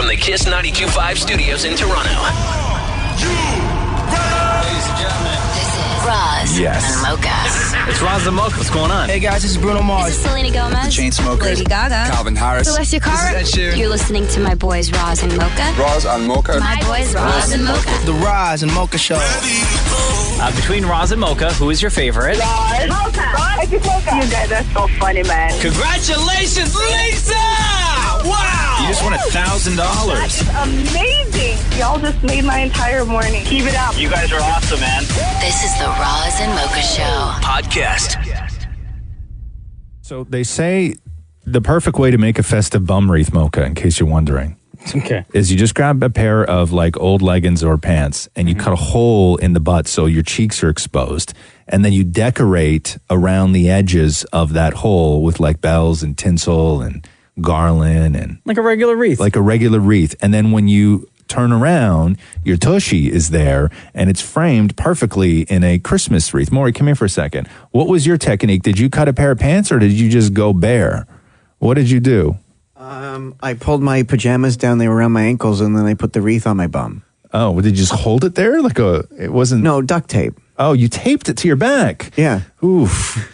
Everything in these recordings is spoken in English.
from the Kiss 92.5 studios in Toronto. Ladies and gentlemen, This is Roz and Mocha. It's Roz and Mocha. What's going on? Hey guys, this is Bruno Mars. This is Selena Gomez. The Chainsmokers. Lady Gaga. Calvin Harris. Celestia Cara. This is Ed Sheeran. You're listening to my boys Roz and Mocha. Roz and Mocha. My boys Roz and Mocha. The Roz and Mocha Show. Between Roz and Mocha, who is your favorite? Roz. Mocha. Roz. Mocha. You guys are so funny, man. Congratulations, Lisa! Wow! You just won $1,000. That is amazing. Y'all just made my entire morning. Keep it up. you guys are awesome, man. This is the Roz and Mocha Show. Podcast. So they say the perfect way to make a festive bum wreath, Mocha, in case you're wondering, Okay. is you just grab a pair of like old leggings or pants and you cut a hole in the butt so your cheeks are exposed. And then you decorate around the edges of that hole with like bells and tinsel and garland and Like a regular wreath. like a regular wreath. And then when you turn around, your tushy is there and it's framed perfectly in a Christmas wreath. Maurie, come here for a second. What was your technique? Did you cut a pair of pants or did you just go bare? What did you do? I pulled my pajamas down, they were around my ankles, and then I put the wreath on my bum. Oh, well, did you just hold it there? It wasn't... No, duct tape. Oh, you taped it to your back. Yeah. Oof.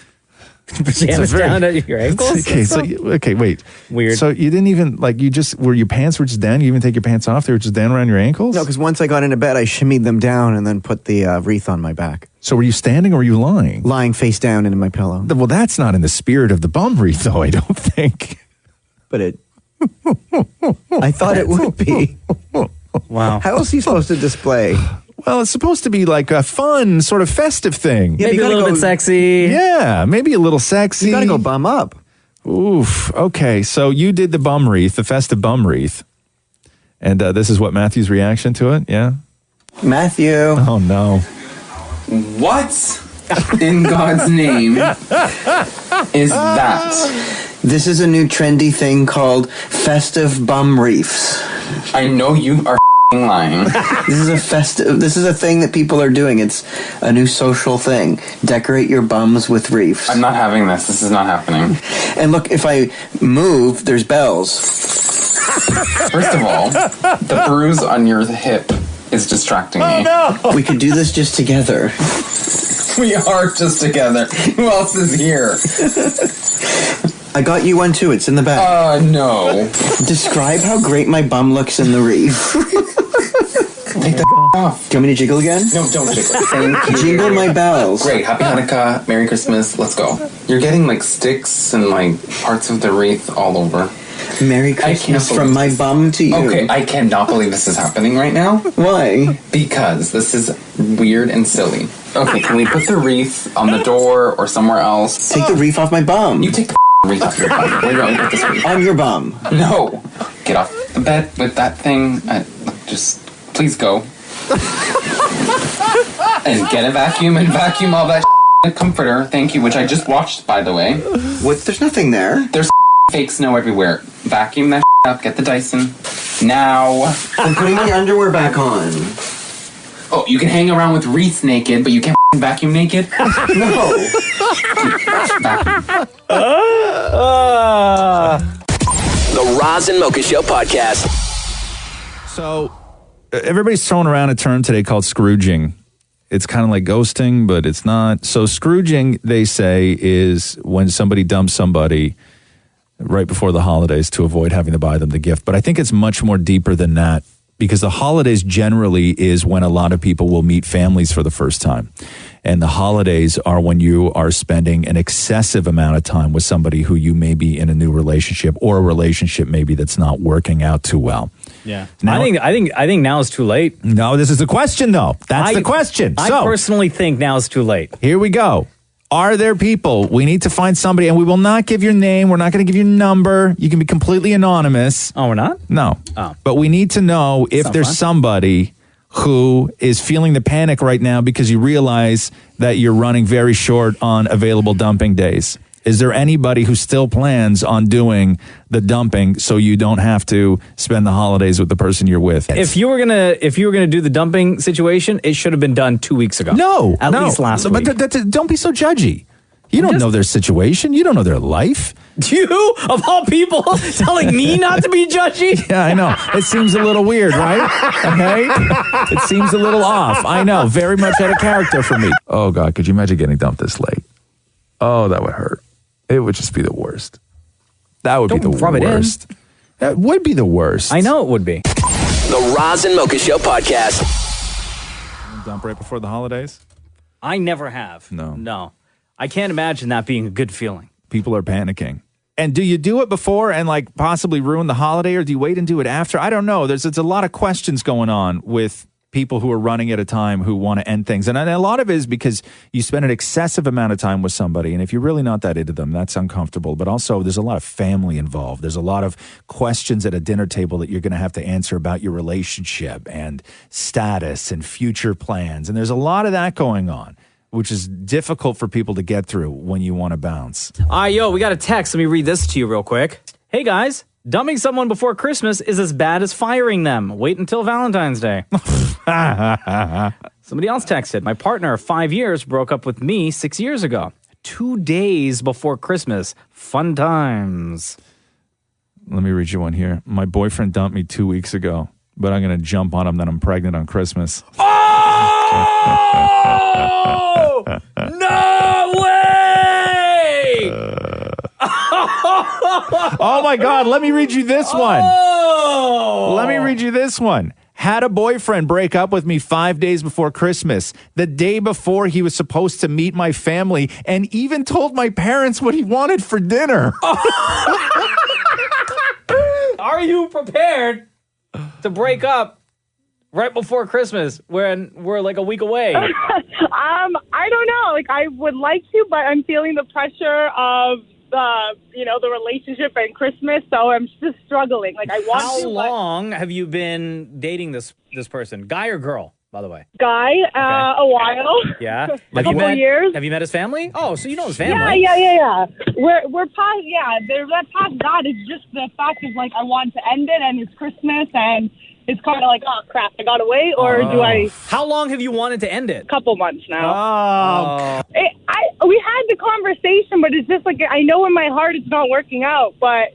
Pajamas down at your ankles? Okay, wait. Weird. So you didn't even, your pants were just down? You didn't even take your pants off? They were just down around your ankles? No, because once I got into bed, I shimmied them down and then put the wreath on my back. So were you standing or were you lying? Lying face down into my pillow. Well, that's not in the spirit of the bum wreath, though, I don't think. But I thought it would be. Wow. How else are you supposed to display? Well, it's supposed to be like a fun, sort of festive thing. Yeah, Maybe a little bit sexy. Yeah, maybe a little sexy. You gotta go bum up. Oof. Okay, so you did the bum wreath, the festive bum wreath. And this is what Matthew's reaction to it, yeah? Matthew. Oh, no. What in God's name is that? This is a new trendy thing called Festive Bum Wreaths. I know you are lying. This is a thing that people are doing. It's a new social thing. Decorate your bums with wreaths. I'm not having this. This is not happening. And look, if I move, there's bells. First of all, the bruise on your hip is distracting me. No! We could do this just together. We are just together. Who else is here? I got you one too. It's in the back. No. Describe how great my bum looks in the wreath. Take the off. Do you want me to jiggle again? No, don't jiggle. Thank you. Jingle my bells. Great. Happy Hanukkah. Merry Christmas. Let's go. You're getting like sticks and like parts of the wreath all over. Merry Christmas from my bum to you. Okay, I cannot believe this is happening right now. Why? Because this is weird and silly. Okay, can we put the wreath on the door or somewhere else? Take the wreath off my bum. You take the wreath off your bum. Where do you want me to put this wreath? On your bum. No. Get off the bed with that thing. Just, please go. And get a vacuum and vacuum all that comforter. Thank you, which I just watched, by the way. What? There's nothing there. There's fake snow everywhere. Vacuum that up. Get the Dyson. Now. I'm putting my underwear back on. Oh, you can hang around with wreaths naked, but you can't vacuum naked? No. The Roz and Mocha Show podcast. So everybody's throwing around a term today called Scrooging. It's kind of like ghosting, but it's not. So Scrooging, they say, is when somebody dumps somebody right before the holidays to avoid having to buy them the gift. But I think it's much more deeper than that, because the holidays generally is when a lot of people will meet families for the first time. And the holidays are when you are spending an excessive amount of time with somebody who you may be in a new relationship, or a relationship maybe that's not working out too well. Yeah. Now, I think now is too late. No, this is the question, though. That's the question. I personally think now is too late. Here we go. Are there people? We need to find somebody, and we will not give your name. We're not going to give your number. You can be completely anonymous. Oh, we're not? No. Oh. But we need to know if there's somebody who is feeling the panic right now because you realize that you're running very short on available dumping days. Is there anybody who still plans on doing the dumping so you don't have to spend the holidays with the person you're with? If you were gonna do the dumping situation, it should have been done 2 weeks ago. No, at least last week. But don't be so judgy. You don't know their situation. You don't know their life. You, of all people, telling me not to be judgy? Yeah, I know. It seems a little weird, right? Okay? It seems a little off. I know. Very much out of character for me. Oh, God. Could you imagine getting dumped this late? Oh, that would hurt. It would just be the worst. That would be the worst. That would be the worst. I know it would be. The Roz and Mocha Show podcast. Dump right before the holidays? I never have. No. I can't imagine that being a good feeling. People are panicking. And do you do it before and like possibly ruin the holiday, or do you wait and do it after? I don't know. There's a lot of questions going on with people who are running at a time who want to end things. And a lot of it is because you spend an excessive amount of time with somebody. And if you're really not that into them, that's uncomfortable. But also there's a lot of family involved. There's a lot of questions at a dinner table that you're going to have to answer about your relationship and status and future plans. And there's a lot of that going on, which is difficult for people to get through when you want to bounce. Yo, we got a text. Let me read this to you real quick. Hey, guys. Dumping someone before Christmas is as bad as firing them. Wait until Valentine's Day. Somebody else texted. My partner of 5 years broke up with me 6 years ago. 2 days before Christmas. Fun times. Let me read you one here. My boyfriend dumped me 2 weeks ago, but I'm going to jump on him that I'm pregnant on Christmas. Oh! No way! Oh my God, let me read you this one. Let me read you this one. Had a boyfriend break up with me 5 days before Christmas, the day before he was supposed to meet my family, and even told my parents what he wanted for dinner. Are you prepared to break up right before Christmas when we're like a week away? I don't know. Like, I would like to, but I'm feeling the pressure of the relationship and Christmas, so I'm just struggling. Like, I want to. How long have you been dating this person? Guy or girl, by the way? Guy, a while. Yeah. A couple of years. Have you met his family? Oh, so you know his family. Yeah. We're past, they're past that. It's just the fact of, like, I want to end it, and it's Christmas, and it's kind of like, oh, crap, I gotta wait, or do I? How long have you wanted to end it? Couple months now. We had the conversation, but it's just like, I know in my heart it's not working out, but,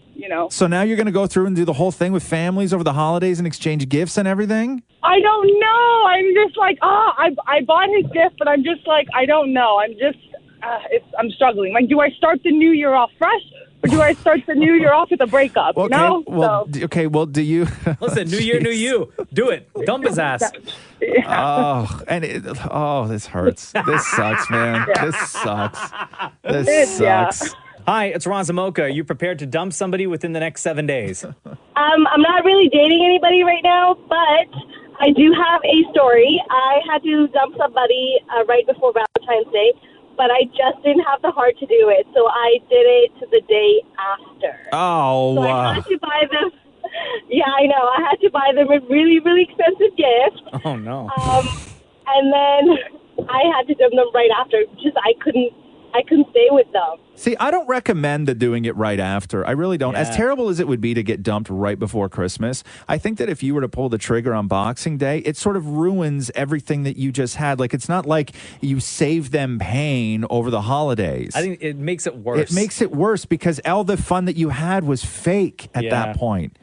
So now you're going to go through and do the whole thing with families over the holidays and exchange gifts and everything? I don't know. I'm just like, I bought his gift, but I'm just like, I don't know. I'm just, I'm struggling. Like, do I start the new year off fresh? Or do I start the new year off with a breakup? Okay, well, do you... Listen, new year, new you. Do it. Dump his ass. Yeah. This hurts. This sucks, man. Yeah. This sucks. This sucks. Yeah. Hi, it's Roz and Mocha. Are you prepared to dump somebody within the next 7 days? I'm not really dating anybody right now, but I do have a story. I had to dump somebody right before Valentine's Day, but I just didn't have the heart to do it, so I did it the day after. Oh, so I had to buy them. Yeah, I know. I had to buy them a really, really expensive gift. Oh, no. And then I had to dump them right after because I couldn't stay with them. See, I don't recommend doing it right after. I really don't. Yeah. As terrible as it would be to get dumped right before Christmas, I think that if you were to pull the trigger on Boxing Day, it sort of ruins everything that you just had. Like, it's not like you save them pain over the holidays. I think it makes it worse. It makes it worse because all the fun that you had was fake at that point.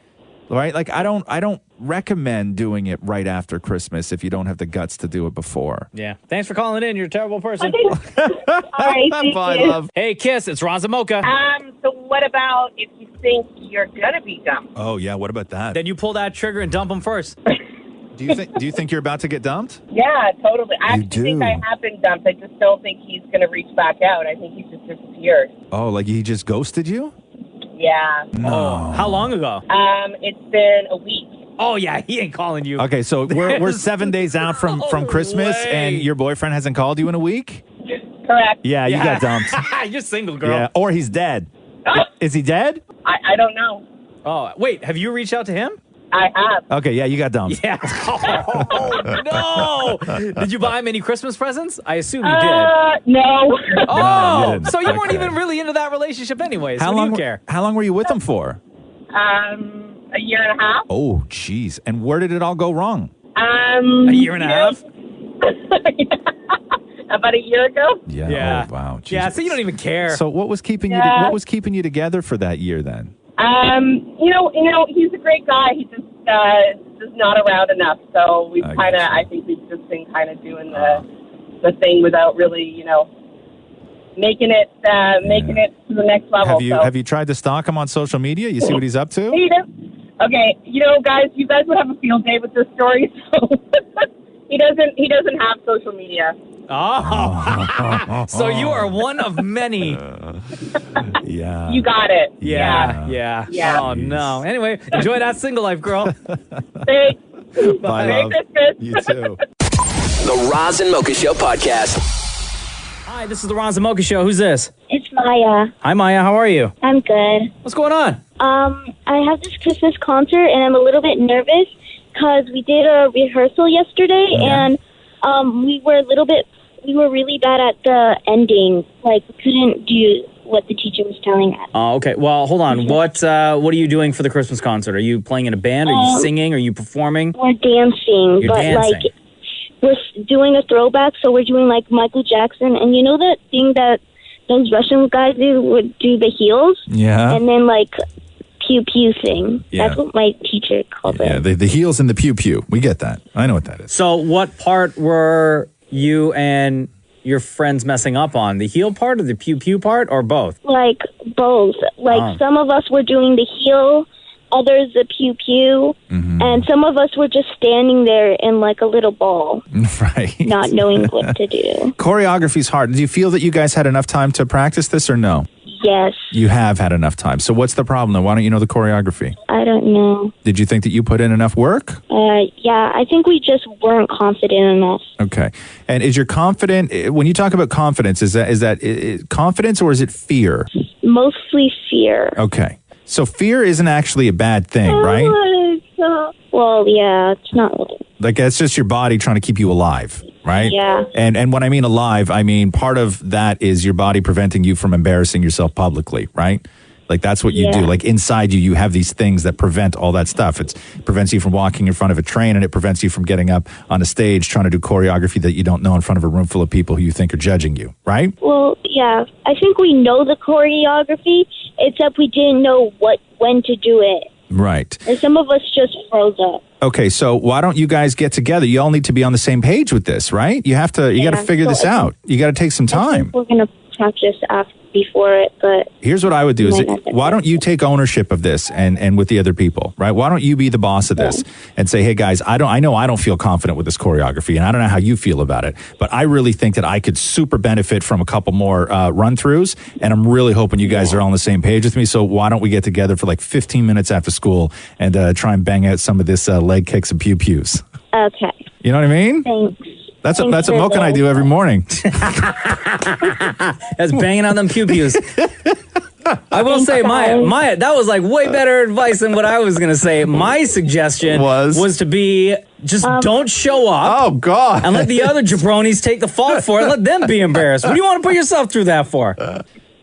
Right? Like, I don't recommend doing it right after Christmas if you don't have the guts to do it before. Yeah. Thanks for calling in. You're a terrible person. All right, Bye, love. Hey, Kiss, it's Roz and Mocha. So what about if you think you're gonna be dumped? Oh, yeah. What about that? Then you pull that trigger and dump them first. Do you think you're about to get dumped? Yeah, totally. I actually do. think I have been dumped. I just don't think he's gonna reach back out. I think he's just disappeared. Oh, like he just ghosted you? Yeah. No. How long ago? It's been a week. Oh, yeah, he ain't calling you. Okay, so we're 7 days out from Christmas, way. and your boyfriend hasn't called you in a week? Correct. Yeah, you got dumped. You're single, girl. Yeah, or he's dead. Is he dead? I don't know. Oh, wait, have you reached out to him? I have. Okay, yeah, you got dumped. Yeah. Oh, no. Did you buy him any Christmas presents? I assume you did. No. Oh, didn't. so you weren't Okay. even really into that relationship anyways. How What long? do you care? How long were you with him for? A year and a half. Oh, jeez. And where did it all go wrong? A year and a half? about a year ago. Yeah. Yeah. Oh, wow. Yeah, so you don't even care. So what was keeping you? Yeah. What was keeping you together for that year then? You know, he's a great guy. He just not around enough. So we've I think we've just been kind of doing the thing without really, you know, making it to the next level. Have you tried to stalk him on social media? You see what he's up to? Okay, you know, guys, you guys would have a field day with this story. So he doesn't have social media. Oh, so you are one of many. Yeah. You got it. Yeah. Oh, no. Anyway, enjoy that single life, girl. Thanks. Bye, Merry love. Christmas. You too. The Roz and Mocha Show podcast. Hi, this is the Roz and Mocha Show. Who's this? It's Maya. Hi, Maya. How are you? I'm good. What's going on? I have this Christmas concert, and I'm a little bit nervous because we did a rehearsal yesterday, and we were really bad at the ending. Like, we couldn't do what the teacher was telling us. Oh, okay. Well, hold on. What are you doing for the Christmas concert? Are you playing in a band? Are you singing? Are you performing? We're dancing, You're dancing. like, we're doing a throwback, so we're doing, like, Michael Jackson. And you know that thing that those Russian guys would do the heels? Yeah. And then, like, pew-pew thing. Yeah. That's what my teacher called it. Yeah, the heels and the pew-pew. We get that. I know what that is. So what part were you and your friends messing up on? The heel part or the pew-pew part, or both? Like, both. Like, some of us were doing the heel, others the pew-pew, and some of us were just standing there in, like, a little ball, right? Not knowing what to do. Choreography's hard. Do you feel that you guys had enough time to practice this or no? Yes. You have had enough time. So what's the problem then? Why don't you know the choreography? I don't know. Did you think that you put in enough work? Yeah, I think we just weren't confident enough. Okay. And is your confident, when you talk about confidence, is that confidence or is it fear? Mostly fear. Okay. So fear isn't actually a bad thing, right? Well, yeah, it's not really. Like, that's just your body trying to keep you alive, right? Yeah. And when I mean alive, I mean part of that is your body preventing you from embarrassing yourself publicly, right? Like, that's what you do. Like, inside you have these things that prevent all that stuff. It prevents you from walking in front of a train, and it prevents you from getting up on a stage trying to do choreography that you don't know in front of a room full of people who you think are judging you, right? Well, yeah, I think we know the choreography, except we didn't know when to do it. Right. And some of us just froze up. Okay, so why don't you guys get together? You all need to be on the same page with this, right? You got to figure this out. You got to take some time. We're going to practice before it, but here's what I would do: why don't you take ownership of this and with the other people, right? Why don't you be the boss of this and say, hey guys, I know I don't feel confident with this choreography, and I don't know how you feel about it, but I really think that I could super benefit from a couple more run throughs, and I'm really hoping you guys are all on the same page with me. So why don't we get together for like 15 minutes after school and try and bang out some of this leg kicks and pew pews? Okay. You know what I mean? Thanks. That's what Mocha and I do every morning. That's banging on them pew-pews. I will say, Maya, that was like way better advice than what I was going to say. My suggestion was to be just don't show up. Oh, God. And let the other jabronis take the fault for it. Let them be embarrassed. What do you want to put yourself through that for?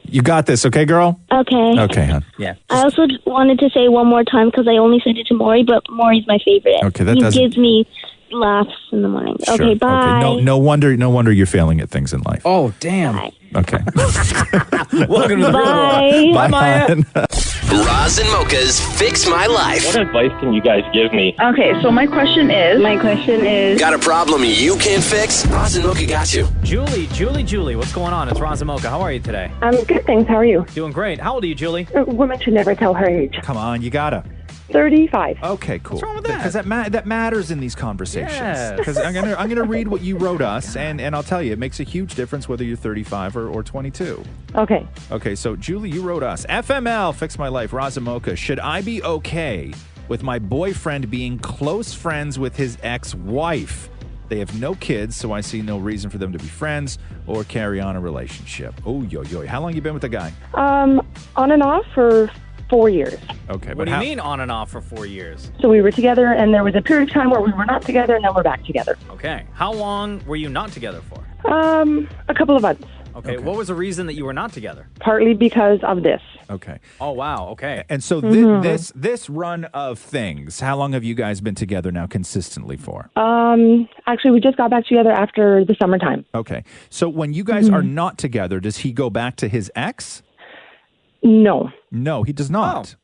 You got this, okay, girl? Okay. Okay, hon. Yeah. I also wanted to say one more time because I only said it to Maurie, but Maurie's my favorite. Okay, that he doesn't... gives me laughs in the morning. Sure. Okay, bye. Okay. No wonder you're failing at things in life. Oh, damn. Bye. Okay. Welcome to the Bye. Bye, Maya. Roz and Mocha's Fix My Life. What advice can you guys give me? Okay, so my question is... Got a problem you can't fix? Roz and Mocha got you. Julie, what's going on? It's Roz and Mocha. How are you today? I'm good, thanks. How are you? Doing great. How old are you, Julie? Women should never tell her age. Come on, you gotta. 35. Okay, cool. What's wrong with that? Because that matters in these conversations. Because I'm gonna read what you wrote us, and I'll tell you, it makes a huge difference whether you're 35 or 22. Okay. Okay, so Julie, you wrote us. FML, Fix My Life, Roz and Mocha. Should I be okay with my boyfriend being close friends with his ex-wife? They have no kids, so I see no reason for them to be friends or carry on a relationship. Oh, yo. How long you been with the guy? On and off for 4 years. Okay, What do you mean on and off for 4 years? So we were together, and there was a period of time where we were not together, and then we're back together. Okay. How long were you not together for? A couple of months. Okay. What was the reason that you were not together? Partly because of this. Okay. Oh, wow. Okay. And so this run of things, how long have you guys been together now consistently for? Actually, we just got back together after the summertime. Okay. So when you guys are not together, does he go back to his ex? No. No, he does not.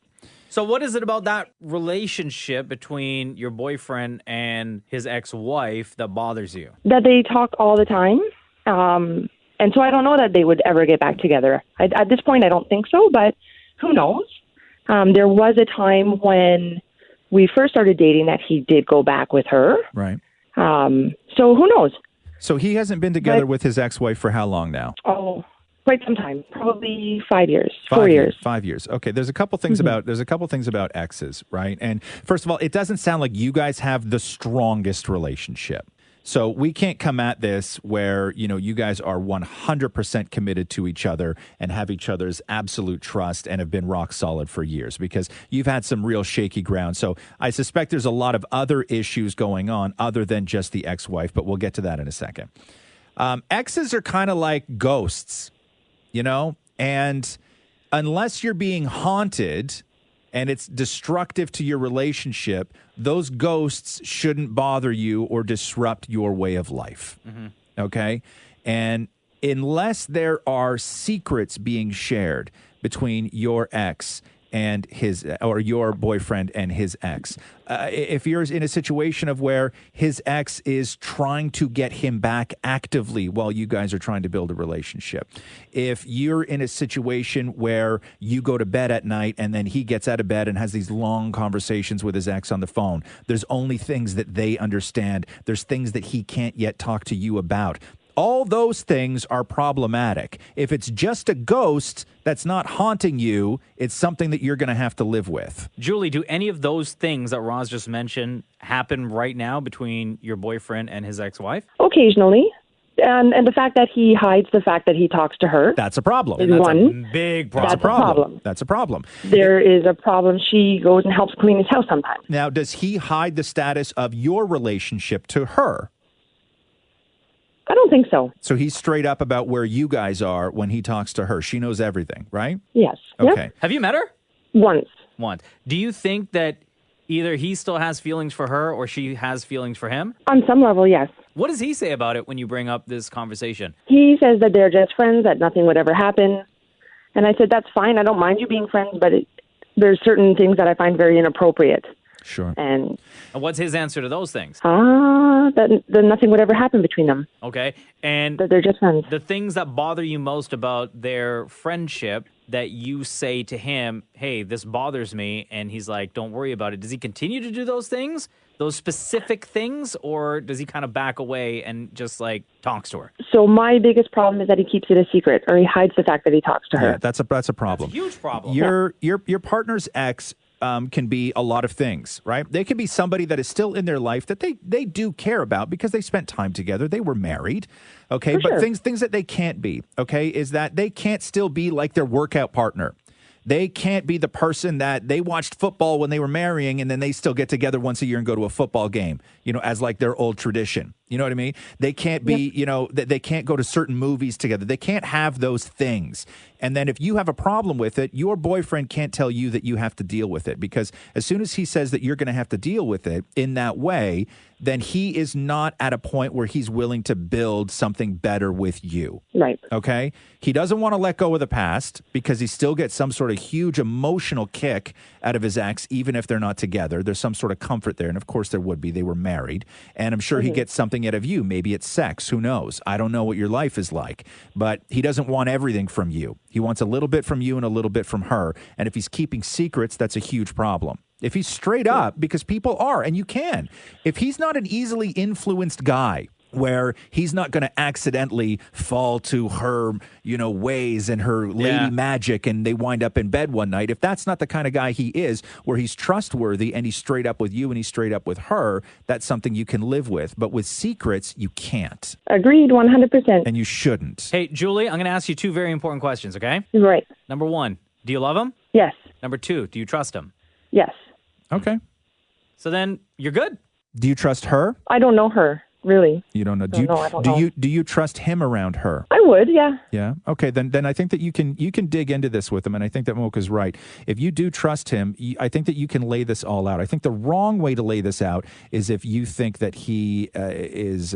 So what is it about that relationship between your boyfriend and his ex-wife that bothers you? That they talk all the time. And so I don't know that they would ever get back together. At this point, I don't think so, but who knows? There was a time when we first started dating that he did go back with her. Right. So who knows? So he hasn't been together with his ex-wife for how long now? Oh, quite some time. Probably 5 years. 4 years. 5 years. Okay. There's a couple things about exes, right? And first of all, it doesn't sound like you guys have the strongest relationship. So we can't come at this where, you guys are 100% committed to each other and have each other's absolute trust and have been rock solid for years, because you've had some real shaky ground. So I suspect there's a lot of other issues going on other than just the ex-wife, but we'll get to that in a second. Exes are kind of like ghosts, and unless you're being haunted and it's destructive to your relationship, those ghosts shouldn't bother you or disrupt your way of life. Okay? And unless there are secrets being shared between your ex and your boyfriend and his ex, if you're in a situation of where his ex is trying to get him back actively while you guys are trying to build a relationship, if you're in a situation where you go to bed at night and then he gets out of bed and has these long conversations with his ex on the phone, there's only things that they understand. There's things that he can't yet talk to you about. All those things are problematic. If it's just a ghost that's not haunting you, it's something that you're going to have to live with. Julie, do any of those things that Roz just mentioned happen right now between your boyfriend and his ex-wife? Occasionally. And the fact that he hides the fact that he talks to her. That's a problem. Is one. A big problem. That's a problem. That's a problem. There is a problem. She goes and helps clean his house sometimes. Now, does he hide the status of your relationship to her? I don't think so. So he's straight up about where you guys are when he talks to her. She knows everything, right? Yes. Okay. Yep. Have you met her? Once. Do you think that either he still has feelings for her or she has feelings for him? On some level, yes. What does he say about it when you bring up this conversation? He says that they're just friends, that nothing would ever happen. And I said, that's fine. I don't mind you being friends, but there's certain things that I find very inappropriate. Sure. And what's his answer to those things? That nothing would ever happen between them. Okay. And that they're just friends. The things that bother you most about their friendship that you say to him, hey, this bothers me, and he's like, don't worry about it. Does he continue to do those things, those specific things, or does he kind of back away and just like talks to her? So my biggest problem is that he keeps it a secret, or he hides the fact that he talks to her. Yeah, that's a problem. That's a huge problem. Your partner's ex can be a lot of things, right? They can be somebody that is still in their life that they do care about because they spent time together. They were married, okay? For but sure. things that they can't be, okay, is that they can't still be like their workout partner. They can't be the person that they watched football when they were marrying and then they still get together once a year and go to a football game, as like their old tradition. You know what I mean? They can't be, they can't go to certain movies together. They can't have those things. And then if you have a problem with it, your boyfriend can't tell you that you have to deal with it, because as soon as he says that you're going to have to deal with it in that way, then he is not at a point where he's willing to build something better with you. Right. Okay? He doesn't want to let go of the past because he still gets some sort of huge emotional kick out of his ex, even if they're not together. There's some sort of comfort there. And of course there would be. They were married. And I'm sure he gets something out of you. Maybe it's sex. Who knows? I don't know what your life is like. But he doesn't want everything from you. He wants a little bit from you and a little bit from her. And if he's keeping secrets, that's a huge problem. If he's straight up, because people are, and you can. If he's not an easily influenced guy, where he's not going to accidentally fall to her, ways and her lady magic and they wind up in bed one night. If that's not the kind of guy he is, where he's trustworthy and he's straight up with you and he's straight up with her, that's something you can live with. But with secrets, you can't. Agreed, 100%. And you shouldn't. Hey, Julie, I'm going to ask you two very important questions, okay? Right. Number one, do you love him? Yes. Number two, do you trust him? Yes. Okay. So then you're good. Do you trust her? I don't know her. Really? You don't know. I don't know. Do you trust him around her? I I would, yeah. Yeah. Okay. Then I think that you can dig into this with him, and I think that Mocha's right. If you do trust him, I think that you can lay this all out. I think the wrong way to lay this out is if you think that he is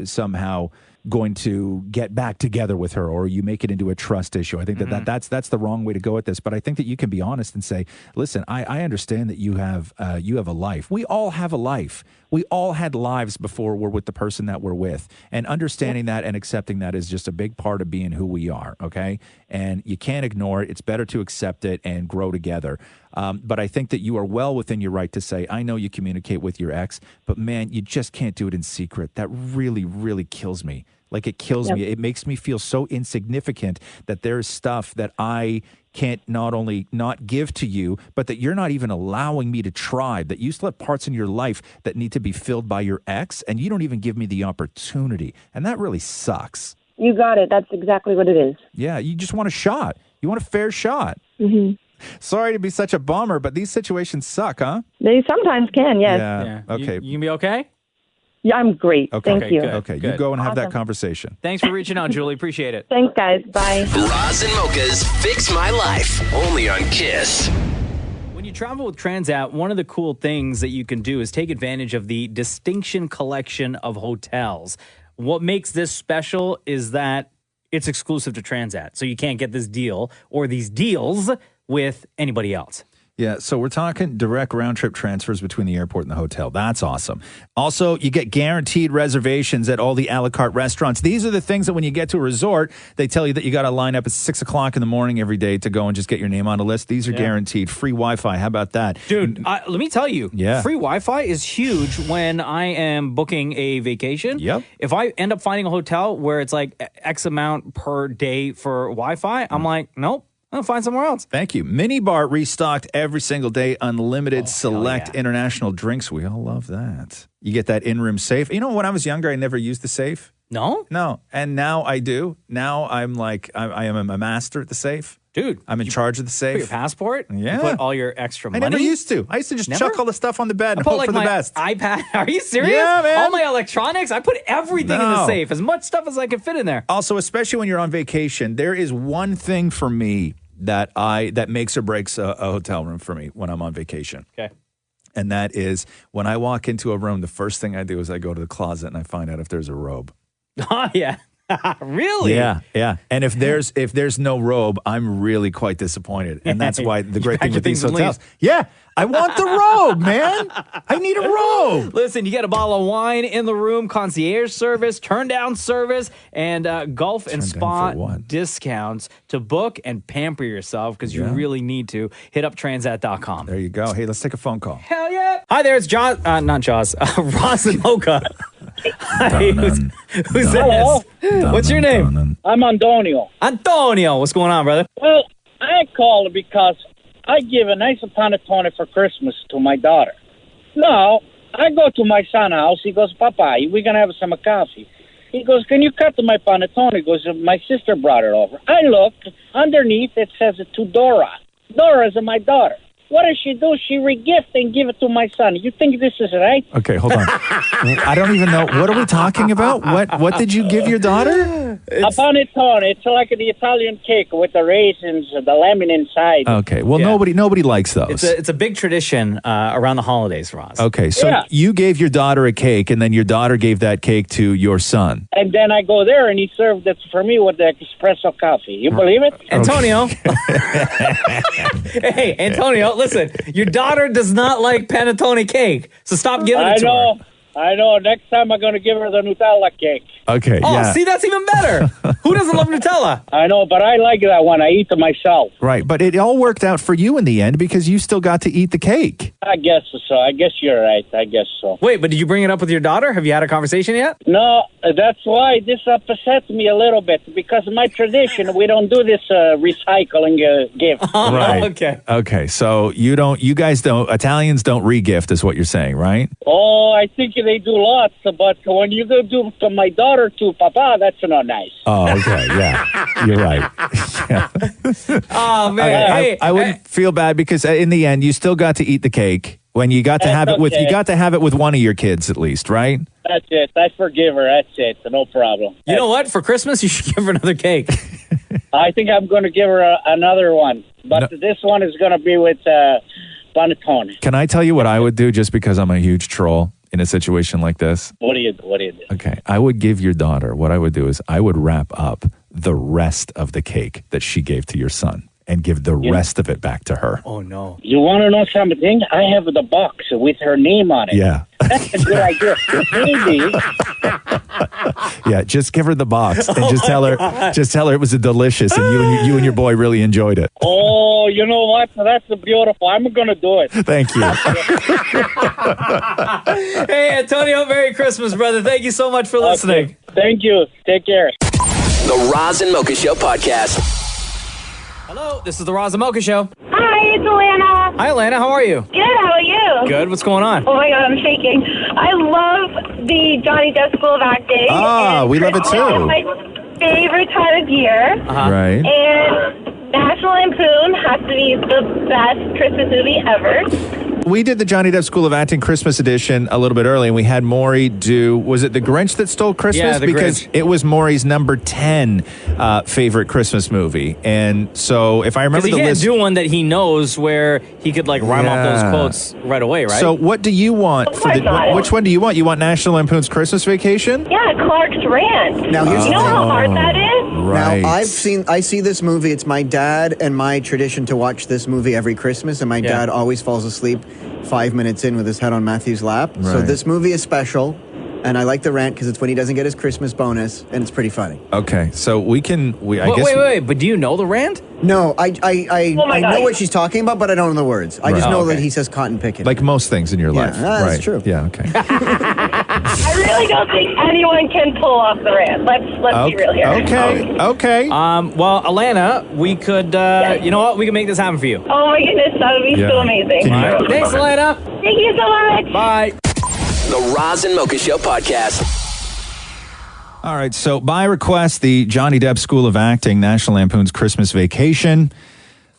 somehow going to get back together with her, or you make it into a trust issue. I think that's the wrong way to go at this. But I think that you can be honest and say, listen, I understand that you have a life. We all have a life. We all had lives before we're with the person that we're with. And understanding that and accepting that is just a big part of being who we are, okay? And you can't ignore it. It's better to accept it and grow together. But I think that you are well within your right to say, I know you communicate with your ex, but man, you just can't do it in secret. That really, really kills me. Like, it kills me. It makes me feel so insignificant that there's stuff that I can't not only not give to you, but that you're not even allowing me to try, that you still have parts in your life that need to be filled by your ex, and you don't even give me the opportunity. And that really sucks. You got it. That's exactly what it is. Yeah, you just want a shot. You want a fair shot. Mm-hmm. Sorry to be such a bummer, but these situations suck, huh? They sometimes can, yes. Yeah. Okay. You can be okay? Yeah, I'm great. Okay. Thank you. Okay, you go and have that conversation. Thanks for reaching out, Julie. Appreciate it. Thanks, guys. Bye. Roz and Mocha's Fix My Life, only on Kiss. When you travel with Transat, one of the cool things that you can do is take advantage of the Distinction Collection of hotels. What makes this special is that it's exclusive to Transat, so you can't get this deal or these deals with anybody else. Yeah, so we're talking direct round-trip transfers between the airport and the hotel. That's awesome. Also, you get guaranteed reservations at all the a la carte restaurants. These are the things that when you get to a resort, they tell you that you got to line up at 6 o'clock in the morning every day to go and just get your name on a list. These are guaranteed. Free Wi-Fi. How about that? Dude, let me tell you, free Wi-Fi is huge when I am booking a vacation. Yep. If I end up finding a hotel where it's like X amount per day for Wi-Fi, I'm like, nope. I'll find somewhere else. Thank you. Minibar restocked every single day. Unlimited select international drinks. We all love that. You get that in-room safe. You know, when I was younger, I never used the safe. No? No. And now I do. Now I'm like, I am a master at the safe. Dude. I'm in charge of the safe. Put your passport? Yeah. You put all your extra money? I never used to. I used to just chuck all the stuff on the bed and hope for the best. iPad. Are you serious? Yeah, man. All my electronics? I put everything in the safe. As much stuff as I can fit in there. Also, especially when you're on vacation, there is one thing for me that makes or breaks a hotel room for me when I'm on vacation. Okay. And that is when I walk into a room, the first thing I do is I go to the closet and I find out if there's a robe. Oh, yeah. Really? Yeah. And if there's no robe, I'm really quite disappointed. And that's why the great thing with these hotels. Yeah, I want the robe, man. I need a robe. Listen, you get a bottle of wine in the room, concierge service, turn down service, and golf and spa discounts to book and pamper yourself because you really need to. Hit up transat.com. There you go. Hey, let's take a phone call. Hell yeah. Hi there, it's Roz and Mocha. Hi, who's Hello. this? What's your name? I'm Antonio. Antonio, what's going on, brother? Well, I called because I give a nice panettone for Christmas to my daughter. Now, I go to my son's house. He goes, Papa, we're going to have some coffee. He goes, can you cut my panettone? He goes, my sister brought it over. I looked. Underneath, it says to Dora. Dora's my daughter. What does she do? She regift and give it to my son. You think this is right? Okay, hold on. I don't even know. What are we talking about? What did you give your daughter? A panettone. It's like the Italian cake with the raisins, the lemon inside. Okay, well, nobody likes those. It's a big tradition around the holidays, Roz. Okay, so you gave your daughter a cake, and then your daughter gave that cake to your son. And then I go there, and he served it for me with the espresso coffee. You believe it? Antonio. Hey, Antonio, listen, your daughter does not like panettone cake, so stop giving it to her. I know. Next time I'm going to give her the Nutella cake. Okay, see, that's even better. Who doesn't love Nutella? I know, but I like that one. I eat it myself. Right, but it all worked out for you in the end because you still got to eat the cake. I guess so. I guess you're right. I guess so. Wait, but did you bring it up with your daughter? Have you had a conversation yet? No, that's why this upsets me a little bit because my tradition, we don't do this recycling gift. Right. Okay, so Italians don't re-gift is what you're saying, right? Oh, I think they do lots, but when you go do to my daughter to Papa, that's not nice. Oh, okay, yeah, you're right. Oh man, I wouldn't feel bad because in the end, you still got to eat the cake when you got to have it with you got to have it with one of your kids at least, right? That's it. I forgive her. That's it. No problem. You know what? For Christmas, you should give her another cake. I think I'm going to give her another one. But this one is going to be with panettone. Can I tell you what I would do just because I'm a huge troll in a situation like this? What do you do? Okay. I would give your daughter, what I would do is I would wrap up the rest of the cake that she gave to your son and give the rest of it back to her. Oh, no. You want to know something? I have the box with her name on it. Yeah. That's a good idea. Maybe. Yeah, just give her the box and just tell her it was a delicious and you and your boy really enjoyed it. Oh, you know what? That's beautiful. I'm going to do it. Thank you. Hey, Antonio, Merry Christmas, brother. Thank you so much for listening. Thank you. Take care. The Roz and Mocha Show podcast. Hello, this is the Roz and Mocha Show. Hi, it's Alana. Hi, Alana. How are you? Good, how are you? Good. What's going on? Oh my God, I'm shaking. I love the Johnny Depp School of Acting. Ah, we love it too. It's my favorite time of year. Right. And National Lampoon has to be the best Christmas movie ever. We did the Johnny Depp School of Acting Christmas edition a little bit early, and we had Maury do, was it The Grinch That Stole Christmas? Yeah, The because Grinch. it was Maury's number 10 favorite Christmas movie. And so if I remember Because the he can't list. do one that he knows where he could like rhyme off those quotes right away, right? So what do you want? For the, which one do you want? You want National Lampoon's Christmas Vacation? Yeah, Clark's Rant. Now, here's you know how hard that is? Right. Now, I see this movie. It's my dad and my tradition to watch this movie every Christmas, and my dad always falls asleep 5 minutes in with his head on Matthew's lap. So Right. this movie is special, and I like the rant because it's when he doesn't get his Christmas bonus, and it's pretty funny. Okay, so I guess. Wait, but do you know the rant? No, I my God. know what she's talking about, but I don't know the words. I just Right. know Oh, okay. that he says cotton picking. Like most things in your Yeah, life. that's right. true. Yeah, okay. I really don't think anyone can pull off the rant. Let's be real here. Okay. Well, Alana, we could, you know what? We can make this happen for you. Oh my goodness, that would be so amazing. All right. Thanks, Alana. Thank you so much. Bye. The Roz and Mocha Show podcast. All right, so by request, the Johnny Depp School of Acting, National Lampoon's Christmas Vacation.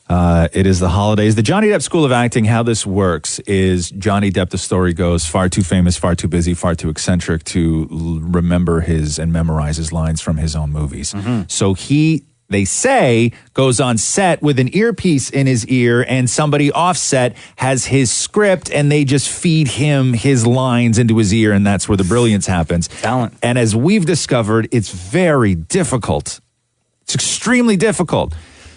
It is the holidays. The Johnny Depp School of Acting, how this works is Johnny Depp, the story goes, far too famous, far too busy, far too eccentric to remember his and memorize his lines from his own movies. So they say, goes on set with an earpiece in his ear, and somebody offset has his script, and they just feed him his lines into his ear, and that's where the brilliance happens. Talent. And as we've discovered, it's very difficult. It's extremely difficult.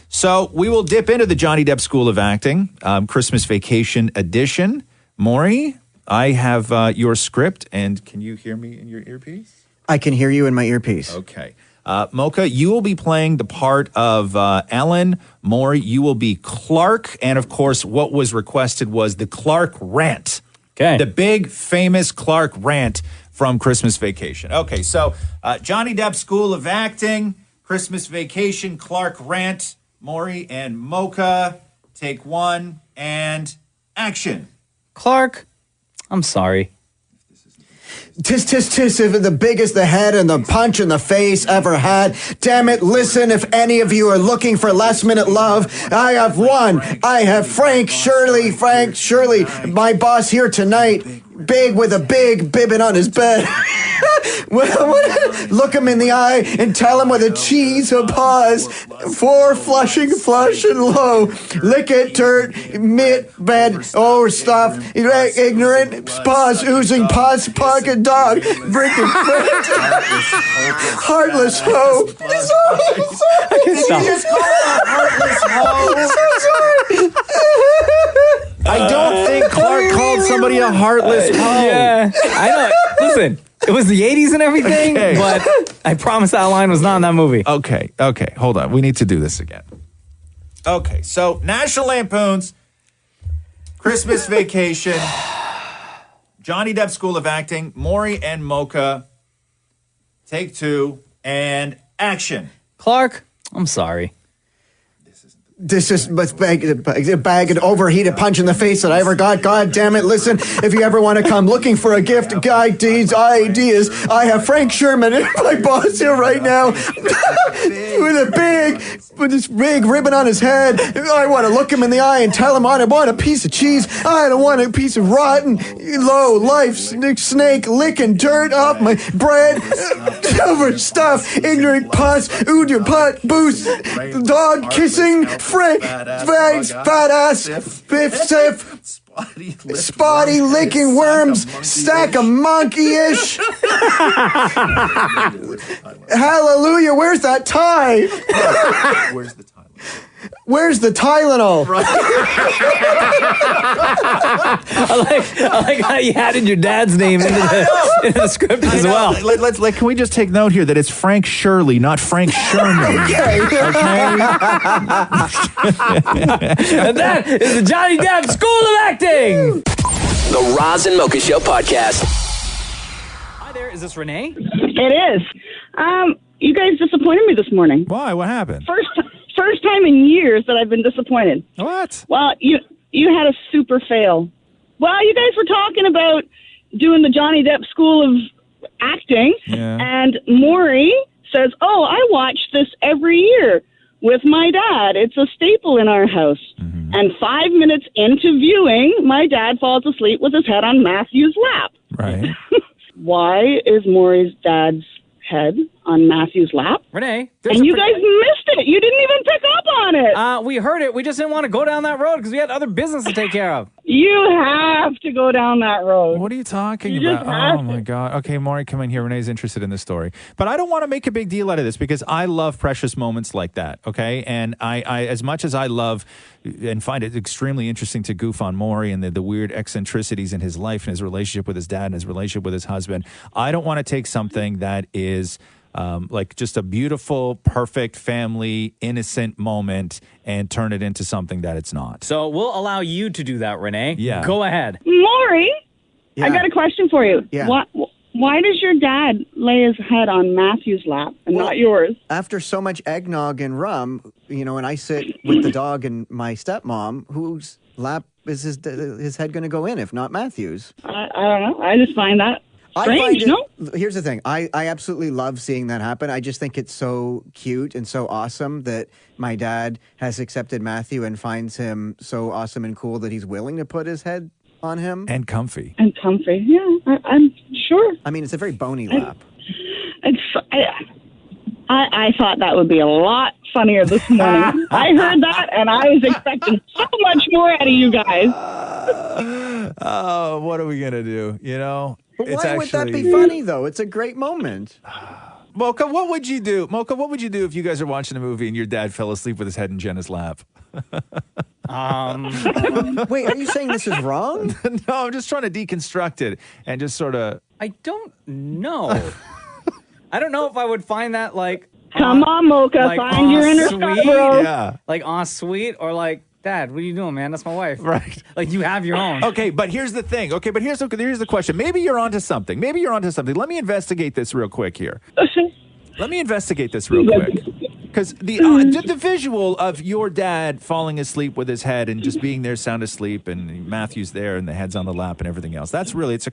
So we will dip into the Johnny Depp School of Acting, Christmas Vacation Edition. Maury, I have your script, and can you hear me in your earpiece? I can hear you in my earpiece. Okay. Mocha, you will be playing the part of Ellen. Maury, you will be Clark. And of course, what was requested was the Clark rant. Okay. The big, famous Clark rant from Christmas Vacation. Okay, so Johnny Depp School of Acting, Christmas Vacation, Clark rant. Maury and Mocha, take one, and action. Clark, I'm sorry. Tis, if the biggest the head and the punch in the face ever had. Damn it, listen, if any of you are looking for last minute love, I have one. I have Frank Shirley, my boss here tonight. Big with a big bibbin on his bed. Look him in the eye and tell him with a cheese or pause. For flushing, flush and low. Lick it, dirt, mitt, bed, oh, stuff. Ignorant, pause, oozing, pause, pocket dog. Drinking, heartless hoe. I can stop. You just called her a heartless hoe. I'm so sorry. I don't think Clark called somebody a heartless hoe. Yeah, I know. Listen, it was the 80s and everything, but I promise that line was not in that movie. Okay, hold on. We need to do this again. Okay, so National Lampoon's Christmas Vacation, Johnny Depp School of Acting, Maury and Mocha, take two, and action. Clark, I'm sorry. This is a bag of overheated punch in the face that I ever got. God damn it. Listen, if you ever want to come looking for a gift, ideas, I have Frank Sherman, my boss here right now, with this big ribbon on his head. I want to look him in the eye and tell him I want a piece of cheese. I don't want a piece of rotten, low life snake licking dirt off my bread. Silver stuff, ignorant pus, ooder putt, boost, dog kissing, fat ass, biff siff, spotty licking worms, stack of monkey-ish. Hallelujah, where's that tie? Where's the Tylenol? Where's the Tylenol? I like how you added your dad's name into the script as well. Can we just take note here that it's Frank Shirley, not Frank Sherman? Okay. And that is the Johnny Depp School of Acting. The Roz and Mocha Show podcast. Hi there, is this Renee? It is. You guys disappointed me this morning. Why? What happened? First time in years that I've been disappointed. What? Well, you had a super fail. Well, you guys were talking about doing the Johnny Depp School of Acting, and Maurie says, "Oh, I watch this every year with my dad. It's a staple in our house." Mm-hmm. And 5 minutes into viewing, my dad falls asleep with his head on Matthew's lap. Right. Why is Maurie's dad's head on Matthew's lap? Renee. And you guys missed it. You didn't even pick up on it. We heard it. We just didn't want to go down that road because we had other business to take care of. You have to go down that road. What are you talking You about? just have Oh, my God. Okay, Maury, come in here. Renee's interested in this story. But I don't want to make a big deal out of this because I love precious moments like that, okay? And I as much as I love and find it extremely interesting to goof on Maury and the weird eccentricities in his life and his relationship with his dad and his relationship with his husband, I don't want to take something that is like just a beautiful, perfect family, innocent moment and turn it into something that it's not. So we'll allow you to do that, Renee. Yeah. Go ahead. Maury, I got a question for you. Yeah. Why does your dad lay his head on Matthew's lap and not yours? After so much eggnog and rum, and I sit with the dog and my stepmom, whose lap is his head going to go in if not Matthew's? I don't know. I just find that strange, no? Here's the thing. I absolutely love seeing that happen. I just think it's so cute and so awesome that my dad has accepted Matthew and finds him so awesome and cool that he's willing to put his head on him. And comfy. Yeah, I'm sure. I mean, it's a very bony lap. I thought that would be a lot funnier this morning. I heard that, and I was expecting so much more out of you guys. Oh, what are we going to do? But why would that be funny, though? It's a great moment. Mocha, what would you do? Mocha, what would you do if you guys are watching a movie and your dad fell asleep with his head in Jenna's lap? Wait, are you saying this is wrong? No, I'm just trying to deconstruct it and just sort of... I don't know. I don't know if I would find that like... Come on, Mocha, like, find your inner sweet, bro. Yeah. Like, sweet, or like, Dad, what are you doing, man? That's my wife. Right. Like, you have your own. Okay, but here's the thing. Okay, but here's the question. Maybe you're onto something. Let me investigate this real quick here. Because the visual of your dad falling asleep with his head and just being there sound asleep and Matthew's there and the head's on the lap and everything else. That's really, it's a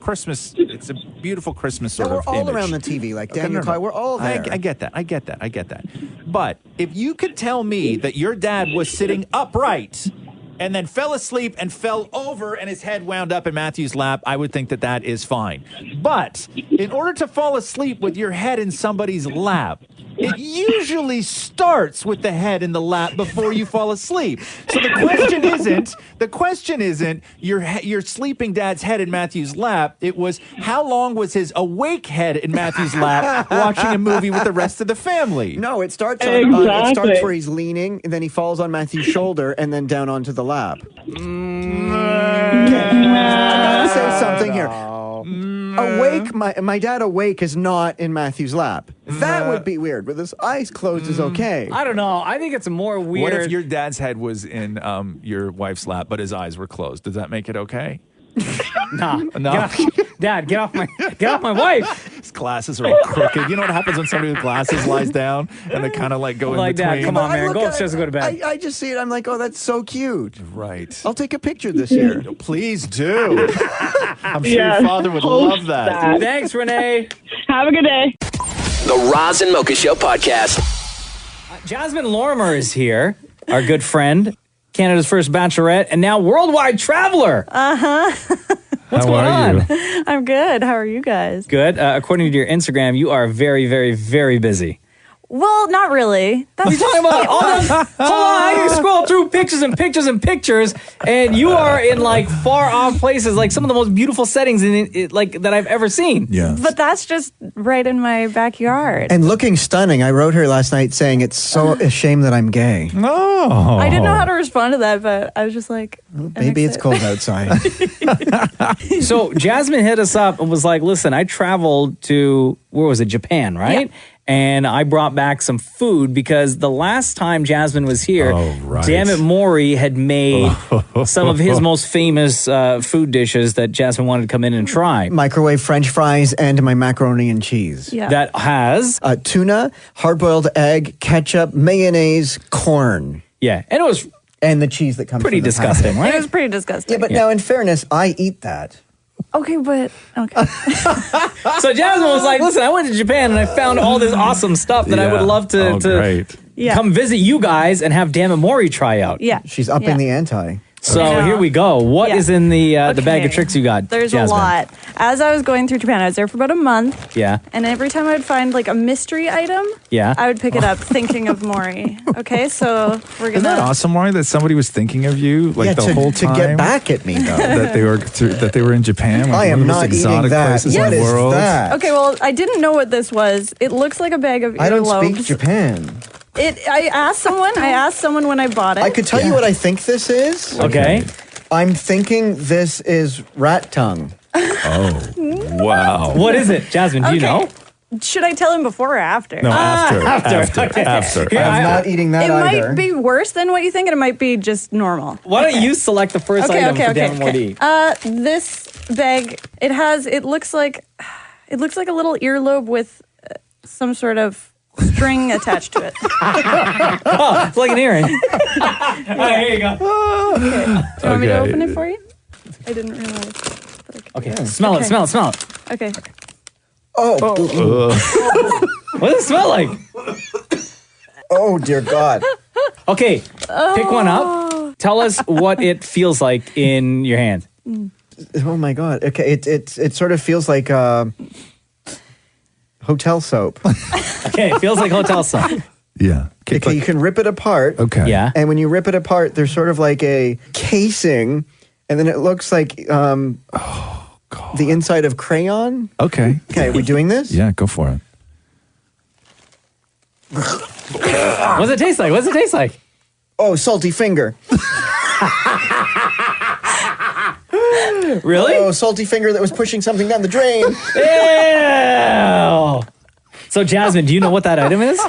beautiful Christmas sort of We're all image. around the TV, like Daniel Clyde. We're all there. I get that. But if you could tell me that your dad was sitting upright and then fell asleep and fell over and his head wound up in Matthew's lap, I would think that is fine. But in order to fall asleep with your head in somebody's lap, it usually starts with the head in the lap before you fall asleep. So the question isn't your sleeping dad's head in Matthew's lap. It was how long was his awake head in Matthew's lap watching a movie with the rest of the family? No, it starts it starts where he's leaning, and then he falls on Matthew's shoulder, and then down onto the lap. I gotta say something here. Awake, my dad awake is not in Matthew's lap. That would be weird. With his eyes closed is okay. I don't know. I think it's more weird. What if your dad's head was in your wife's lap, but his eyes were closed? Does that make it okay? No. Dad, get off my wife. glasses are all crooked. You know what happens when somebody with glasses lies down and they kind of like go in between? Come on, I man. look Go at upstairs and go to bed. I just see it. I'm like, oh, that's so cute. Right. I'll take a picture this year. Please do. I'm sure Yes, your father would post love that. Thanks, Renee. Have a good day. The Roz and Mocha Show podcast. Jasmine Lorimer is here, our good friend, Canada's first Bachelorette, and now worldwide traveler. What's going on? I'm good. How are you guys? Good. According to your Instagram, you are very, very, very busy. Well, not really. What are you talking about? Hold on, I can scroll through pictures and pictures and pictures, and you are in like far off places, like some of the most beautiful settings like that I've ever seen. Yeah. But that's just right in my backyard. And looking stunning. I wrote her last night saying it's so a shame that I'm gay. Oh. I didn't know how to respond to that, but I was just like, Maybe it's cold outside. So Jasmine hit us up and was like, listen, I traveled to, where was it, Japan, right? Yeah. And I brought back some food because the last time Jasmine was here, right. Damnit Maurie had made some of his most famous food dishes that Jasmine wanted to come in and try. Microwave French fries and my macaroni and cheese. Yeah. That has? Tuna, hard-boiled egg, ketchup, mayonnaise, corn. Yeah, and it was and the cheese that comes pretty from the disgusting, packet. right? It was pretty disgusting. Yeah, but now in fairness, I eat that. Okay, but okay. So Jasmine was like, listen, I went to Japan and I found all this awesome stuff that I would love to come visit you guys and have Damnit Maurie try out. Yeah. She's upping the ante. So here we go. What is in the bag of tricks you got, There's Jasmine? a lot. As I was going through Japan, I was there for about a month. Yeah. And every time I would find like a mystery item, Yeah. I would pick it up thinking of Maurie. Okay, so we're Isn't gonna. that awesome, Maurie, that somebody was thinking of you like the whole time? To get back at me, though. that they were in Japan. Like I am one of the most not eating exotic that. places What in the is world. that? Okay, well, I didn't know what this was. It looks like a bag of earlobes. I don't speak Japan. I asked someone when I bought it. I could tell you what I think this is. Okay. I'm thinking this is rat tongue. Oh, wow. What is it, Jasmine? Do you know? Should I tell him before or after? No, after. Okay. After. I'm not eating that It either. might be worse than what you think, and it might be just normal. Why don't you select the first item for Damnit Maurie? This bag, it looks like a little earlobe with some sort of string attached to it. Oh, it's like an earring. All right, here you go. Okay. Do you want me to open it for you? I didn't realize. Okay, smell it. Okay. Oh. What does it smell like? Oh, dear God. Okay, pick one up. Tell us what it feels like in your hand. Oh, my God. Okay, it sort of feels like hotel soap. Okay, it feels like hotel soap. Yeah. Okay, you can rip it apart. Okay. Yeah. And when you rip it apart, there's sort of like a casing, and then it looks like the inside of crayon. Okay. Okay, are we doing this? Yeah, go for it. What does it taste like? Oh, salty finger. Really? Oh, salty finger that was pushing something down the drain. Ew. So, Jasmine, do you know what that item is?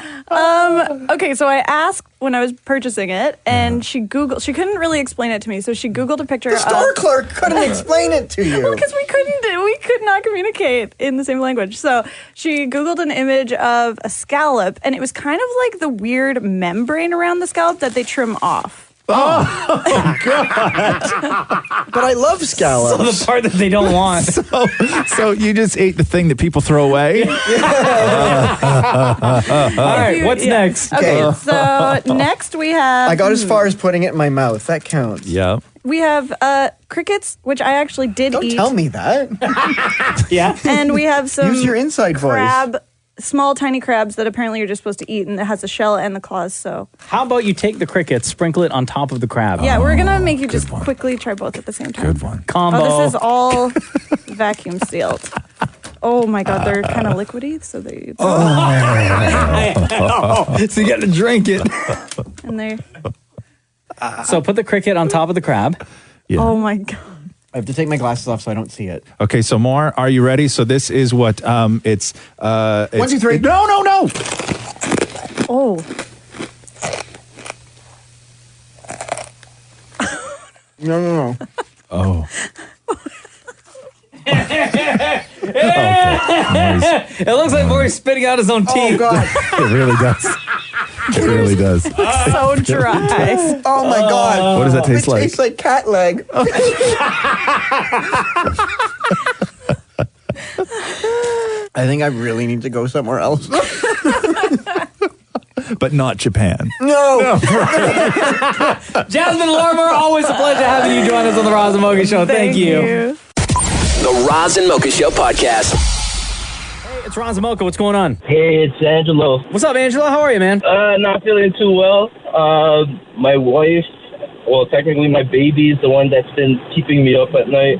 Okay, so I asked when I was purchasing it, and she couldn't really explain it to me, so she Googled a picture The store clerk couldn't explain it to you. Well, because we could not communicate in the same language. So she Googled an image of a scallop, and it was kind of like the weird membrane around the scallop that they trim off. Oh, God. But I love scallops. So the part that they don't want. So you just ate the thing that people throw away? All right, what's next? Okay, so next we have... I got as far as putting it in my mouth. That counts. Yeah. We have crickets, which I actually did eat. Don't tell me that. Yeah. And we have some Use your inside voice. Small, tiny crabs that apparently you're just supposed to eat, and it has the shell and the claws, so... How about you take the cricket, sprinkle it on top of the crab? Yeah, we're going to make you just quickly try both at the same time. Good one. Combo. Oh, this is all vacuum sealed. Oh my God, they're kind of liquidy, so they... So you got to drink it. And they... So put the cricket on top of the crab. Yeah. Oh my God. I have to take my glasses off so I don't see it. Okay, so Mar, are you ready? So this is what it's 1, 2, 3. No. Oh. No. Oh. It looks like Maury's spitting out his own teeth. Oh, God. It really does. It really does. So dry. Oh, my God. What does that taste it like? It tastes like cat leg. I think I really need to go somewhere else. But not Japan. No. Jasmine Lorimer, always a pleasure having you join us on the Roz and Mocha Show. Thank you. The Roz and Mocha Show podcast. Hey, it's Roz and Mocha. What's going on? Hey, it's Angelo. What's up, Angelo? How are you, man? Not feeling too well. My wife, well, technically my baby is the one that's been keeping me up at night.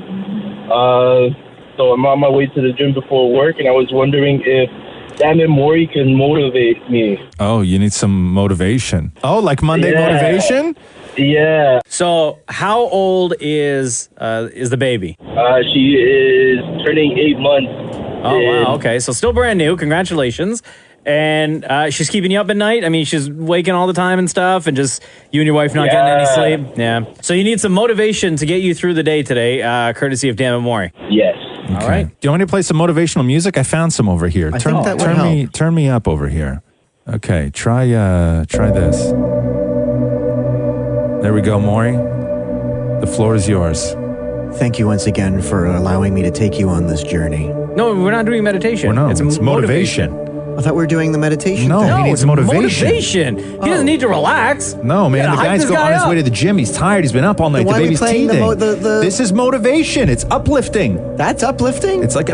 So I'm on my way to the gym before work, and I was wondering if Damnit Maurie can motivate me. Oh, you need some motivation. Oh, like Monday motivation? Yeah. So, how old is the baby? She is turning 8 months. Oh, wow. Okay. So, still brand new. Congratulations. And she's keeping you up at night? I mean, she's waking all the time and stuff, and just you and your wife not getting any sleep? Yeah. So, you need some motivation to get you through the day today, courtesy of Damnit Maurie. Yes. Okay. All right. Do you want me to play some motivational music? I found some over here. I think that would help. Turn me up over here. Okay, try this. There we go, Maury. The floor is yours. Thank you once again for allowing me to take you on this journey. No, we're not doing meditation. It's motivation. I thought we were doing the meditation No, thing. he needs it's motivation. He doesn't need to relax. No, man, You the gotta hype guy's this going guy on his up. way to the gym. He's tired. He's been up all night. Why The are we baby's playing teething. the This is motivation. It's uplifting. That's uplifting? It's like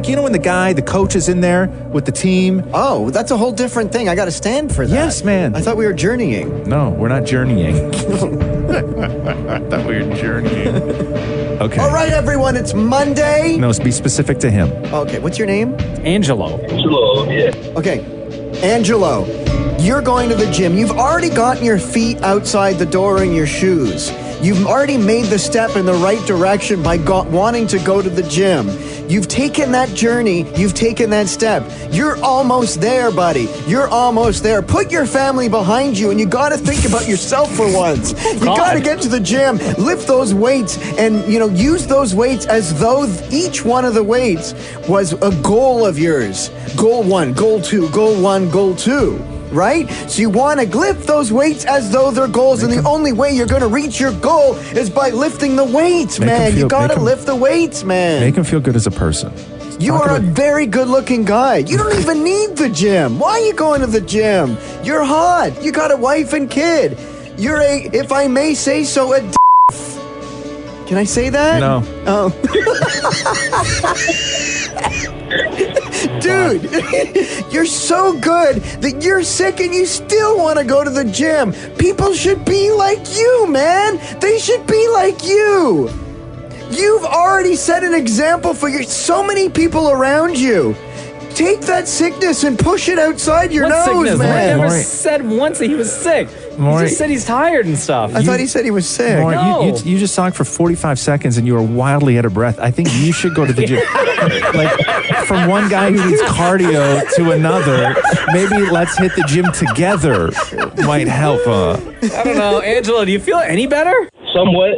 you know when the coach is in there with the team. Oh, that's a whole different thing. I got to stand for that. Yes, man. I thought we were journeying. No, we're not journeying. I thought we were journeying. Okay. All right, everyone, it's Monday. No, be specific to him. Okay, what's your name? Angelo. Angelo, yeah. Okay, Angelo, you're going to the gym. You've already gotten your feet outside the door in your shoes. You've already made the step in the right direction by wanting to go to the gym. You've taken that journey. You've taken that step. You're almost there, buddy. You're almost there. Put your family behind you, and you got to think about yourself for once. You got to get to the gym, lift those weights, and use those weights as though each one of the weights was a goal of yours. Goal 1, goal 2, goal 1, goal 2. Right? So you want to lift those weights as though they're goals, and the only way you're going to reach your goal is by lifting the weights, man. You got to lift the weights, man. Make him feel good as a person. You are a very good-looking guy. You don't even need the gym. Why are you going to the gym? You're hot. You got a wife and kid. You're a, if I may say so, a Can I say that? No. Oh. Dude, you're so good that you're sick and you still want to go to the gym. People should be like you, man. They should be like you. You've already set an example for so many people around you. Take that sickness and push it outside your nose, sickness? man. He never said once that he was sick. Maury, he just said he's tired and stuff. I thought he said he was sick. Maury, No. you just talked for 45 seconds and you were wildly out of breath. I think you should go to the gym. Like, from one guy who needs cardio to another, maybe let's hit the gym together might help. I don't know. Angelo, do you feel any better? Somewhat,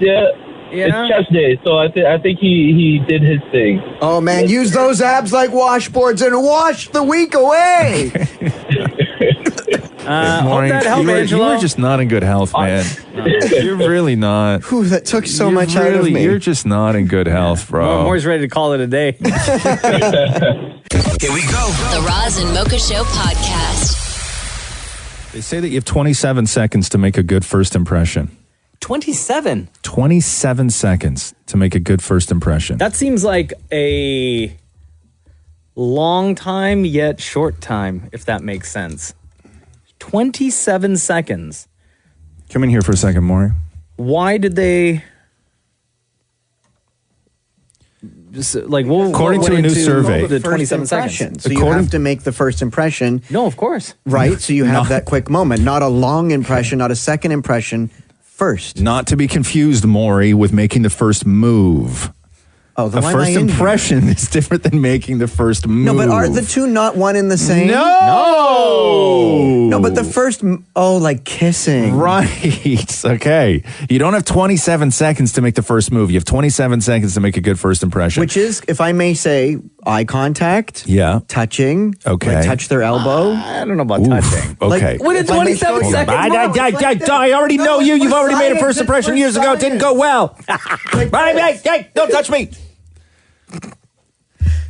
yeah. Yeah. It's chest day, so I think he did his thing. Oh, man, use those abs like washboards and wash the week away. Hope that helped, you Angelo. were just not in good health, man. You're really not. Whew, that took so much out of me. You're just not in good health, bro. Maury's ready to call it a day. Here we go. The Roz and Mocha Show podcast. They say that you have 27 seconds to make a good first impression. 27. 27 seconds to make a good first impression. That seems like a long time yet short time, if that makes sense. 27 seconds. Come in here for a second, Maury. Why did they... Just, like, according to a new survey, the 27 seconds. So you have to make the first impression. No, of course. Right? So you have that quick moment. Not a long impression, not a second impression. First. Not to be confused, Maury, with making the first move. Oh, the first impression is different than making the first move. No, but are the two not one in the same? No! No, but the first, like kissing. Right. Okay. You don't have 27 seconds to make the first move. You have 27 seconds to make a good first impression. Which is, if I may say, eye contact. Yeah. Touching. Okay. Like touch their elbow. I don't know about touching. Okay. What in 27 seconds? I already know you. You've already made a first impression years ago. It didn't go well. Hey, don't touch me.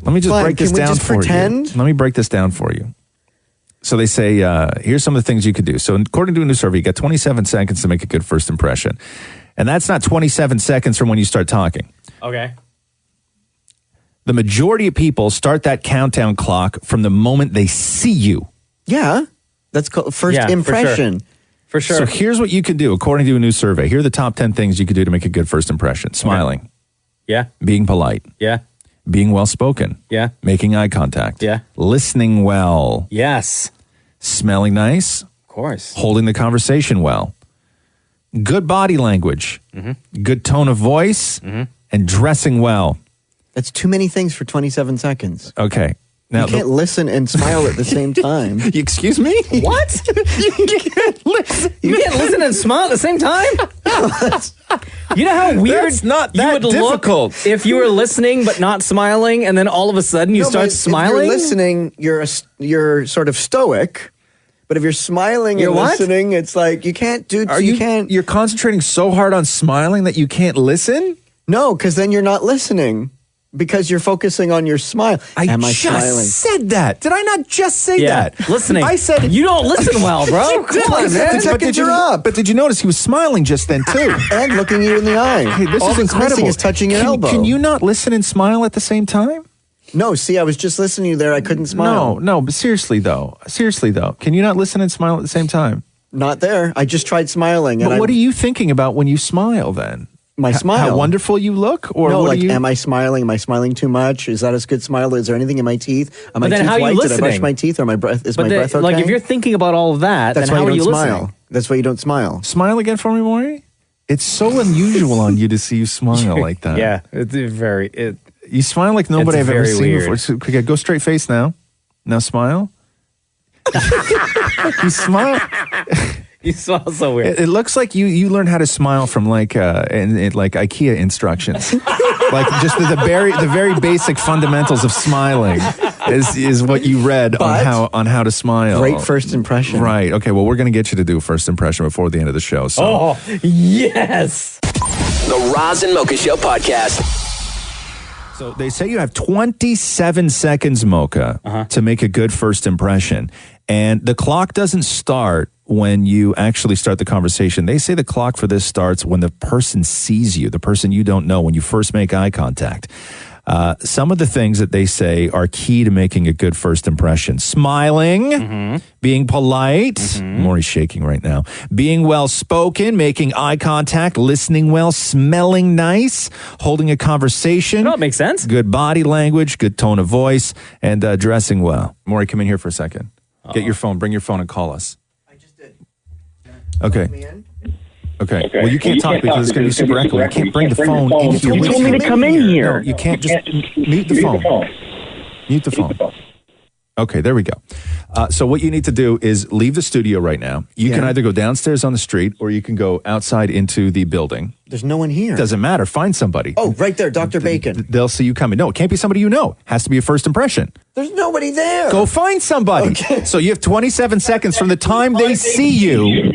Let me just break this down for you. Let me break this down for you. So they say, here's some of the things you could do. So according to a new survey, you got 27 seconds to make a good first impression. And that's not 27 seconds from when you start talking. Okay. The majority of people start that countdown clock from the moment they see you. Yeah. That's called first impression. For sure. So here's what you can do according to a new survey. Here are the top 10 things you could do to make a good first impression. Smiling. Yeah. Being polite. Yeah. Being well-spoken. Yeah. Making eye contact. Yeah. Listening well. Yes. Smelling nice. Of course. Holding the conversation well. Good body language. Mm-hmm. Good tone of voice. Mm-hmm. And dressing well. That's too many things for 27 seconds. Okay. Now, you can't listen and smile at the same time. Excuse me? What? You can't listen and smile at the same time? You know how weird That's not you that would difficult. look if you were listening but not smiling, and then all of a sudden you start smiling? If you're listening, you're sort of stoic. But if you're smiling You're and what? listening, it's like you can't do. You're concentrating so hard on smiling that you can't listen? No, because then you're not listening. Because you're focusing on your smile. Am I just smiling? said that. Did I not just say that? Listening. I said you don't listen well, bro. You did. Come on, man. But did you notice he was smiling just then too? And looking you in the eye. Hey, this All is that's incredible. missing is touching your elbow. Can you not listen and smile at the same time? No, see, I was just listening to you there. I couldn't smile. No, but seriously though, can you not listen and smile at the same time? Not there. I just tried smiling. But And what are you thinking about when you smile then? My smile. How wonderful you look? Or no, what like, are you? am I smiling? Am I smiling too much? Is that a good smile? Is there anything in my teeth? Are my But then teeth how are you white? Did I brush listening? my teeth? Or my breath? Is But my then, breath okay? like, if you're thinking about all of that, That's then why how you are you don't listening? smile. That's why you don't smile. Smile again for me, Maury? It's so unusual on you to see you smile like that. Yeah, it's very. You smile like nobody It's I've ever very seen weird. before. So, okay, go straight face now. Now smile. You smile. You smile so weird. It looks like you learn how to smile from like like IKEA instructions. Like just the very basic fundamentals of smiling is what you read on how to smile. Great first impression. Right. Okay. Well, we're going to get you to do a first impression before the end of the show. So. Oh, yes. The Roz and Mocha Show podcast. So they say you have 27 seconds, Mocha, to make a good first impression. And the clock doesn't start when you actually start the conversation. They say the clock for this starts when the person sees you, the person you don't know, when you first make eye contact. Some of the things that they say are key to making a good first impression. Smiling, being polite, Maury's shaking right now, being well-spoken, making eye contact, listening well, smelling nice, holding a conversation. No, it makes sense. Good body language, good tone of voice, and dressing well. Maury, come in here for a second. Get your phone, bring your phone and call us. I just did. Okay. Okay. Well, you can't talk because it's going to be super echoey. You can't bring the phone in here. You told me to come in here. No, you can't. Just mute the phone. Mute the phone. Okay, there we go. So what you need to do is leave the studio right now. You can either go downstairs on the street or you can go outside into the building. There's no one here. Doesn't matter. Find somebody. Oh, right there, Dr. Bacon. They'll see you coming. No, it can't be somebody you know. Has to be a first impression. There's nobody there. Go find somebody. Okay. So you have 27 seconds from the time they see you.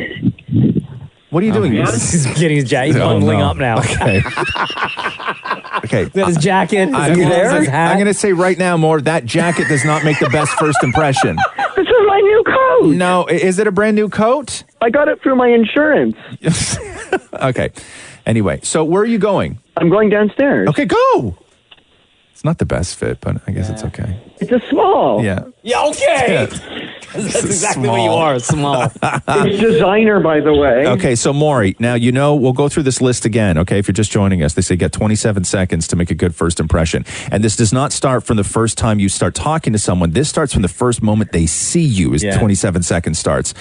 What are you doing? He's getting his jacket. He's bundling up now. Okay. Okay. He's got his jacket. I'm His hat. going to say right now, Moore, that jacket does not make the best first impression. This is my new coat. No, is it a brand new coat? I got it through my insurance. Okay. Anyway, so where are you going? I'm going downstairs. Okay, go. It's not the best fit, but I guess it's okay. It's a small. Yeah. Yeah, okay. That's exactly what you are, small. It's designer, by the way. Okay, so Maury, now we'll go through this list again, okay? If you're just joining us, they say get 27 seconds to make a good first impression. And this does not start from the first time you start talking to someone. This starts from the first moment they see you is 27 seconds starts.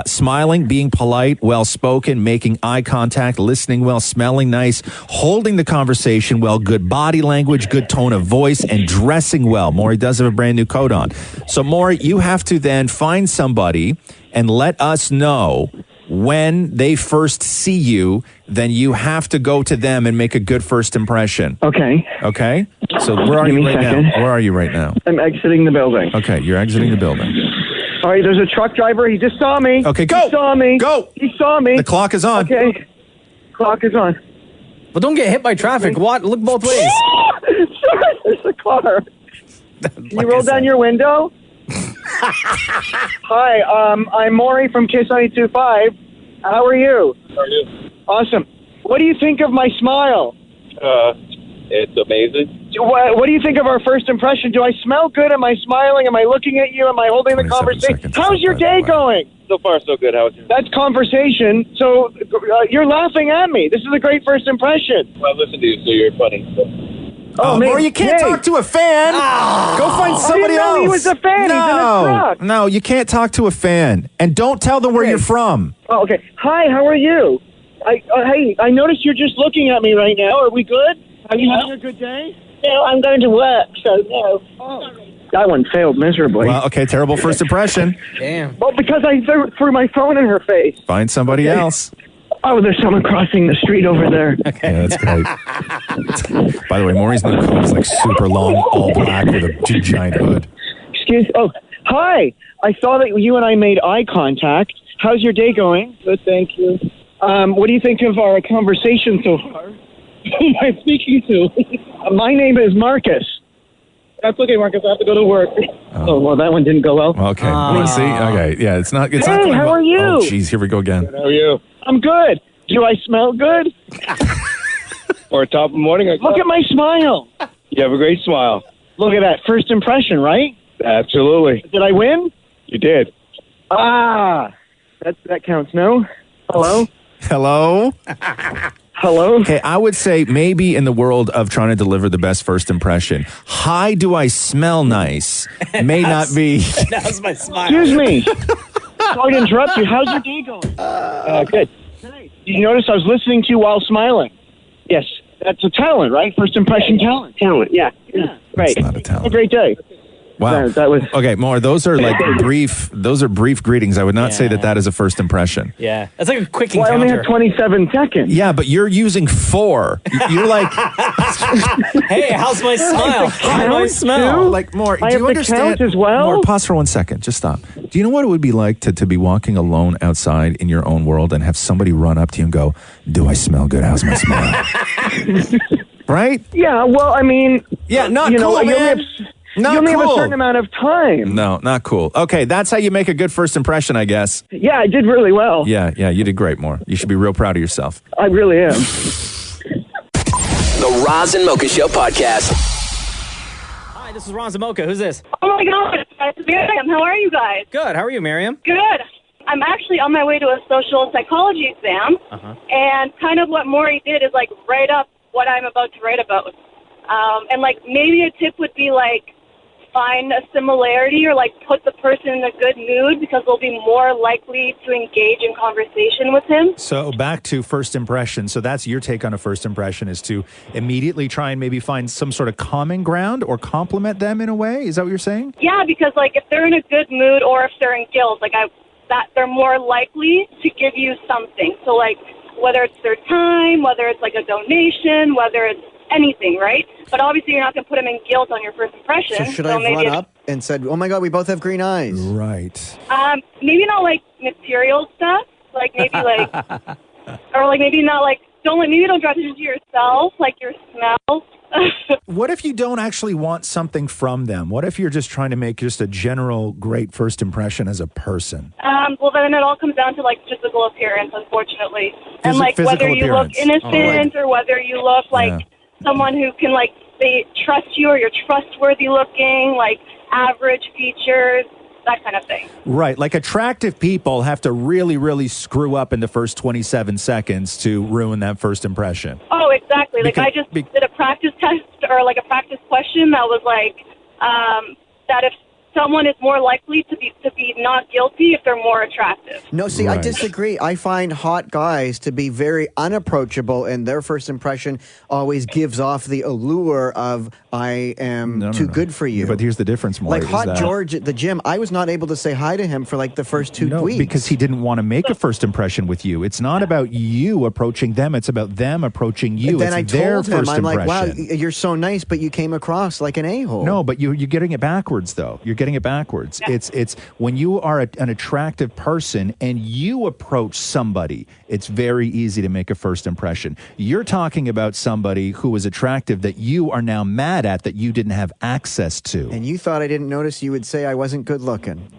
Smiling, being polite, well-spoken, making eye contact, listening well, smelling nice, holding the conversation well, good body language, good tone of voice, and dressing well. Maury does have a brand new coat on. So Maury, you have to then find somebody and let us know when they first see you, then you have to go to them and make a good first impression. Okay. Okay? So where are Give you me a right second. now? Where are you right now? I'm exiting the building. Okay, you're exiting the building. All right, there's a truck driver. He just saw me. Okay, go. He saw me. Go. He saw me. The clock is on. Okay. Clock is on. But don't get hit by traffic. What? Look both ways. Sorry, there's a car. Can you roll down your window? Hi, I'm Maurie from Kiss 92.5. How are you? How are you? Awesome. What do you think of my smile? It's amazing. What do you think of our first impression? Do I smell good? Am I smiling? Am I looking at you? Am I holding the conversation? How's your day going? So far, so good. How's yours? That's conversation. So you're laughing at me. This is a great first impression. Well, I listen to you, so you're funny. So. Or you can't talk to a fan. Go find somebody I didn't else. know he was a fan. He's in a truck. No, you can't talk to a fan. And don't tell them where you're from. Oh, okay. Hi, how are you? Hey, I noticed you're just looking at me right now. Are we good? Are you having a good day? No, I'm going to work, so no. Oh. That one failed miserably. Well, okay, terrible first impression. Damn. Well, because I threw my phone in her face. Find somebody else. Oh, there's someone crossing the street over there. Okay. Yeah, that's great. By the way, Maureen's new coat is like super long, all black with a giant hood. Oh, hi. I saw that you and I made eye contact. How's your day going? Good, thank you. What do you think of our conversation so far? Who am I speaking to? My name is Marcus. That's okay, Marcus. I have to go to work. Oh, well, that one didn't go well. Okay. See? Okay. Yeah, it's not. It's Hey, not going how well. are you? Oh, jeez. Here we go again. How are you? I'm good. Do I smell good? Or top of the morning? Look at my smile. You have a great smile. Look at that. First impression, right? Absolutely. Did I win? You did. Ah, that counts, no? Hello? Hello? Hello? Okay, I would say maybe in the world of trying to deliver the best first impression, hi, do I smell nice? May not be. That was my smile. Excuse me. Sorry to interrupt you. How's your day going? Good. Did you notice I was listening to you while smiling? Yes. That's a talent, right? First impression talent. Talent, yeah. Great. That's not a talent. Have a great day. Wow. That was Okay, more. Those are like brief. Those are brief greetings. I would not say that is a first impression. Yeah. That's like a quick Well, I encounter. only had 27 seconds. Yeah, but you're using 4. You're like, Hey, how's my smile? How do I smell? like more. I do have you to understand? count as well? More. Pause for 1 second. Just stop. Do you know what it would be like to be walking alone outside in your own world and have somebody run up to you and go, "Do I smell good? How's my smell?" Right? Yeah, well, I mean... Yeah, not you know, cool, you only man. have- Not you only have a cool. certain amount of time. No, not cool. Okay, that's how you make a good first impression, I guess. Yeah, I did really well. Yeah, you did great, More. You should be real proud of yourself. I really am. The Roz and Mocha Show podcast. Hi, this is Roz and Mocha. Who's this? Oh my God, it's Miriam. How are you guys? Good. How are you, Miriam? Good. I'm actually on my way to a social psychology exam, and kind of what Maurie did is like write up what I'm about to write about. And like maybe a tip would be like find a similarity or like put the person in a good mood because they'll be more likely to engage in conversation with him. So back to first impression. So that's your take on a first impression, is to immediately try and maybe find some sort of common ground or compliment them in a way? Is that what you're saying? Yeah, because like if they're in a good mood or if they're in guilt, like that they're more likely to give you something. So like whether it's their time, whether it's like a donation, whether it's anything, right? But obviously you're not going to put them in guilt on your first impression. So should I have maybe run up and said, "Oh my God, we both have green eyes"? Right. maybe not like material stuff, like maybe like, or like maybe not like, maybe don't draw attention to yourself, like your smell. What if you don't actually want something from them? What if you're just trying to make just a general great first impression as a person? Well, then it all comes down to like physical appearance, unfortunately, and like Physical whether you appearance. look innocent or whether you look like someone who can like they trust you or you're trustworthy looking, like average features, that kind of thing. Right. Like attractive people have to really, really screw up in the first 27 seconds to ruin that first impression. Oh, exactly. Like I just did a practice test or like a practice question that was like that if someone is more likely to be not guilty if they're more attractive. No, see, I disagree. I find hot guys to be very unapproachable, and their first impression always gives off the allure of I am too good for you. But here's the difference, Maury. Like Hot George at the gym, I was not able to say hi to him for like the first 2 weeks. Because he didn't want to make a first impression with you. It's not about you approaching them. It's about them approaching you. And then it's I their told him, first I'm like, impression. wow, you're so nice, but you came across like an a-hole. No, but you're getting it backwards, though. You're getting it backwards. It's when you are an attractive person and you approach somebody, it's very easy to make a first impression. You're talking about somebody who is attractive that you are now mad at that you didn't have access to. And you thought I didn't notice you would say I wasn't good looking.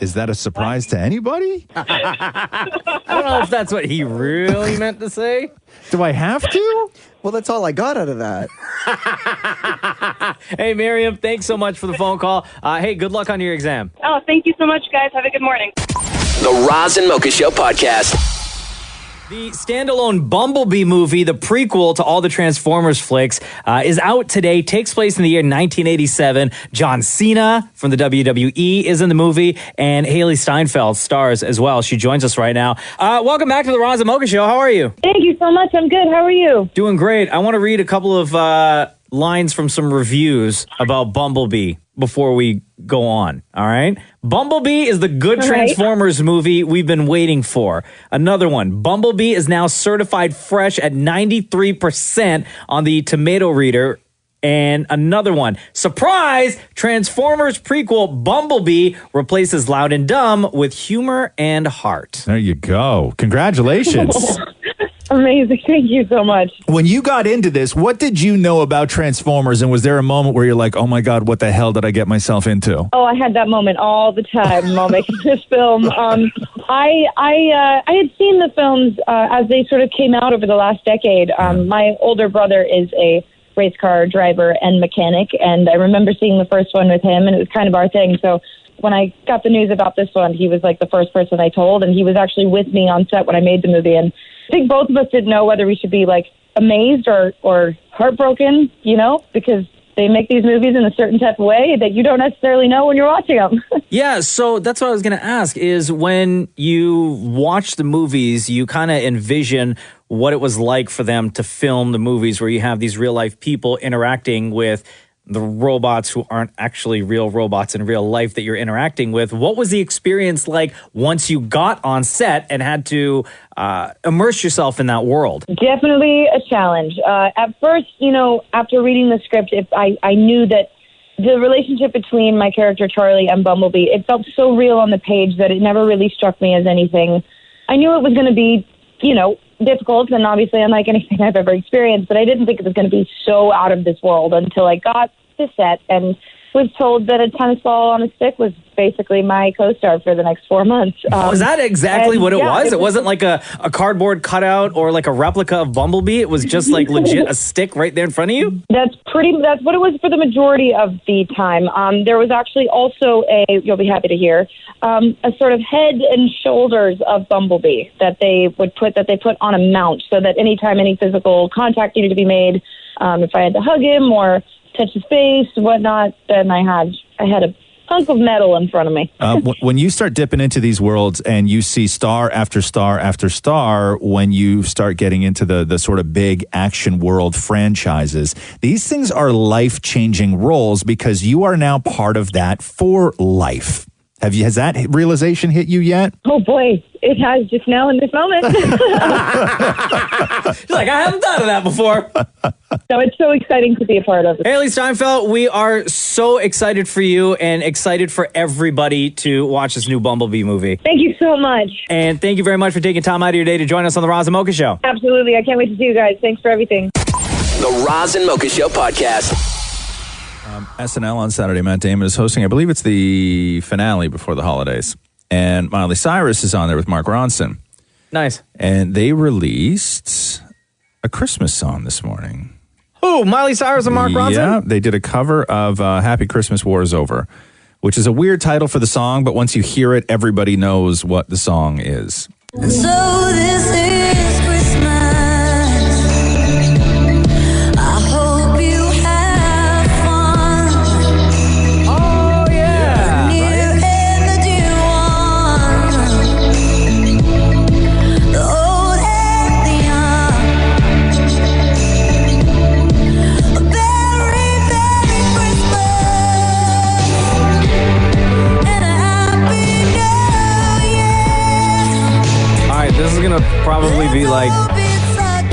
Is that a surprise to anybody? I don't know if that's what he really meant to say. Do I have to? Well, that's all I got out of that. Hey, Miriam, thanks so much for the phone call. Hey, good luck on your exam. Oh, thank you so much, guys. Have a good morning. The Roz and Mocha Show podcast. The standalone Bumblebee movie, the prequel to all the Transformers flicks, is out today. Takes place in the year 1987. John Cena from the WWE is in the movie, and Hailee Steinfeld stars as well. She joins us right now. Welcome back to the Roz and Mocha Show. How are you? Thank you so much. I'm good. How are you? Doing great. I want to read a couple of lines from some reviews about Bumblebee before we go on, all right? Bumblebee is the good Transformers movie we've been waiting for. Another one, Bumblebee is now certified fresh at 93% on the tomato reader. And another one, surprise, Transformers prequel Bumblebee replaces Loud and Dumb with humor and heart. There you go. Congratulations. Amazing. Thank you so much. When you got into this, what did you know about Transformers? And was there a moment where you're like, oh my God, what the hell did I get myself into? Oh, I had that moment all the time while making this film. I had seen the films as they sort of came out over the last decade. My older brother is a race car driver and mechanic, and I remember seeing the first one with him, and it was kind of our thing. So when I got the news about this one, he was like the first person I told, and he was actually with me on set when I made the movie. And I think both of us didn't know whether we should be like amazed or heartbroken, you know, because they make these movies in a certain type of way that you don't necessarily know when you're watching them. Yeah, so that's what I was going to ask is when you watch the movies, you kind of envision what it was like for them to film the movies where you have these real life people interacting with the robots who aren't actually real robots in real life that you're interacting with. What was the experience like once you got on set and had to immerse yourself in that world? Definitely a challenge. At first, you know, after reading the script, I knew that the relationship between my character Charlie and Bumblebee, it felt so real on the page that it never really struck me as anything. I knew it was going to be, you know, difficult and obviously unlike anything I've ever experienced, but I didn't think it was going to be so out of this world until I got to set and was told that a tennis ball on a stick was basically my co-star for the next 4 months. Was that exactly what it was? It wasn't like a cardboard cutout or like a replica of Bumblebee. It was just like legit a stick right there in front of you? That's what it was for the majority of the time. There was actually also you'll be happy to hear, a sort of head and shoulders of Bumblebee that they put on a mount so that anytime any physical contact needed to be made, if I had to hug him or touch his face, whatnot, then I had a hunk of metal in front of me. When you start dipping into these worlds and you see star after star after star, when you start getting into the sort of big action world franchises, these things are life-changing roles because you are now part of that for life. Has that realization hit you yet? Oh boy, it has just now in this moment. She's like, I haven't thought of that before. So it's so exciting to be a part of it. Hailee Steinfeld, we are so excited for you and excited for everybody to watch this new Bumblebee movie. Thank you so much. And thank you very much for taking time out of your day to join us on the Roz and Mocha Show. Absolutely. I can't wait to see you guys. Thanks for everything. The Roz and Mocha Show podcast. SNL on Saturday, Matt Damon is hosting. I believe it's the finale before the holidays. And Miley Cyrus is on there with Mark Ronson. Nice. And they released a Christmas song this morning. Oh, Miley Cyrus and Mark Ronson? Yeah, they did a cover of Happy Christmas, War is Over, which is a weird title for the song, but once you hear it, everybody knows what the song is. So this is Christmas. probably be like,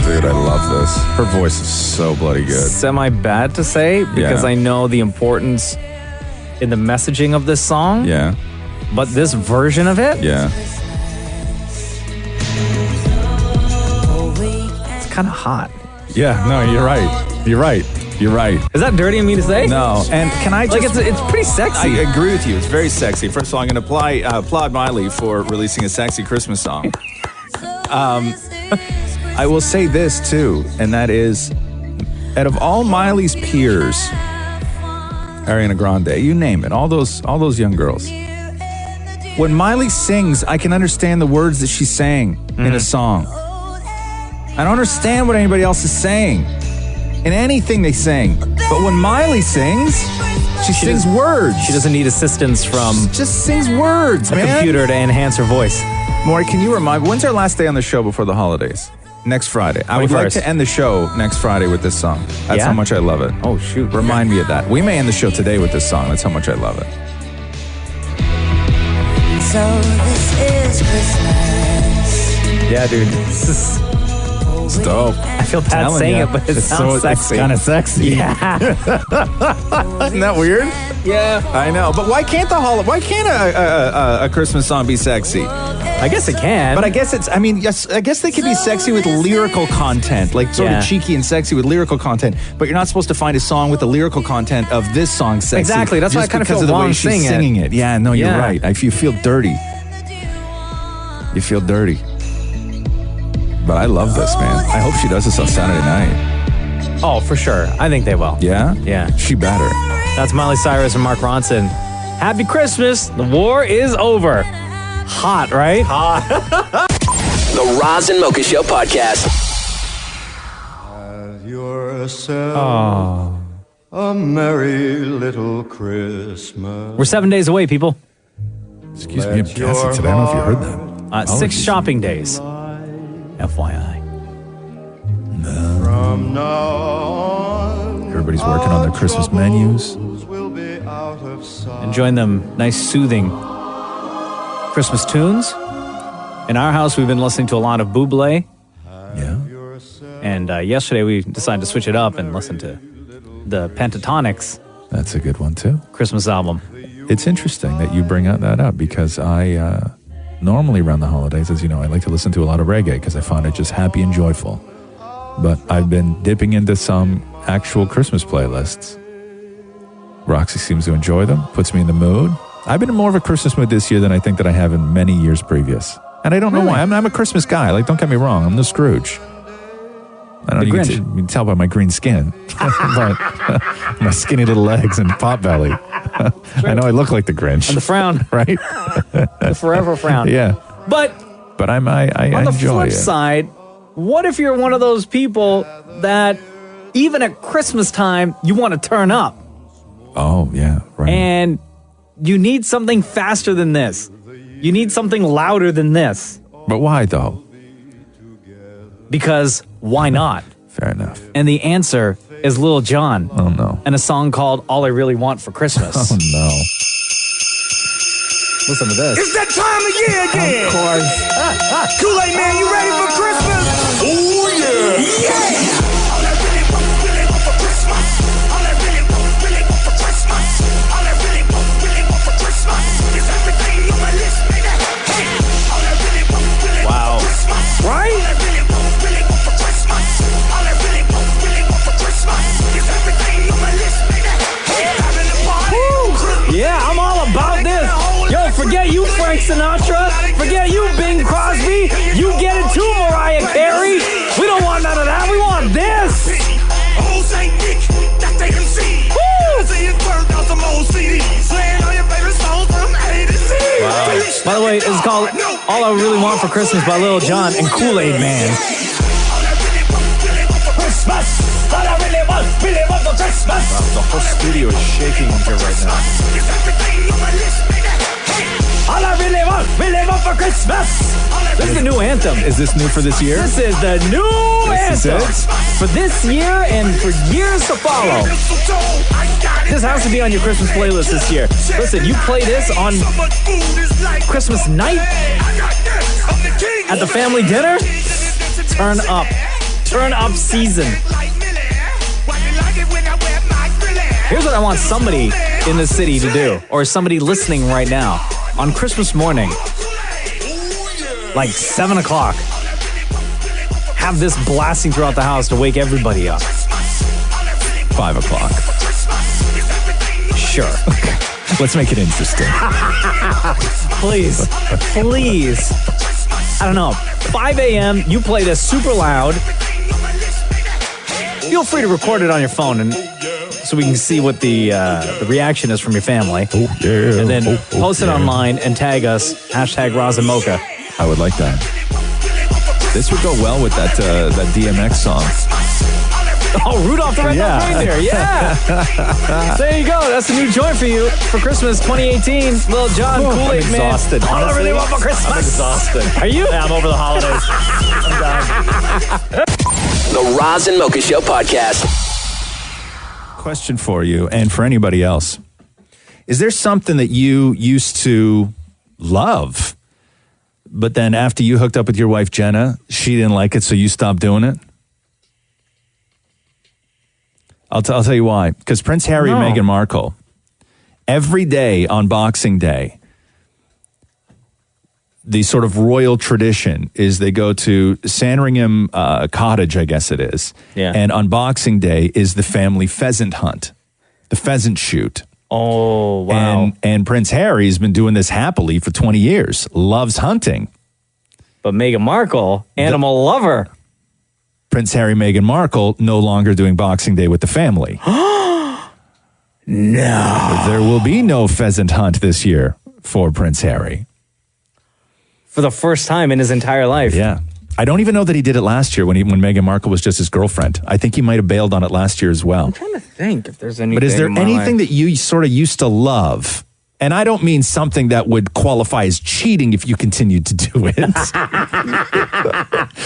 dude, I love this. Her voice is so bloody good. Semi bad to say because I know the importance in the messaging of this song. Yeah. But this version of it, yeah, it's kind of hot. Yeah, no, you're right. You're right. You're right. Is that dirty of me to say? No. And can I just... Like, it's pretty sexy. I agree with you. It's very sexy. First of all, I'm going to applaud Miley for releasing a sexy Christmas song. I will say this, too, and that is, out of all Miley's peers, Ariana Grande, you name it, all those young girls, when Miley sings, I can understand the words that she's saying in a song. I don't understand what anybody else is saying in anything they sing. But when Miley sings, she sings words. She doesn't need assistance from... She just sings words, a computer to enhance her voice. Maury, can you remind... When's our last day on the show before the holidays? Next Friday. I would like to end the show next Friday with this song. That's how much I love it. Oh, shoot. Remind me of that. We may end the show today with this song. That's how much I love it. So this is Christmas. Yeah, dude. This is... It's dope. I feel bad saying it, but it sounds sexy. It's kind of sexy. Yeah. Isn't that weird? Yeah. I know. But why can't a Christmas song be sexy? I guess it can. But I guess I guess they could be sexy with lyrical content, like sort of cheeky and sexy with lyrical content, but you're not supposed to find a song with the lyrical content of this song sexy. Exactly. That's why I kind of feel because of the way wrong she's singing it. Yeah, no, you're right. You feel dirty. You feel dirty. But I love this, man. I hope she does this on Saturday night. Oh, for sure. I think they will. Yeah? Yeah. She better. That's Miley Cyrus and Mark Ronson. Happy Christmas. The war is over. Hot, right? Hot. The Roz and Mocha Show podcast. Have yourself a merry little Christmas. We're 7 days away, people. Excuse me, I'm guessing today. I don't know if you heard that. 6 shopping days. FYI. From now on, everybody's working on their Christmas menus. Enjoying them nice, soothing Christmas tunes. In our house, we've been listening to a lot of Bublé. Yeah. And yesterday, we decided to switch it up and listen to the Pentatonics. That's a good one, too. Christmas album. It's interesting that you bring that up because I... normally around the holidays, as you know, I like to listen to a lot of reggae because I find it just happy and joyful. But I've been dipping into some actual Christmas playlists. Roxy seems to enjoy them, puts me in the mood. I've been in more of a Christmas mood this year than I think that I have in many years previous. And I don't know why. I'm a Christmas guy. Like, don't get me wrong. I'm the Scrooge. I don't know. You can tell by my green skin. But my skinny little legs and pot belly. I know I look like the Grinch. And the frown. Right? The forever frown. Yeah. But I on the enjoy flip it. side, what if you're one of those people that even at Christmas time, you want to turn up? Oh, yeah. Right. And you need something faster than this. You need something louder than this. But why, though? Because why not? Fair enough. And the answer is Lil Jon. Oh, no. And a song called All I Really Want for Christmas. Oh, no. Listen to this. It's that time of year again. Of course. Kool-Aid man, you ready for Christmas? Oh, yeah. Yeah. All I really want for Christmas. All I really want for Christmas. All I really want for Christmas is everything on my list, baby. Hey. All I really want for Christmas. Right? All I really want for Christmas. All I really want for Christmas is everything on my list, baby. Hey. Having a party. Yeah, I'm all about this. Yo, forget you, Frank Sinatra. Forget you, Bing Crosby. You get it too, Mariah Carey. We don't want none of that. We want this. Wow. By the way, it's called All I Really Want for Christmas by Lil Jon and Kool-Aid Man. Christmas. All I really want for Christmas. Wow, the whole studio is shaking in here right now. All I really want for Christmas. This is the new anthem. Is this new for this year? This is the new anthem for this year and for years to follow. This has to be on your Christmas playlist this year. Listen, you play this on Christmas night at the family dinner. turn up. Turn up season. Here's what I want somebody in the city to do, or somebody listening right now. On Christmas morning, like 7 o'clock, have this blasting throughout the house to wake everybody up. 5 o'clock. Sure. Let's make it interesting. Please. I don't know. 5 a.m., you play this super loud. Feel free to record it on your phone and so we can see what the reaction is from your family. Oh, yeah. And then post it online and tag us, hashtag Roz and Mocha. I would like that. This would go well with that DMX song. Oh, Rudolph the Red-Nosed Reindeer, yeah. There you go. That's the new joint for you for Christmas 2018. Lil Jon, Kool-Aid I'm Man. exhausted. All I really want for Christmas. I'm exhausted. Are you? Yeah, I'm over the holidays. I'm done. The Roz and Mocha Show podcast. Question for you and for anybody else. Is there something that you used to love, but then after you hooked up with your wife, Jenna, she didn't like it, so you stopped doing it? I'll tell you why. Because Prince Harry and Meghan Markle, every day on Boxing Day, the sort of royal tradition is they go to Sandringham Cottage, I guess it is. Yeah. And on Boxing Day is the family pheasant hunt, the pheasant shoot. Oh, wow. And Prince Harry's been doing this happily for 20 years, loves hunting. But Meghan Markle, animal lover. Prince Harry, Meghan Markle, no longer doing Boxing Day with the family. No. There will be no pheasant hunt this year for Prince Harry. For the first time in his entire life. Yeah. I don't even know that he did it last year when Meghan Markle was just his girlfriend. I think he might have bailed on it last year as well. I'm trying to think if there's anything. But is there in my anything life. that you sort of used to love? And I don't mean something that would qualify as cheating if you continued to do it.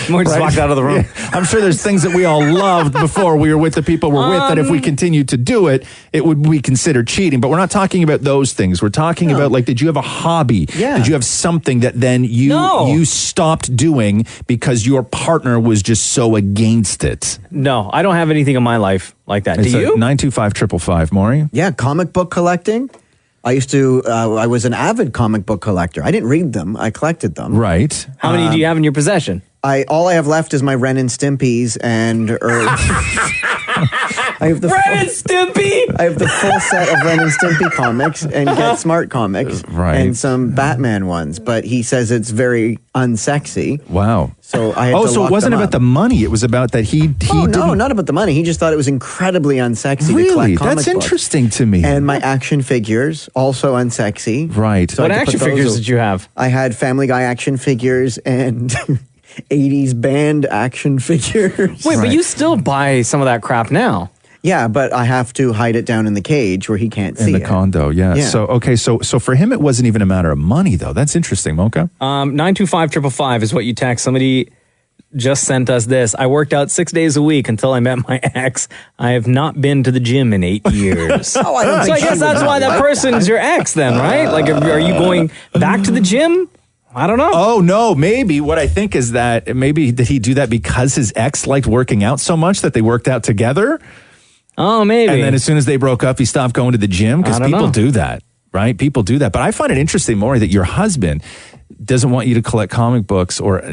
More just walked out of the room. Yeah. I'm sure there's things that we all loved before we were with the people we're with that if we continued to do it, it would be considered cheating. But we're not talking about those things. We're talking about, like, did you have a hobby? Yeah. Did you have something that then you stopped doing because your partner was just so against it? No, I don't have anything in my life like that. Do you? 925-555, Maurie? Yeah, comic book collecting. I used to, I was an avid comic book collector. I didn't read them. I collected them. Right. How many do you have in your possession? All I have left is my Ren and Stimpy's and I have the Ren and Stimpy. I have the full set of Ren and Stimpy comics and Get Smart comics, and some Batman ones. But he says it's very unsexy. Wow. So I had to so lock it wasn't them about up. the money. It was about that he no, not about the money. He just thought it was incredibly unsexy to Really? collect comic That's books. interesting to me. And my action figures, also unsexy. Right. So What I could action put those figures o- did you have? I had Family Guy action figures and 80s band action figures. Wait, but you still buy some of that crap now. Yeah, but I have to hide it down in the cage where he can't see in the it. condo, yeah. Yeah. So, okay, so for him, it wasn't even a matter of money, though. That's interesting, Mocha. 925-555 is what you text. Somebody just sent us this. I worked out 6 days a week until I met my ex. I have not been to the gym in 8 years. Oh, I don't So think I she guess would that's not why that like person's your ex then, right? Like, are you going back to the gym? I don't know. Oh, no, maybe. What I think is that maybe did he do that because his ex liked working out so much that they worked out together? Oh, maybe. And then as soon as they broke up, he stopped going to the gym because I don't people know. do that, right? People do that. But I find it interesting, Maury, that your husband doesn't want you to collect comic books or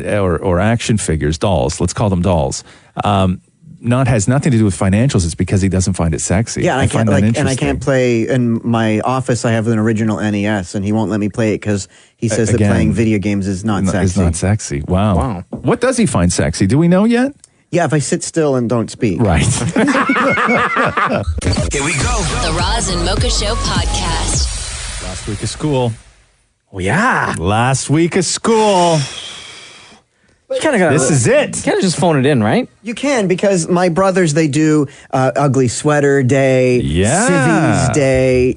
action figures, dolls. Let's call them dolls. Has nothing to do with financials. It's because he doesn't find it sexy. Yeah, and I find can't that and I interesting. can't play in my office. I have an original NES, and he won't let me play it because he says that Again, playing video games is not sexy. It's not sexy. Wow. What does he find sexy? Do we know yet? Yeah, if I sit still and don't speak. Right. Here we go. The Roz and Mocha Show podcast. Last week of school. Oh, yeah. Last week of school. You kind of got This is it. You kind of just phone it in, right? You can, because my brothers, they do Ugly Sweater Day, Yeah. Civvies Day,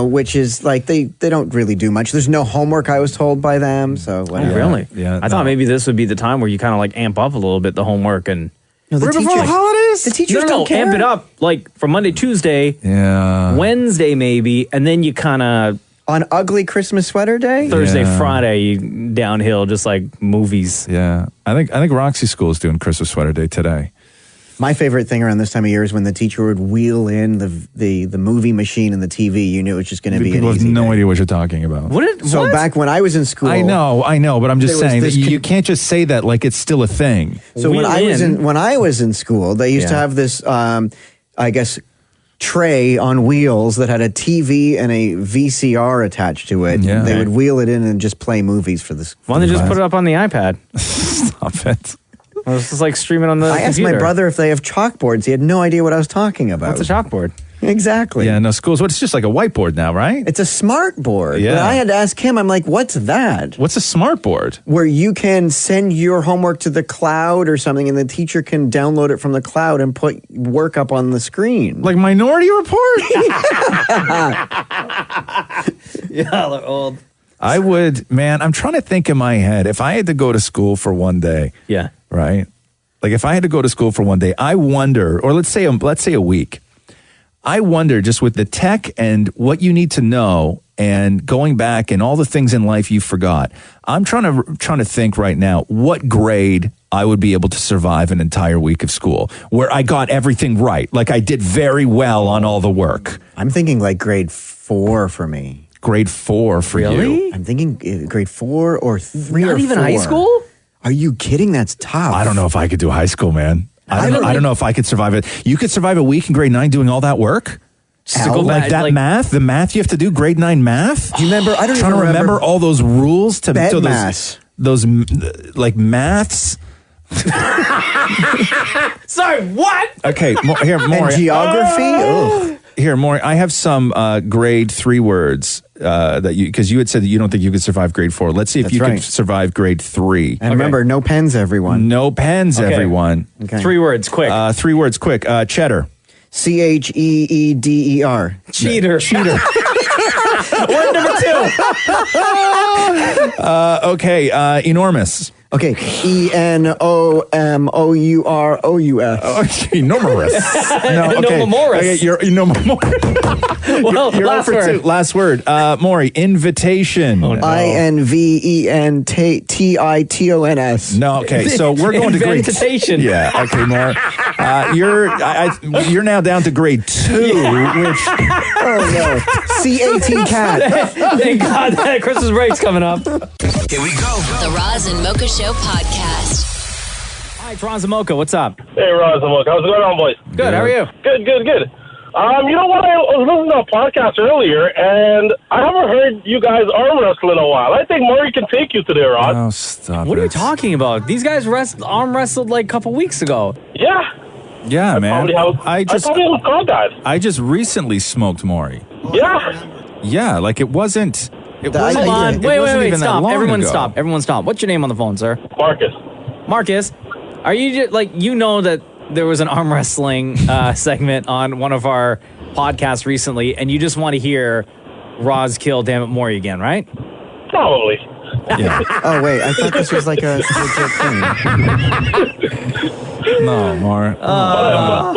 which is like they don't really do much. There's no homework, I was told by them. So whatever. Oh, really? Yeah. I thought maybe this would be the time where you kind of like amp up a little bit the homework and. No, the Right before teachers- the holidays? the teachers no, don't care. amp it up like for Monday, Tuesday, Yeah. Wednesday maybe, and then you kind of On ugly Christmas sweater day? Thursday, Yeah. Friday, downhill, just like movies. Yeah. I think Roxy School is doing Christmas sweater day today. My favorite thing around this time of year is when the teacher would wheel in the movie machine and the TV. You knew it was just going to be People an have easy no day. idea what you're talking about. So back when I was in school, I know, but I'm just there was saying that this you can't just say that like it's still a thing. So when I was in school, they used to have this, I guess, tray on wheels that had a TV and a VCR attached to it. Yeah. They would wheel it in and just play movies for this. Why don't they just put it up on the iPad? Stop it. It's just like streaming on the I asked my brother if they have chalkboards. He had no idea what I was talking about. What's a chalkboard? Exactly. Yeah, no, schools, it's just like a whiteboard now, right? It's a smart board. Yeah. But I had to ask him, I'm like, what's that? What's a smart board? Where you can send your homework to the cloud or something, and the teacher can download it from the cloud and put work up on the screen. Like Minority Report? Yeah, they're old. I would, man, I'm trying to think in my head, if I had to go to school for one day. Yeah. Right? Like if I had to go to school for one day, I wonder, or let's say a week, I wonder just with the tech and what you need to know and going back and all the things in life you forgot. I'm trying to think right now what grade I would be able to survive an entire week of school where I got everything right. Like I did very well on all the work. I'm thinking like grade 4 for me. Grade 4 for you. I'm thinking grade 4 or 3 Not or 4. even high school? Are you kidding? That's tough. I don't know if I could do high school, man. I don't know if I could survive it. You could survive a week in grade 9 doing all that work? Just to go like back, that like- math? The math you have to do, grade 9 math? Do you remember? I don't Trying even to remember all those rules to Bed those, maths. those like maths. Sorry, what? Okay, here, Maury. And geography? Ugh. Here, Maury, I have some grade 3 words that because you had said that you don't think you could survive grade 4. Let's see if That's you right. can survive grade 3. And remember, no pens, everyone. No pens, Okay. everyone. Okay. 3 words, quick. 3 words, quick. Cheddar. CHEEDER. Cheater. Cheater. Word number 2. Okay, enormous. Okay, ENOMOUROUF. Enormous. No, okay. Enormous. Okay, you're enormous. Well, You're last over word. 2. Last word. Maury, invitation. INVENTITITONS. No, okay. So we're going to grade. Invitation. Yeah. Okay, Maury. You're now down to grade 2, which Oh no. CAT cat. Thank God that Christmas break's coming up. Here we go. The Roz and Mocha Show podcast. Hi, it's Roz and Mocha. What's up? Hey, Roz and Mocha. How's it going on, boys? Good. How are you? Good. You know what? I was listening to a podcast earlier, and I haven't heard you guys arm wrestle in a while. I think Maury can take you today, Roz. Oh, stop What it. are you talking about? These guys arm wrestled like a couple weeks ago. Yeah. Yeah, man. I probably was called that. I just recently smoked Maury. Yeah. Yeah, like it wasn't. Hold on. Wait. even that Stop. long Everyone ago. stop. Everyone stop. What's your name on the phone, sir? Marcus. Marcus, are you just, like, you know that there was an arm wrestling segment on one of our podcasts recently, and you just want to hear Roz kill Damnit Maurie again, right? Probably. Yeah. Oh wait, I thought this was like a legit thing. No, Maury. But I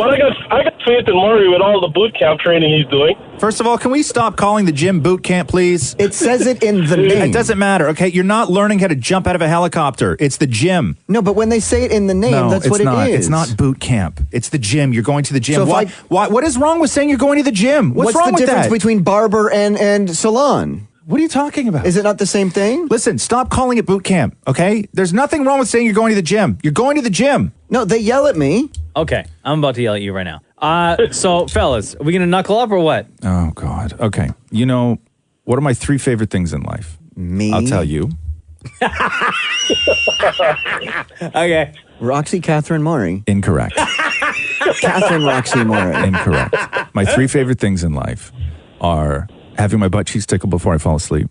got faith in Maury with all the boot camp training he's doing. First of all, can we stop calling the gym boot camp, please? It says it in the name. It doesn't matter, okay? You're not learning how to jump out of a helicopter. It's the gym. No, but when they say it in the name, No, that's it's what not. it is. It's not boot camp. It's the gym. You're going to the gym. So if What is wrong with saying you're going to the gym? What's wrong the with difference that? between barber and salon? What are you talking about? Is it not the same thing? Listen, stop calling it boot camp, okay? There's nothing wrong with saying you're going to the gym. You're going to the gym. No, they yell at me. Okay, I'm about to yell at you right now. So, fellas, are we going to knuckle up or what? Oh, God. Okay. You know, what are my 3 favorite things in life? Me. I'll tell you. Okay. Roxy Catherine Maury. Incorrect. Catherine Roxy Maury. Incorrect. My 3 favorite things in life are having my butt cheeks tickle before I fall asleep,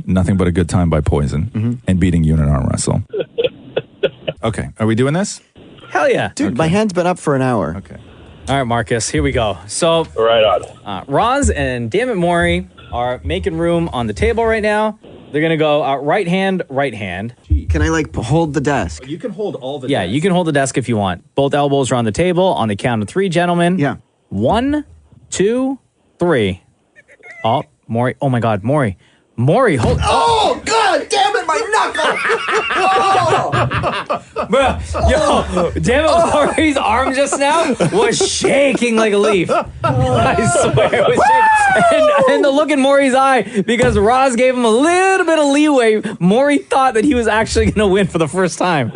Nothing But a Good Time by Poison, and beating you in an arm wrestle. Okay. Are we doing this? Hell yeah. Dude, my hand's been up for an hour. Okay. All right, Marcus, here we go. So, right on. Roz and Damnit Maurie are making room on the table right now. They're going to go right hand. Can I, like, hold the desk? You can hold all the Yeah, you can hold the desk if you want. Both elbows are on the table on the count of 3, gentlemen. Yeah. 1, 2, 3. Oh, Maurie. Oh my God, Maurie. Maurie, hold. Oh, God damn it, my knuckle! Bro, yo, damn it, Maurie's arm just now was shaking like a leaf. I swear it was shaking. And the look in Maurie's eye, because Roz gave him a little bit of leeway, Maurie thought that he was actually going to win for the first time.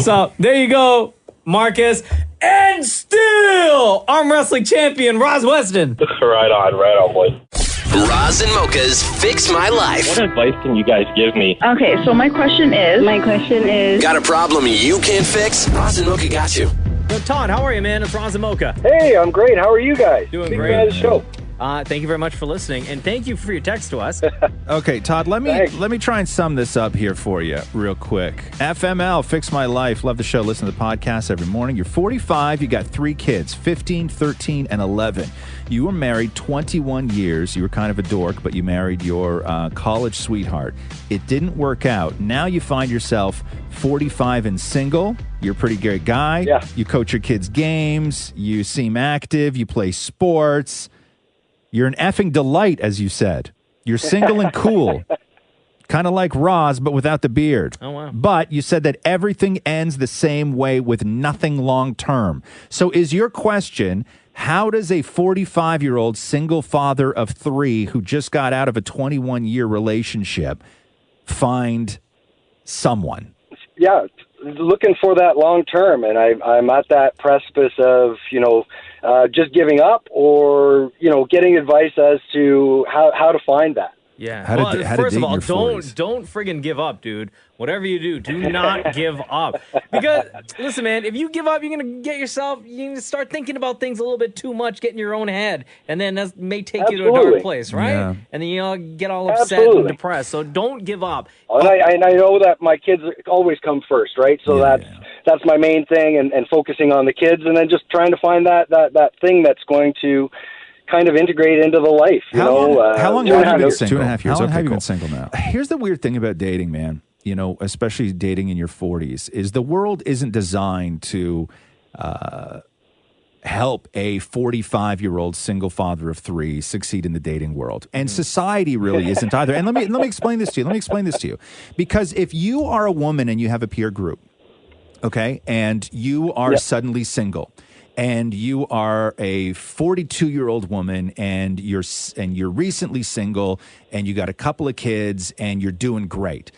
So there you go, Marcus. And still, arm wrestling champion, Roz Weston. Right on, boys. Roz and Mocha's Fix My Life. What advice can you guys give me? Okay, so my question is. Got a problem you can't fix? Roz and Mocha got you. So Todd, how are you, man? It's Roz and Mocha. Hey, I'm great. How are you guys? Doing Big great. fan of the show. Thank you very much for listening, and thank you for your text to us. Okay, Todd, let me try and sum this up here for you real quick. FML, Fix My Life. Love the show. Listen to the podcast every morning. You're 45. You got 3 kids, 15, 13, and 11. You were married 21 years. You were kind of a dork, but you married your college sweetheart. It didn't work out. Now you find yourself 45 and single. You're a pretty great guy. Yeah. You coach your kids' games. You seem active. You play sports. You're an effing delight, as you said. You're single and cool. Kind of like Roz, but without the beard. Oh, wow. But you said that everything ends the same way with nothing long term. So is your question, how does a 45-year-old single father of 3 who just got out of a 21-year relationship find someone? Yeah, looking for that long term, and I'm at that precipice of, just giving up or, getting advice as to how to find that. Yeah. How to First date of all, in your 40s. don't friggin' give up, dude. Whatever you do not give up. Because listen, man, if you give up, you're gonna get yourself. You need to start thinking about things a little bit too much, get in your own head, and then that may take you to a dark place, right? Yeah. And then get all upset and depressed. So don't give up. And I know that my kids always come first, right? So that's my main thing, and focusing on the kids, and then just trying to find that thing that's going to kind of integrate into the life. How long have you been single? 2.5 years. How long have you cool. been single now? Here's the weird thing about dating, man. Especially dating in your 40s, is the world isn't designed to help a 45-year-old single father of 3 succeed in the dating world. And society really isn't either. And let me explain this to you. Because if you are a woman and you have a peer group, okay, and you are suddenly single, and you are a 42-year-old woman, and you're recently single, and you got a couple of kids, and you're doing great.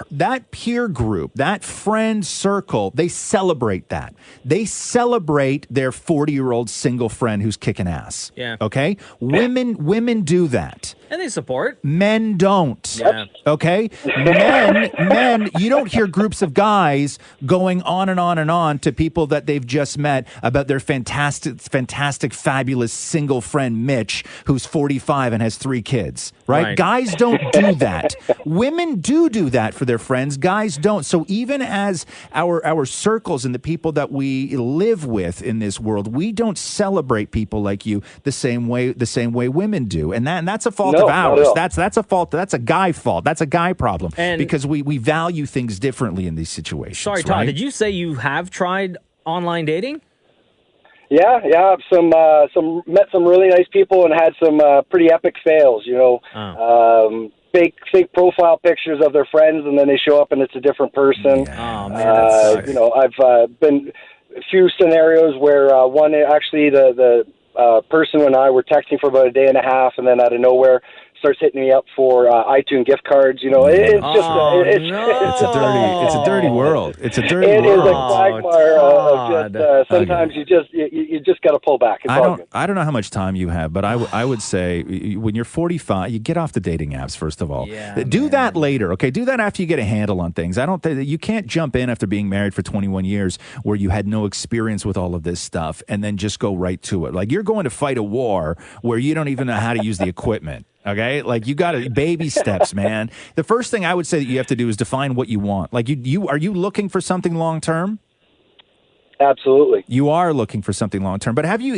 That peer group, that friend circle, they celebrate that. They celebrate their 40-year-old single friend who's kicking ass. Yeah. Okay? Women do that. And they support. Men don't. Yeah. Okay? Men, you don't hear groups of guys going on and on and on to people that they've just met about their fantastic, fabulous single friend Mitch, who's 45 and has 3 kids. Right? Guys don't do that. Women do that for their friends. Guys don't. So even as our circles and the people that we live with in this world, we don't celebrate people like you the same way women do. And that's a fault of ours. That's a fault. That's a guy fault. That's a guy problem. Because we value things differently in these situations. Sorry, Todd, did you say you have tried online dating? Yeah. Met some really nice people and had some pretty epic fails. Fake profile pictures of their friends, and then they show up and it's a different person. Yeah. Oh man, I've been a few scenarios where one actually the person and I were texting for about a day and a half, and then out of nowhere starts hitting me up for iTunes gift cards. It's a dirty world. It's a dirty world. It is a quagmire of just sometimes you just got to pull back. I don't know how much time you have, but I would say when you're 45, you get off the dating apps first of all. Do that later, okay? Do that after you get a handle on things. I don't think you can't jump in after being married for 21 years where you had no experience with all of this stuff and then just go right to it. Like you're going to fight a war where you don't even know how to use the equipment. Okay, like you got to baby steps, man. The first thing I would say that you have to do is define what you want. Like, are you looking for something long term? Absolutely. You are looking for something long term. But have you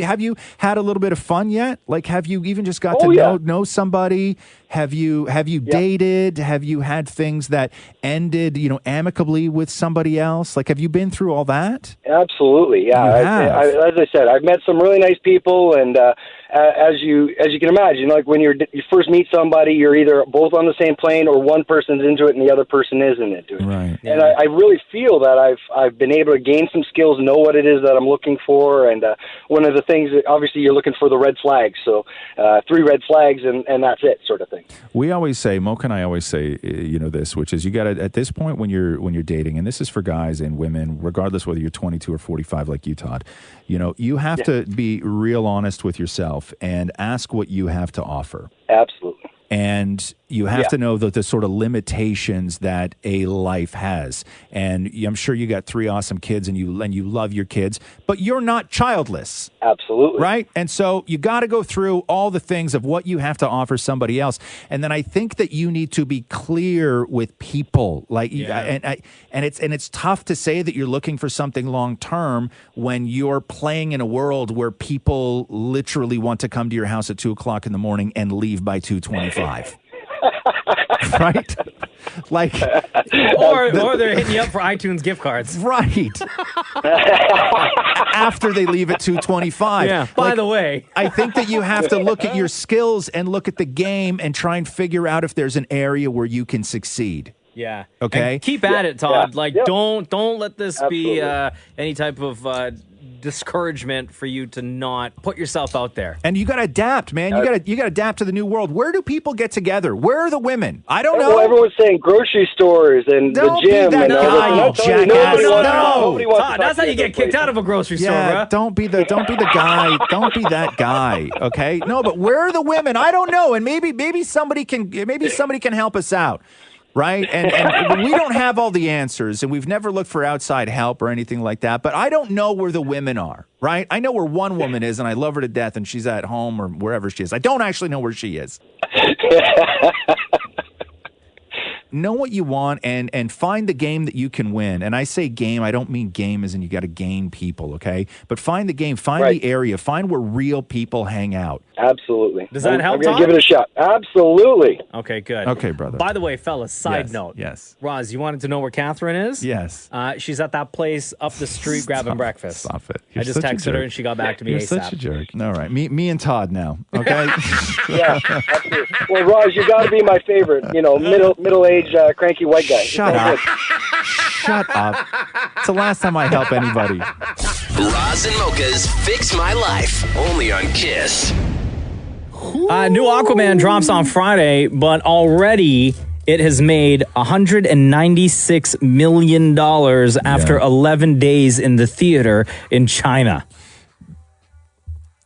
had a little bit of fun yet? Like, have you even just got to know somebody? Have you dated? Have you had things that ended, amicably with somebody else? Like, have you been through all that? Absolutely, yeah. As I said, I've met some really nice people, and as you can imagine, like when you first meet somebody, you're either both on the same plane or one person's into it and the other person isn't into it. Right. And I really feel that I've been able to gain some skills, know what it is that I'm looking for, and one of the things, obviously, you're looking for the red flags. So 3 red flags, and that's it, sort of thing. We always say, Mocha and I always say, this, which is you got to, at this point when you're dating, and this is for guys and women, regardless whether you're 22 or 45 like you, Todd, you have to be real honest with yourself and ask what you have to offer. Absolutely. And you have to know the sort of limitations that a life has. And I'm sure you got 3 awesome kids and you love your kids, but you're not childless. Absolutely. Right? And so you got to go through all the things of what you have to offer somebody else. And then I think that you need to be clear with people. And it's tough to say that you're looking for something long term when you're playing in a world where people literally want to come to your house at 2:00 in the morning and leave by 2:25. Right? Like, or they're hitting you up for iTunes gift cards. Right. After they leave at 2:25. Yeah. By the way, I think that you have to look at your skills and look at the game and try and figure out if there's an area where you can succeed. Yeah. Okay. And keep at it, Todd. Don't let this be any type of discouragement for you to not put yourself out there. And you got to adapt, man. You got to adapt to the new world. Where do people get together? Where are the women? I don't know. Well, everyone's saying grocery stores and the gym. Don't be that guy, you jackass. No. Todd, that's how you get kicked out of a grocery store, bro. Don't be the guy. Don't be that guy. Okay. No, but where are the women? I don't know. And maybe somebody can help us out. Right? And we don't have all the answers, and we've never looked for outside help or anything like that, but I don't know where the women are, right? I know where one woman is, and I love her to death, and she's at home or wherever she is. I don't actually know where she is. Know what you want and find the game that you can win. And I say game, I don't mean game as in you got to gain people, okay? But find the game, find the area, find where real people hang out. Absolutely. Does that help, I'm going Todd? to give it a shot. Absolutely. Okay, good. Okay, brother. By the way, fellas, side note. Yes. Roz, you wanted to know where Catherine is? Yes. She's at that place up the street grabbing breakfast. Stop it. I just texted her and she got back to me You're ASAP. such a jerk. All right. Me and Todd now, okay? Yeah, absolutely. Well, Roz, you got to be my favorite, middle-aged, cranky white guy. Shut up. Shut up. It's the last time I help anybody. Roz and Mocha's Fix My Life, only on KISS. New Aquaman drops on Friday, but already it has made $196 million after 11 days in the theater in China.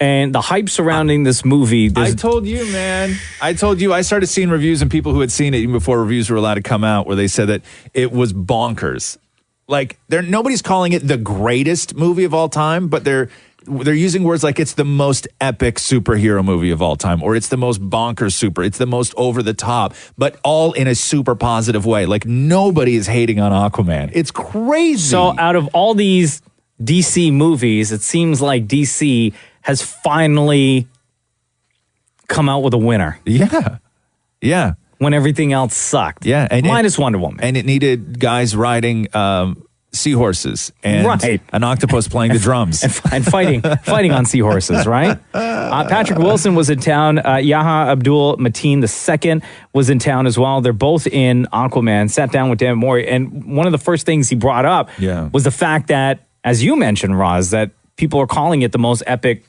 And the hype surrounding this movie... I told you, man. I told you. I started seeing reviews and people who had seen it even before reviews were allowed to come out where they said that it was bonkers. Like, nobody's calling it the greatest movie of all time, but they're using words like it's the most epic superhero movie of all time, or it's the most bonkers it's the most over the top, but all in a super positive way. Like, nobody is hating on Aquaman. It's crazy. So out of all these DC movies, it seems like DC has finally come out with a winner. Yeah. Yeah. When everything else sucked. Yeah. Minus Wonder Woman. And it needed guys riding seahorses and an octopus playing the drums. And fighting on seahorses, right? Patrick Wilson was in town. Yahya Abdul-Mateen II was in town as well. They're both in Aquaman, sat down with Damnit Maurie. And one of the first things he brought up was the fact that, as you mentioned, Roz, that people are calling it the most epic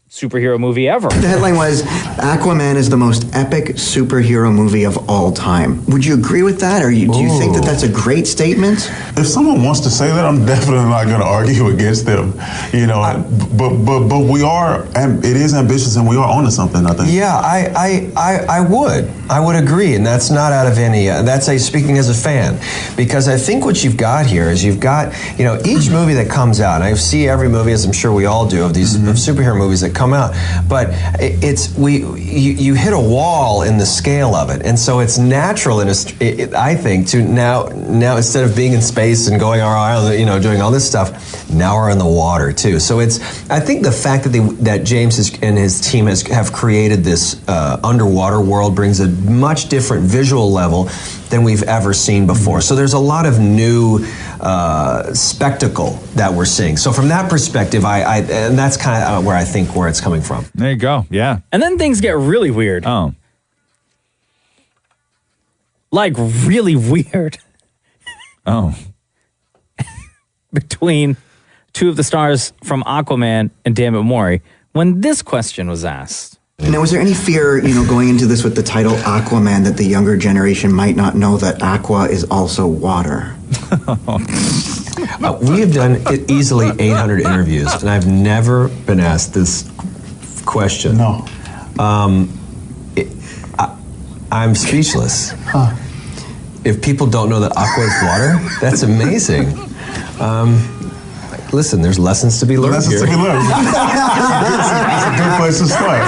superhero movie ever. The headline was, Aquaman is the most epic superhero movie of all time. Would you agree with that, or do you think that that's a great statement? If someone wants to say that, I'm definitely not going to argue against them. But we are, and it is ambitious, and we are onto something, I think. Yeah, I would agree, and that's not out of any, speaking as a fan, because I think what you've got here is you've got, each movie that comes out, and I see every movie, as I'm sure we all do, of these of superhero movies that come out. But you hit a wall in the scale of it, and so it's natural I think to now instead of being in space and going around, doing all this stuff, now we're in the water too. So I think the fact that James and his team have created this underwater world brings a much different visual level than we've ever seen before. So there's a lot of new spectacle that we're seeing. So from that perspective, and that's kind of where it's coming from. There you go. Yeah. And then things get really weird. Oh. Like really weird. Oh. Between two of the stars from Aquaman and Damnit Maurie, when this question was asked. Now, was there any fear, going into this with the title Aquaman, that the younger generation might not know that aqua is also water? We have done easily 800 interviews, and I've never been asked this question. No. I'm speechless. If people don't know that aqua is water, that's amazing. Listen, there's lessons to be learned here. Lessons to be learned. That's a good place to start.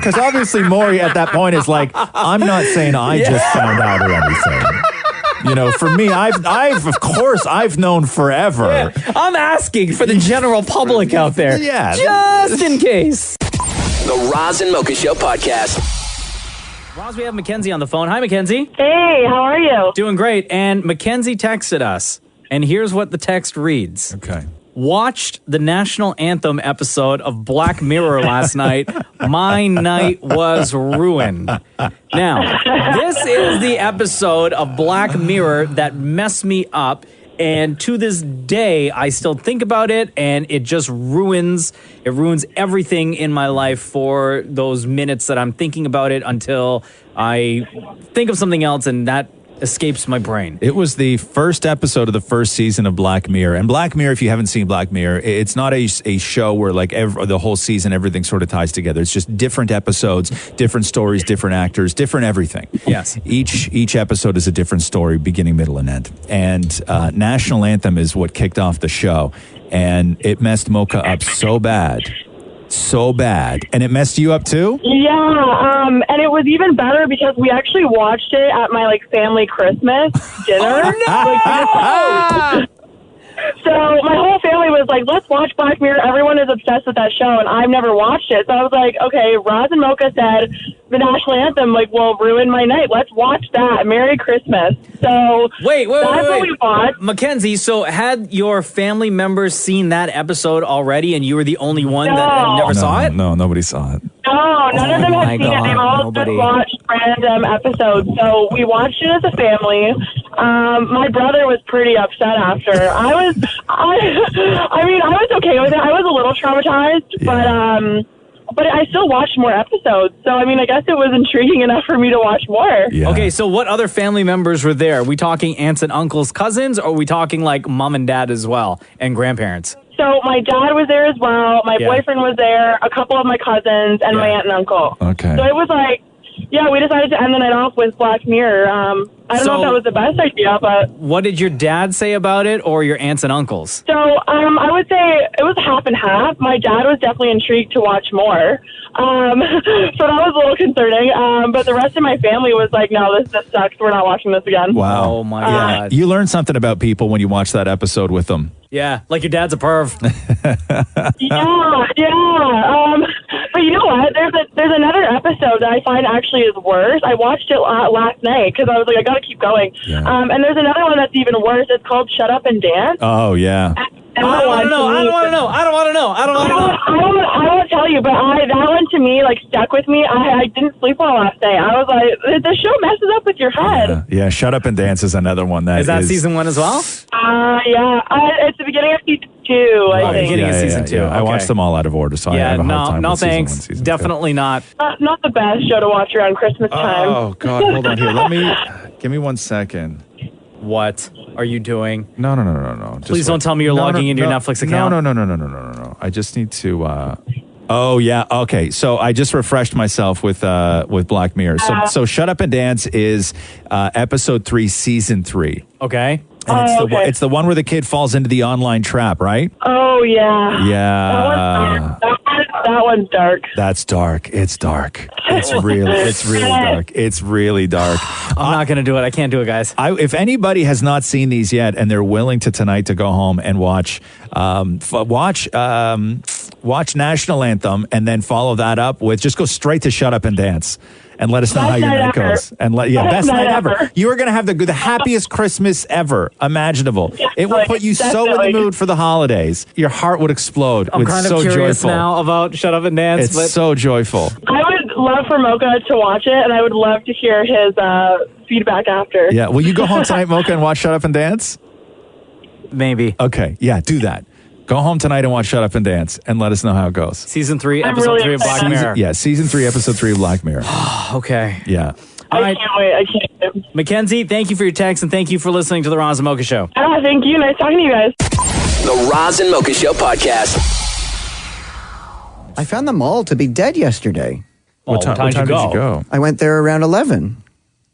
Because obviously Maury at that point is like, I'm not saying I just found out or anything. For me, I've known forever. Yeah, I'm asking for the general public out there. Yeah. Just in case. The Roz and Mocha Show podcast. Roz, we have Mackenzie on the phone. Hi, Mackenzie. Hey, how are you? Doing great. And Mackenzie texted us. And here's what the text reads. Okay. Watched the national anthem episode of Black Mirror last night. My night was ruined. Now, this is the episode of Black Mirror that messed me up. And to this day, I still think about it, and it just ruins everything in my life for those minutes that I'm thinking about it until I think of something else, and that escapes my brain. It was the first episode of the first season of Black Mirror. And Black Mirror, if you haven't seen Black Mirror, it's not a show where like the whole season, everything sort of ties together. It's just different episodes, different stories, different actors, different everything. Yes. Each episode is a different story, beginning, middle, and end. And National Anthem is what kicked off the show. And it messed Mocha up so bad. And it messed you up too? Yeah, and it was even better because we actually watched it at my family Christmas dinner. Oh, no! So my whole family was like, let's watch Black Mirror. Everyone is obsessed with that show, and I've never watched it. So I was like, okay, Roz and Mocha said the national anthem will ruin my night. Let's watch that. Merry Christmas. So wait. what we watched. Mackenzie, so had your family members seen that episode already, and you were the only one that never saw it? No, nobody saw it. No, none of them had seen it. They all just watched random episodes. So we watched it as a family. My brother was pretty upset after. I was okay with it. I was a little traumatized, but I still watched more episodes. So, I guess it was intriguing enough for me to watch more. Yeah. Okay, so what other family members were there? Are we talking aunts and uncles, cousins, or are we talking like mom and dad as well, and grandparents? So my dad was there as well. My boyfriend was there, a couple of my cousins, and my aunt and uncle. Okay. So it was we decided to end the night off with Black Mirror. I don't know if that was the best idea, but... What did your dad say about it, or your aunts and uncles? So I would say it was half and half. My dad was definitely intrigued to watch more. So that was a little concerning. But the rest of my family was like, no, this just sucks. We're not watching this again. Wow. Oh, my God. You learn something about people when you watch that episode with them. Yeah, like your dad's a perv. Yeah. But you know what? There's another episode that I find actually is worse. I watched it last night because I was like, I got to keep going. Yeah. And there's another one that's even worse. It's called Shut Up and Dance. Oh, yeah. I don't want to know. I won't tell you, but that one to me stuck with me. I didn't sleep well last night. I was like, the show messes up with your head. Yeah, Shut Up and Dance is another one that is that season 1 as well? Yeah. It's the beginning of season 2, I think. Beginning of season 2. Yeah. I watched them all out of order, so I have a hard time no with thanks. season 1, season Definitely 2. not. Not the best show to watch around Christmas time. Oh, God, hold on here. Give me 1 second. What are you doing? No. Please don't tell me you're logging into your Netflix account. No. I just need to... Oh, yeah. Okay. So I just refreshed myself with Black Mirror. So Shut Up and Dance is episode 3, season 3. Okay. And it's the one where the kid falls into the online trap, right? Oh, yeah. Yeah. That one's dark. That's dark. It's dark. It's really dark. It's really dark. I'm not going to do it. I can't do it, guys. If anybody has not seen these yet and they're willing to tonight to go home and watch National Anthem and then follow that up with just go straight to Shut Up and Dance. And let us know how your night goes. And best night ever. You are going to have the happiest Christmas ever imaginable. It will put you so in the mood for the holidays. Your heart would explode. I'm It's kind so of curious joyful. now about Shut Up and Dance. It's so joyful. I would love for Mocha to watch it, and I would love to hear his feedback after. Yeah. Will you go home tonight, Mocha, and watch Shut Up and Dance? Maybe. Okay. Yeah, do that. Go home tonight and watch Shut Up and Dance and let us know how it goes. Season 3, episode 3 of Black Mirror. Yeah, season 3, episode 3 of Black Mirror. Okay. Yeah. All right. I can't wait. I can't wait. Mackenzie, thank you for your text and thank you for listening to the Roz and Mocha Show. Thank you. Nice talking to you guys. The Roz and Mocha Show podcast. I found them all to be dead yesterday. What time did you go? I went there around 11.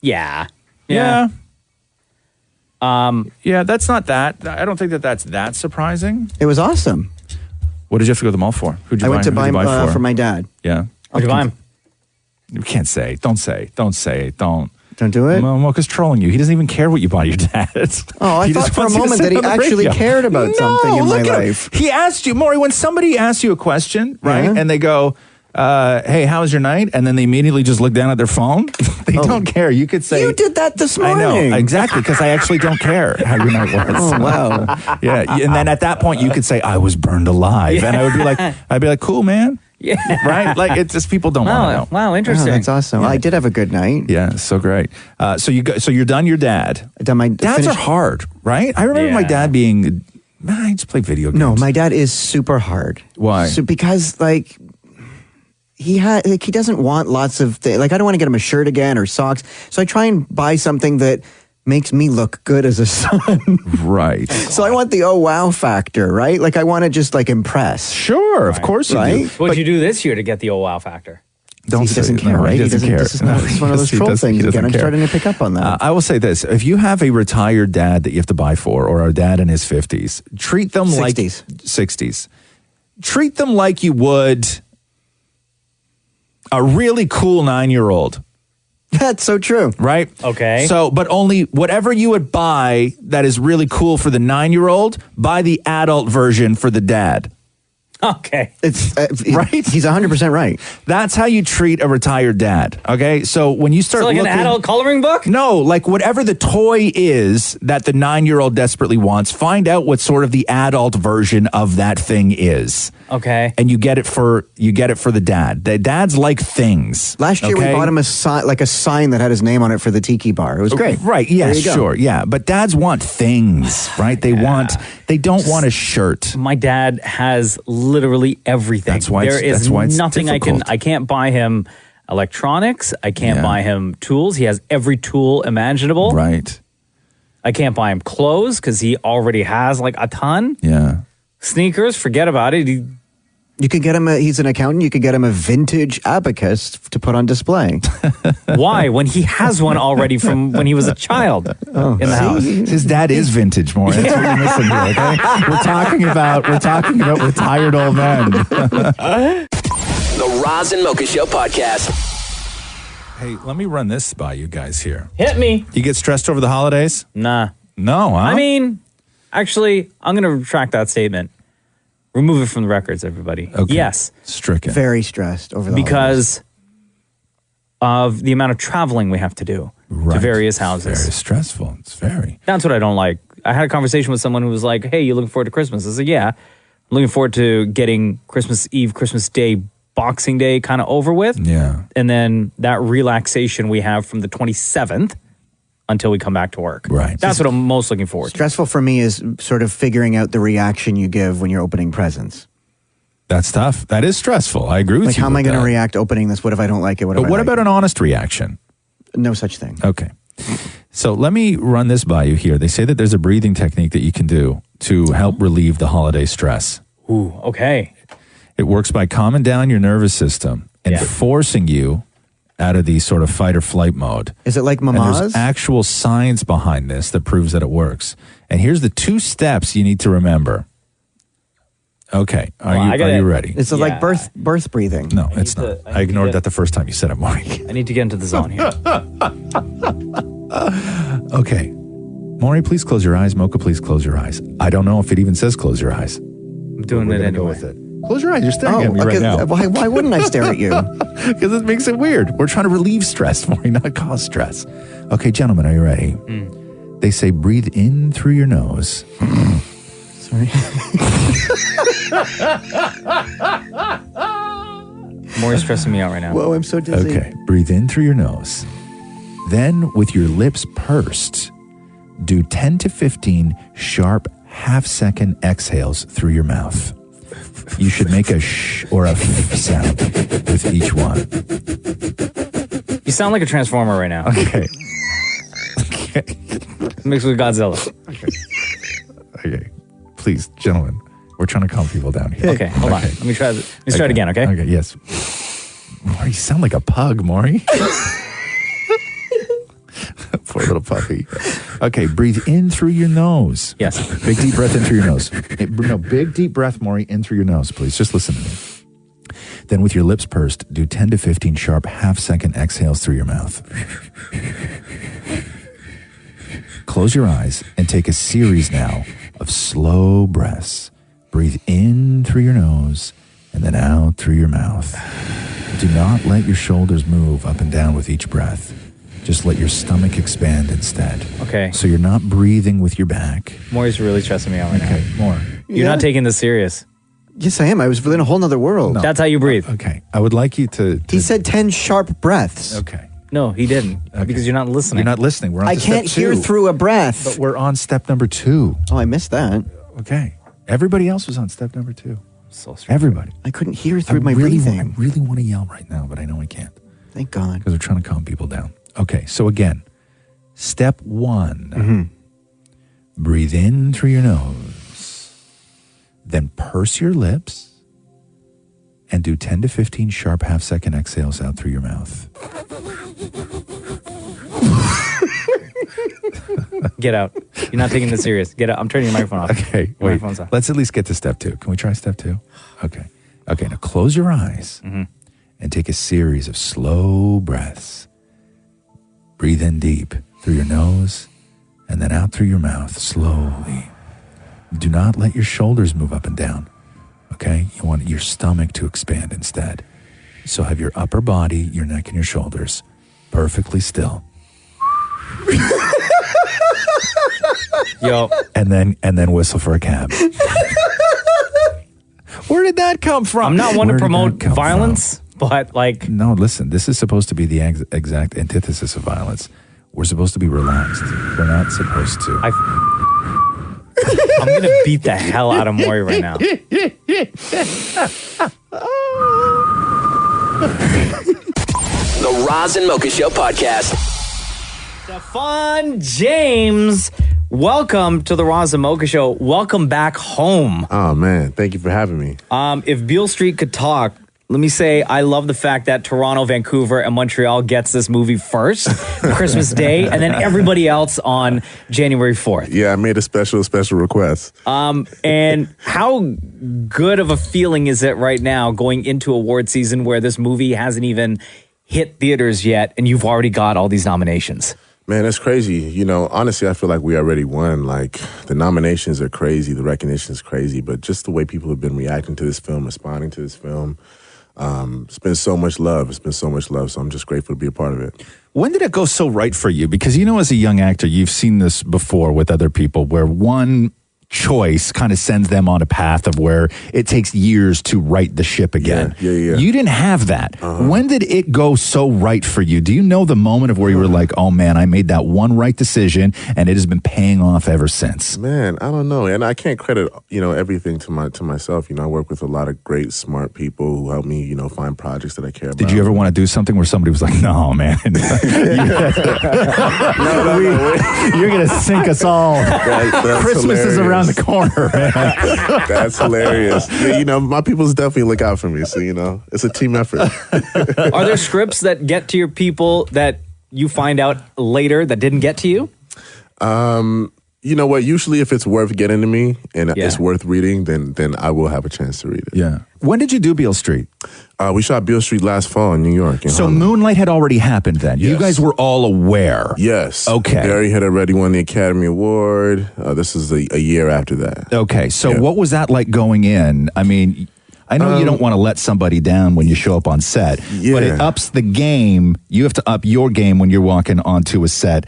Yeah. Yeah, that's not that. I don't think that's that surprising. It was awesome. What did you have to go to the mall for? Who'd you I buy? went to Who'd you buy for my dad. Yeah. What'd you buy him? You can't say. Don't say. Don't say. Don't. Don't do it? Mocha's trolling you. He doesn't even care what you buy your dad. Oh, I He thought just for a wants you to moment say that he it on the actually radio. cared about something in my look at him. life. He asked you, Maury, when somebody asks you a question, right, Yeah. and they go, hey, how was your night? And then they immediately just look down at their phone. They don't care. You could say. You did that this morning. I know, exactly, because I actually don't care how your night was. Oh, wow. Yeah, and then at that point, you could say, I was burned alive. And I would be like, cool, man. Yeah. Right? Like, it's just people don't want to know. Wow, interesting. Oh, that's awesome. Yeah. I did have a good night. Yeah, so great. So you're done your dad. Dads finished- are hard, right? I remember my dad being, I just play video games. No, my dad is super hard. Why? So because he doesn't want lots of things. Like I don't want to get him a shirt again or socks. So I try and buy something that makes me look good as a son. Right. So I want the oh wow factor, right? Like I want to just impress. Sure, of course you do. What'd you do this year to get the oh wow factor? He doesn't care, right? He doesn't care. This is one of those troll things again. I'm starting to pick up on that. I will say this. If you have a retired dad that you have to buy for, or a dad in his 50s, treat them 60s. Treat them like you would a really cool 9-year-old. That's so true. Right? Okay. So, but only whatever you would buy that is really cool for the 9-year-old, buy the adult version for the dad. Okay. It's right. He's 100% right. That's how you treat a retired dad. Okay. So when you start So like looking, an adult coloring book? No, like whatever the toy is that the 9-year-old desperately wants, find out what sort of the adult version of that thing is. Okay. And you get it for the dad. The dads like things. Last year we bought him a sign that had his name on it for the tiki bar. It was great. Right. Yeah, sure. Yeah. But dads want things, right? They don't want a shirt. My dad has literally everything. That's why there is nothing difficult. I can't buy him electronics. I can't buy him tools. He has every tool imaginable. Right. I can't buy him clothes because he already has a ton. Yeah. Sneakers, forget about it. You could get him he's an accountant, you could get him a vintage abacus to put on display. Why? When he has one already from when he was a child in the house. His dad is vintage, more. That's what you're missing here, okay? We're talking about retired old men. The Roz and Mocha Show podcast. Hey, let me run this by you guys here. Hit me. You get stressed over the holidays? Nah. No, huh? I mean, actually, I'm going to retract that statement. Remove it from the records, everybody. Okay. Yes. Stricken. Very stressed over the because of the amount of traveling we have to do to various houses. Very stressful. It's very. That's what I don't like. I had a conversation with someone who was like, hey, you looking forward to Christmas? I said, yeah. I'm looking forward to getting Christmas Eve, Christmas Day, Boxing Day kind of over with. Yeah. And then that relaxation we have from the 27th until we come back to work. Right. That's what I'm most looking forward to. Stressful for me is sort of figuring out the reaction you give when you're opening presents. That's tough. That is stressful. I agree with you. Like, how am I with going to that. react opening this? What if I don't like it? But what about an honest reaction? No such thing. Okay. So let me run this by you here. They say that there's a breathing technique that you can do to help relieve the holiday stress. Ooh, okay. It works by calming down your nervous system and forcing you out of the sort of fight or flight mode. Is it like And Mama's? there's actual science behind this that proves that it works. And here's the 2 steps you need to remember. Okay, are you ready? Is it like birth breathing? No, it's not. I ignored that the first time you said it, Maury. I need to get into the zone here. Okay. Maury, please close your eyes. Mocha, please close your eyes. I don't know if it even says close your eyes. I'm doing it anyway. Go with it. Close your eyes. You're staring at me right now. Why wouldn't I stare at you? Because it makes it weird. We're trying to relieve stress, Maury, not cause stress. Okay, gentlemen, are you ready? They say breathe in through your nose. Sorry. Maury's stressing me out right now. Whoa, I'm so dizzy. Okay, breathe in through your nose. Then, with your lips pursed, do 10 to 15 sharp half-second exhales through your mouth. You should make a sh or a f sound with each one. You sound like a transformer right now. Okay. Mixed with Godzilla. Okay. Please, gentlemen, we're trying to calm people down here. Okay, hold on. Let me try it again, okay? Okay, yes. Maury, you sound like a pug, Maury. Poor little puppy. Okay, breathe in through your nose. Yes. Big deep breath in through your nose. No, big deep breath, Maury, in through your nose, please. Just listen to me. Then with your lips pursed, do 10 to 15 sharp half-second exhales through your mouth. Close your eyes and take a series now of slow breaths. Breathe in through your nose and then out through your mouth. Do not let your shoulders move up and down with each breath. Just let your stomach expand instead. Okay. So you're not breathing with your back. Maury's really stressing me out right now. More. You're not taking this serious. Yes, I am. I was in a whole nother world. No. That's how you breathe. Okay. I would like you to... He said 10 sharp breaths. Okay. No, he didn't. Because you're not listening. You're not listening. We're on I to can't step hear 2. through a breath. But we're on step number 2. Oh, I missed that. Okay. Everybody else was on step number 2. So strange. Everybody. I couldn't hear through my breathing. I really want to yell right now, but I know I can't. Thank God. Because we're trying to calm people down. Okay, so again, step 1. Breathe in through your nose. Then purse your lips and do 10 to 15 sharp half-second exhales out through your mouth. Get out. You're not taking this serious. Get out. I'm turning your microphone off. Okay, Your wait. microphone's off. Let's at least get to step 2. Can we try step 2? Okay. Okay, now close your eyes and take a series of slow breaths. Breathe in deep through your nose and then out through your mouth slowly. Do not let your shoulders move up and down. Okay? You want your stomach to expand instead. So have your upper body, your neck, and your shoulders perfectly still. Yo. And then whistle for a cab. Where did that come from? I'm not one to Where did promote that come violence, but like... No, listen, this is supposed to be the exact antithesis of violence. We're supposed to be relaxed. We're not supposed to. I'm going to beat the hell out of Maury right now. The Roz and Mocha Show podcast. Stefan James, welcome to the Roz and Mocha Show. Welcome back home. Oh, man. Thank you for having me. If Beale Street could talk, let me say I love the fact that Toronto, Vancouver, and Montreal gets this movie first, Christmas Day, and then everybody else on January 4th. Yeah, I made a special request. And how good of a feeling is it right now going into award season where this movie hasn't even hit theaters yet and you've already got all these nominations? Man, that's crazy. You know, honestly, I feel like we already won. Like, the nominations are crazy, the recognition is crazy, but just the way people have been reacting to this film, responding to this film, it's been so much love. It's been so much love, so I'm just grateful to be a part of it. When did it go so right for you? Because, you know, as a young actor, you've seen this before with other people where one choice kind of sends them on a path of where it takes years to right the ship again. Yeah. You didn't have that. When did it go so right for you? Do you know the moment of where you were like, oh man, I made that one right decision and it has been paying off ever since? Man, I don't know. And I can't credit, you know, everything to myself. You know, I work with a lot of great, smart people who help me, you know, find projects that I care about. Did you ever want to do something where somebody was like, no, man. No, You're going to sink us all. That's Christmas is hilarious. around around the corner. That's hilarious. Yeah, you know, my people's definitely look out for me. So, you know, it's a team effort. Are there scripts that get to your people that you find out later that didn't get to you? You know what? Usually, if it's worth getting to me and it's worth reading, then I will have a chance to read it. Yeah. When did you do Beale Street? We shot Beale Street last fall in New York. So Harlem. Moonlight had already happened then. You guys were all aware. Yes. Okay. Barry had already won the Academy Award. This is a year after that. Okay. So what was that like going in? I mean, I know you don't want to let somebody down when you show up on set, but it ups the game. You have to up your game when you're walking onto a set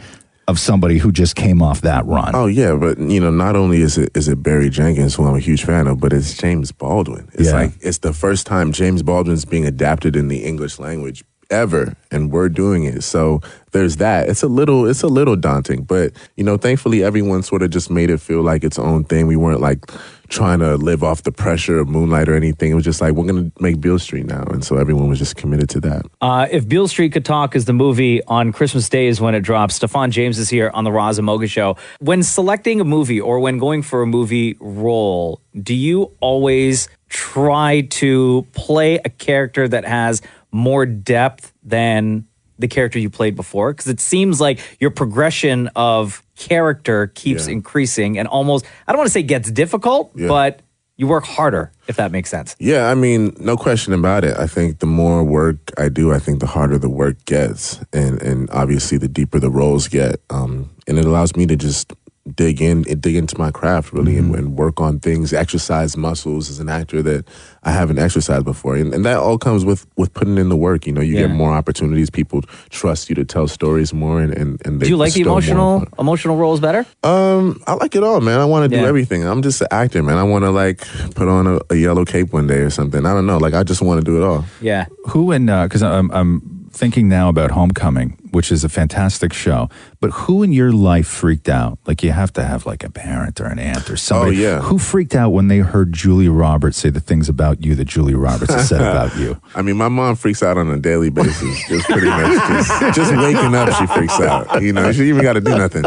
of somebody who just came off that run. Oh yeah, but you know, not only is it Barry Jenkins, who I'm a huge fan of, but it's James Baldwin. It's like it's the first time James Baldwin's being adapted in the English language ever, and we're doing it. So there's that. It's a little daunting, but you know, thankfully everyone sort of just made it feel like its own thing. We weren't like trying to live off the pressure of Moonlight or anything. It was just like, we're going to make Beale Street now. And so everyone was just committed to that. If Beale Street Could Talk is the movie on Christmas Day is when it drops. Stefan James is here on the Roz and Mocha Show. When selecting a movie or when going for a movie role, do you always try to play a character that has more depth than the character you played before? Because it seems like your progression of character keeps increasing and almost, I don't want to say gets difficult, but you work harder, if that makes sense. Yeah, I mean, no question about it. I think the more work I do, I think the harder the work gets. And obviously the deeper the roles get. And it allows me to just dig into my craft really and work on things, exercise muscles as an actor that I haven't exercised before. And that all comes with putting in the work. You know, you get more opportunities. People trust you to tell stories more and they do you like the bestow emotional roles better? I like it all, man. I want to do everything. I'm just an actor, man. I want to like put on a yellow cape one day or something. I don't know. Like I just want to do it all. Yeah. Who in, because I'm thinking now about Homecoming, which is a fantastic show, but who in your life freaked out? Like you have to have like a parent or an aunt or somebody. Oh, yeah. Who freaked out when they heard Julia Roberts say the things about you that Julia Roberts has said about you? I mean, my mom freaks out on a daily basis. Just pretty much just waking up, she freaks out. You know, she even got to do nothing.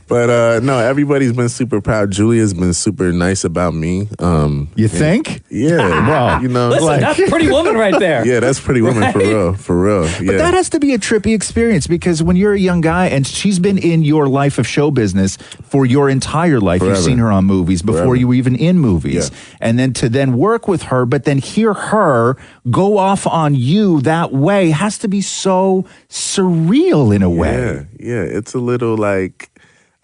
But no, everybody's been super proud. Julia's been super nice about me. You think? Yeah. Wow. You know, listen, that's Pretty Woman right there. Yeah, that's Pretty Woman Right? for real. But that has to be a trippy experience because when you're a young guy and she's been in your life of show business for your entire life, Forever. You've seen her on movies before Forever. you were even in movies, and then to work with her, but then hear her go off on you that way has to be so surreal in a way. Yeah, it's a little like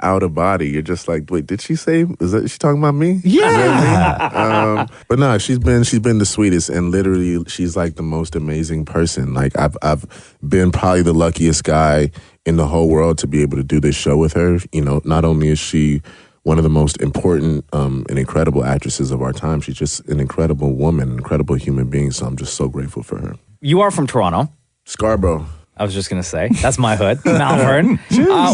out of body. You're just like, wait, did she say? Is she talking about me? Yeah. But no, she's been the sweetest, and literally, she's like the most amazing person. Like I've been probably the luckiest guy in the whole world to be able to do this show with her. You know, not only is she one of the most important and incredible actresses of our time, she's just an incredible woman, an incredible human being. So I'm just so grateful for her. You are from Toronto. Scarborough. I was just going to say, that's my hood, Malvern.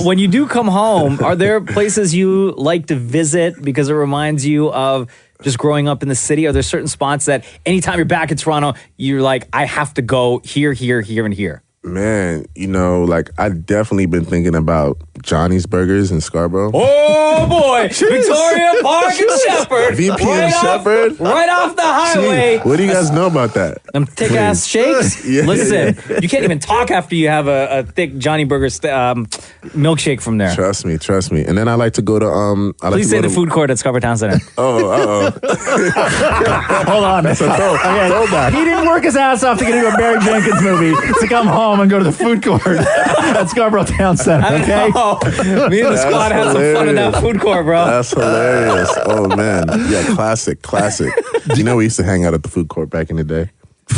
When you do come home, are there places you like to visit because it reminds you of just growing up in the city? Are there certain spots that anytime you're back in Toronto, you're like, I have to go here, here, here, and here? Man, you know, like I've definitely been thinking about Johnny's Burgers in Scarborough. Oh boy, Victoria Park and Shepherd. VP and Shepherd. Right off the highway. What do you guys know about that? Them thick ass shakes. Yeah. Listen, you can't even talk after you have a thick Johnny Burger milkshake from there. Trust me. And then I like to go to Please say the food court at Scarborough Town Center. Hold on. That's a throwback. He didn't work his ass off to get into a Barry Jenkins movie to come home and go to the food court at Scarborough Town Center, okay? Me and the squad had some fun in that food court, bro. That's hilarious. Oh, man. Yeah, classic. You know we used to hang out at the food court back in the day?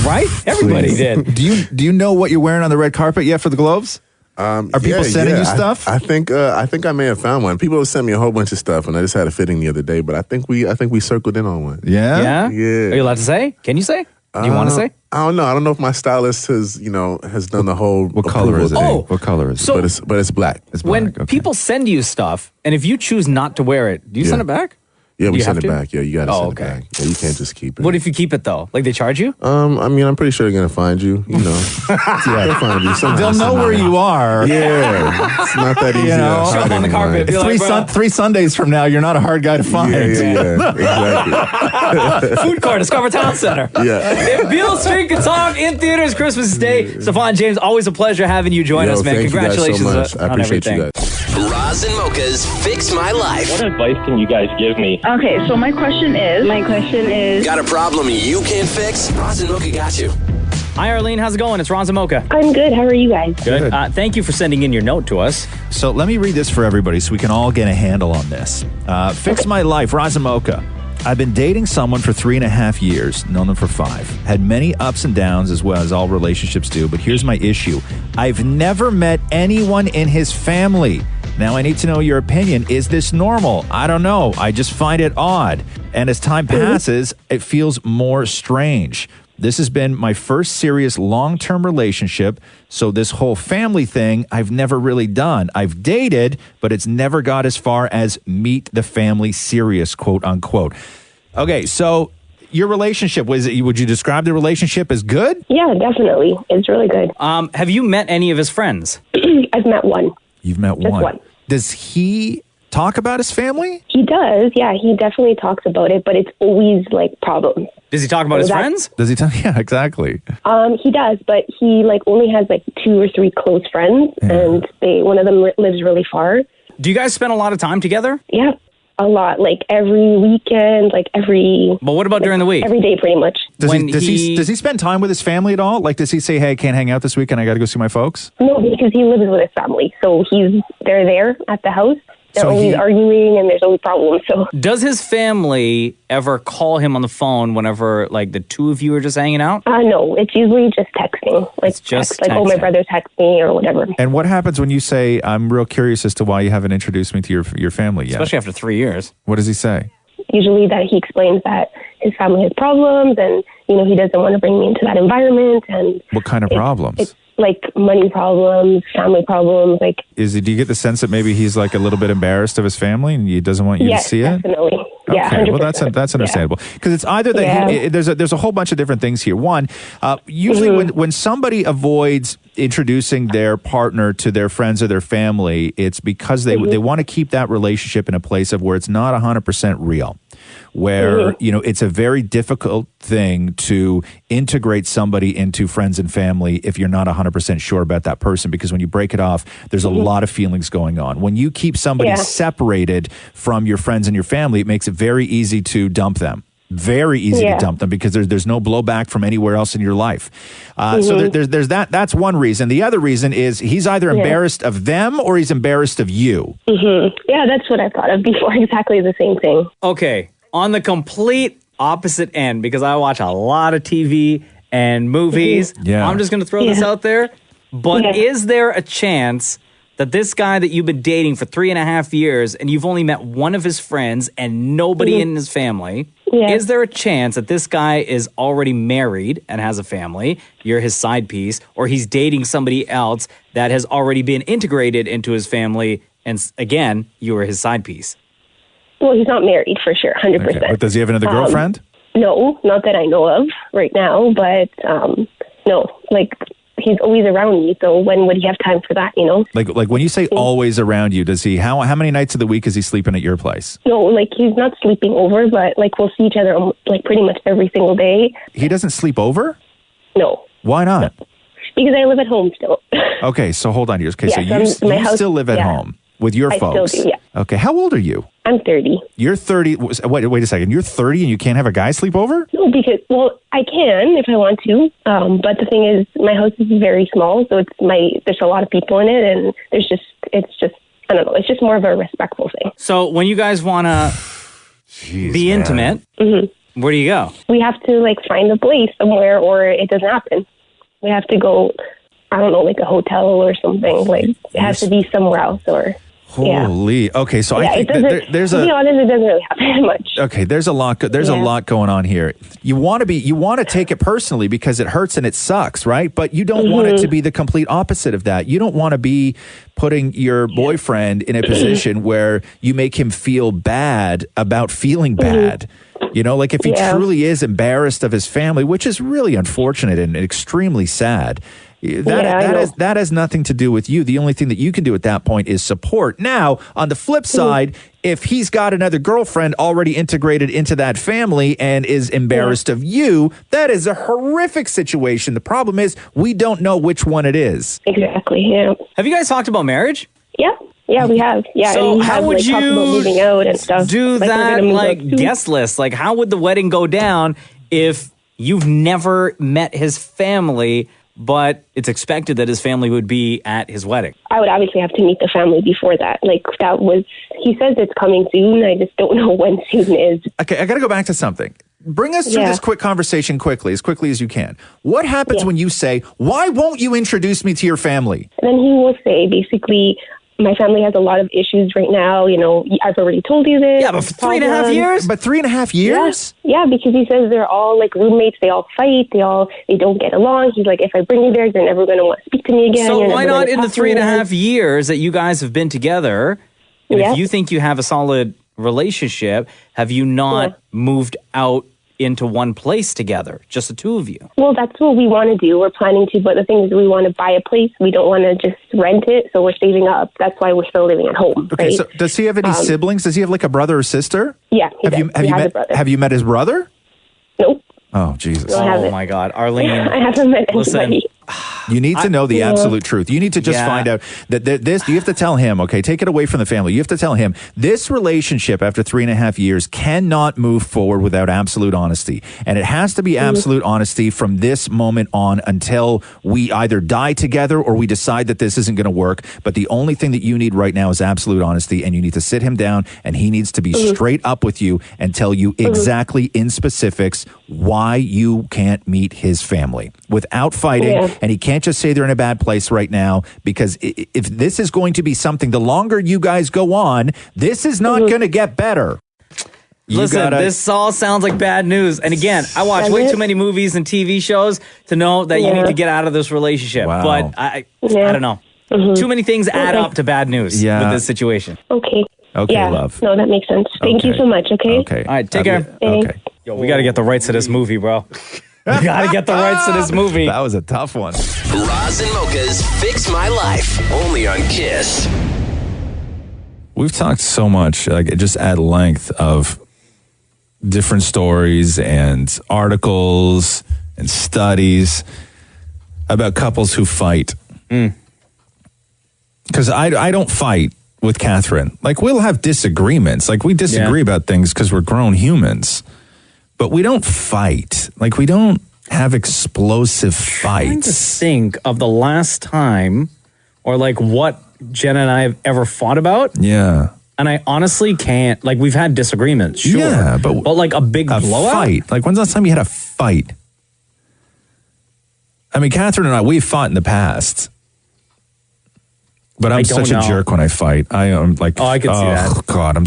Right? Everybody did. Do you know what you're wearing on the red carpet yet for the Globes? Are people sending you stuff? I think I may have found one. People have sent me a whole bunch of stuff, and I just had a fitting the other day. But I think we circled in on one. Yeah. Yeah. Are you allowed to say? Can you say? Do you want to say? I don't know. I don't know if my stylist has done the whole. What color is it? What color is it? So- But it's black. When people send you stuff, and if you choose not to wear it, do you send it back? Yeah, we You send have it to? back. Yeah, you got to Oh, send okay. it back. Yeah, you can't just keep it. What if you keep it though? Like they charge you? I mean, I'm pretty sure they're gonna find you. You know, they'll find you. Somehow, They'll know where you are. Yeah, it's not that easy. You know, to hide anymore. If three Sundays from now, you're not a hard guy to find. Yeah, exactly. Food court, Discover Town Center. Yeah. If Beale Street could talk in theaters Christmas Day, Stefan James, always a pleasure having you join us, man. Thank Congratulations you guys so much. I on appreciate everything. you guys. Roz and Mocha's Fix My Life. What advice can you guys give me? Okay, so my question is. Got a problem you can't fix? Roz and Mocha got you. Hi, Arlene. How's it going? It's Roz and Mocha. I'm good. How are you guys? Good. Thank you for sending in your note to us. So let me read this for everybody so we can all get a handle on this. Fix My Life, Roz and Mocha. I've been dating someone for 3.5 years, known them for 5. Had many ups and downs as well as all relationships do, but here's my issue. I've never met anyone in his family. Now I need to know your opinion. Is this normal? I don't know. I just find it odd. And as time passes, it feels more strange. This has been my first serious long-term relationship, so this whole family thing I've never really done. I've dated, but it's never got as far as meet the family serious, quote unquote. Okay, so your relationship, would you describe the relationship as good? Yeah, definitely. It's really good. Have you met any of his friends? I've met one. You've met Just one. one. Does he talk about his family? He does. Yeah, he definitely talks about it, but it's always like problems. Does he talk about his friends? Does he talk? Yeah, exactly. He does, but he like only has like 2 or 3 close friends, and one of them lives really far. Do you guys spend a lot of time together? Yeah, a lot. Like every weekend, like every. But what about during the week? Every day, pretty much. Does he spend time with his family at all? Like, does he say, "Hey, I can't hang out this weekend. I got to go see my folks"? No, because he lives with his family, so they're there at the house. They're So always arguing, and there's always problems. So Does his family ever call him on the phone whenever, like, the two of you are just hanging out? no, it's usually just texting. Like just text, like, oh, my texting. brother texted me or whatever. And what happens when you say, "I'm real curious as to why you haven't introduced me to your family yet"? Especially after 3 years. What does he say? Usually that he explains that his family has problems, and he doesn't want to bring me into that environment. And What kind of problems? it's like money problems, family problems, like. Do you get the sense that maybe he's like a little bit embarrassed of his family and he doesn't want you Yes, to see it? definitely. Yeah, Okay, well 100%. that's understandable because it's either that Yeah. there's a whole bunch of different things here. One, usually when somebody avoids introducing their partner to their friends or their family, it's because they want to keep that relationship in a place of where it's not 100% real. Where it's a very difficult thing to integrate somebody into friends and family if you're not 100% sure about that person, because when you break it off, there's a lot of feelings going on. When you keep somebody separated from your friends and your family, it makes it very easy to dump them. Very easy to dump them because there's no blowback from anywhere else in your life. So there's that. That's one reason. The other reason is he's either embarrassed of them or he's embarrassed of you. Yeah, that's what I thought of before. Exactly the same thing. Okay, on the complete opposite end, because I watch a lot of TV and movies, I'm just going to throw this out there. But is there a chance that this guy that you've been dating for 3.5 years and you've only met one of his friends and nobody in his family, is there a chance that this guy is already married and has a family, you're his side piece, or he's dating somebody else that has already been integrated into his family and again, you are his side piece? Well, he's not married for sure, 100%. Okay, but does he have another girlfriend? No, not that I know of right now, but no, like he's always around me, so when would he have time for that, Like when you say always around you, does he how many nights of the week is he sleeping at your place? No, like he's not sleeping over, but like we'll see each other like pretty much every single day. He doesn't sleep over? No. Why not? Because I live at home still. Okay, so hold on here. Okay, Yeah, so my you house- still live at yeah. home with your I still folks. do, yeah. Okay, how old are you? I'm 30. You're 30. Wait a second. You're 30 and you can't have a guy sleep over? No, because, well, I can if I want to, but the thing is, my house is very small, so there's a lot of people in it, and it's just, I don't know, it's just more of a respectful thing. So when you guys want to be intimate, where do you go? We have to, like, find a place somewhere, or it doesn't happen. We have to go, I don't know, like a hotel or something. Like, it has to be somewhere else, or... Holy. Okay, so I think there's to be honest, it doesn't really happen much. Okay, there's a lot going on here. You want to take it personally because it hurts and it sucks, right? But you don't want it to be the complete opposite of that. You don't want to be putting your boyfriend in a position where you make him feel bad about feeling bad. You know, like if he truly is embarrassed of his family, which is really unfortunate and extremely sad. That has nothing to do with you. The only thing that you can do at that point is support. Now, on the flip side, if he's got another girlfriend already integrated into that family and is embarrassed of you, that is a horrific situation. The problem is we don't know which one it is. Exactly, yeah. Have you guys talked about marriage? Yeah, we have. Yeah, so and we how have, would talked you about moving out and stuff. do Like, we're that, gonna move like, out soon. guest list? Like, how would the wedding go down if you've never met his family, but it's expected that his family would be at his wedding? I would obviously have to meet the family before that. He says it's coming soon. I just don't know when soon is. Okay, I got to go back to something. Bring us through this quick conversation as quickly as you can. What happens when you say, why won't you introduce me to your family? And then he will say, basically, my family has a lot of issues right now. You know, I've already told you this. Yeah, but for 3.5 years? But 3.5 years? Yeah, because he says they're all like roommates. They all fight. They don't get along. He's like, if I bring you there, you're never going to want to speak to me again. So You're why never not gonna in the talk to me again. 3.5 years that you guys have been together, and if you think you have a solid relationship, have you not moved out into one place together, just the two of you? Well, that's what we want to do. We're planning to, but the thing is, we want to buy a place. We don't want to just rent it, so we're saving up. That's why we're still living at home. Okay, right? so does he have any siblings? Does he have like a brother or sister? Yeah, he has a brother. Have you met his brother? Nope. Oh, Jesus. Oh, my God. Arlene. I haven't met anybody. You need to know the absolute truth. You need to just find out that this, you have to tell him, okay, take it away from the family. You have to tell him this relationship after 3.5 years cannot move forward without absolute honesty. And it has to be absolute honesty from this moment on until we either die together or we decide that this isn't going to work. But the only thing that you need right now is absolute honesty, and you need to sit him down and he needs to be straight up with you and tell you exactly in specifics why you can't meet his family without fighting. And he can't just say they're in a bad place right now, because if this is going to be something, the longer you guys go on, this is not going to get better. Listen, this all sounds like bad news. And again, I watch way too many movies and TV shows to know that you need to get out of this relationship. Wow. But I don't know. Too many things add up to bad news with this situation. Okay. Okay, love. No, that makes sense. Thank you so much, okay? Okay. All right, take care. Okay. Yo, we got to get the rights to this movie, bro. We got to get the rights to this movie. That was a tough one. Roz and Mocha's Fix My Life, only on Kiss. We've talked so much, like just at length, of different stories and articles and studies about couples who fight. Because I don't fight with Catherine. Like, we'll have disagreements. Like, we disagree about things because we're grown humans. But we don't fight. Like, we don't have explosive fights. I'm trying to think of the last time, or like what Jen and I have ever fought about. Yeah. And I honestly can't. Like, we've had disagreements, sure. Yeah, but like a big blowout? Fight. Like, when's the last time you had a fight? I mean, Catherine and I, we've fought in the past. But I'm such a jerk when I fight. I am like, I can see that. Oh God, I'm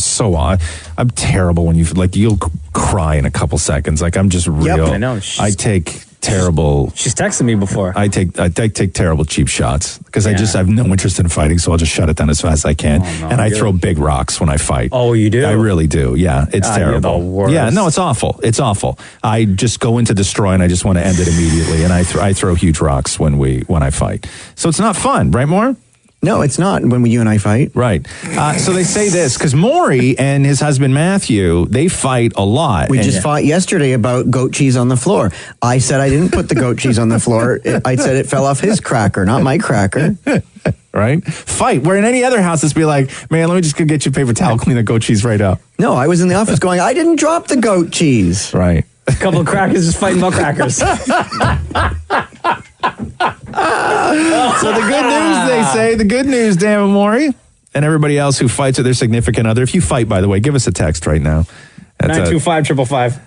terrible when you'll cry in a couple seconds. Like, I'm just real. I know. I take terrible. She's texted me before. I take terrible cheap shots because I have no interest in fighting, so I'll just shut it down as fast as I can. And I throw big rocks when I fight. Oh, you do? I really do. Yeah, it's terrible. You're the worst. Yeah, no, it's awful. It's awful. I just go into destroy and I just want to end it immediately. And I throw huge rocks when I fight. So it's not fun, right, Moore? No, it's not when you and I fight. Right. So they say this because Maury and his husband Matthew, they fight a lot. We just fought yesterday about goat cheese on the floor. I said I didn't put the goat cheese on the floor. I said it fell off his cracker, not my cracker. Right? Fight. Where in any other house, it's be like, man, let me just go get you a paper towel, clean the goat cheese right up. No, I was in the office going, I didn't drop the goat cheese. Right. A couple of crackers just fighting about crackers. So the good news, they say, Damnit Maurie, and everybody else who fights with their significant other. If you fight, by the way, give us a text right now. 925-555.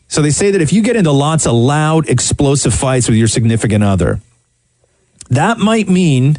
So they say that if you get into lots of loud, explosive fights with your significant other, that might mean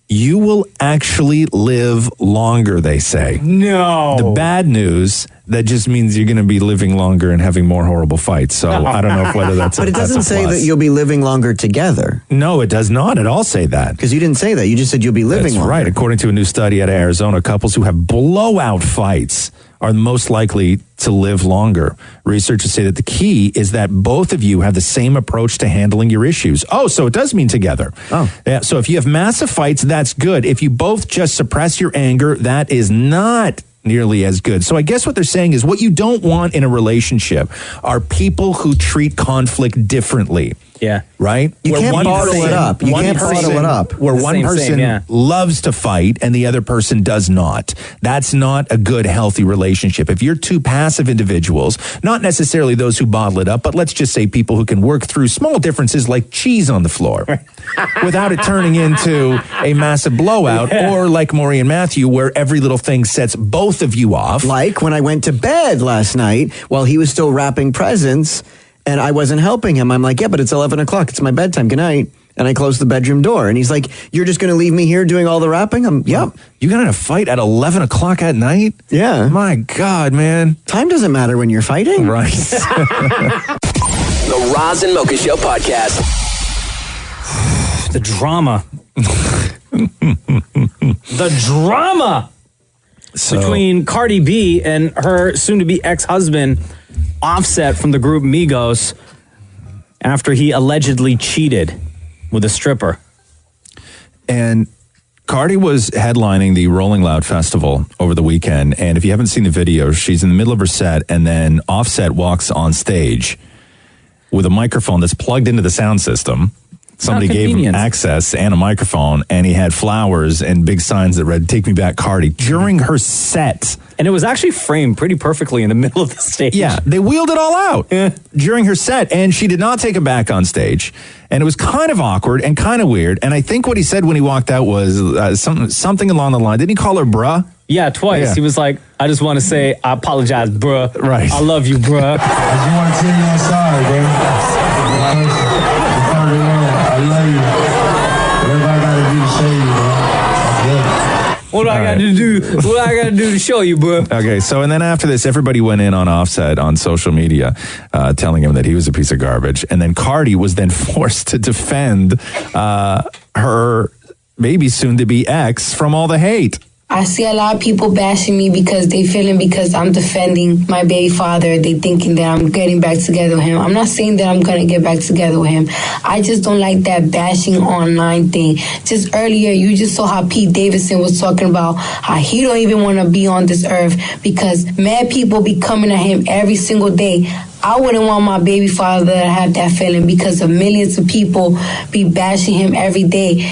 you will actually live longer, they say. No. The bad news, that just means you're going to be living longer and having more horrible fights. So I don't know whether that's But it doesn't say that you'll be living longer together. No, it does not at all say that. Because you didn't say that. You just said you'll be living That's longer. right. According to a new study out of Arizona, couples who have blowout fights are most likely to live longer. Researchers say that the key is that both of you have the same approach to handling your issues. Oh, so it does mean together. Oh. Yeah, so if you have massive fights, that's good. If you both just suppress your anger, that is not nearly as good. So I guess what they're saying is what you don't want in a relationship are people who treat conflict differently. Yeah. Right? You can't bottle it up. You can't bottle it up. Where one person loves to fight and the other person does not. That's not a good, healthy relationship. If you're two passive individuals, not necessarily those who bottle it up, but let's just say people who can work through small differences like cheese on the floor without it turning into a massive blowout, or like Maurie and Matthew, where every little thing sets both of you off. Like when I went to bed last night while he was still wrapping presents, and I wasn't helping him. I'm like, yeah, but it's 11 o'clock. It's my bedtime. Good night. And I closed the bedroom door. And he's like, you're just going to leave me here doing all the wrapping? Yep. You got in a fight at 11 o'clock at night? Yeah. My God, man. Time doesn't matter when you're fighting. Right. The Roz and Mocha Show podcast. The drama. The drama between Cardi B and her soon-to-be ex-husband, Offset, from the group Migos, after he allegedly cheated with a stripper. And Cardi was headlining the Rolling Loud Festival over the weekend. And if you haven't seen the video, she's in the middle of her set, and then Offset walks on stage with a microphone that's plugged into the sound system. Somebody gave him access and a microphone, and he had flowers and big signs that read, "Take me back, Cardi," during her set. And it was actually framed pretty perfectly in the middle of the stage. Yeah, they wheeled it all out during her set, and she did not take it back on stage. And it was kind of awkward and kind of weird. And I think what he said when he walked out was something along the line. Didn't he call her bruh? Yeah, twice. Yeah. He was like, I just want to say, I apologize, bruh. Right. I love you, bruh. I just want to tell you I'm sorry, bro. I love you. Whatever I gotta do to show you, bro. What do I got to do? What do I got to do to show you, bro? Okay, so and then after this, everybody went in on Offset on social media, telling him that he was a piece of garbage. And then Cardi was then forced to defend her maybe soon-to-be ex from all the hate. I see a lot of people bashing me because they feeling because I'm defending my baby father. They thinking that I'm getting back together with him. I'm not saying that I'm going to get back together with him. I just don't like that bashing online thing. Just earlier, you just saw how Pete Davidson was talking about how he don't even want to be on this earth because mad people be coming at him every single day. I wouldn't want my baby father to have that feeling because of millions of people be bashing him every day.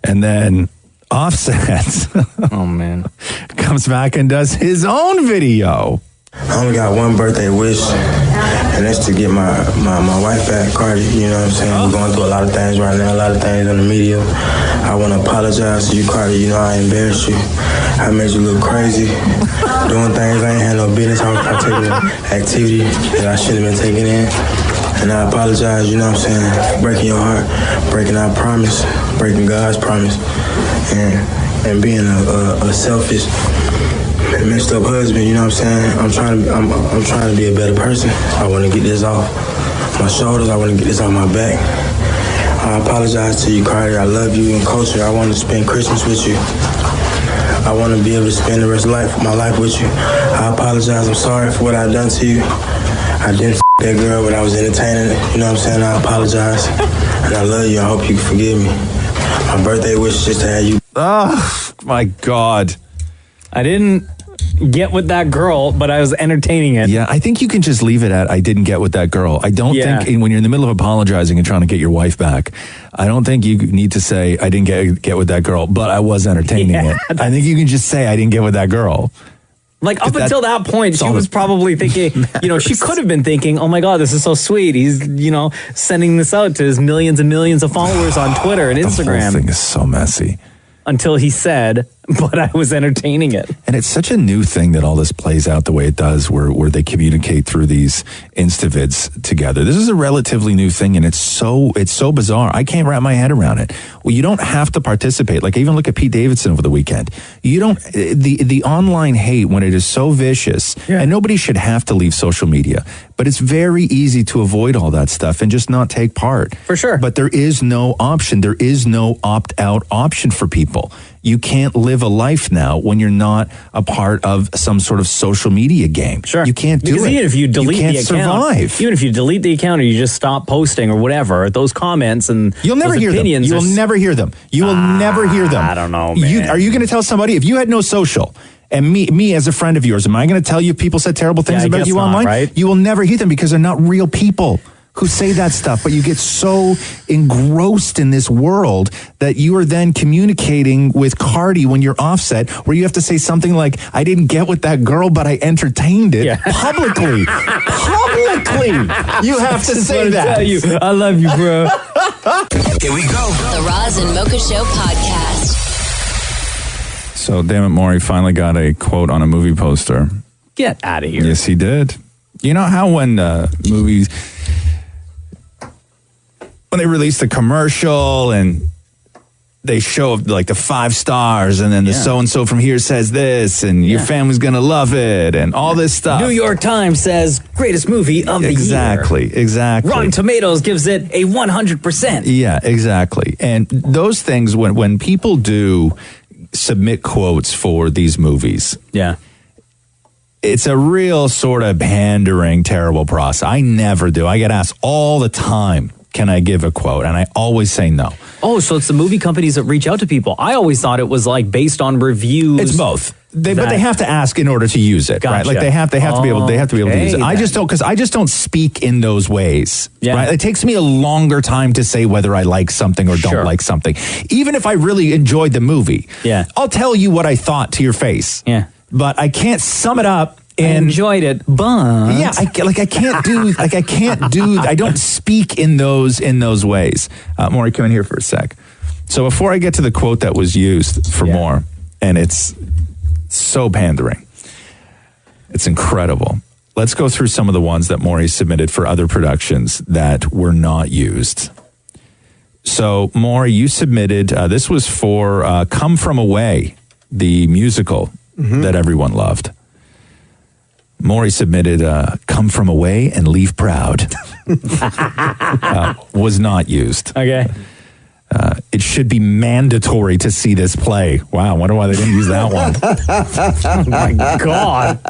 And then Offset, oh man, comes back and does his own video. I only got one birthday wish, and that's to get my wife back, Cardi. You know what I'm saying? We're going through a lot of things right now, a lot of things in the media. I want to apologize to you, Cardi. You know I embarrassed you. I made you look crazy, doing things I ain't had no business. I was taking activity that I shouldn't have been taking in. And I apologize, you know what I'm saying, breaking your heart, breaking our promise, breaking God's promise, and being a selfish, messed up husband, you know what I'm saying? I'm trying to be a better person. I want to get this off my shoulders. I want to get this off my back. I apologize to you, Cardi. I love you, and Culture, I want to spend Christmas with you. I want to be able to spend the rest of my life with you. I apologize. I'm sorry for what I've done to you. I didn't that girl when I was entertaining it. You know what I'm saying? I apologize. And I love you. I hope you can forgive me. My birthday wish is just to have you. Oh, my God. I didn't get with that girl, but I was entertaining it. Yeah, I think you can just leave it at, I didn't get with that girl. I don't think, when you're in the middle of apologizing and trying to get your wife back, I don't think you need to say, I didn't get with that girl, but I was entertaining it. I think you can just say, I didn't get with that girl. Like, up until that point, she was probably thinking, she could have been thinking, oh my God, this is so sweet. He's, sending this out to his millions and millions of followers on Twitter and Instagram. The whole thing is so messy. Until he said, but I was entertaining it. And it's such a new thing that all this plays out the way it does, where they communicate through these Instavids together. This is a relatively new thing, and it's so bizarre. I can't wrap my head around it. Well, you don't have to participate. Like, even look at Pete Davidson over the weekend. You don't, the online hate, when it is so vicious, and nobody should have to leave social media, but it's very easy to avoid all that stuff and just not take part. For sure. But there is no option. There is no opt-out option for people. You can't live a life now when you're not a part of some sort of social media game. Sure. You can't do because it. Even if you delete can't the account, survive. even if you delete the account or you just stop posting or whatever, those comments and You'll never those hear them. opinions You will never hear them. You will never hear them. I don't know, man. Are you going to tell somebody, if you had no social, and me as a friend of yours, am I going to tell you if people said terrible things I about guess you not, online? right? You will never hear them because they're not real people who say that stuff, but you get so engrossed in this world that you are then communicating with Cardi when you're offset, where you have to say something like, I didn't get with that girl, but I entertained it publicly. Publicly! You have to say that. Tell you, I love you, bro. Here we go. The Roz and Mocha Show podcast. So, Damnit Maurie finally got a quote on a movie poster. Get out of here. Yes, he did. You know how when movies, when they release the commercial and they show like the 5 stars and then the so-and-so from here says this and your family's going to love it and all this stuff. New York Times says greatest movie of the year. Exactly. Rotten Tomatoes gives it a 100%. Yeah, exactly. And those things, when people do submit quotes for these movies. Yeah. It's a real sort of pandering, terrible process. I never do. I get asked all the time, can I give a quote? And I always say no. Oh, so it's the movie companies that reach out to people. I always thought it was like based on reviews. It's both. But they have to ask in order to use it, right? Like they have to be able to use it. I just don't speak in those ways. Yeah. Right? It takes me a longer time to say whether I like something or don't like something. Even if I really enjoyed the movie, I'll tell you what I thought to your face. Yeah. But I can't sum it up. I enjoyed it, but I don't speak in those ways. Maurie, come in here for a sec. So before I get to the quote that was used for more, and it's so pandering, it's incredible. Let's go through some of the ones that Maurie submitted for other productions that were not used. So Maurie, you submitted, this was for Come From Away, the musical that everyone loved. Maurie submitted Come From Away and Leave Proud. Was not used. Okay. It should be mandatory to see this play. Wow, I wonder why they didn't use that one. Oh my God.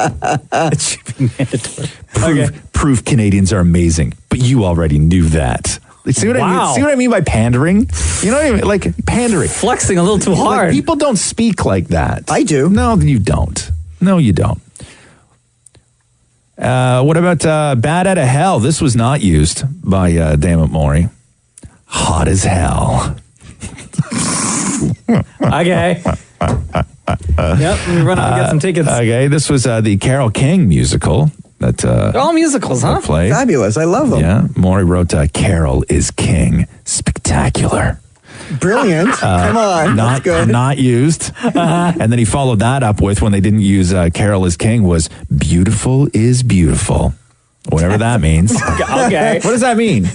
It should be mandatory. Proof Canadians are amazing, but you already knew that. See what I mean? See what I mean by pandering? You know what I mean? Like pandering. Flexing a little too hard. Like, people don't speak like that. I do. No, you don't. No, you don't. What about Bad Out of Hell? This was not used by Damnit Maurie. Hot as hell. Okay. Yep, let me run out and get some tickets. Okay, this was the Carole King musical. They're all musicals, huh? Played. Fabulous. I love them. Yeah, Maurie wrote Carol is King. Spectacular. Brilliant. Come on. That's good. Not used. And then he followed that up with, when they didn't use Carol is King, was Beautiful is Beautiful. Whatever that means. Okay. What does that mean?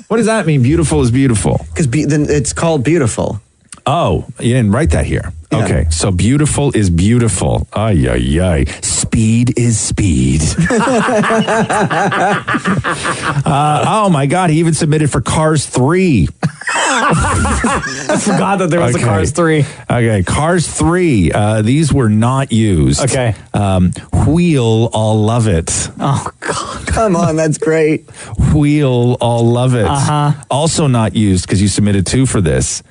What does that mean? Beautiful is beautiful. Because then it's called Beautiful. Oh, you didn't write that here. Yeah. Okay, so beautiful is beautiful. Ay, ay, ay. Speed is speed. Oh my God, he even submitted for Cars 3. I forgot that there was a Cars 3. Okay, Cars 3. These were not used. Okay. Wheel, all love it. Oh, God. Come on, that's great. Wheel, all love it. Also not used, because you submitted 2 for this.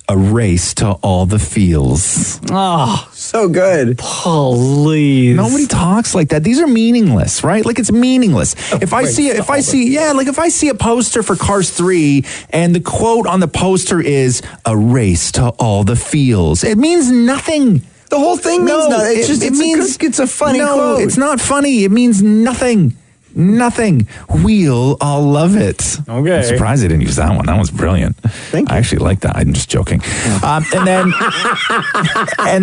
A race to all the feels. Oh, so good. Please. Nobody talks like that. These are meaningless, right? Like, it's meaningless. If I see a poster for Cars 3 and the quote on the poster is a race to all the feels, it means nothing. The whole thing means nothing. It's a funny quote. It's not funny. It means nothing. Nothing. We'll all love it. Okay. I'm surprised they didn't use that one. That one's brilliant. Thank you. I actually like that. I'm just joking. And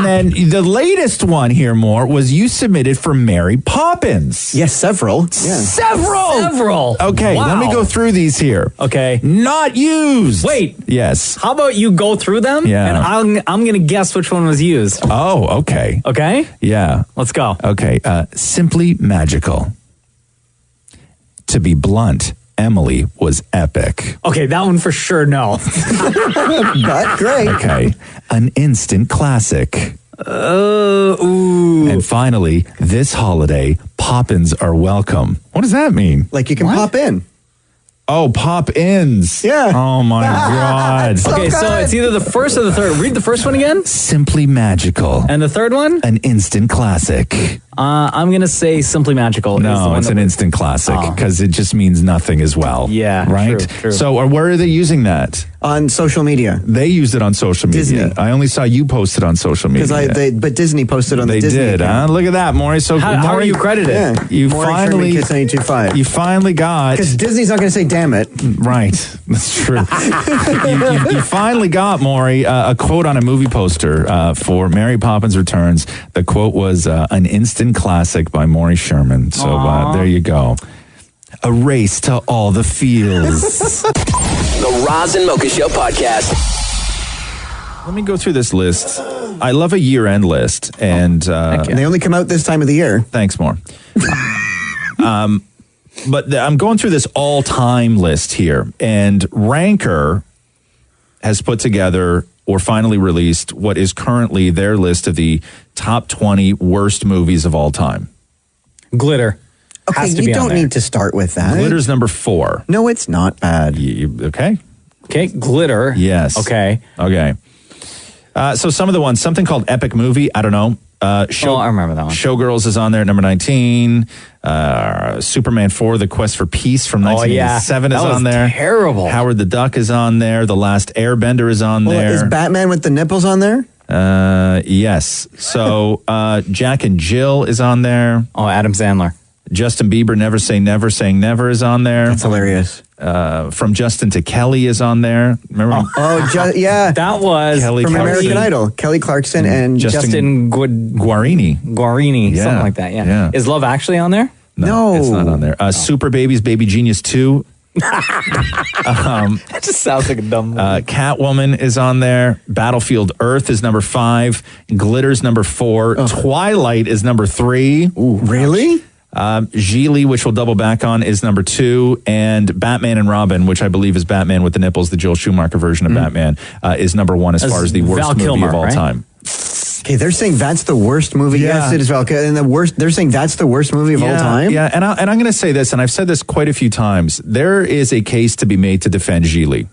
then the latest one here, more, was you submitted for Mary Poppins. Yes, several. Yeah. Several. Okay, Wow. let me go through these here. Okay. Not used. Wait. Yes. How about you go through them? Yeah. And I'm going to guess which one was used. Oh, okay. Okay? Yeah. Let's go. Okay. Simply magical. To be blunt, Emily was epic. Okay, that one for sure, no. But great. Okay. An instant classic. Ooh. And finally, this holiday, Poppins are welcome. What does that mean? Like you can pop in. Oh, pop-ins. Yeah. Oh, my God. Okay, so it's either the first or the third. Read the first one again. Simply magical. And the third one? An instant classic. I'm going to say Simply Magical. No, it's an instant classic because it just means nothing as well. Yeah, right? true. So where are they using that? On social media. They used it on social media. Disney. I only saw you post it on social media. But Disney posted on the Disney They did. account. Look at that, Maury. So How are you credited? Yeah. You Maury finally Sherman, Kiss 92.5. You finally got Because Disney's not going to say damn it. right. That's true. you finally got, Maury, a quote on a movie poster for Mary Poppins Returns. The quote was an instant classic by Maury Sherman. So there you go. A race to all the feels. The Roz and Mocha Show podcast. Let me go through this list. I love a year-end list, and they only come out this time of the year. Thanks, more. But I'm going through this all-time list here, and Ranker has put together or finally released what is currently their list of the top 20 worst movies of all time. Glitter. Okay, you don't need to start with that. Glitter's number 4. No, it's not bad. Okay. Okay, Glitter. Yes. Okay. So some of the ones, something called Epic Movie, I don't know. I remember that one. Showgirls is on there at number 19. Superman 4, The Quest for Peace from 1987 is on there. Terrible. Howard the Duck is on there. The Last Airbender is on there. Is Batman with the nipples on there? Yes. So Jack and Jill is on there. Oh, Adam Sandler. Justin Bieber, Never Say Never, Saying Never is on there. That's hilarious. From Justin to Kelly is on there. Remember? Yeah. That was Kelly from Clarkson. American Idol. Kelly Clarkson and Justin Guarini. Something like that, yeah. Is Love Actually on there? No, it's not on there. Super Babies, Baby Genius 2. That just sounds like a dumb movie. Catwoman is on there. Battlefield Earth is number 5. Glitter's number 4. Twilight is number 3. Ooh, really? Gigli, which we'll double back on, is number 2, and Batman and Robin, which I believe is Batman with the nipples, the Joel Schumacher version of Batman, is number 1 as far as the worst movie of all time. Okay, they're saying that's the worst movie. Yeah. Yes, it is Val. And they're saying that's the worst movie of all time. Yeah, and I'm going to say this, and I've said this quite a few times. There is a case to be made to defend Gigli.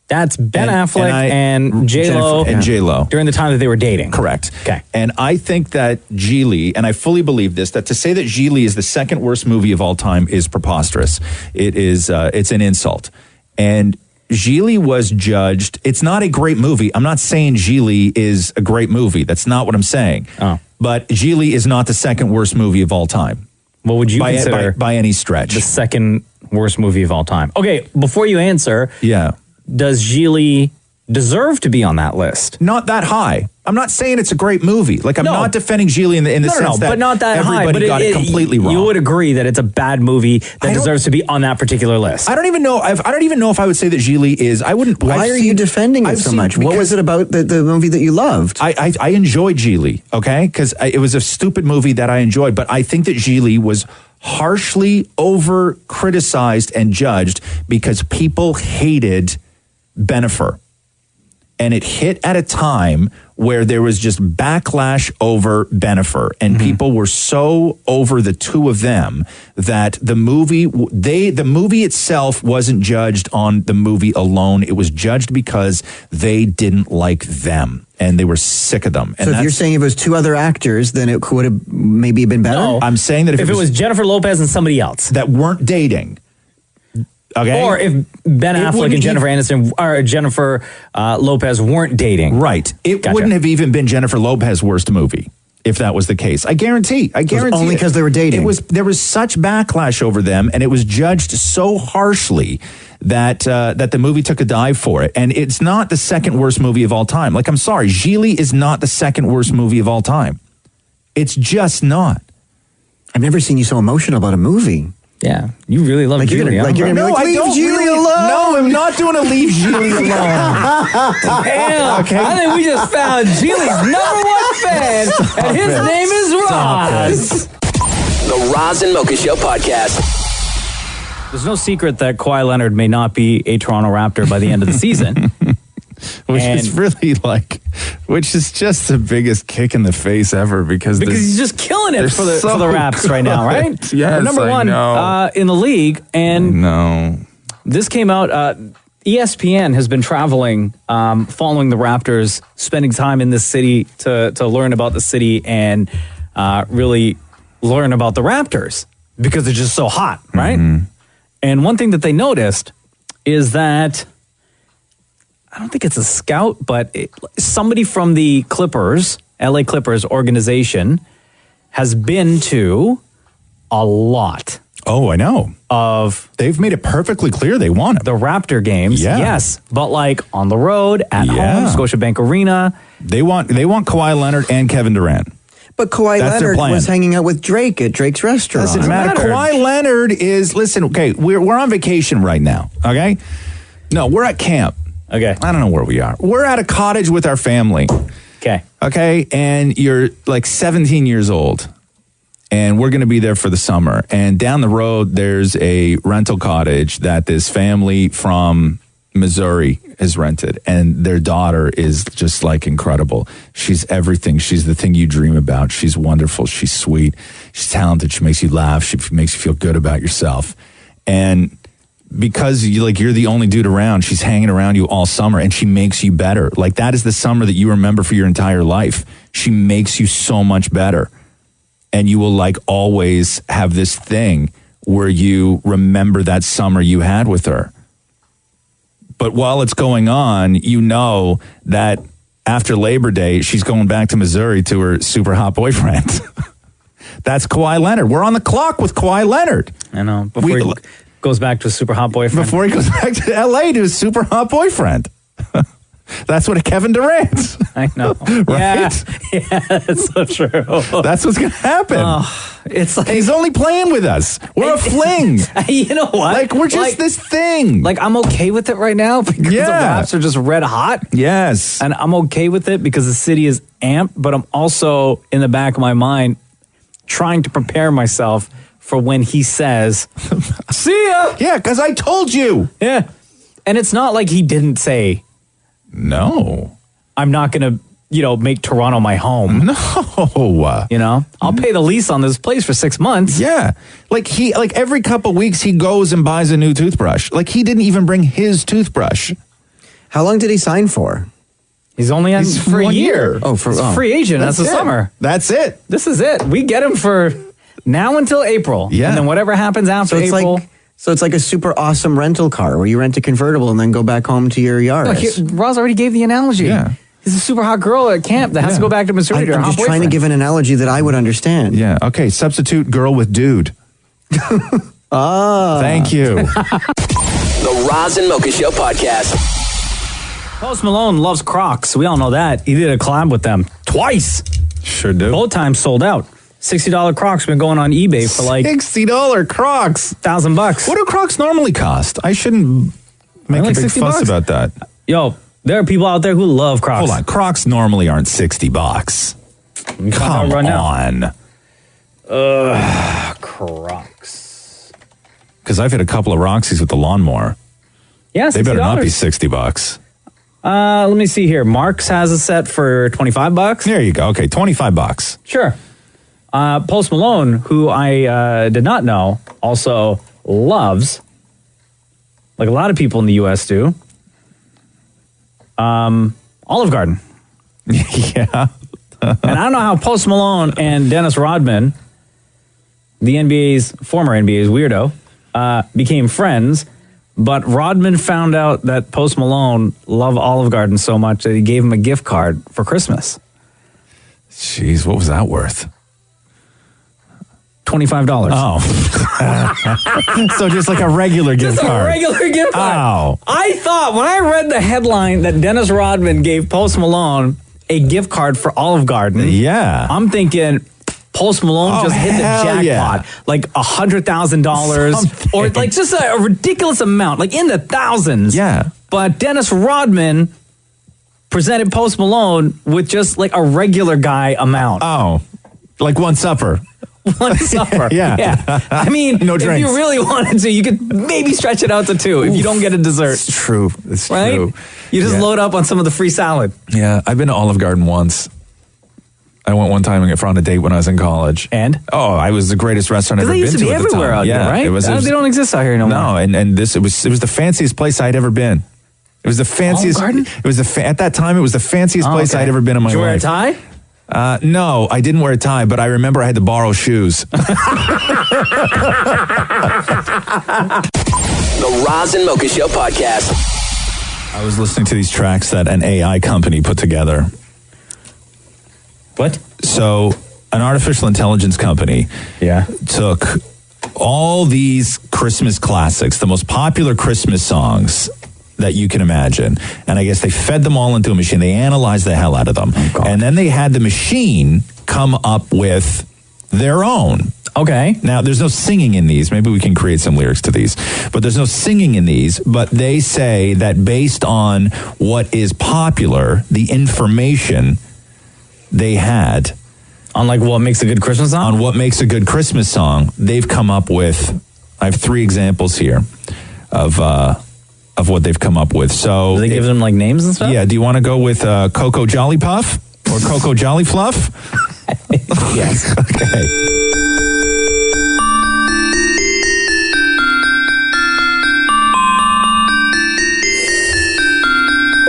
That's Ben Affleck and J-Lo. And J-Lo. During the time that they were dating. Correct. Okay. And I think that Gigli, and I fully believe this, that to say that Gigli is the second worst movie of all time is preposterous. It is, it's an insult. And Gigli was judged. It's not a great movie. I'm not saying Gigli is a great movie. That's not what I'm saying. But Gigli is not the second worst movie of all time. What would you consider by any stretch? The second worst movie of all time? Okay, before you answer, does Gigli deserve to be on that list? Not that high. I'm not saying it's a great movie. Like, I'm not defending Gigli in the sense that but not that high. everybody got it completely wrong. You would agree that it's a bad movie that deserves to be on that particular list. I don't even know. I don't even know if I would say that Gigli is. I wouldn't. Why are you defending it so much? What was it about the movie that you loved? I enjoyed Gigli, okay? Because it was a stupid movie that I enjoyed. But I think that Gigli was harshly over criticized and judged because people hated Bennifer. And it hit at a time where there was just backlash over Bennifer, and people were so over the two of them that the movie itself wasn't judged on the movie alone. It was judged because they didn't like them and they were sick of them. And so if you're saying if it was two other actors, then it would have maybe been better? No. I'm saying that if it was Jennifer Lopez and somebody else that weren't dating. Okay. Or if Ben Affleck and Jennifer Aniston or Jennifer Lopez weren't dating. Right. It wouldn't have even been Jennifer Lopez's worst movie. if that was the case. I guarantee. only 'cause they were dating. There was such backlash over them, and it was judged so harshly that that the movie took a dive for it. And it's not the second worst movie of all time. Like, I'm sorry, Gigli is not the second worst movie of all time. It's just not. I've never seen you so emotional about a movie. Yeah, you really love Gigli. Like you're gonna be like, leave Gigli alone. No, I'm not doing a leave Gigli alone. Damn, Okay. I think we just found Gigli's #1 fan, and his name is Roz. The Roz and Mocha Show podcast. There's no secret that Kawhi Leonard may not be a Toronto Raptor by the end of the season. Which is really which is just the biggest kick in the face ever because he's just killing it for the Raps right now, right? Yes, They're number one in the league, and this came out. ESPN has been traveling, following the Raptors, spending time in this city to learn about the city and really learn about the Raptors because they're just so hot, right? Mm-hmm. And one thing that they noticed is that I don't think it's a scout, but somebody from the Clippers, LA Clippers organization, has been to a lot. Oh, I know. They've made it perfectly clear they want it. The Raptor games, yes, but like on the road, at home, Scotiabank Arena. They want Kawhi Leonard and Kevin Durant. But Kawhi Leonard was hanging out with Drake at Drake's restaurant. Doesn't matter. Kawhi Leonard is, listen, okay, we're on vacation right now, okay? No, we're at camp. Okay. I don't know where we are. We're at a cottage with our family. Okay. Okay, and you're like 17 years old, and we're going to be there for the summer. And down the road, there's a rental cottage that this family from Missouri has rented, and their daughter is just like incredible. She's everything. She's the thing you dream about. She's wonderful. She's sweet. She's talented. She makes you laugh. She makes you feel good about yourself. And because you're the only dude around, she's hanging around you all summer, and she makes you better. Like, that is the summer that you remember for your entire life. She makes you so much better. And you will like always have this thing where you remember that summer you had with her. But while it's going on, you know that after Labor Day, she's going back to Missouri to her super hot boyfriend. That's Kawhi Leonard. We're on the clock with Kawhi Leonard. I know. Before he goes back to a super hot boyfriend. Before he goes back to LA to his super hot boyfriend. That's what Kevin Durant. I know. Right? Yeah, that's so true. That's what's going to happen. It's like he's only playing with us. We're a fling. You know what? Like, we're just this thing. Like, I'm okay with it right now because the Raps are just red hot. Yes. And I'm okay with it because the city is amped, but I'm also in the back of my mind trying to prepare myself for when he says, see ya. Yeah, because I told you. Yeah. And it's not like he didn't say, no, I'm not going to, make Toronto my home. No. I'll pay the lease on this place for 6 months. Yeah. Like every couple weeks he goes and buys a new toothbrush. Like, he didn't even bring his toothbrush. How long did he sign for? He's only on for a year. Oh, He's a free agent. That's the summer. That's it. This is it. We get him for now until April. Yeah. And then whatever happens after April. So it's like a super awesome rental car where you rent a convertible and then go back home to your Yaris. Roz already gave the analogy. Yeah. He's a super hot girl at camp that has to go back to Missouri to her I'm hot just boyfriend. trying to give an analogy that I would understand. Yeah. Okay. Substitute girl with dude. Thank you. The Roz and Mocha Show podcast. Post Malone loves Crocs. We all know that. He did a collab with them twice. Sure do. Both times sold out. $60 Crocs been going on eBay for like $60 Crocs. $1,000. What do Crocs normally cost? I shouldn't make like a big fuss $60? about that. Yo, there are people out there who love Crocs. Hold on. Crocs normally aren't $60. Come on. Crocs. Because I've hit a couple of Roxy's with the lawnmower. Yeah, They better not be $60. $60. Let me see here. Mark's has a set for $25. There you go. Okay, $25. Sure. Post Malone, who I did not know, also loves, like a lot of people in the U.S. do, Olive Garden. Yeah. And I don't know how Post Malone and Dennis Rodman, the former NBA's weirdo, became friends. But Rodman found out that Post Malone loved Olive Garden so much that he gave him a gift card for Christmas. Jeez, what was that worth? $25. Oh. So just like a regular gift Just card. a regular gift card. Oh. I thought when I read the headline that Dennis Rodman gave Post Malone a gift card for Olive Garden. Yeah. I'm thinking Post Malone just hit the jackpot. yeah. Like $100,000 or like just a ridiculous amount, like in the thousands. Yeah. But Dennis Rodman presented Post Malone with just like a regular guy amount. Oh, like one supper. One supper. Yeah. I mean, No if drinks. you really wanted to, you could maybe stretch it out to 2 if you don't get a dessert. It's true. It's right? true. You just Yeah. load up on some of the free salad. Yeah, I've been to Olive Garden once. I went one time on a date when I was in college. And? Oh, I was the greatest restaurant I've ever They been used to be at the everywhere time. out Yeah, there, right? It was, They don't exist out here no more. No, and it was the fanciest place I'd ever been. It was the fanciest. Olive Garden? It was at that time. It was the fanciest place okay. I'd ever been in my Did you wear a life. tie? No, I didn't wear a tie, but I remember I had to borrow shoes. The Roz and Mocha Show podcast. I was listening to these tracks that an AI company put together. What? So, an artificial intelligence company took all these Christmas classics, the most popular Christmas songs that you can imagine, and I guess they fed them all into a machine. They analyzed the hell out of them. And then they had the machine come up with their own. Okay. Now, there's no singing in these. Maybe we can create some lyrics to these. But there's no singing in these. But they say that based on what is popular, the information they had on like what makes a good Christmas song? On what makes a good Christmas song, they've come up with, I have 3 examples here of what they've come up with. So do they give them like names and stuff? Yeah. Do you want to go with Coco Jolly Puff or Coco Jolly Fluff? Yes. Okay.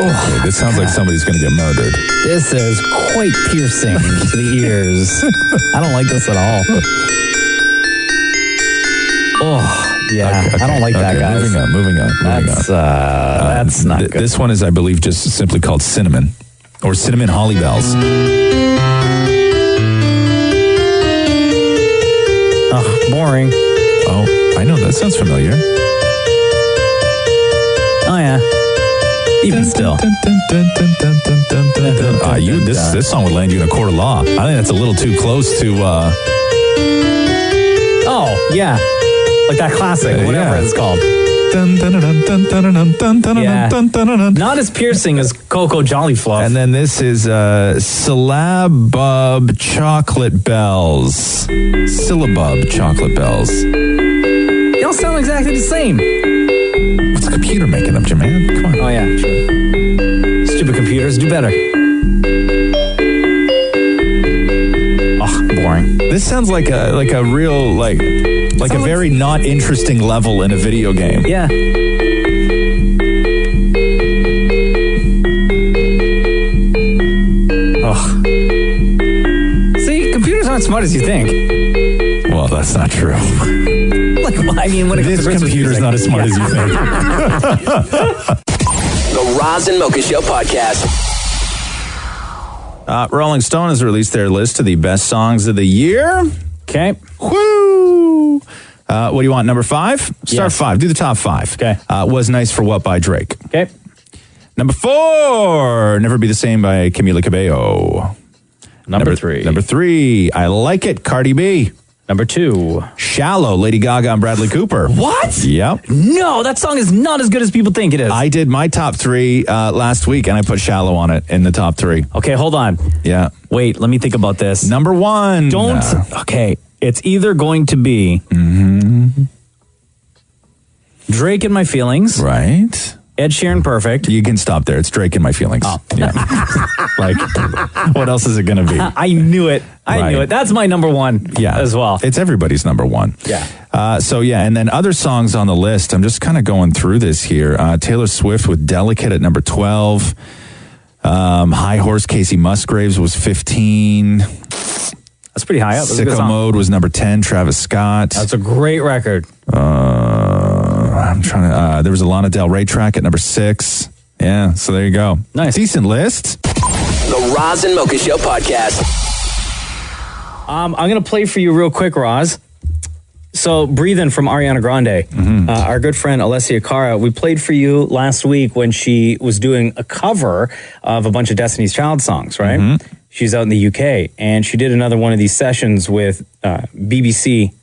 Oh, this sounds like somebody's going to get murdered. This is quite piercing to the ears. I don't like this at all. Oh, yeah. Okay, I don't like that, guys. Moving on. That's not good. This one is, I believe, just simply called Cinnamon or Cinnamon Holly Bells. Oh, boring. Oh, I know. That sounds familiar. Oh, yeah. Even still. This song would land you in a court of law. I think that's a little too close to... Oh, yeah. Like that classic, whatever it's called. Not as piercing as Coco Jolly Fluff. And then this is Syllabub Chocolate Bells. Syllabub Chocolate Bells. They all sound exactly the same. What's the computer making them, Jermaine? Come on. Oh, yeah, sure. Stupid computers, do better. Oh, boring. This sounds like a real, like a very not interesting level in a video game. Yeah. Oh. See, computers aren't smart as you think. Well, that's not true. Like, I mean, when it comes This to computer's not as smart as you think. The Roz and Mocha Show podcast. Rolling Stone has released their list of the best songs of the year. Okay. Woo! What do you want? Number 5? Start Yes. 5. Do the top 5. Okay. Was Nice for What by Drake. Okay. Number 4, Never Be the Same by Camila Cabello. Number 3. Number 3, I Like It, Cardi B. Number 2. Shallow, Lady Gaga and Bradley Cooper. What? Yep. No, that song is not as good as people think it is. I did my top 3 last week, and I put Shallow on it in the top 3. Okay, hold on. Yeah. Wait, let me think about this. Number 1. Don't. Okay, it's either going to be Drake in My Feelings. Right. Ed Sheeran Perfect. You can stop there. It's Drake in My Feelings. Oh. Yeah. Like, what else is it going to be? I knew it. I knew it. That's my number 1 as well. It's everybody's number 1. Yeah. And then other songs on the list. I'm just kind of going through this here. Taylor Swift with Delicate at number 12. High Horse, Casey Musgraves was 15. That's pretty high up. That's a good Sicko song. Mode was number 10. Travis Scott. That's a great record. I'm trying to. There was a Lana Del Rey track at number 6. Yeah, so there you go. Nice. Decent list. The Roz and Mocha Show podcast. I'm going to play for you real quick, Roz. So, Breathin' from Ariana Grande. Our good friend Alessia Cara, we played for you last week when she was doing a cover of a bunch of Destiny's Child songs, right? She's out in the UK, and she did another one of these sessions with BBC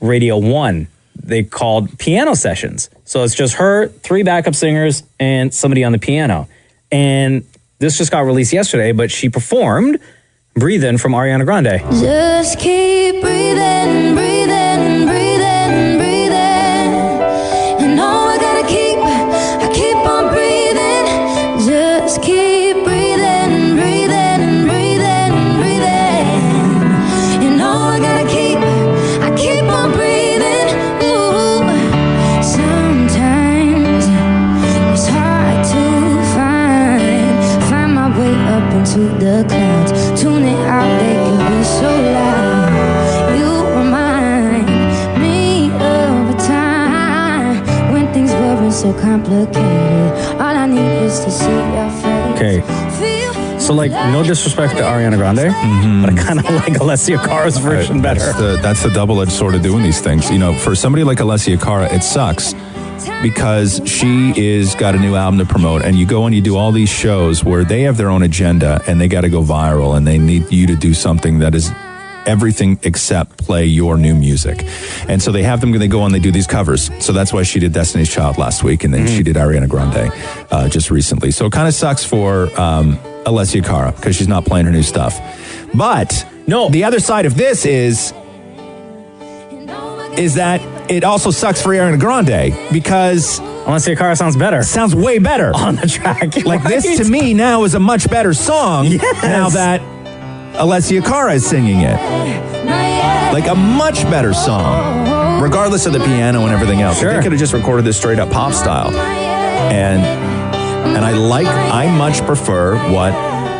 Radio 1. They called piano sessions. So it's just her, 3 backup singers, and somebody on the piano. And this just got released yesterday, but she performed Breathin' from Ariana Grande. Just keep breathing, breathing, breathing, breathing. And all I gotta I keep on breathing. Just keep breathing, breathing, breathing, breathing. And all I gotta I keep on breathing. Ooh, sometimes it's hard to find my way up into the clouds. Tune it out, they can be so loud. You remind me of a time when things weren't so complicated. All I need is to see your face. Okay. So, like, no disrespect to Ariana Grande, but I kind of like Alessia Cara's version better. That's the double-edged sword of doing these things. You know, for somebody like Alessia Cara, it sucks because she is got a new album to promote, and you go and you do all these shows where they have their own agenda and they got to go viral, and they need you to do something that is everything except play your new music. And so they have them, they go on, they do these covers. So that's why she did Destiny's Child last week, and then she did Ariana Grande just recently. So it kind of sucks for Alessia Cara because she's not playing her new stuff. But no, the other side of this is that it also sucks for Ariana Grande because Alessia Cara sounds better. Sounds way better on the track. Like this to me now is a much better song now that Alessia Cara is singing it. Like a much better song, regardless of the piano and everything else. Sure. They could have just recorded this straight up pop style. And I much prefer what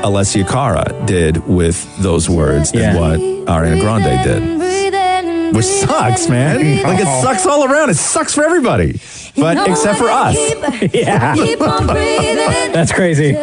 Alessia Cara did with those words than what Ariana Grande did. Which sucks, man. Like, it sucks all around. It sucks for everybody. But except for us. Yeah. That's crazy.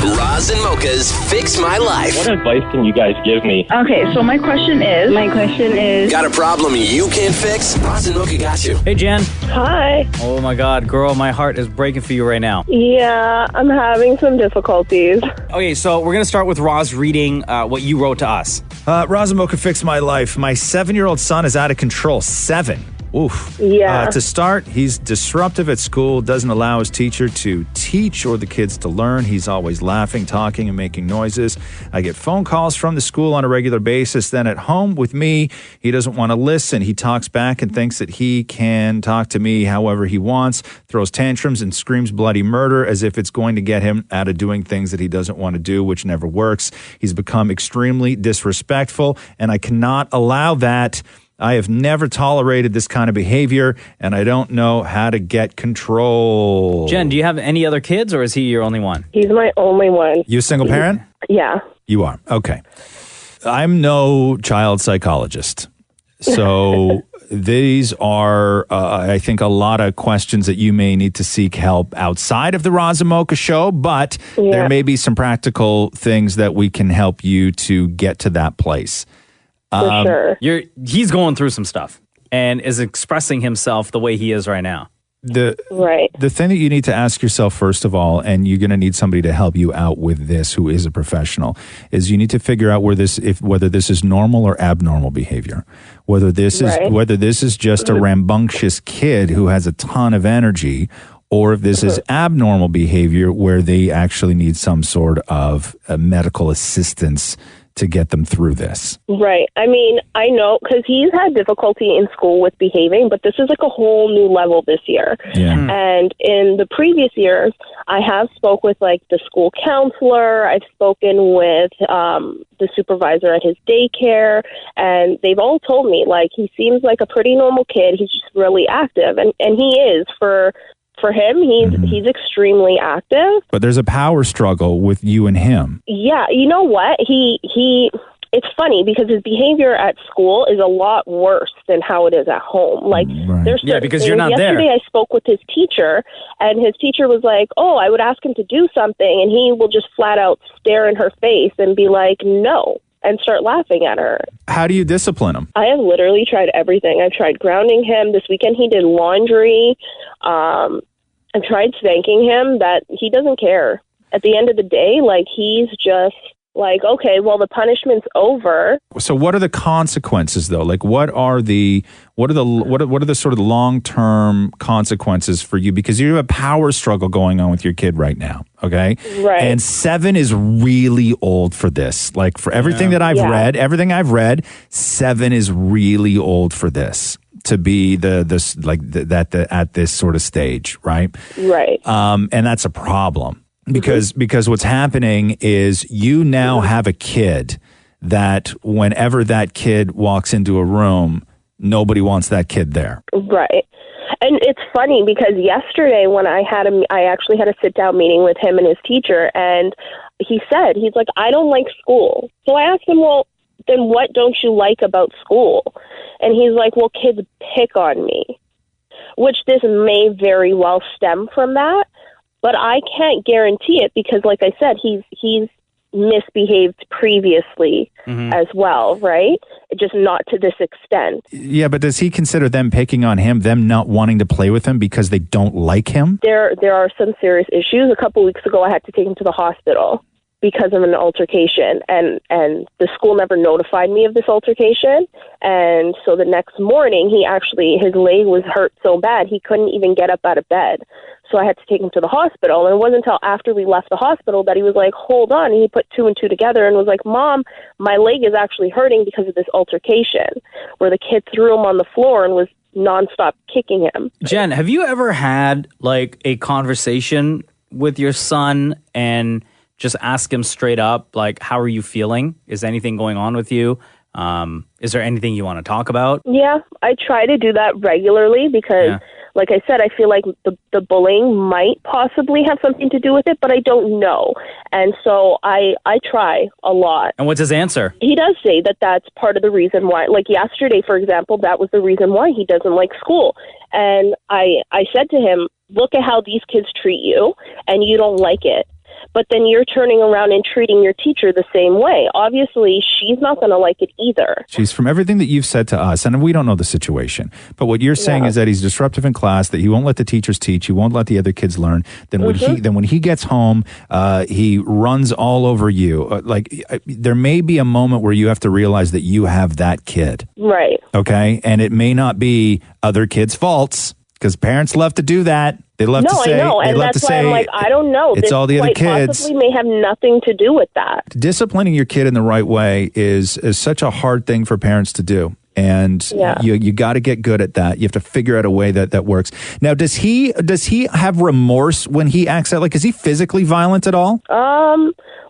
Roz and Mocha's Fix My Life. What advice can you guys give me? Okay, so my question is... Got a problem you can't fix? Roz and Mocha got you. Hey, Jen. Hi. Oh, my God. Girl, my heart is breaking for you right now. Yeah, I'm having some difficulties. Okay, so we're going to start with Roz reading what you wrote to us. Roz and Mocha Fix My Life. My 7-year-old son is out of control. 7. Oof. Yeah. To start, he's disruptive at school, doesn't allow his teacher to teach or the kids to learn. He's always laughing, talking, and making noises. I get phone calls from the school on a regular basis. Then at home with me, he doesn't want to listen. He talks back and thinks that he can talk to me however he wants, throws tantrums and screams bloody murder as if it's going to get him out of doing things that he doesn't want to do, which never works. He's become extremely disrespectful, and I cannot allow that. I have never tolerated this kind of behavior, and I don't know how to get control. Jen, do you have any other kids, or is he your only one? He's my only one. You a single parent? Yeah. You are. Okay. I'm no child psychologist. So these are, I think, a lot of questions that you may need to seek help outside of the Roz and Mocha show, but there may be some practical things that we can help you to get to that place. For sure. He's going through some stuff and is expressing himself the way he is right now. The thing that you need to ask yourself, first of all, and you're going to need somebody to help you out with this who is a professional, is you need to figure out whether this is normal or abnormal behavior. Whether this is just a rambunctious kid who has a ton of energy, or if this is abnormal behavior where they actually need some sort of medical assistance to get them through this. Right. I mean, I know because he's had difficulty in school with behaving, but this is like a whole new level this year. Yeah. And in the previous years, I have spoke with like the school counselor. I've spoken with the supervisor at his daycare, and they've all told me like he seems like a pretty normal kid. He's just really active, and he is for him, he's extremely active. But there's a power struggle with you and him. Yeah, you know what? It's funny because his behavior at school is a lot worse than how it is at home. Like, there's because you're not there. Yesterday I spoke with his teacher, and his teacher was like, "Oh, I would ask him to do something, and he will just flat out stare in her face and be like, no." and start laughing at her. How do you discipline him? I have literally tried everything. I've tried grounding him. This weekend he did laundry. I've tried spanking him. That he doesn't care. At the end of the day, like, he's just like, okay, well, the punishment's over. So what are the consequences though? Like what are the sort of long-term consequences for you? Because you have a power struggle going on with your kid right now, okay? Right. And 7 is really old for this. Like for everything that I've read, 7 is really old for this. To be at this sort of stage, right? Right. And that's a problem. Because what's happening is you now have a kid that whenever that kid walks into a room, nobody wants that kid there. Right. And it's funny because yesterday when I actually had a sit-down meeting with him and his teacher, and he's like, I don't like school. So I asked him, well, then what don't you like about school? And he's like, well, kids pick on me, which this may very well stem from that. But I can't guarantee it because, like I said, he's misbehaved previously as well, right? Just not to this extent. Yeah, but does he consider them picking on him, them not wanting to play with him because they don't like him? There are some serious issues. A couple weeks ago, I had to take him to the hospital because of an altercation, and the school never notified me of this altercation. And so the next morning, his leg was hurt so bad he couldn't even get up out of bed. So I had to take him to the hospital. And it wasn't until after we left the hospital that he was like, hold on. And he put 2 and 2 together and was like, Mom, my leg is actually hurting because of this altercation, where the kid threw him on the floor and was nonstop kicking him. Jen, have you ever had like a conversation with your son and just ask him straight up, like, how are you feeling? Is anything going on with you? Is there anything you want to talk about? Yeah, I try to do that regularly because, like I said, I feel like the bullying might possibly have something to do with it, but I don't know. And so I try a lot. And what's his answer? He does say that that's part of the reason why. Like yesterday, for example, that was the reason why he doesn't like school. And I said to him, look at how these kids treat you, and you don't like it. But then you're turning around and treating your teacher the same way. Obviously, she's not going to like it either. Jeez, from everything that you've said to us, and we don't know the situation, but what you're saying is that he's disruptive in class, that he won't let the teachers teach, he won't let the other kids learn. Then when he gets home, he runs all over you. There may be a moment where you have to realize that you have that kid. Right. Okay? And it may not be other kids' faults, because parents love to do that. They love to say, I know, and that's why I'm like, I don't know. It's all the other kids. Possibly may have nothing to do with that. Disciplining your kid in the right way is such a hard thing for parents to do. And you got to get good at that. You have to figure out a way that works. Now, does he have remorse when he acts out? Like, is he physically violent at all?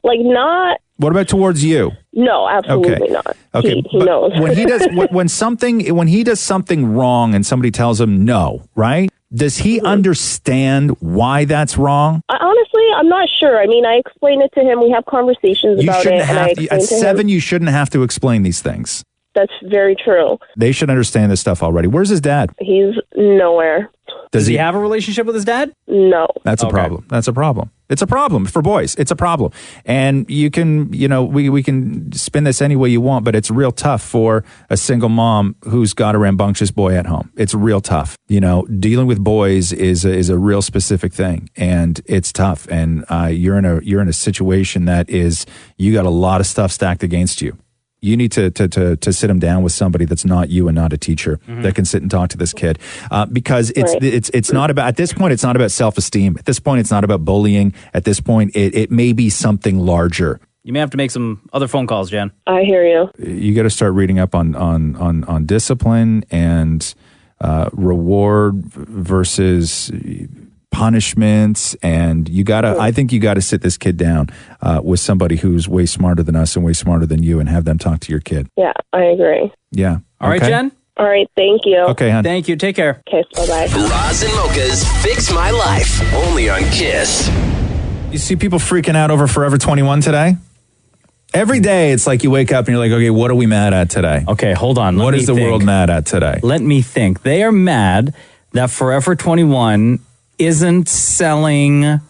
Not. What about towards you? No, absolutely not. Okay, he knows. when he does when he does something wrong and somebody tells him no, right? Does he understand why that's wrong? Honestly, I'm not sure. I mean, I explain it to him. We have conversations about it. And I explain at to 7, him. you shouldn't have to explain these things. That's very true. They should understand this stuff already. Where's his dad? He's nowhere. Does he have a relationship with his dad? No. That's a problem. That's a problem. It's a problem for boys. It's a problem. And you can, we can spin this any way you want, but it's real tough for a single mom who's got a rambunctious boy at home. It's real tough. Dealing with boys is a real specific thing, and it's tough. And you're in a situation that is, you got a lot of stuff stacked against you. You need to sit him down with somebody that's not you and not a teacher that can sit and talk to this kid, because it's not about, at this point, it's not about self-esteem. At this point, it's not about bullying. At this point, it may be something larger. You may have to make some other phone calls, Jen. I hear you. You got to start reading up on discipline and reward versus punishments, and I think you got to sit this kid down with somebody who's way smarter than us and way smarter than you, and have them talk to your kid. Yeah, I agree. Yeah. All right, Jen? All right, thank you. Okay, hon. Thank you. Take care. Okay, bye-bye. Roz and Mocha's Fix My Life, only on KISS. You see people freaking out over Forever 21 today? Every day, it's like you wake up and you're like, okay, what are we mad at today? Okay, hold on. What is the world mad at today? Let me think. They are mad that Forever 21 isn't selling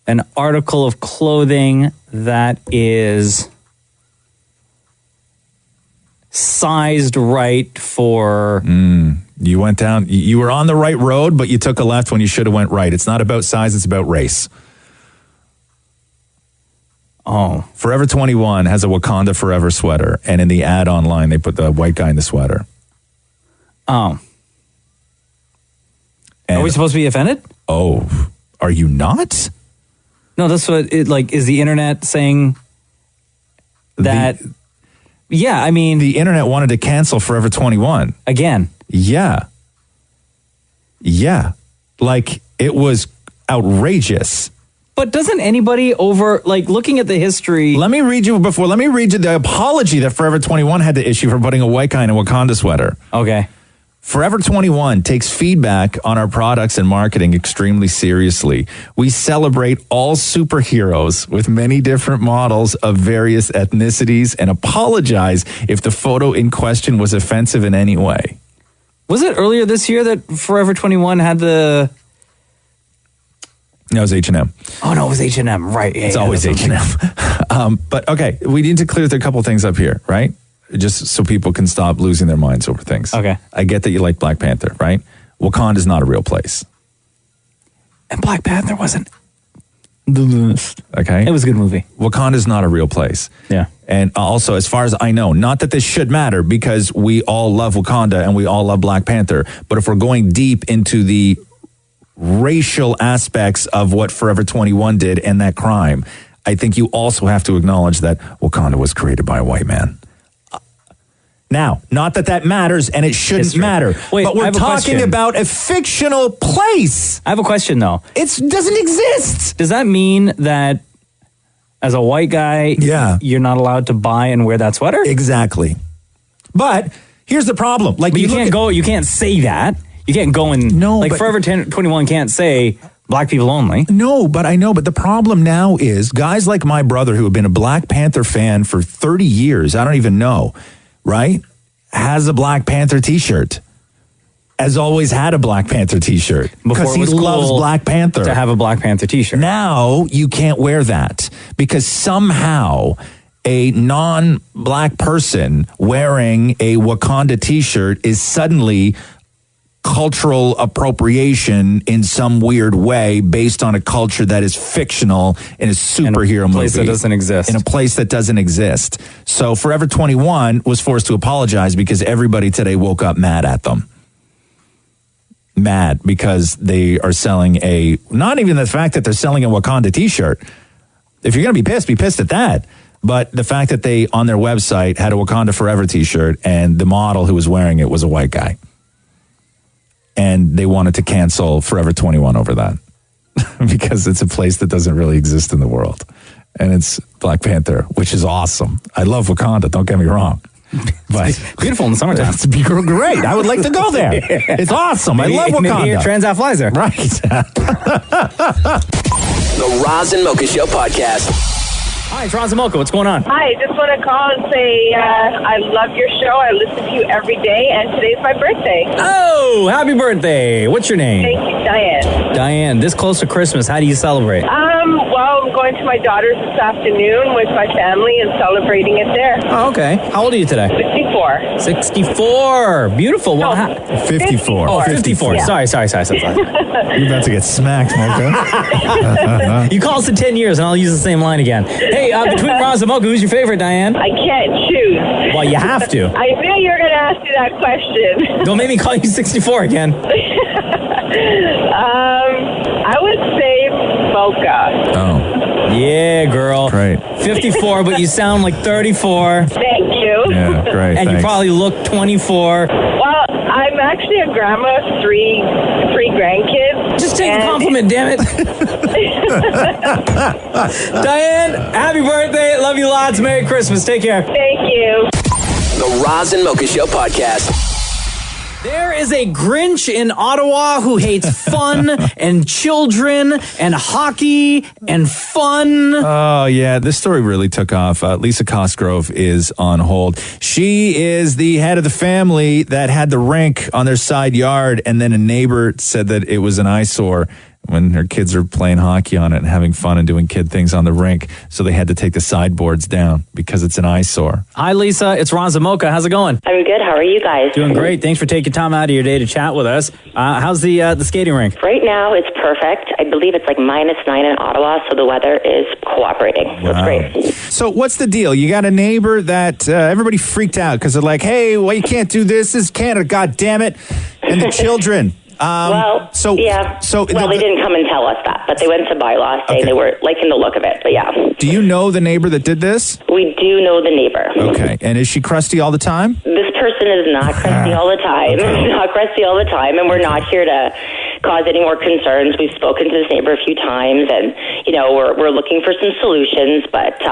an article of clothing that is sized right for... You went down, you were on the right road, but you took a left when you should have went right. It's not about size, it's about race. Oh. Forever 21 has a Wakanda Forever sweater, and in the ad online, they put the white guy in the sweater. Oh. And, are we supposed to be offended? Oh, are you not? No, that's what it like. Is the internet saying that? Yeah, I mean, the internet wanted to cancel Forever 21 again. Yeah, like it was outrageous. But doesn't anybody looking at the history? Let me read you the apology that Forever 21 had to issue for putting a white guy in a Wakanda sweater. Okay. Forever 21 takes feedback on our products and marketing extremely seriously. We celebrate all superheroes with many different models of various ethnicities and apologize if the photo in question was offensive in any way. Was it earlier this year that Forever 21 had the... No, it was H&M. Oh, no, it was H&M. Right. It's always H&M. But okay, we need to clear a couple things up here, right? Just so people can stop losing their minds over things. Okay. I get that you like Black Panther, right? Wakanda is not a real place. And Black Panther wasn't the best. Okay. It was a good movie. Wakanda is not a real place. Yeah. And also, as far as I know, not that this should matter because we all love Wakanda and we all love Black Panther. But if we're going deep into the racial aspects of what Forever 21 did and that crime, I think you also have to acknowledge that Wakanda was created by a white man. Now, not that matters and it shouldn't matter. Wait, but we're talking about a fictional place. I have a question, though. It doesn't exist. Does that mean that as a white guy, you're not allowed to buy and wear that sweater? Exactly. But here's the problem. Like, but you can't say that. You can't go and... No, like, Forever 21 can't say... Black people only. No, but I know. But the problem now is guys like my brother who have been a Black Panther fan for 30 years, I don't even know, right? Has a Black Panther t-shirt. Has always had a Black Panther t-shirt. Because he loves Black Panther. To have a Black Panther t-shirt. Now you can't wear that because somehow a non-Black person wearing a Wakanda t-shirt is suddenly cultural appropriation in some weird way based on a culture that is fictional in a superhero movie. In a place that doesn't exist. In a place that doesn't exist. So Forever 21 was forced to apologize because everybody today woke up mad at them. Mad because they are selling not even the fact that they're selling a Wakanda t-shirt. If you're going to be pissed at that. But the fact that they, on their website, had a Wakanda Forever t-shirt and the model who was wearing it was a white guy. And they wanted to cancel Forever 21 over that because it's a place that doesn't really exist in the world. And it's Black Panther, which is awesome. I love Wakanda, don't get me wrong. But it's beautiful in the summertime. It's great. I would like to go there. It's awesome. I love Wakanda. Maybe your Transat flies there. Right. The Roz and Mocha Show podcast. Hi, it's Roz and Mocha. What's going on? Hi, just want to call and say I love your show. I listen to you every day, and today's my birthday. Oh, happy birthday. What's your name? Thank you, Diane. Diane, this close to Christmas, how do you celebrate? Well, I'm going to my daughter's this afternoon with my family and celebrating it there. Oh, okay. How old are you today? 64. 64. Beautiful. No, 54. Oh, 54. Yeah. Sorry. You're about to get smacked, Mocha. You call us in 10 years and I'll use the same line again. Hey, between Roz and Mocha, who's your favorite, Diane? I can't choose. Well, you have to. I knew you were going to ask me that question. Don't make me call you 64 again. I would say Mocha. Oh. Yeah, girl. Great. 54, but you sound like 34. Thank you. Yeah, great. And thanks. you probably look 24. Well, I'm actually a grandma of three grandkids. Just take a compliment, damn it. Diane, happy birthday. Love you lots. Merry Christmas. Take care. Thank you. The Roz and Mocha Show podcast. There is a Grinch in Ottawa who hates fun and children and hockey and fun. Oh, yeah. This story really took off. Lisa Cosgrove is on hold. She is the head of the family that had the rink on their side yard, and then a neighbor said that it was an eyesore when her kids are playing hockey on it and having fun and doing kid things on the rink. So they had to take the sideboards down because it's an eyesore. Hi, Lisa. It's Roz and Mocha. How's it going? I'm good. How are you guys? Doing great. Thanks for taking time out of your day to chat with us. How's the skating rink? Right now, it's perfect. I believe it's like -9 in Ottawa, so the weather is cooperating. So it's great. So what's the deal? You got a neighbor that everybody freaked out because they're like, hey, well, you can't do this. This is Canada, God damn it. And the children. They didn't come and tell us that, but they went to bylaw saying they were liking the look of it. But yeah. Do you know the neighbor that did this? We do know the neighbor. Okay. And is she crusty all the time? This person is not crusty all the time. Not crusty all the time, and we're not here to cause any more concerns. We've spoken to this neighbor a few times, and we're looking for some solutions. But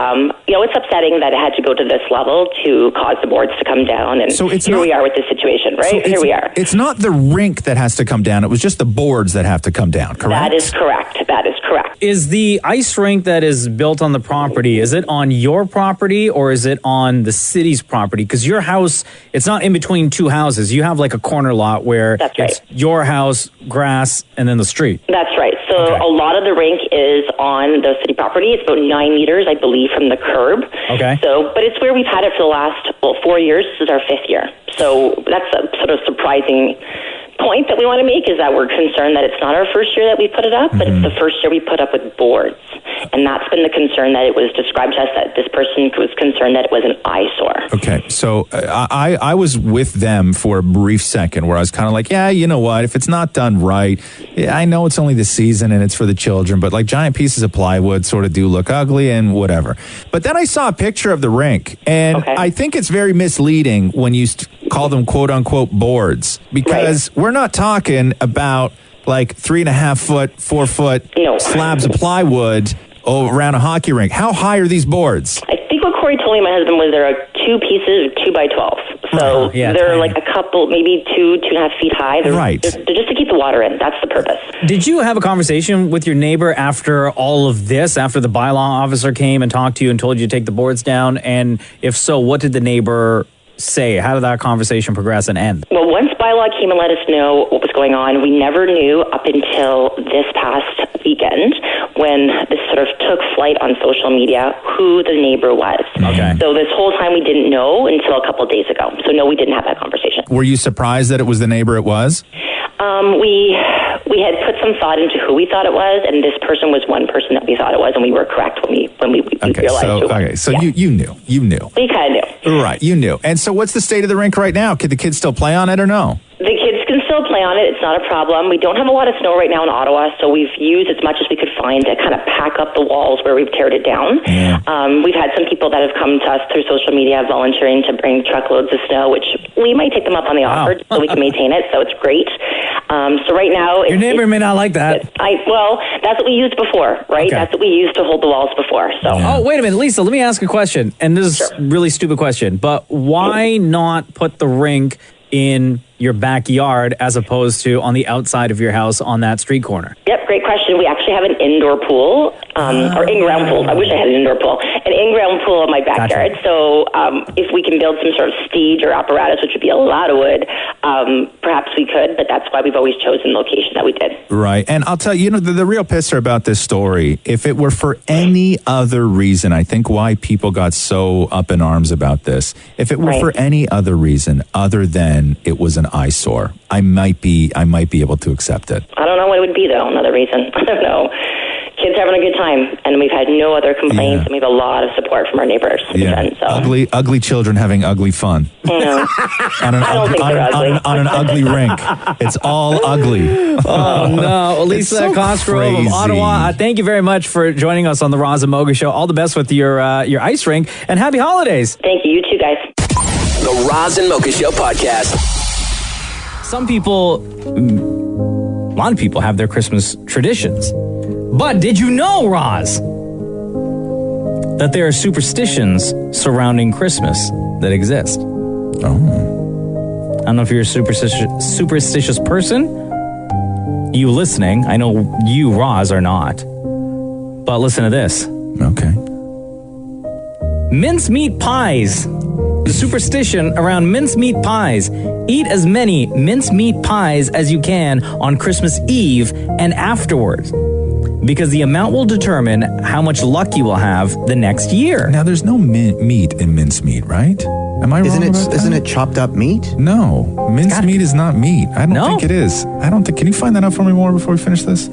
it's upsetting that it had to go to this level to cause the boards to come down. And so we are with this situation, right? Here we are. It's not the rink that has to come down. It was just the boards that have to come down, correct? That is correct. That is correct. Is the ice rink that is built on the property, is it on your property or is it on the city's property? Because your house, it's not in between two houses. You have like a corner lot where it's your house, grass, and then the street. That's right. So a lot of the rink is on the city property. It's about 9 meters, I believe, from the curb. Okay. But it's where we've had it for the last 4 years. This is our 5th year. So that's a sort of surprising point that we want to make, is that we're concerned that it's not our first year that we put it up, but it's the first year we put up with boards. And that's been the concern, that it was described to us that this person was concerned that it was an eyesore. Okay, so I was with them for a brief second where I was kind of like, yeah, you know what, if it's not done right, I know it's only the season and it's for the children, but like giant pieces of plywood sort of do look ugly and whatever. But then I saw a picture of the rink, and I think it's very misleading when you call them quote-unquote boards, because we're not talking about like 3.5 foot, 4 foot slabs of plywood around a hockey rink. How high are these boards? I think what Corey told me, my husband, was there are 2 pieces of 2 by 12. So they're like a couple, maybe 2.5 feet high. They're just to keep the water in. That's the purpose. Did you have a conversation with your neighbor after all of this, after the bylaw officer came and talked to you and told you to take the boards down? And if so, what did the neighbor say? How did that conversation progress and end? Well, once bylaw came and let us know what was going on, we never knew up until this past weekend, when this sort of took flight on social media, who the neighbor was. Okay. So this whole time we didn't know until a couple of days ago. So no, we didn't have that conversation. Were you surprised that it was the neighbor it was? We had put some thought into who we thought it was, and this person was one person that we thought it was, and we were correct when we realized who it was. Okay, so you knew. We kind of knew. Right, you knew. And so what's the state of the rink right now? Can the kids still play on it or no? The kids can still play on it. It's not a problem. We don't have a lot of snow right now in Ottawa, so we've used as much as we could find to kind of pack up the walls where we've teared it down. We've had some people that have come to us through social media volunteering to bring truckloads of snow, which we might take them up on the offer so we can maintain it, so it's great. So right now... Your neighbor may not like that. That's what we used before, right? Okay. That's what we used to hold the walls before. So. Oh, wait a minute, Lisa, let me ask a question. And this is a really stupid question, but why not put the rink in your backyard as opposed to on the outside of your house on that street corner? Yep, great question. We actually have an indoor pool, or in-ground pool. I wish I had an indoor pool. An in-ground pool in my backyard. Gotcha. So if we can build some sort of stage or apparatus, which would be a lot of wood, perhaps we could, but that's why we've always chosen the location that we did. Right. And I'll tell you, the real pisser about this story, if it were for any other reason, I think why people got so up in arms about this, if it were for any other reason other than it was an eyesore, I might be able to accept it. I don't know what it would be, though, another reason. I don't know. Kids having a good time, and we've had no other complaints, and we have a lot of support from our neighbors and friends. So. Ugly children having ugly fun. No. on an ugly rink. It's all ugly. Oh, no. Lisa Cosgrove of Ottawa, thank you very much for joining us on the Roz and Mocha Show. All the best with your ice rink, and happy holidays. Thank you. You too, guys. The Roz and Mocha Show podcast. Some people, a lot of people have their Christmas traditions. But did you know, Roz, that there are superstitions surrounding Christmas that exist? Oh. I don't know if you're a superstitious person. You listening, I know you, Roz, are not. But listen to this. Okay. Mincemeat pies the superstition around mincemeat pies. Eat as many mincemeat pies as you can on Christmas Eve and afterwards, because the amount will determine how much luck you will have the next year. Now, there's no meat in mincemeat, right? Am I wrong about that? Isn't it chopped up meat? No, mincemeat is not meat. I don't think it is. I don't think. Can you find that out for me more before we finish this?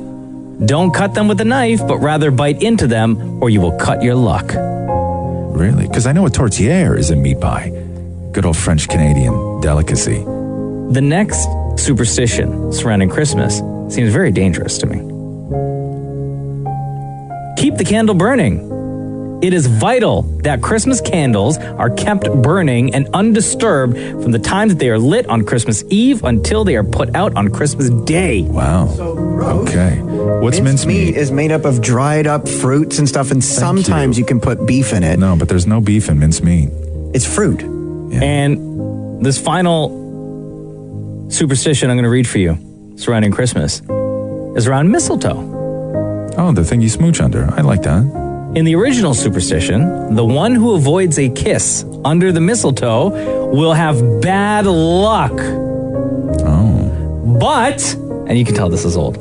Don't cut them with a knife, but rather bite into them, or you will cut your luck. Really? Because I know a tourtière is a meat pie. Good old French-Canadian delicacy. The next superstition surrounding Christmas seems very dangerous to me. Keep the candle burning. It is vital that Christmas candles are kept burning and undisturbed from the time that they are lit on Christmas Eve until they are put out on Christmas Day. Wow. Okay. What's mincemeat? Is made up of dried up fruits and stuff, and sometimes you can put beef in it. No, but there's no beef in mincemeat. It's fruit. Yeah. And this final superstition I'm going to read for you surrounding Christmas is around mistletoe. Oh, the thing you smooch under. I like that. In the original superstition, the one who avoids a kiss under the mistletoe will have bad luck. Oh. But, and you can tell this is old,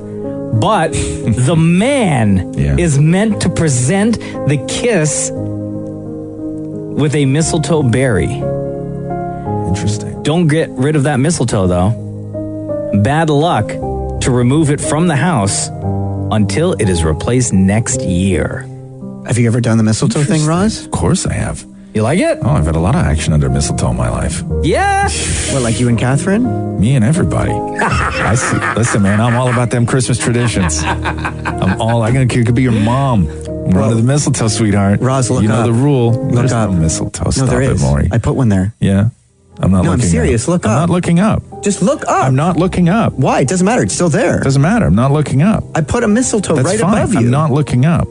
but the man is meant to present the kiss with a mistletoe berry. Interesting. Don't get rid of that mistletoe, though. Bad luck to remove it from the house until it is replaced next year. Have you ever done the mistletoe thing, Roz? Of course I have. You like it? Oh, I've had a lot of action under mistletoe in my life. Yeah. What, like you and Catherine? Me and everybody. I see. Listen, man, I'm all about them Christmas traditions. It could be your mom. Run to the mistletoe, sweetheart. Roz, look You know up. the rule. Look There's up. no mistletoe. Stop there it, is. Maurie. I put one there. Yeah? I'm not No, I'm looking serious. up. Look I'm up. not looking up. Just look up. I'm not looking up. Why? It doesn't matter. It's still there. Doesn't matter. I'm not looking up. I put a mistletoe That's right fine. above you. I'm not looking up.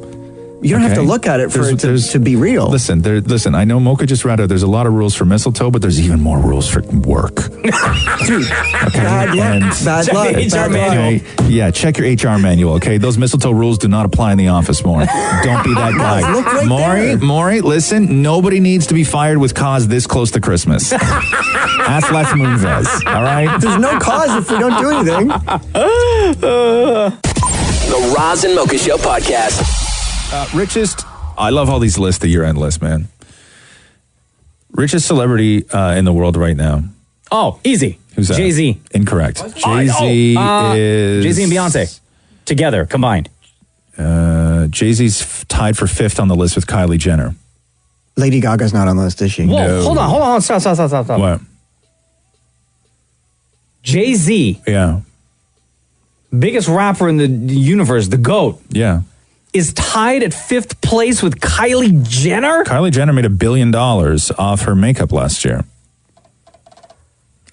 You don't have to look at it for it to be real. Listen, I know Mocha just read it. There's a lot of rules for mistletoe, but there's even more rules for work. Dude, Okay. bad luck. Bad luck. HR manual. Okay. Yeah, check your HR manual, okay? Those mistletoe rules do not apply in the office, Maury. Don't be that guy. Look right there. Maury, listen, nobody needs to be fired with cause this close to Christmas. Ask Les Moonves, all right? There's no cause if we don't do anything. The Roz and Mocha Show podcast. Richest, I love all these lists, the year-end list, man. Richest celebrity in the world right now. Oh, easy. Who's that? Jay-Z. Incorrect. Jay-Z is... Jay-Z and Beyonce. Together, combined. Jay-Z's tied for 5th on the list with Kylie Jenner. Lady Gaga's not on the list, is she? Whoa, No. hold on. Stop. What? Jay-Z, Yeah. biggest rapper in the universe, the GOAT, Yeah. is tied at 5th place with Kylie Jenner? Kylie Jenner made $1 billion off her makeup last year.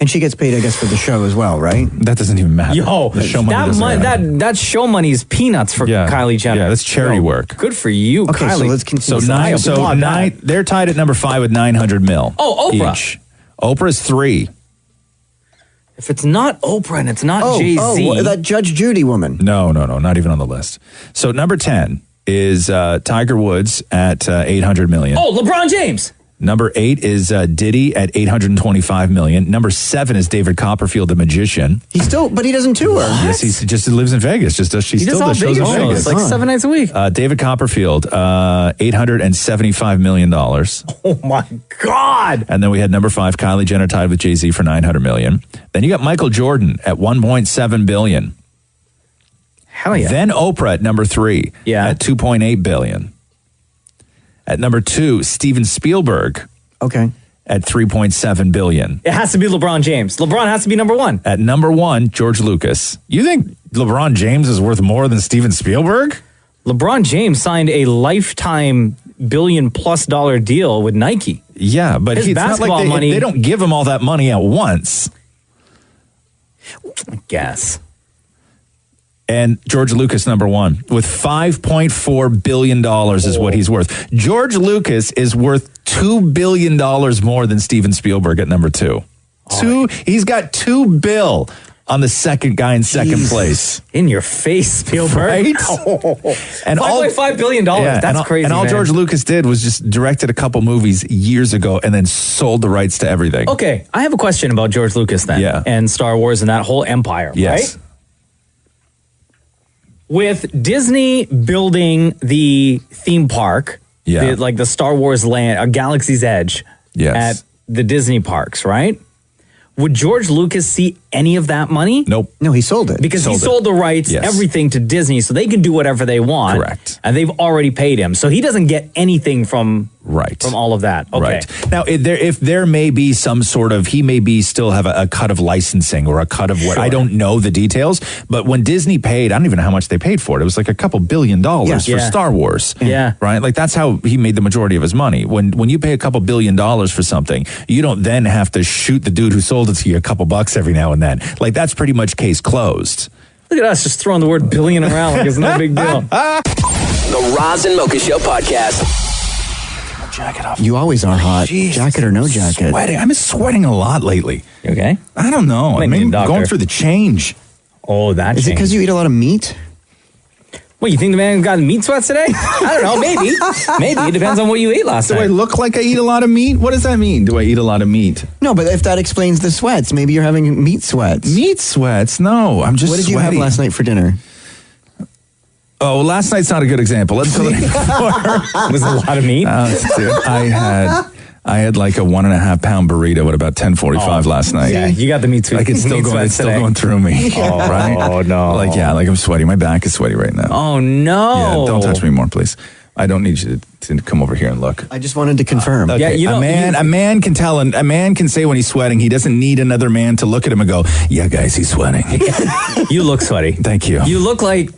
And she gets paid, I guess, for the show as well, right? That doesn't even matter. Yo, The show money doesn't matter. that show money is peanuts for Kylie Jenner. Yeah, that's charity work. Good for you, Okay, Kylie. so let's continue. They're tied at number 5 with 900 mil. Oh, Oprah. Each. Oprah's 3. If it's not Oprah and it's not Jay-Z. Oh, that Judge Judy woman. No, not even on the list. So number 10 is Tiger Woods at 800 million. Oh, LeBron James. Number 8 is Diddy at 825 million. Number 7 is David Copperfield, the magician. But he doesn't tour. Yes, he just lives in Vegas. He still does shows in Vegas. Like 7 nights a week. David Copperfield, $875 million. Oh my God. And then we had number 5, Kylie Jenner, tied with Jay-Z for 900 million. Then you got Michael Jordan at 1.7 billion. Hell yeah. Then Oprah at number 3 at 2.8 billion. At number 2, Steven Spielberg. Okay. At 3.7 billion. It has to be LeBron James. LeBron has to be number 1. At number 1, George Lucas. You think LeBron James is worth more than Steven Spielberg? LeBron James signed a lifetime $1 billion+ deal with Nike. Yeah, but his it's not basketball like money. they don't give him all that money at once. I guess. And George Lucas, number 1, with $5.4 billion is what he's worth. George Lucas is worth $2 billion more than Steven Spielberg at number 2. He's got $2 billion. on the second guy in second place. In your face, Spielberg. Right? And $5.5 billion. That's crazy. And all man. George Lucas did was just directed a couple movies years ago and then sold the rights to everything. Okay, I have a question about George Lucas then. Yeah. And Star Wars and that whole empire, Yes. right? With Disney building the theme park, like the Star Wars land, Galaxy's Edge at the Disney parks, right? Would George Lucas see any of that money? Nope. No, he sold it. Because he sold the rights, everything to Disney, so they can do whatever they want. Correct. And they've already paid him. So he doesn't get anything from all of that. Okay. Right. Now, if there may be some sort of, he may be still have a cut of licensing or a cut of what, I don't know the details, but when Disney paid, I don't even know how much they paid for it. It was like a couple $2 billion for Star Wars. Yeah. Right? Like that's how he made the majority of his money. When you pay a couple $2 billion for something, you don't then have to shoot the dude who sold it to you a couple bucks every now and then. Like that's pretty much case closed. Look at us just throwing the word billion around like it's no big deal. The Roz and Mocha Show podcast. Jacket off. You always are hot. Jeez, jacket or no jacket. Sweating. I've been sweating a lot lately. You okay? I don't know. I mean, going through the change. Oh, that Is it because you eat a lot of meat? What, you think the man got meat sweats today? I don't know. Maybe. Maybe. It depends on what you ate last night. Do I look like I eat a lot of meat? What does that mean? Do I eat a lot of meat? No, but if that explains the sweats, maybe you're having meat sweats. Meat sweats? No, I'm just What did you have last night for dinner? Oh, last night's not a good example. Let's go. Was it a lot of meat? I had like a 1.5 pound burrito at about 10:45 last night. Yeah, you got the meat sweats. Like it's still going through me. Oh, right? Oh no. Like I'm sweaty. My back is sweaty right now. Oh no. Yeah, don't touch me more, please. I don't need you to come over here and look. I just wanted to confirm. Okay. Yeah, a man can tell, and a man can say when he's sweating, he doesn't need another man to look at him and go, "Yeah, guys, he's sweating." You look sweaty. Thank you. You look like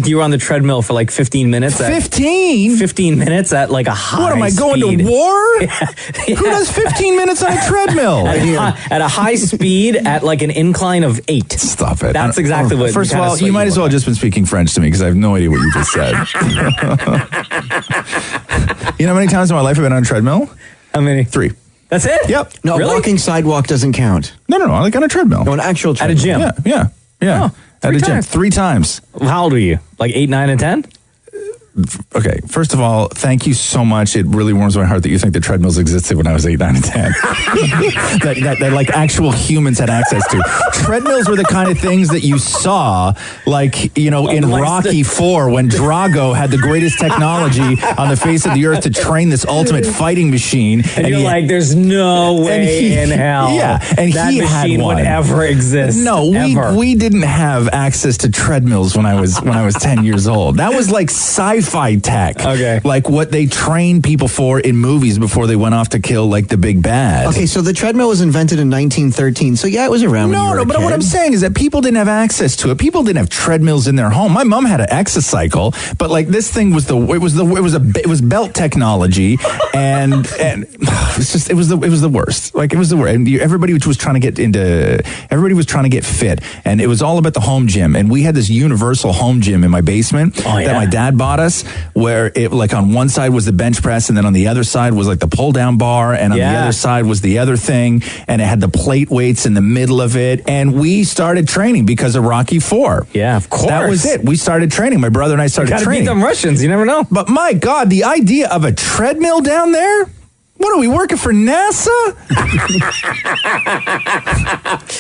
you were on the treadmill for like 15 minutes. 15 minutes at like a high What am I going speed. to war? Who does 15 minutes on a treadmill? At a high speed at like an incline of 8. Stop it. That's exactly what. First of all, you might as well have just been speaking French to me because I have no idea what you just said. You know how many times in my life I've been on a treadmill? How many? 3. That's it? Yep. No, Really? walking sidewalk doesn't count. No, like on a treadmill. No, an actual At a treadmill. gym. Yeah. At a gym. times. 3 times. How old are you? Like 8, 9, and 10? Okay, first of all, thank you so much. It really warms my heart that you think the treadmills existed when I was 8, 9, and 10. that like actual humans had access to. Treadmills were the kind of things that you saw, like, in Rocky IV when Drago had the greatest technology on the face of the earth to train this ultimate fighting machine. And you're like, there's no way in hell and that he had machine one. would ever exist. No, we didn't have access to treadmills when I was 10 years old. That was like sci-fi tech. Okay. Like what they trained people for in movies before they went off to kill like the big bad. Okay, so the treadmill was invented in 1913. So yeah, it was around when you were a but kid. what I'm saying is that people didn't have access to it. People didn't have treadmills in their home. My mom had an exocycle, but like this thing was it was belt technology, and it was the worst. Like it was the worst. And everybody was trying to get fit, and it was all about the home gym. And we had this universal home gym in my basement that my dad bought us, where it like on one side was the bench press, and then on the other side was like the pull down bar, and on the other side was the other thing, and it had the plate weights in the middle of it. And we started training because of Rocky IV. Yeah, of course. That was it. We started training. My brother and I started training. Beat them Russians. You never know. But my God, the idea of a treadmill down there. What are we working for, NASA?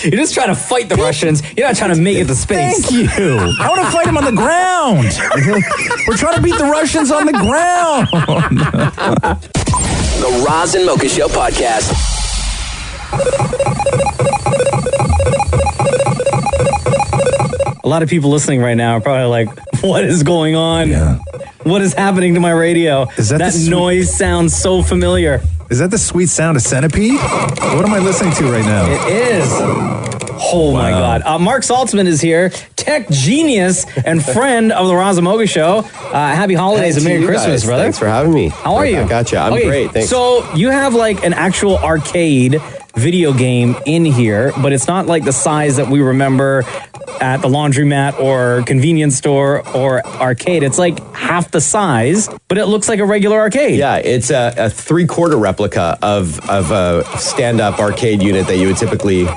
You're just trying to fight the Russians. You're not trying to make it to space. Thank you. I want to fight them on the ground. We're trying to beat the Russians on the ground. The Roz and Mocha Show podcast. A lot of people listening right now are probably like, what is going on? Yeah. What is happening to my radio? That noise sounds so familiar. Is that the sweet sound of Centipede? What am I listening to right now? It is. Oh my God. Mark Saltzman is here, tech genius and friend of the Roz and Mocha Show. Happy holidays and Merry Christmas, brother. Thanks for having me. How are you? I gotcha. I'm great. Thanks. So you have like an actual arcade video game in here, but it's not like the size that we remember at the laundromat or convenience store or arcade. It's like half the size, but it looks like a regular arcade. Yeah, it's a 3/4 replica of a stand-up arcade unit that you would typically,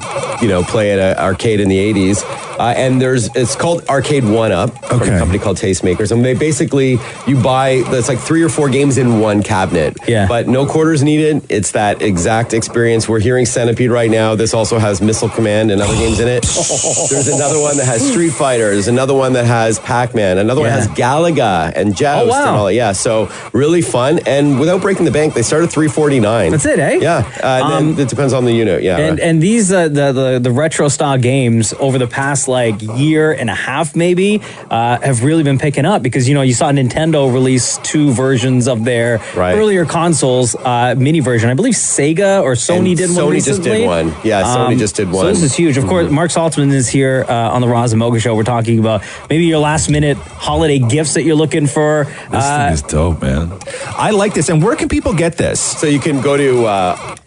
play at an arcade in the 80s. And it's called Arcade 1-Up from a company called Tastemakers. And they basically, it's like 3 or 4 games in one cabinet. Yeah. But no quarters needed. It's that exact experience. We're hearing Centipede right now. This also has Missile Command and other games in it. There's another one that has Street Fighter. There's another one that has Pac-Man. Another one has Galaga and Joust and all that. Yeah, so really fun. And without breaking the bank, they start at $349. That's it, eh? Yeah. And then it depends on the unit. Yeah. And these, the retro style games over the past year and a half maybe have really been picking up because you saw Nintendo release 2 versions of their earlier consoles mini version. I believe Sega or Sony did one recently. Sony just did one. Yeah, Sony just did one. So this is huge. Of course, Mark Saltzman is here on the Roz and Mocha Show. We're talking about maybe your last minute holiday gifts that you're looking for. This thing is dope, man. I like this. And where can people get this? So you can go to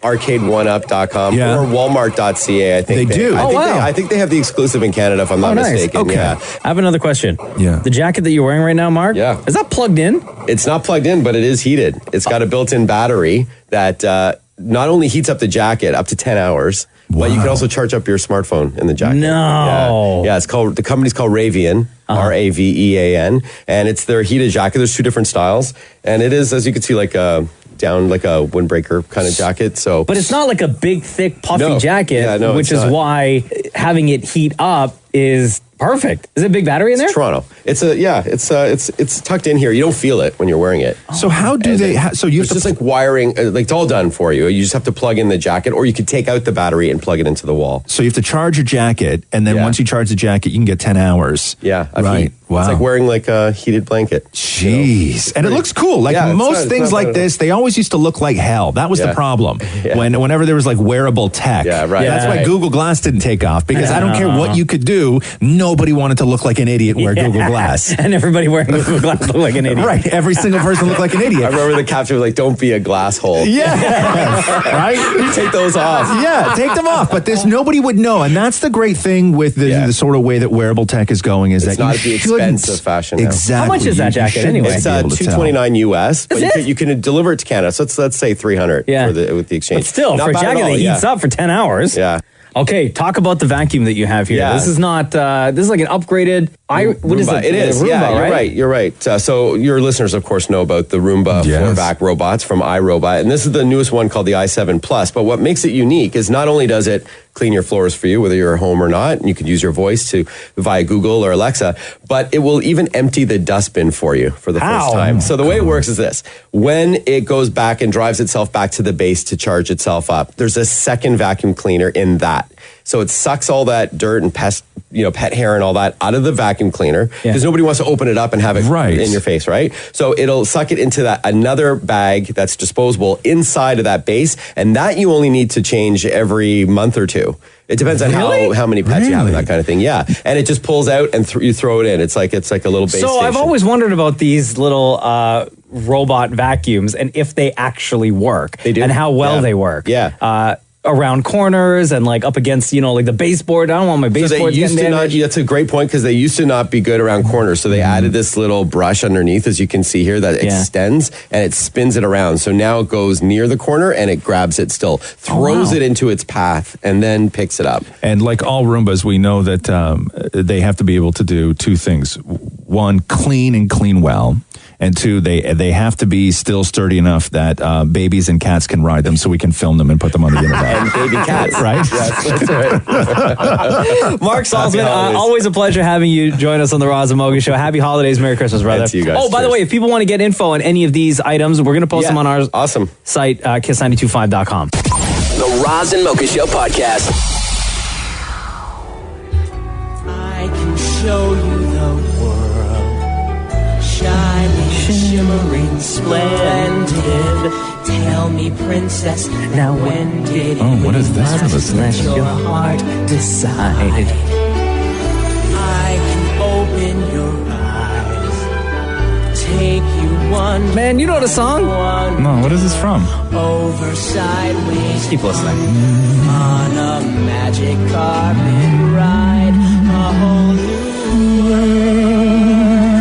arcade1up.com or walmart.ca. I think they do. I think they have the exclusive in Canada, if I'm not mistaken. Okay. Yeah. I have another question. Yeah. The jacket that you're wearing right now, Mark? Yeah. Is that plugged in? It's not plugged in, but it is heated. It's got a built-in battery that not only heats up the jacket up to 10 hours, but you can also charge up your smartphone in the jacket. No. Yeah, the company's called Ravean, Ravean, and it's their heated jacket. There's 2 different styles, and it is, as you can see, like a windbreaker kind of jacket. So, but it's not like a big, thick, puffy jacket, which is why having it heat up is perfect. Is it a big battery in there? It's Toronto. It's tucked in here. You don't feel it when you're wearing it. So how do they? So you have just like wiring. It's all done for you. You just have to plug in the jacket, or you could take out the battery and plug it into the wall. So you have to charge your jacket, and then once you charge the jacket, you can get 10 hours. Yeah, right. Heat. Wow. It's like wearing like a heated blanket. Jeez, and it looks cool. Like most things like this, they always used to look like hell. That was the problem. Whenever there was like wearable tech. Yeah, right. That's why Google Glass didn't take off because I don't care what you could do, nobody wanted to look like an idiot and wear Google Glass. And everybody wearing Google Glass looked like an idiot. Right. Every single person looked like an idiot. I remember the caption was like, "Don't be a glass hole." Yeah. Right. You take those off. Yeah, take them off. But nobody would know, and that's the great thing with the sort of way that wearable tech is going is it's that not the expensive fashion. Exactly. How much is that jacket anyway? It's $229 US, but you can deliver it to Canada. So let's say $300 with the exchange. But still, not for a bad jacket that heats up for 10 hours. Yeah. Okay, talk about the vacuum that you have here. Yeah. This is not. This is like an upgraded. What is it? It is. Roomba, You're right. So your listeners, of course, know about the Roomba floor vac robots from iRobot, and this is the newest one called the i7 Plus. But what makes it unique is not only does it clean your floors for you, whether you're at home or not, and you can use your voice via Google or Alexa, but it will even empty the dustbin for you for the first time. So the way it works is this: when it goes back and drives itself back to the base to charge itself up, there's a second vacuum cleaner in that. So it sucks all that dirt and pet hair and all that out of the vacuum cleaner because nobody wants to open it up and have it in your face, right? So it'll suck it into another bag that's disposable inside of that base, and that you only need to change every month or 2. It depends on how many pets you have and that kind of thing. Yeah, and it just pulls out and you throw it in. It's like a little base station. I've always wondered about these little robot vacuums and if they actually work. They do, and how well they work. Yeah. Around corners and like up against, like the baseboard. I don't want my baseboard getting damaged. That's a great point because they used to not be good around corners. So they added this little brush underneath, as you can see here, that extends and it spins it around. So now it goes near the corner and it grabs it still, throws it into its path, and then picks it up. And like all Roombas, we know that they have to be able to do 2 things. 1, clean and clean well. And 2, they have to be still sturdy enough that babies and cats can ride them so we can film them and put them on the internet. And baby cats. Right? Yes, that's right. Mark Saltzman, always a pleasure having you join us on the Roz and Mocha Show. Happy holidays. Merry Christmas, brother. To you guys. Oh, by the way, if people want to get info on any of these items, we're going to post them on our site, kiss925.com. The Roz and Mocha Show podcast. I can show you the world, shining, shimmering, splendid. Tell me, princess, now when did what is this? let your heart decide? I can open your eyes, take you one. Man, you know the song? No, what is this from? Over sideways. Keep listening. On a magic carpet ride.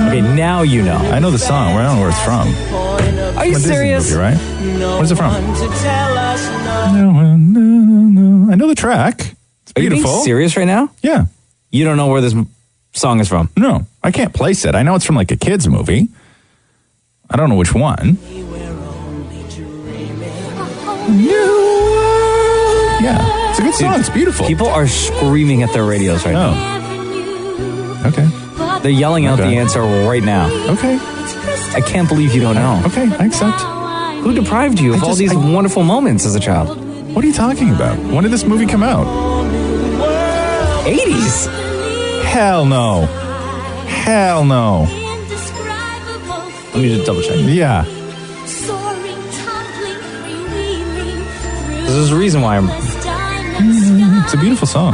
Okay, now you know. I know the song. I don't know where it's from. Are you serious? Movie, right? Where's it from? I know the track. It's Are you beautiful. being serious right now? Yeah. You don't know where this song is from? No, I can't place it. I know it's from like a kid's movie. I don't know which one. Yeah, it's a good song. It's beautiful. People are screaming at their radios right now. Okay. They're yelling out the answer right now. Okay. I can't believe you don't know. Okay, I accept. Who deprived you of all these wonderful moments as a child? What are you talking about? When did this movie come out? 80s. Hell no. Hell no. Let me just double check. Yeah. There's a reason why I'm... It's a beautiful song.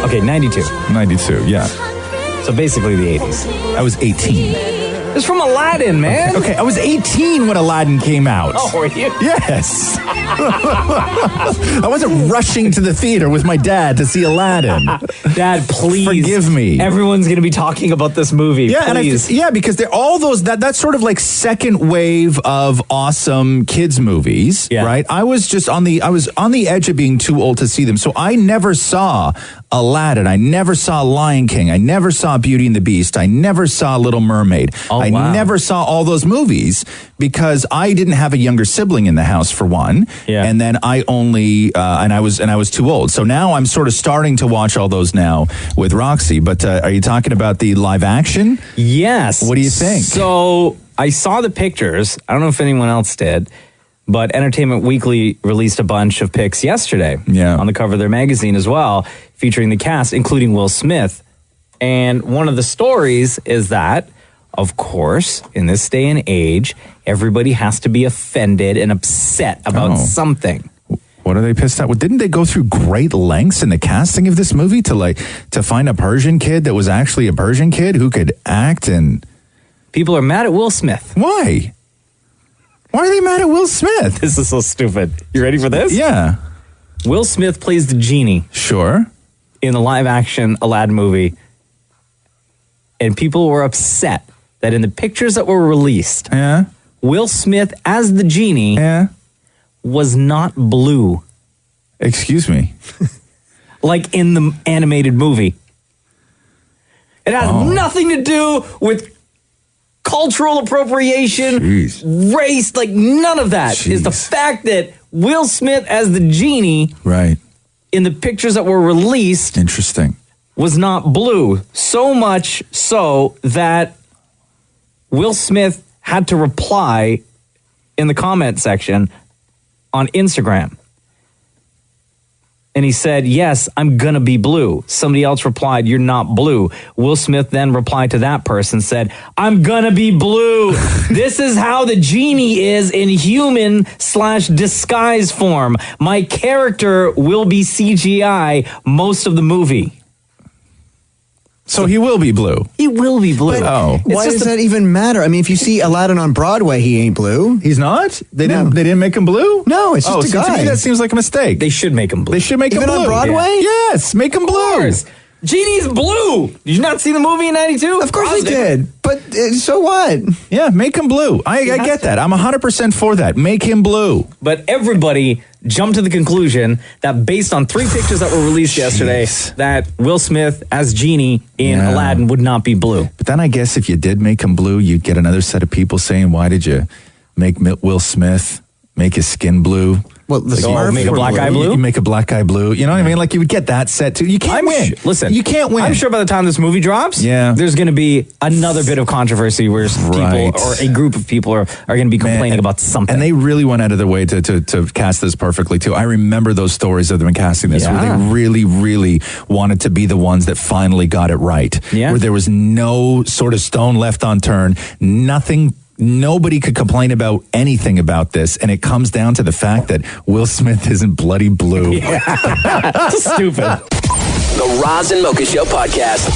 Okay, 92. 92, yeah. So basically the 80s. I was 18. It's from Aladdin, man. Okay, I was 18 when Aladdin came out. Oh, were you? Yes. I wasn't rushing to the theater with my dad to see Aladdin. Dad, please. Forgive me. Everyone's going to be talking about this movie. Yeah, please. and because they're all those that's sort of like second wave of awesome kids movies, right? I was on the edge of being too old to see them. So I never saw Aladdin. I never saw Lion King. I never saw Beauty and the Beast. I never saw Little Mermaid. I never saw all those movies because I didn't have a younger sibling in the house for one. Yeah. And then I only and I was too old. So now I'm sort of starting to watch all those now with Roxy. But are you talking about the live action? Yes. What do you think? So I saw the pictures. I don't know if anyone else did, but Entertainment Weekly released a bunch of pics yesterday on the cover of their magazine as well, featuring the cast, including Will Smith. And one of the stories is that, of course, in this day and age, everybody has to be offended and upset about something. What are they pissed at? Well, didn't they go through great lengths in the casting of this movie to find a Persian kid that was actually a Persian kid who could act? And people are mad at Will Smith. Why? Why are they mad at Will Smith? This is so stupid. You ready for this? Yeah. Will Smith plays the genie. Sure. In the live action Aladdin movie. And people were upset that in the pictures that were released, Will Smith as the genie was not blue. Excuse me. Like in the animated movie. It has nothing to do with cultural appropriation, race, like none of that. Is the fact that Will Smith as the genie in the pictures that were released was not blue. So much so that Will Smith had to reply in the comment section on Instagram. And he said, yes, I'm gonna be blue. Somebody else replied, you're not blue. Will Smith then replied to that person, said, I'm gonna be blue. This is how the genie is in human/disguise form. My character will be CGI most of the movie. So he will be blue. He will be blue. But why does that even matter? I mean, if you see Aladdin on Broadway, he ain't blue. He's not? They didn't make him blue? No, it's just a guy. To me, that seems like a mistake. They should make him blue. They should make him Even blue. on Broadway? Yes, make him blue. Genie's blue. Did you not see the movie in 92? Of course I did. But so what? Yeah, make him blue. I get that. I'm 100% for that. Make him blue. But everybody jumped to the conclusion that based on 3 pictures that were released yesterday, that Will Smith as Genie in Aladdin would not be blue. But then I guess if you did make him blue, you'd get another set of people saying, why did you make Will Smith make his skin blue? Well, make a black guy blue? You make a black guy blue. You know what I mean? Like you would get that set too. You can't win. Listen, you can't win. I'm sure by the time this movie drops, there's going to be another bit of controversy where people or a group of people are going to be complaining about something. And they really went out of their way to cast this perfectly too. I remember those stories of them casting this where they really, really wanted to be the ones that finally got it right. Yeah. Where there was no sort of stone left unturned, nothing. Nobody could complain about anything about this, and it comes down to the fact that Will Smith isn't bloody blue. Stupid. The Roz and Mocha Show podcast.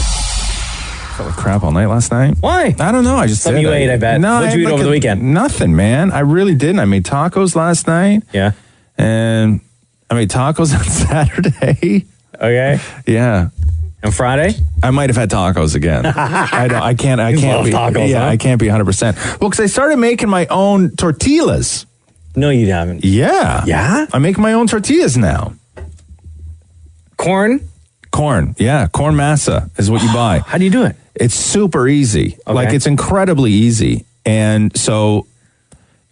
Felt like crap all night last night. Why? I don't know. I just Something you ate, I bet. No, What'd you eat over the weekend? Nothing, man. I really didn't. I made tacos last night. Yeah. And I made tacos on Saturday. Okay. Yeah. And Friday? I might have had tacos again. I can't be. Tacos, yeah, huh? I can't be 100%. Well, because I started making my own tortillas. No, you haven't. Yeah. Yeah? I make my own tortillas now. Corn? Corn. Yeah. Corn masa is what you buy. How do you do it? It's super easy. Okay. Like, it's incredibly easy. And so,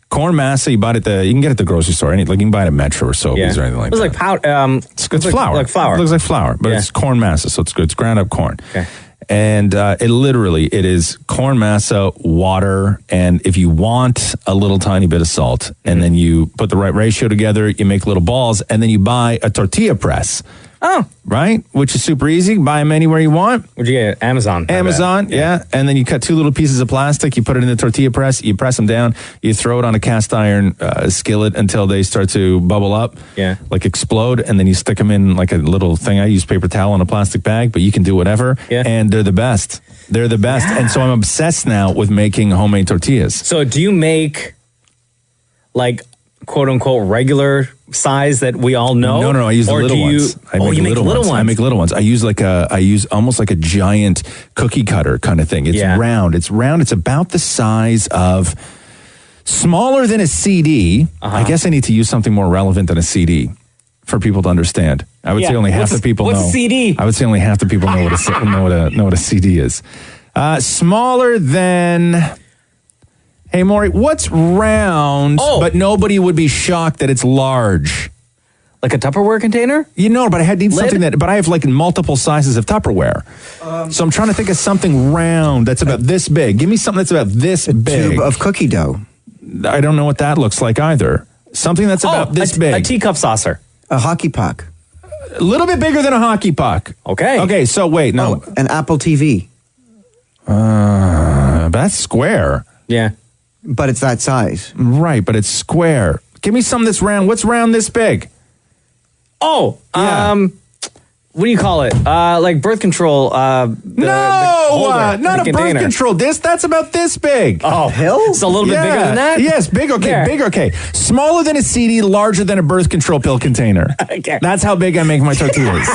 corn masa, you buy it you can get it at the grocery store. Like, you can buy it at Metro or Sobeys or anything like It was that. like powder. It's flour. Like flour. It looks like flour, but Yeah. it's corn masa, so it's good. It's ground up corn. Okay. And it is corn masa, water, and if you want a little tiny bit of salt, and then you put the right ratio together, you make little balls, and then you buy a tortilla press. Oh. Right? Which is super easy. Buy them anywhere you want. Where'd you get it? Amazon. Amazon, yeah. And then you cut 2 little pieces of plastic, you put it in the tortilla press, you press them down, you throw it on a cast iron skillet until they start to bubble up, like explode, and then you stick them in like a little thing. I use paper towel in a plastic bag, but you can do whatever. Yeah. And they're the best. They're the best. And so I'm obsessed now with making homemade tortillas. So do you make like quote unquote regular size that we all know? No, I use the little ones. You make little ones. I make little ones. I use almost like a giant cookie cutter kind of thing. It's round. It's round. It's about the size of smaller than a CD. I guess I need to use something more relevant than a CD for people to understand. I would say only half the people know. What's a CD? I would say only half the people know what a CD is. Smaller than. Hey, Maury, what's round, but nobody would be shocked that it's large? Like a Tupperware container? You know, but I need something but I have like multiple sizes of Tupperware. So I'm trying to think of something round that's about this big. Give me something that's about this big. Tube of cookie dough. I don't know what that looks like either. Something that's about this big. A teacup saucer. A hockey puck. A little bit bigger than a hockey puck. Okay. Okay, so wait, no. An Apple TV. That's square. Yeah. But it's that size. Right, but it's square. Give me something that's round. What's round this big? Oh, what do you call it? Like birth control. Not a birth control disc. That's about this big. Oh, pills? It's a little bit bigger than that? Yes, big, okay, There. big, okay. Smaller than a CD, larger than a birth control pill container. Okay. That's how big I make my tortillas.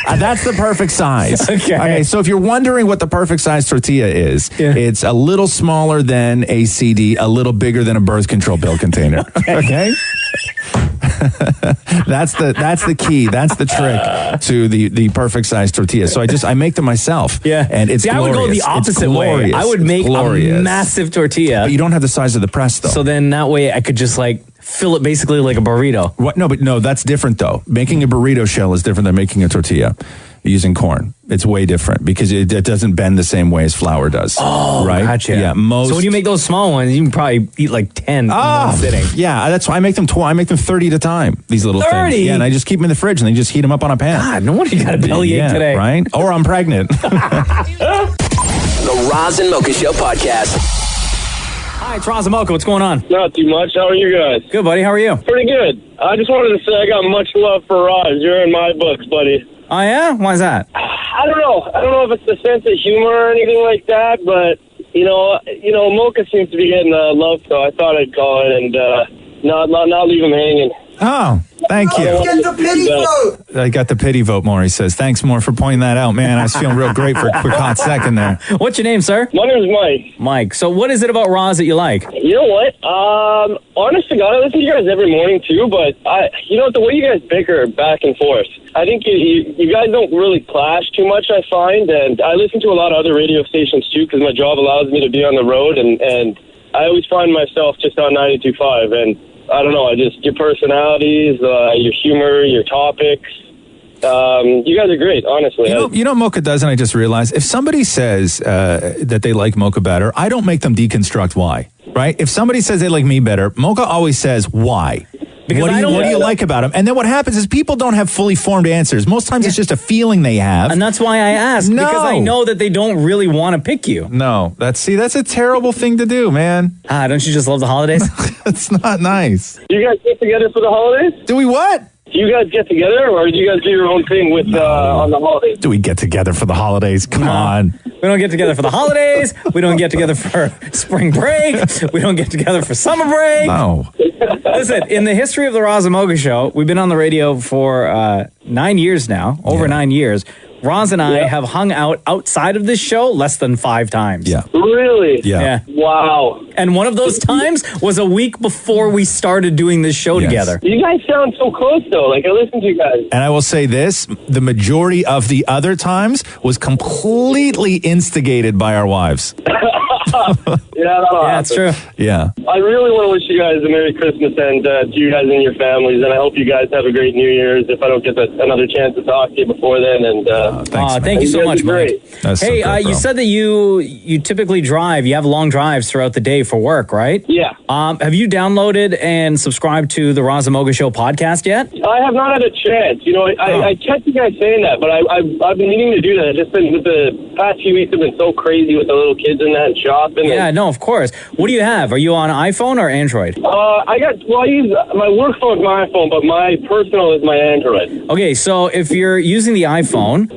That's the perfect size. Okay, so if you're wondering what the perfect size tortilla is, it's a little smaller than a CD, a little bigger than a birth control pill container. Okay? That's the key. That's the trick to the perfect size tortilla. So I make them myself. Yeah, and it's glorious. I would go the opposite way. I would make a massive tortilla. But you don't have the size of the press though. So then that way I could just like fill it basically like a burrito. What? No, that's different though. Making a burrito shell is different than making a tortilla using corn. It's way different because it doesn't bend the same way as flour does. Oh, right? Gotcha. Yeah, So when you make those small ones, you can probably eat like 10 in one sitting. Yeah, that's why I make them 30 at a time. These little 30? things. Yeah, and I just keep them in the fridge and they just heat them up on a pan. God, no wonder you got a bellyache today. Right? Or I'm pregnant. The Roz and Mocha Show podcast. Hi, it's Roz and Mocha. What's going on? Not too much. How are you guys? Good, buddy. How are you? Pretty good. I just wanted to say I got much love for Roz. You're in my books, buddy. Oh, yeah? Why is that? I don't know if it's the sense of humor or anything like that, but, you know, Mocha seems to be getting love, so I thought I'd call it and not leave him hanging. Oh, thank you. Get the pity vote. I got the pity vote, Maury says. Thanks, Maury, for pointing that out. Man, I was feeling real great for a quick hot second there. What's your name, sir? My name's Mike. Mike. So what is it about Roz that you like? You know what? Honest to God, I listen to you guys every morning too, but the way you guys bicker back and forth, I think you guys don't really clash too much, I find, and I listen to a lot of other radio stations too because my job allows me to be on the road, and I always find myself just on 92.5, and I don't know, your personalities, your humor, your topics. You guys are great, honestly. You know what Mocha does, and I just realized, if somebody says that they like Mocha better, I don't make them deconstruct why, right? If somebody says they like me better, Mocha always says why. Because what do you like about them? And then what happens is people don't have fully formed answers. Most times it's just a feeling they have. And that's why I ask. No. Because I know that they don't really want to pick you. No, that's a terrible thing to do, man. Don't you just love the holidays? It's not nice. Do you guys get together for the holidays? Do we what? Do you guys get together, or do you guys do your own thing with on the holidays? Do we get together for the holidays? Come on. We don't get together for the holidays. We don't get together for spring break. We don't get together for summer break. No. Listen, in the history of the Roz and Mocha Show, we've been on the radio for 9 years now, over 9 years. Roz and I have hung out outside of this show less than 5 times. Yeah. Really? Yeah. Wow. And one of those times was a week before we started doing this show together. You guys sound so close, though. Like, I listen to you guys. And I will say this, the majority of the other times was completely instigated by our wives. That's true. Yeah. I really want to wish you guys a Merry Christmas and to you guys and your families, and I hope you guys have a great New Year's if I don't get another chance to talk to you before then. And thank you so much, Mike. That's Hey, so good, you bro. said that you typically drive. You have long drives throughout the day for work, right? Yeah. Have you downloaded and subscribed to the Roz and Mocha Show podcast yet? I have not had a chance. You know, I kept you guys saying that, but I've been needing to do that. I've just been, with the past few weeks have been so crazy with the little kids and that and shopping. Yeah, no, of course. What do you have? Are you on iPhone or Android? I use my work phone's my iPhone, but my personal is my Android. Okay, so if you're using the iPhone,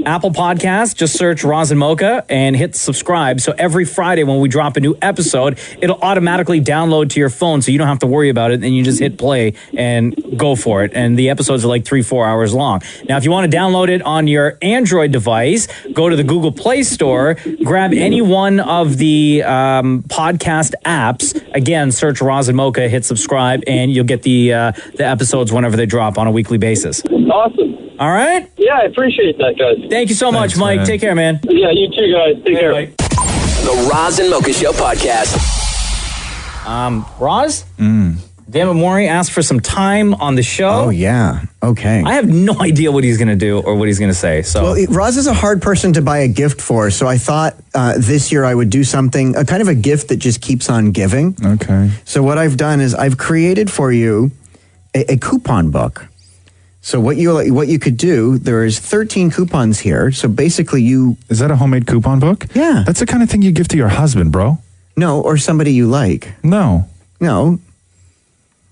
Apple Podcasts, just search Roz and Mocha and hit subscribe. So every Friday when we drop a new episode, it'll automatically download to your phone so you don't have to worry about it. And you just hit play and go for it. And the episodes are like 3-4 hours long. Now, if you want to download it on your Android device, go to the Google Play Store, grab any one of the podcast apps. Again, search Roz and Mocha, hit subscribe, and you'll get the episodes whenever they drop on a weekly basis. Awesome. All right? Yeah, I appreciate that, guys. Thank you so much, Mike. man. Take care, man. Yeah, you too, guys. Take care. The Roz and Mocha Show podcast. Roz? Damnit Maurie asked for some time on the show. Oh, yeah. Okay. I have no idea what he's going to do or what he's going to say. So, Well, Roz is a hard person to buy a gift for, so I thought this year I would do something, a kind of a gift that just keeps on giving. Okay. So what I've done is I've created for you a coupon book. So what you could do, there's 13 coupons here. So basically Is that a homemade coupon book? Yeah. That's the kind of thing you give to your husband, bro. No, or somebody you like. No. No.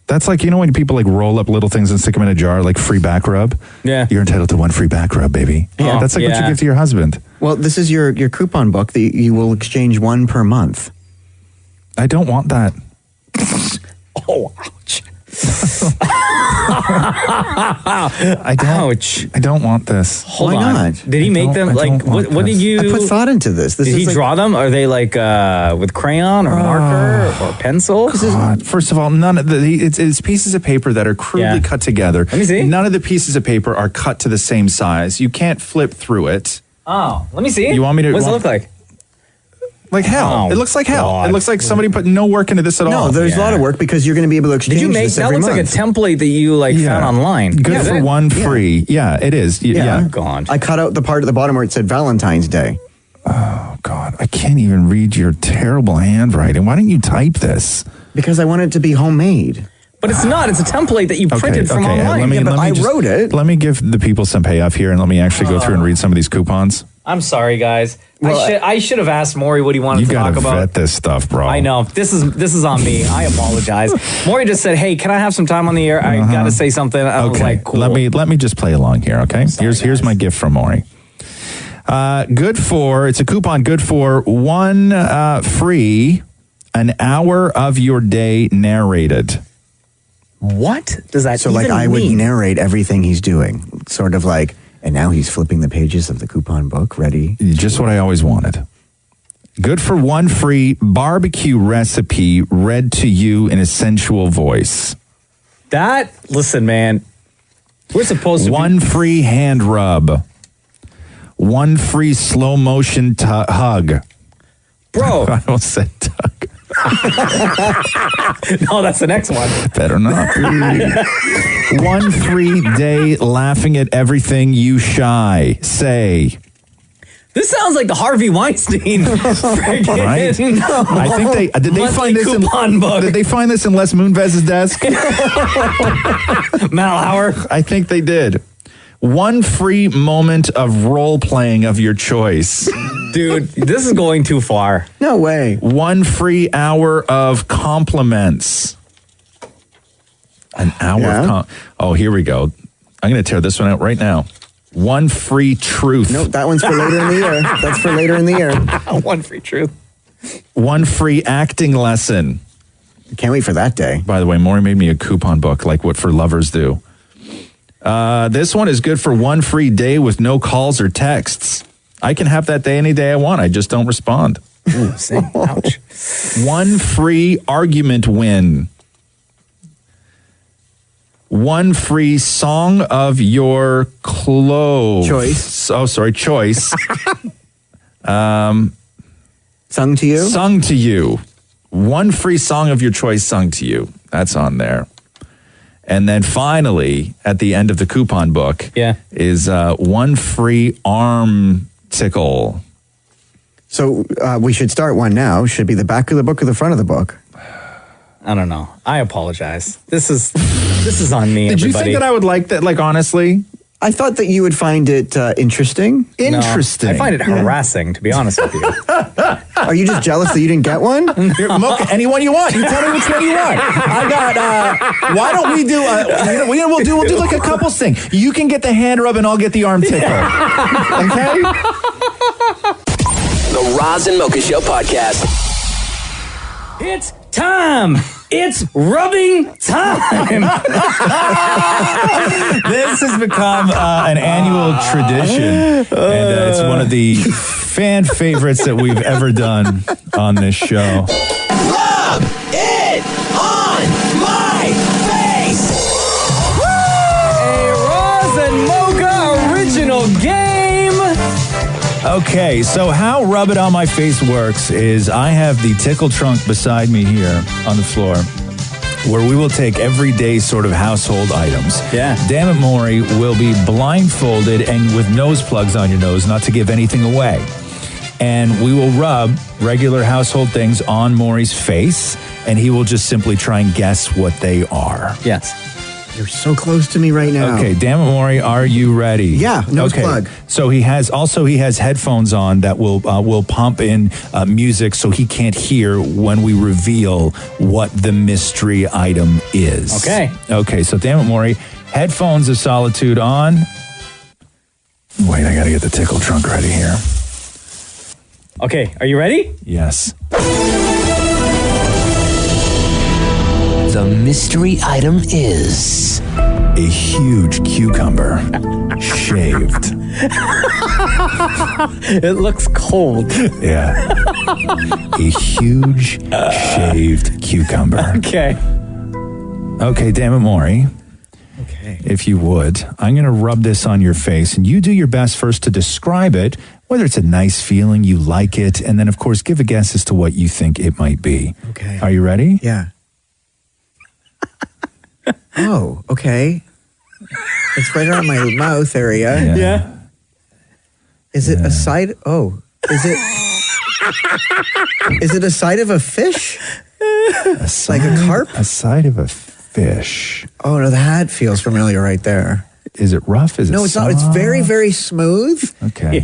That's like, you know when people like roll up little things and stick them in a jar, like free back rub? Yeah. You're entitled to one free back rub, baby. Yeah. That's like what you give to your husband. Well, this is your coupon book that you will exchange one per month. I don't want that. oh, ouch. I don't want this. Hold Why on. not? Did he make them like what did you I put thought into this. Did he draw them? Are they like with crayon or marker or pencil? God. First of all, none of it's pieces of paper that are crudely cut together. Let me see. None of the pieces of paper are cut to the same size. You can't flip through it. Oh, let me see. You want me to? What does it look like? Like hell. Oh, it looks like hell. God. It looks like somebody put no work into this at all. No, there's a lot of work because you're going to be able to exchange Did you make this that? every Looks like a month. template that you found online. Good Is for it? one free. Yeah, it is. Yeah. God. I cut out the part at the bottom where it said Valentine's Day. Oh, God. I can't even read your terrible handwriting. Why didn't you type this? Because I want it to be homemade. But it's not. It's a template that you printed from online. wrote it. Let me give the people some payoff here and let me actually go through and read some of these coupons. I'm sorry, guys. I should have asked Maury what he wanted You to gotta talk about. vet this stuff, bro. I know. This is on me. I apologize. Maury just said, "Hey, can I have some time on the air? I got to say something." I was like, "Cool." Let me just play along here, okay? Here's my gift from Maury. It's a coupon good for one free an hour of your day narrated. What does that So even like I would mean? narrate everything he's doing. Sort of like, and now he's flipping the pages of the coupon book, ready? Just what I always wanted. Good for one free barbecue recipe read to you in a sensual voice. Listen, man, we're supposed to one free hand rub. One free slow motion hug. Bro. I almost said tug. No, that's the next one. Better not be. One free day laughing at everything you say. This sounds like the Harvey Weinstein. Right? I think did they find this coupon book. Did they find this in Les Moonvez's desk? Malhauer. I think they did. One free moment of role playing of your choice. Dude, this is going too far. No way. One free hour of compliments. An hour of Oh, here we go. I'm going to tear this one out right now. One free truth. Nope, that one's for later in the year. That's for later in the year. One free truth. One free acting lesson. Can't wait for that day. By the way, Maury made me a coupon book, like what for lovers do. This one is good for one free day with no calls or texts. I can have that day any day I want. I just don't respond. Ooh, same. Ouch. One free argument win. One free song of your choice. Oh, sorry, choice. Sung to you? Sung to you. One free song of your choice sung to you. That's on there. And then finally, at the end of the coupon book, is one free arm tickle. So we should start one now. Should it be the back of the book or the front of the book? I don't know. I apologize. This is on me. Did you think that I would like that? Like, honestly? I thought that you would find it interesting. Interesting. I find it harassing, to be honest with you. Are you just jealous that you didn't get one? Mocha, anyone you want. You tell me which one you want. I got, why don't we do, we'll do like a couples thing. You can get the hand rub and I'll get the arm tickle. Okay? The Roz and Mocha Show podcast. It's time. It's rubbing time. This has become an annual tradition, and it's one of the fan favorites that we've ever done on this show. Rub it on my face. A Roz and Mocha original game. Okay, so how Rub It On My Face works is I have the tickle trunk beside me here on the floor, where we will take everyday sort of household items. Yeah. Damnit Maurie will be blindfolded and with nose plugs on your nose, not to give anything away. And we will rub regular household things on Maurie's face, and he will just simply try and guess what they are. Yes. You're so close to me right now. Okay, Damnit Maurie, are you ready? Yeah, nose plug. So he has headphones on that will pump in music so he can't hear when we reveal what the mystery item is. Okay, so Damnit Maurie, headphones of solitude on. Wait, I gotta get the tickle trunk ready here. Okay, are you ready? Yes. The mystery item is a huge cucumber, shaved. It looks cold. Yeah. A huge shaved cucumber. Okay. Okay, Damnit Maurie. Okay. If you would, I'm going to rub this on your face, and you do your best first to describe it, whether it's a nice feeling, you like it, and then, of course, give a guess as to what you think it might be. Okay. Are you ready? Yeah. Oh, okay. It's right around my mouth area. Yeah. Is it a side? Oh, is it? Is it a side of a fish? Like a carp? A side of a fish. Oh no, that feels familiar right there. Is it rough? Is it No, it's not. It's very, very smooth. Okay.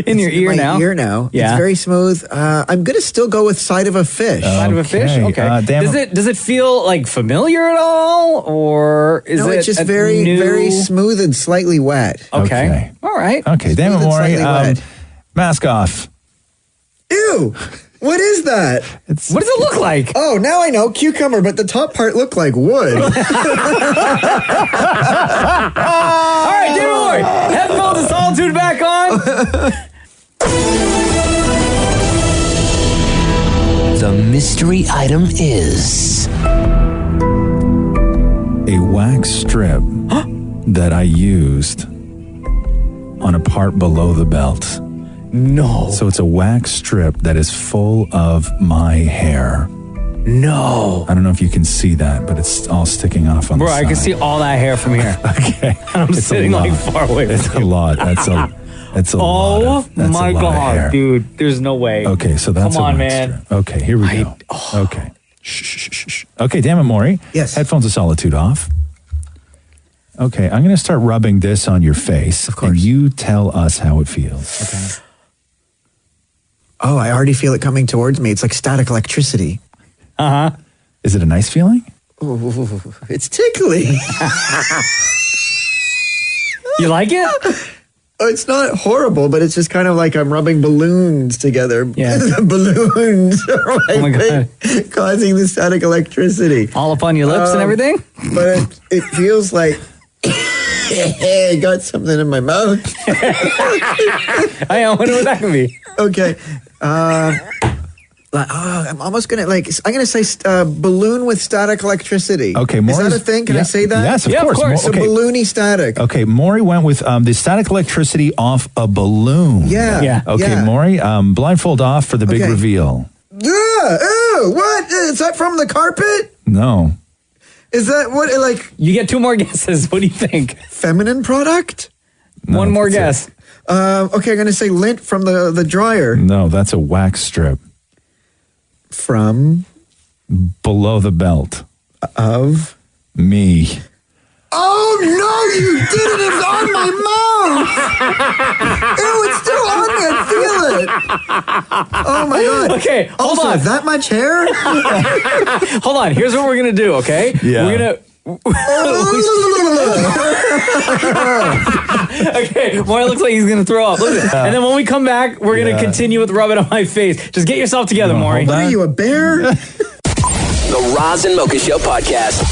In your ear now? Ear now. Yeah. It's very smooth. I'm going to still go with side of a fish. Side of a fish? Okay. Does it feel like familiar at all? Or is No, it it's just a very, new... very smooth and slightly wet. Okay. All right. Okay, Damnit Smooth and Maurie, slightly wet. mask off. Ew! What is that? What does it look like? Oh, now I know. Cucumber, but the top part looked like wood. All right, Damnit Maurie, headphones of solitude back on. the mystery item is A wax strip that I used on a part below the belt. No. So it's a wax strip that is full of my hair. No. I don't know if you can see that, but it's all sticking off on Bro, the side. I can see all that hair from here. Okay. I'm sitting like far away from It's a lot. That's a lot. That's Oh a my lot of hair. God, dude. There's no way. Okay, so that's Come a on, wax man. strip. Okay, here we go. Okay. Shh. Okay, Damnit Maurie. Yes. Headphones of solitude off. Okay, I'm going to start rubbing this on your face. Of course. And you tell us how it feels. Okay. Oh, I already feel it coming towards me. It's like static electricity. Uh-huh. Is it a nice feeling? Ooh, it's tickly. You like it? It's not horrible, but it's just kind of like I'm rubbing balloons together. Yeah. The balloons are my God. causing the static electricity. All up on your lips and everything? But it feels like I got something in my mouth. I wonder what that could be. Okay. I'm almost going to, I'm going to say balloon with static electricity. Okay, Is Maury's- that a thing? Can I yeah, say that? yes, of course. So Okay. balloony static. Okay, Maury went with the static electricity off a balloon. Yeah. Yeah. Okay, Yeah. Maury, blindfold off for the big Okay. reveal. Ew, what? Is that from the carpet? No. Is that what, like... You get 2 more guesses. What do you think? Feminine product? One more guess. Okay, I'm going to say lint from the dryer. No, that's a wax strip. From? Below the belt. Of? Me. Oh, no, you didn't. It was on my mouth. Ew, it's still on me. I feel it. Oh, my God. Okay, hold also, on. that much hair? Hold on. Here's what we're going to do, okay? Yeah. We're going to... Okay, Maury looks like he's going to throw up. Listen. And then when we come back, we're going to continue with rub it on my face. Just get yourself together, Maury. What are you, a bear? The Roz and Mocha Show podcast.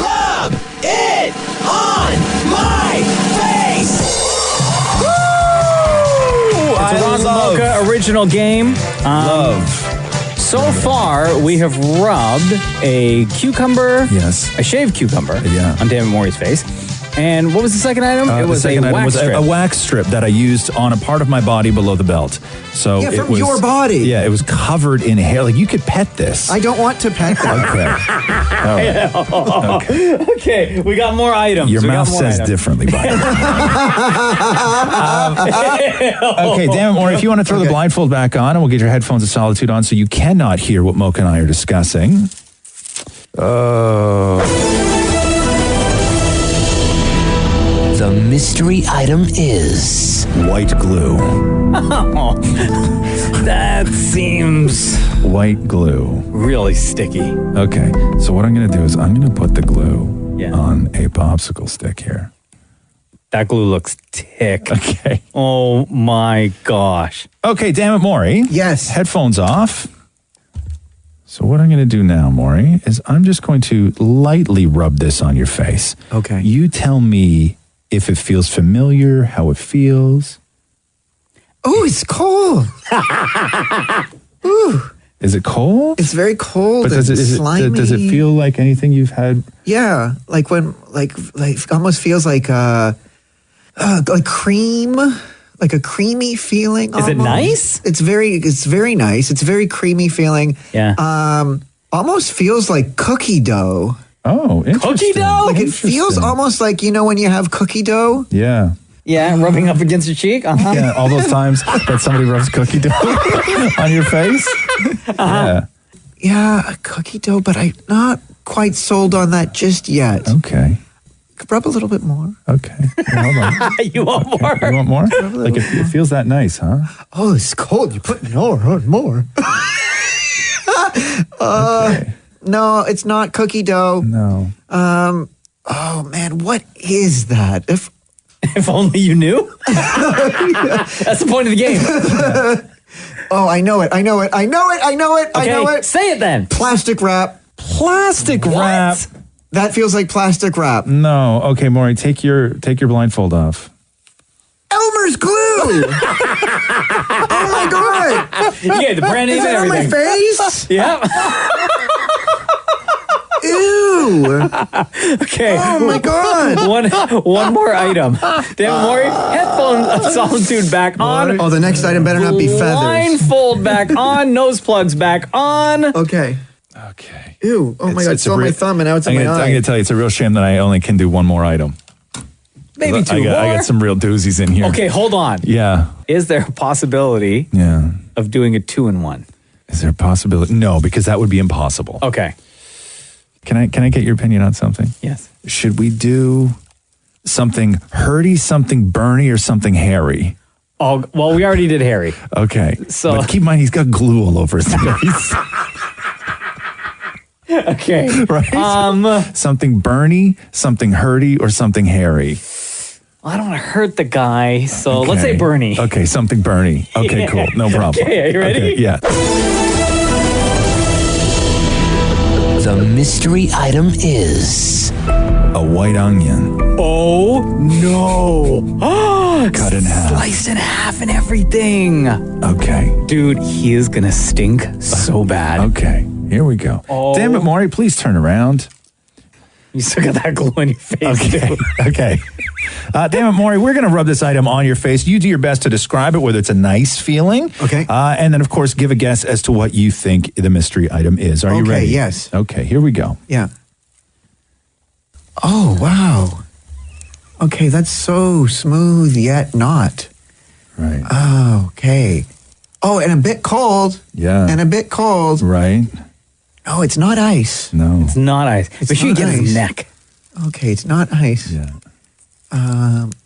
Rub it on my face. It's a Roz and Mocha original game. So far, we have rubbed a cucumber. Yes. A shaved cucumber. Yeah. On Damnit Maurie's face. And what was the second item? It was the second a item wax was strip. a wax strip that I used on a part of my body below the belt. So Yeah, it from was, your body. Yeah, it was covered in hair. Like you could pet this. I don't want to pet that. Okay. Okay, we got more items. Your We got mouth more says items. differently, by the way. Okay, damn it, Maury, if you want to throw the blindfold back on and we'll get your headphones of solitude on so you cannot hear what Mocha and I are discussing. The mystery item is white glue. Oh, that seems White glue. really sticky. Okay, so what I'm going to do is I'm going to put the glue Yeah. on a popsicle stick here. That glue looks thick. Okay. Oh my gosh. Okay, damn it, Maury. Yes. Headphones off. So what I'm going to do now, Maury, is I'm just going to lightly rub this on your face. Okay. You tell me if it feels familiar, how it feels. Oh, it's cold. Ooh, Is it cold? it's very cold But and slimy. does it feel like anything you've had? Yeah, like when, like almost feels like cream, like a creamy feeling. Is it almost. nice? It's very nice. It's a very creamy feeling. Yeah. Almost feels like cookie dough. Oh, interesting. Cookie dough? Like it feels almost like, you know, when you have cookie dough. Yeah. Yeah, rubbing up against your cheek. Uh-huh. Yeah, all those times that somebody rubs cookie dough on your face. Yeah. Yeah, a cookie dough, but I'm not quite sold on that just yet. Okay. Rub a little bit more. Okay. Yeah, hold on. You want more? You want more? Like it feels that nice, huh? Oh, it's cold. You're putting more. Okay. No, it's not cookie dough. No. Oh man, what is that? If only you knew. That's the point of the game. Oh, I know it. Okay, say it then. Plastic wrap. Plastic wrap. That feels like plastic wrap. No. Okay, Maury, take your blindfold off. Elmer's glue. Oh my god. Yeah, the brand name Is and that on my everything. face? Yeah. Ew. Okay. Oh my god. One more item. Damn, Maury, headphones of solitude back on. Oh, the next item better not be feathers. Blindfold back on. Nose plugs back on. Okay. Okay. Ew. Oh my god, it's on my thumb and now it's in my eye. I'm going to tell you, it's a real shame that I only can do one more item. Maybe two more. I got some real doozies in here. Okay, hold on. Yeah. Is there a possibility Yeah. of doing a 2-in-1? Is there a possibility? No, because that would be impossible. Okay. Can I get your opinion on something? Yes. Should we do something hurty, something burny, or something hairy? Oh, well, we already did Harry. Okay. So- but keep in mind, he's got glue all over his face. Okay. Right? Something burny, something hurty, or something hairy. I don't want to hurt the guy, so let's say Bernie. Okay, something Bernie. Okay, cool. No problem. Okay, are you ready? Okay, yeah. The mystery item is a white onion. Oh, no. Cut in half. Sliced in half and everything. Okay. Dude, he is going to stink so bad. Okay, here we go. Oh. Damn it, Maurie, please turn around. You still got that glue on your face. Okay, okay. Damn it, Maurie, we're going to rub this item on your face. You do your best to describe it, whether it's a nice feeling. Okay. And then, of course, give a guess as to what you think the mystery item is. Are you ready? Yes. Okay, here we go. Yeah. Oh, wow. Okay, that's so smooth yet not. Right. Oh, okay. Oh, and a bit cold. Yeah. And a bit cold. Right. No, it's not ice. No. It's not ice. It's Make sure you not get his ice. neck. Okay, it's not ice. Yeah.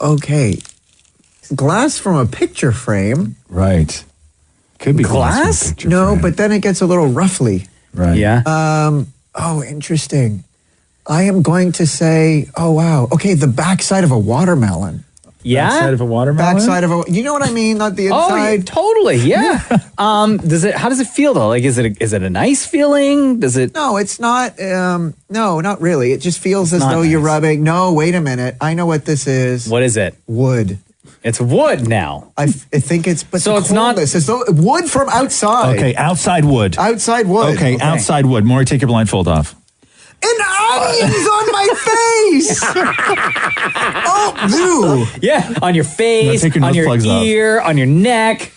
Okay. Glass from a picture frame. Right. Could be glass from a picture No, frame. but then it gets a little roughly. Right. Yeah. Oh, interesting. I am going to say, oh, wow. Okay, the backside of a watermelon. Yeah. Backside of a watermelon? Backside of a, you know what I mean? Not the inside. Oh, yeah, totally. Yeah. How does it feel though? Like, is it a nice feeling? Does it? No, it's not. No, not really. It just feels as not though you're nice. rubbing. No, wait a minute. I know what this is. What is it? Wood. It's wood now. I think it's. But So the it's not- coolness is though wood from outside. Okay, outside wood. Outside wood. Okay, outside wood. Maurie, take your blindfold off. And onions on my face. Oh, ew. Yeah, on your face, Now take your on nose your plugs off. ear, on your neck.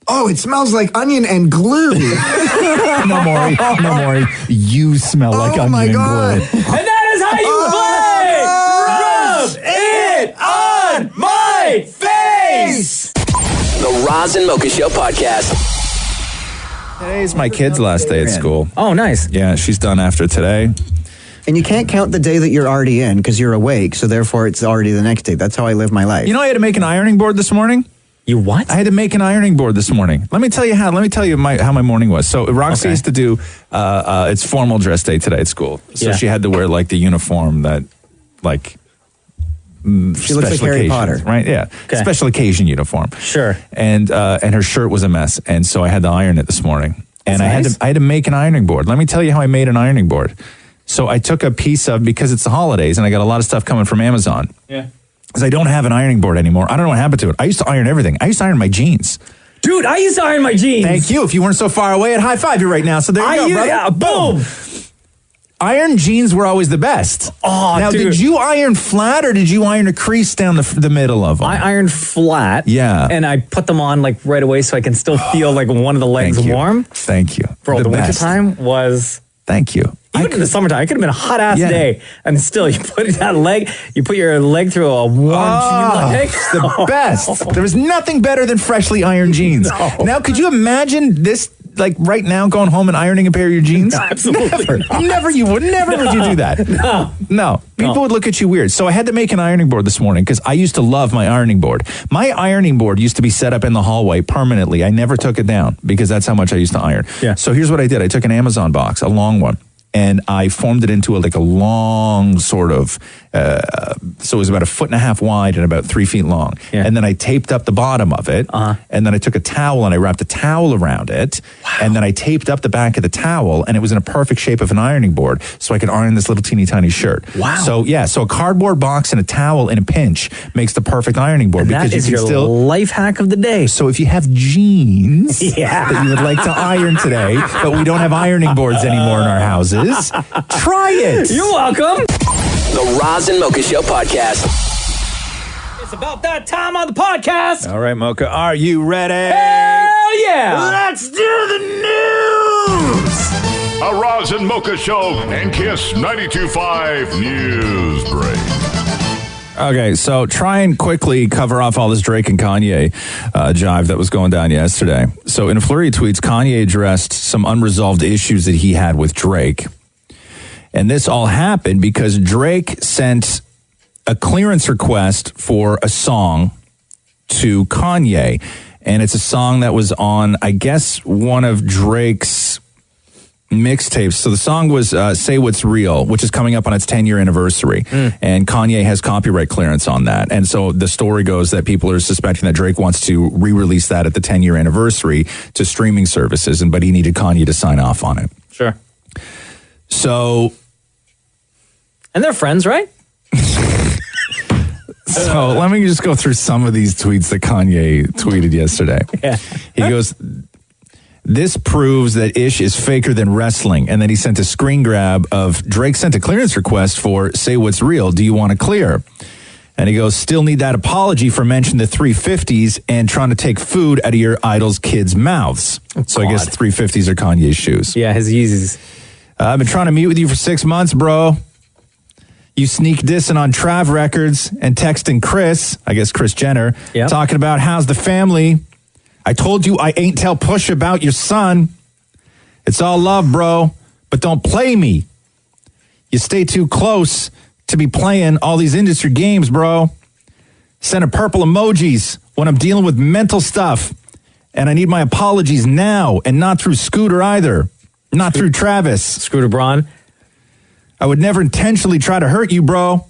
Oh, it smells like onion and glue. No, Maurie. No, Maurie. You smell like onion my and God. glue. And that is how you play. Rub it on my face. the Roz and Mocha Show podcast. Today's my kid's last day at school. Oh, nice. Yeah, she's done after today. And you can't count the day that you're already in because you're awake. So therefore, it's already the next day. That's how I live my life. You know, I had to make an ironing board this morning. You what? I had to make an ironing board this morning. Let me tell you how. Let me tell you how my morning was. So Roxy used to do. It's formal dress day today at school. So Yeah. she had to wear like the uniform that, like. She looks like Harry Potter. Right? Yeah. Okay. Special occasion uniform. Sure. And her shirt was a mess, and so I had to iron it this morning. And That's I had to make an ironing board. Let me tell you how I made an ironing board. So I took a piece of, because it's the holidays and I got a lot of stuff coming from Amazon. Yeah. Because I don't have an ironing board anymore. I don't know what happened to it. I used to iron everything. I used to iron my jeans. Dude, I used to iron my jeans. Thank you. If you weren't so far away, I'd high five you right now. So there you go, brother. Yeah, boom. Iron jeans were always the best. Oh, now, dude. did you iron flat or did you iron a crease down the middle of them? I ironed flat. Yeah. And I put them on like right away so I can still feel like one of the legs Thank you. warm. Thank you. Bro, the best. wintertime was... Thank you. Even in the summertime, it could have been a hot ass day, and still you put your leg through a warm jean leg. The best. There was nothing better than freshly ironed jeans. No. Now, could you imagine this, like right now, going home and ironing a pair of your jeans? Absolutely not. Never you would you do that? No. People would look at you weird. So I had to make an ironing board this morning because I used to love my ironing board. My ironing board used to be set up in the hallway permanently. I never took it down because that's how much I used to iron. Yeah. So here's what I did. I took an Amazon box, a long one, and I formed it into a long sort of, so it was about 1.5 feet wide and about 3 feet long. Yeah. And then I taped up the bottom of it. And then I took a towel and I wrapped a towel around it. Wow. And then I taped up the back of the towel, and it was in a perfect shape of an ironing board so I could iron this little teeny tiny shirt. Wow. So yeah, so a cardboard box and a towel in a pinch makes the perfect ironing board. And because that is you can your still life hack of the day. So if you have jeans Yeah. that you would like to iron today, but we don't have ironing boards anymore in our houses, try it. You're welcome. The Roz and Mocha Show podcast. It's about that time on the podcast. All right, Mocha, are you ready? Hell yeah. Let's do the news. A Roz and Mocha Show and Kiss 92.5 News Break. Okay, so try and quickly cover off all this Drake and Kanye jive that was going down yesterday. So in a flurry of tweets, Kanye addressed some unresolved issues that he had with Drake. And this all happened because Drake sent a clearance request for a song to Kanye. And it's a song that was on, I guess, one of Drake's mixtapes. So the song was Say What's Real, which is coming up on its 10-year anniversary. And Kanye has copyright clearance on that. And so the story goes that people are suspecting that Drake wants to re-release that at the 10-year anniversary to streaming services, but he needed Kanye to sign off on it. Sure. So... And they're friends, right? So let me just go through some of these tweets that Kanye tweeted yesterday. Yeah. He goes... This proves that Ish is faker than wrestling. And then he sent a screen grab of Drake sent a clearance request for Say What's Real. Do you want to clear? And he goes, still need that apology for mentioning the 350s and trying to take food out of your idol's kids' mouths. So I guess 350s are Kanye's shoes. Yeah, his Yeezys. I've been trying to meet with you for 6 months, bro. You sneak dissing on Trav Records and texting Chris, I guess Kris Jenner, talking about how's the family. I told you I ain't tell Push about your son. It's all love, bro, but don't play me. You stay too close to be playing all these industry games, bro. Send a purple emojis when I'm dealing with mental stuff. And I need my apologies now and not through Scooter either. Not through Travis. Scooter Braun. I would never intentionally try to hurt you, bro.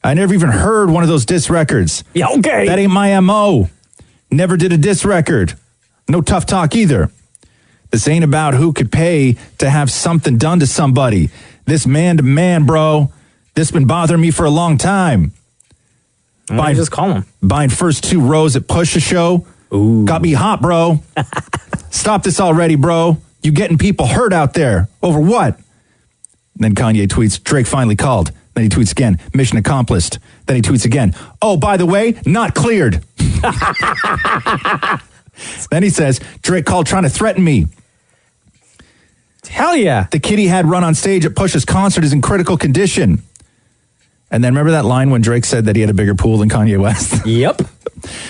I never even heard one of those diss records. Yeah, okay. That ain't my MO. Never did a diss record. No tough talk either. This ain't about who could pay to have something done to somebody. This man to man, bro. This been bothering me for a long time. Just call him. Buying first 2 rows at Pusha show. Ooh. Got me hot, bro. Stop this already, bro. You getting people hurt out there. Over what? And then Kanye tweets, Drake finally called. Then he tweets again, mission accomplished. Then he tweets again, oh, by the way, not cleared. Then he says, Drake called trying to threaten me. Hell yeah. The kid he had run on stage at Push's concert is in critical condition. And then remember that line when Drake said that he had a bigger pool than Kanye West? Yep.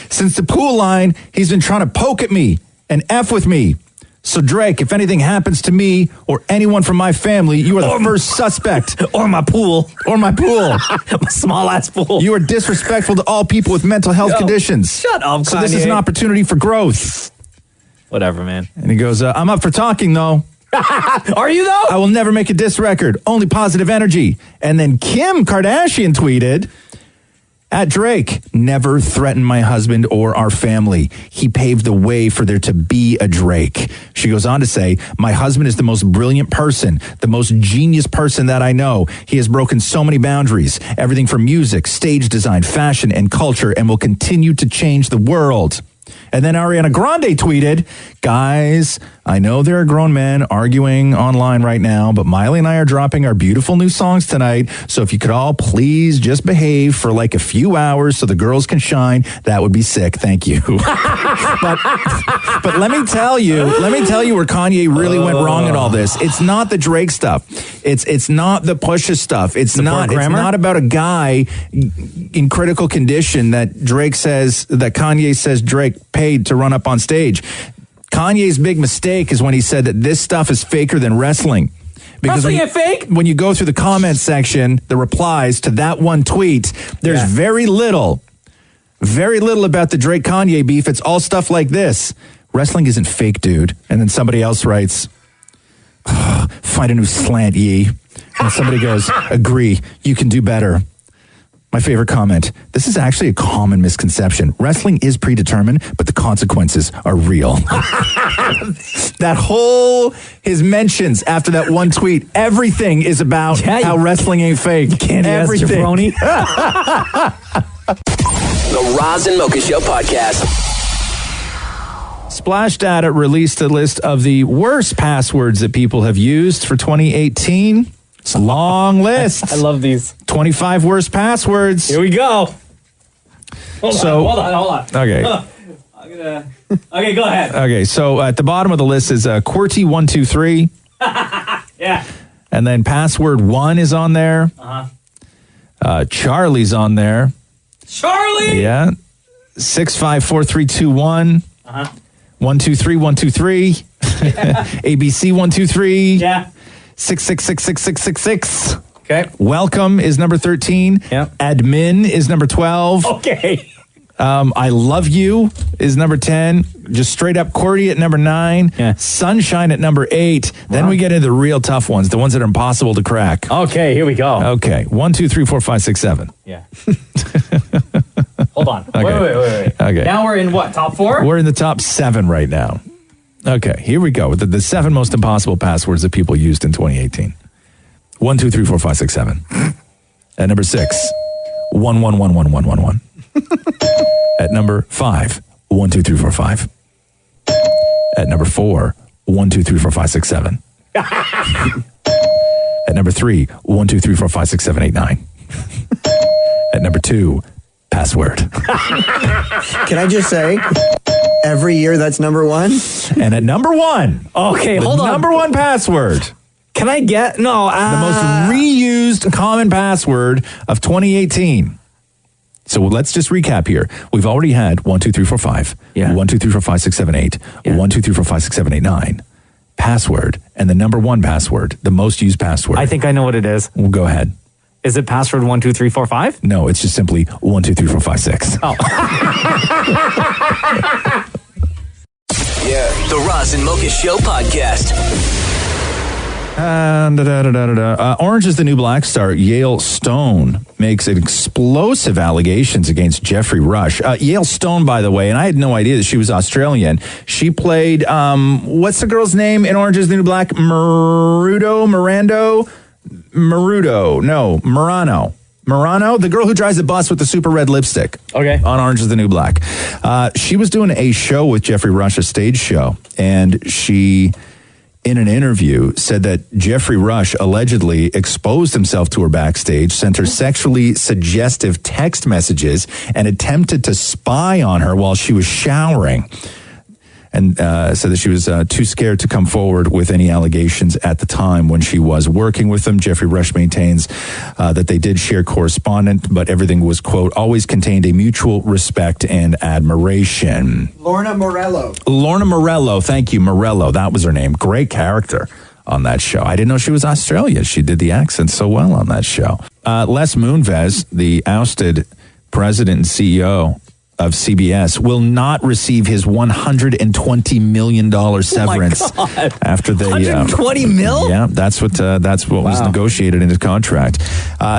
Since the pool line, he's been trying to poke at me and F with me. So Drake, if anything happens to me or anyone from my family, you are the first suspect. Or my pool. Or my pool. My small ass pool. You are disrespectful to all people with mental health conditions. Shut up, So this is an opportunity for growth. Whatever, man. And he goes, I'm up for talking though. Are you though? I will never make a diss record. Only positive energy. And then Kim Kardashian tweeted, at Drake, never threaten my husband or our family. He paved the way for there to be a Drake. She goes on to say, my husband is the most brilliant person, the most genius person that I know. He has broken so many boundaries, everything from music, stage design, fashion, and culture, and will continue to change the world. And then Ariana Grande tweeted, guys, I know there are grown men arguing online right now, but Miley and I are dropping our beautiful new songs tonight. So if you could all please just behave for like a few hours so the girls can shine, that would be sick. Thank you. but let me tell you where Kanye really went wrong in all this. It's not the Drake stuff. It's not the Pusha stuff. It's not about a guy in critical condition that Kanye says Drake paid to run up on stage. Kanye's big mistake is when he said that this stuff is faker than wrestling. Because wrestling is fake? When you go through the comment section, the replies to that one tweet, there's very little about the Drake-Kanye beef. It's all stuff like this. Wrestling isn't fake, dude. And then somebody else writes, find a new slant, Yee. And somebody goes, agree, you can do better. My favorite comment, this is actually a common misconception. Wrestling is predetermined, but the consequences are real. His mentions after that one tweet, everything is about how wrestling ain't fake. Candy ass jabroni. The Roz and Mocha Show podcast. Splash Data released a list of the worst passwords that people have used for 2018. It's a long list. I love these. 25 worst passwords. Here we go. Hold on. Okay. Okay, go ahead. Okay, so at the bottom of the list is QWERTY123. Yeah. And then password 1 is on there. Charlie's on there. Charlie? Yeah. 654321. 123123. ABC 123. Yeah. 6666666. Okay. Welcome is number 13. Yeah. Admin is number 12. Okay. I Love You is number 10. Just straight up QWERTY at number 9. Yeah. Sunshine at number 8. Then we get into the real tough ones, the ones that are impossible to crack. Okay, here we go. Okay. 1, 2, 3, 4, 5, 6, 7. Yeah. Hold on. Okay. Wait. Okay. Now we're in what? Top 4? We're in the top 7 right now. Okay, here we go. The 7 most impossible passwords that people used in 2018. 1, 2, 3, 4, 5, 6, 7. At number 6, 1111111. At number 5, 1, 2, 3, 4, 5. At number 4, 1, 2, 3, 4, 5, 6, 7. At number 3, 1, 2, 3, 4, 5, 6, 7, 8, 9. At number 2, password. Can I just say, every year that's number 1? And at number 1, okay, hold on. Number 1 password. Can I get the most reused common password of 2018? So let's just recap here. We've already had 1, 2, 3, 4, 5. Yeah. 1, 2, 3, 4, 5, 6, 7, 8. Yeah. 1, 2, 3, 4, 5, 6, 7, 8, 9. Password. And the number 1 password, the most used password. I think I know what it is. Well, go ahead. Is it password 1, 2, 3, 4, 5? No, it's just simply 1, 2, 3, 4, 5, 6. Oh. Yeah. The Roz and Mocha Show podcast. Orange is the New Black star Yale Stone makes explosive allegations against Jeffrey Rush. Yale Stone, by the way, and I had no idea that she was Australian. She played, what's the girl's name in Orange is the New Black? Morano, the girl who drives the bus with the super red lipstick. Okay. On Orange is the New Black. She was doing a show with Jeffrey Rush, a stage show, and she, in an interview, said that Jeffrey Rush allegedly exposed himself to her backstage, sent her sexually suggestive text messages, and attempted to spy on her while she was showering. And said that she was too scared to come forward with any allegations at the time when she was working with him. Jeffrey Rush maintains that they did share correspondence, but everything was, quote, always contained a mutual respect and admiration. Lorna Morello, thank you, Morello. That was her name. Great character on that show. I didn't know she was Australian. She did the accent so well on that show. Les Moonves, the ousted president and CEO of CBS, will not receive his $120 million severance after they $120 mil? Yeah, that's what was negotiated in his contract.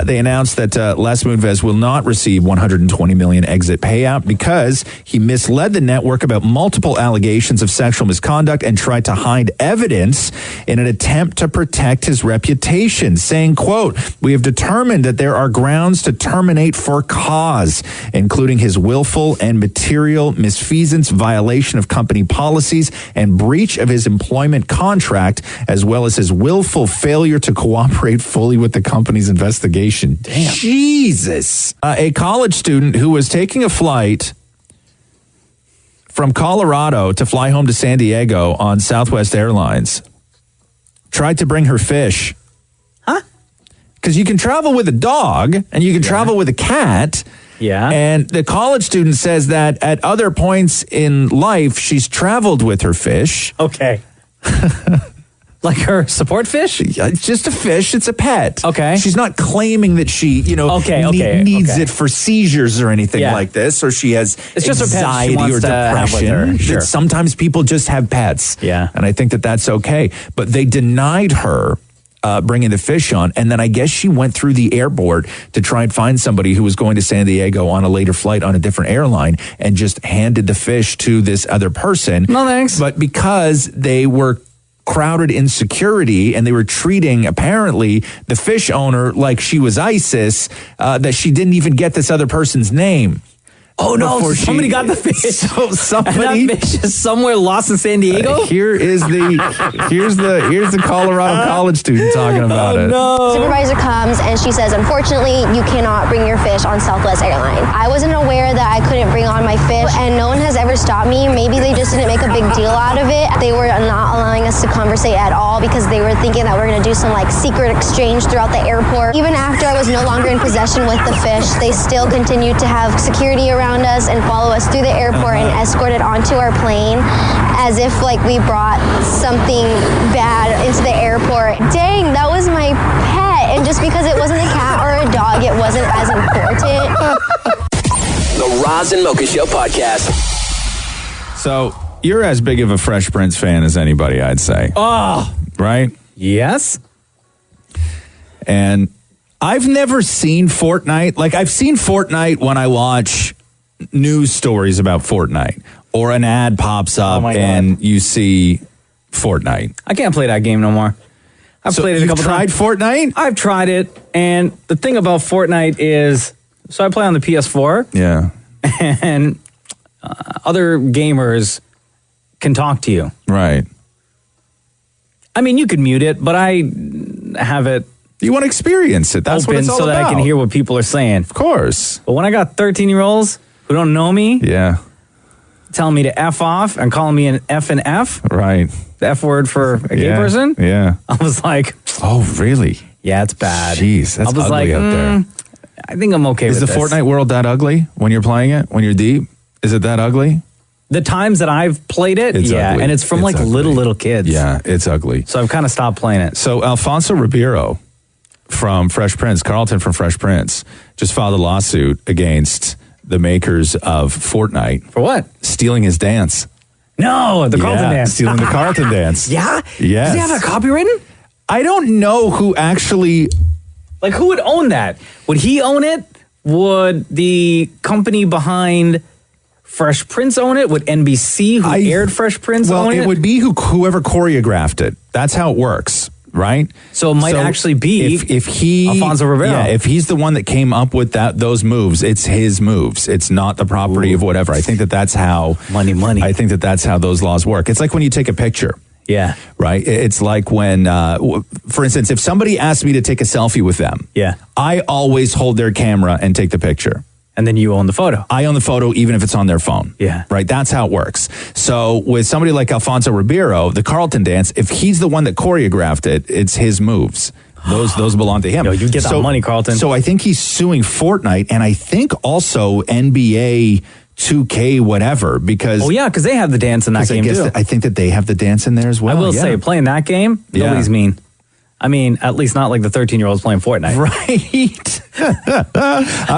They announced that Les Moonves will not receive $120 million exit payout because he misled the network about multiple allegations of sexual misconduct and tried to hide evidence in an attempt to protect his reputation, saying, quote, "We have determined that there are grounds to terminate for cause, including his willful and material misfeasance, violation of company policies, and breach of his employment contract, as well as his willful failure to cooperate fully with the company's investigation." Damn. Jesus. A college student who was taking a flight from Colorado to fly home to San Diego on Southwest Airlines tried to bring her fish. Huh? Because you can travel with a dog and you can travel with a cat. Yeah. And the college student says that at other points in life, she's traveled with her fish. Okay. Like her support fish? It's just a fish. It's a pet. Okay. She's not claiming that she, needs it for seizures or anything like this, or she has it's just anxiety her pet she or wants to have with depression. her. Sure. Sometimes people just have pets. Yeah. And I think that that's okay. But they denied her bringing the fish on, and then I guess she went through the airport to try and find somebody who was going to San Diego on a later flight on a different airline, and just handed the fish to this other person. No thanks. But because they were crowded in security and they were treating apparently the fish owner like she was ISIS, that she didn't even get this other person's name. Oh no! Somebody got the fish. So somebody, and that fish is somewhere lost in San Diego. Here's the Colorado college student talking about it. No. Supervisor comes and she says, "Unfortunately, you cannot bring your fish on Southwest Airlines." I wasn't aware that I couldn't bring on my fish, and no one has ever stopped me. Maybe they just didn't make a big deal out of it. They were not allowing us to conversate at all because they were thinking that we're going to do some secret exchange throughout the airport. Even after I was no longer in possession with the fish, they still continued to have security around us and follow us through the airport and escort it onto our plane as if we brought something bad into the airport. Dang, that was my pet, and just because it wasn't a cat or a dog, it wasn't as important. The The Roz and Mocha Show podcast. So you're as big of a Fresh Prince fan as anybody, I'd say. Oh, right? Yes. And I've never seen Fortnite. Like, I've seen Fortnite when I watch news stories about Fortnite, or an ad pops up and you see Fortnite. I can't play that game no more. I've played it a couple times. Fortnite? I've tried it, and the thing about Fortnite is, so I play on the PS4. Yeah. And other gamers can talk to you. Right. I mean, you could mute it, but I have it. You want to experience it. That's what it's all so that about. I can hear what people are saying. Of course. But when I got 13-year-olds who don't know me, telling me to F off and calling me an F and F, right? The F word for a gay person. Yeah. I was like, oh, really? Yeah, it's bad. Jeez, that's I was ugly like, out there. I think I'm okay Is with the this. Fortnite world that ugly when you're playing it? When you're deep? Is it that ugly? The times that I've played it, It's ugly. and it's from It's ugly. little kids. Yeah, it's ugly. So I've kind of stopped playing it. So Alfonso Ribeiro from Fresh Prince, Carlton from Fresh Prince, just filed a lawsuit against the makers of Fortnite. For what? Stealing his dance. No, the Carlton dance. Stealing the Carlton dance. Yeah? Yes. Does he have that copywritten? I don't know who actually... Like, who would own that? Would he own it? Would the company behind Fresh Prince own it? Would NBC, who aired Fresh Prince, own it? It would be whoever choreographed it. That's how it works, right? So it might actually be if he Alfonso Ribeiro. Yeah, if he's the one that came up with those moves, it's his moves. It's not the property of whatever. I think that's how money. I think that's how those laws work. It's like when you take a picture. Yeah. Right? It's like when, for instance, if somebody asks me to take a selfie with them, I always hold their camera and take the picture. And then you own the photo. I own the photo even if it's on their phone. Yeah. Right? That's how it works. So with somebody like Alfonso Ribeiro, the Carlton dance, if he's the one that choreographed it, it's his moves. Those belong to him. Yo, you get that money, Carlton. So I think he's suing Fortnite, and I think also NBA 2K whatever, because... Oh, yeah, because they have the dance in that game, too. I think that they have the dance in there as well. I will say, playing that game, nobody's mean. I mean, at least not like the 13-year-olds playing Fortnite. Right.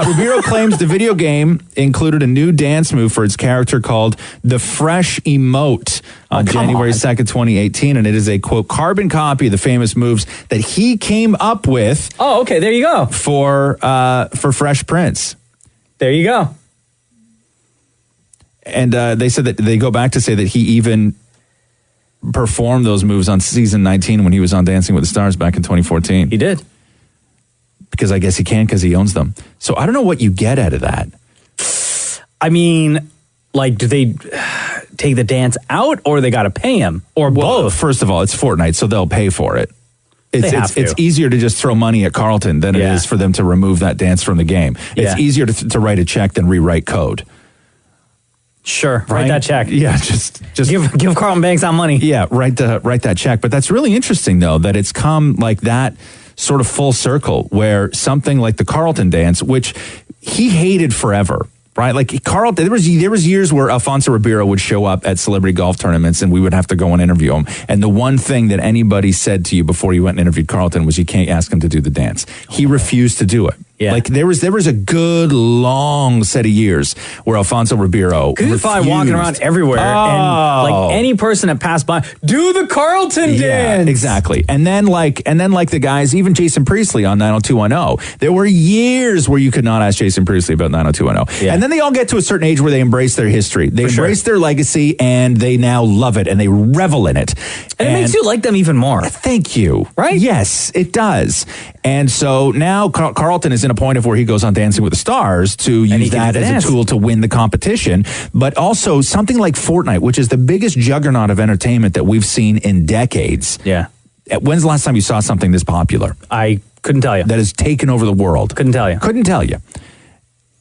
Ribeiro claims the video game included a new dance move for its character called the Fresh Emote on January 2nd, 2018. And it is a, quote, carbon copy of the famous moves that he came up with. Oh, okay. There you go. For Fresh Prince. There you go. And they said that they go back to say that he even performed those moves on season 19 when he was on Dancing with the Stars back in 2014. He did. Because I guess he can, because he owns them. So I don't know what you get out of that. I mean, like, do they take the dance out, or they got to pay him, or both? First of all, it's Fortnite, so they'll pay for it. It's easier to just throw money at Carlton than it is for them to remove that dance from the game. It's easier to write a check than rewrite code. Sure, write that check. Yeah, just give Carlton Banks that money. Yeah, write that check. But that's really interesting, though, that it's come like that sort of full circle, where something like the Carlton dance, which he hated forever, right? Like Carlton, there was years where Alfonso Ribeiro would show up at celebrity golf tournaments, and we would have to go and interview him. And the one thing that anybody said to you before you went and interviewed Carlton was, you can't ask him to do the dance. He refused to do it. Yeah. Like there was a good long set of years where Alfonso Ribeiro He was probably walking around everywhere, and like any person that passed by, do the Carlton dance. Exactly. And then like the guys, even Jason Priestley on 90210, there were years where you could not ask Jason Priestley about 90210. Yeah. And then they all get to a certain age where they embrace their history. They embrace their legacy, and they now love it, and they revel in it. And it makes you like them even more. Thank you. Right? Yes, it does. And so now Carlton is in a point of where he goes on Dancing with the Stars to use that as a tool to win the competition. But also something like Fortnite, which is the biggest juggernaut of entertainment that we've seen in decades. Yeah. When's the last time you saw something this popular? I couldn't tell you. That has taken over the world. Couldn't tell you. Couldn't tell you.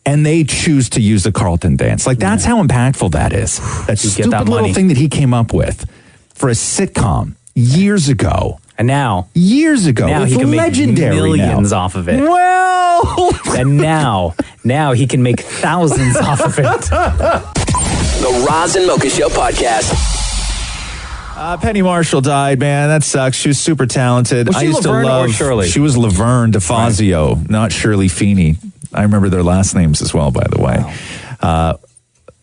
And they choose to use the Carlton dance. Like, that's how impactful that is. That stupid little thing that he came up with for a sitcom years ago. And now, years ago, now it's he can legendary make millions off of it. Well, and now he can make thousands off of it. The Roz and Mocha Show podcast. Penny Marshall died, man. That sucks. She was super talented. Was she I used Laverne to love or Shirley? She was Laverne DeFazio, not Shirley Feeney. I remember their last names as well, by the way. I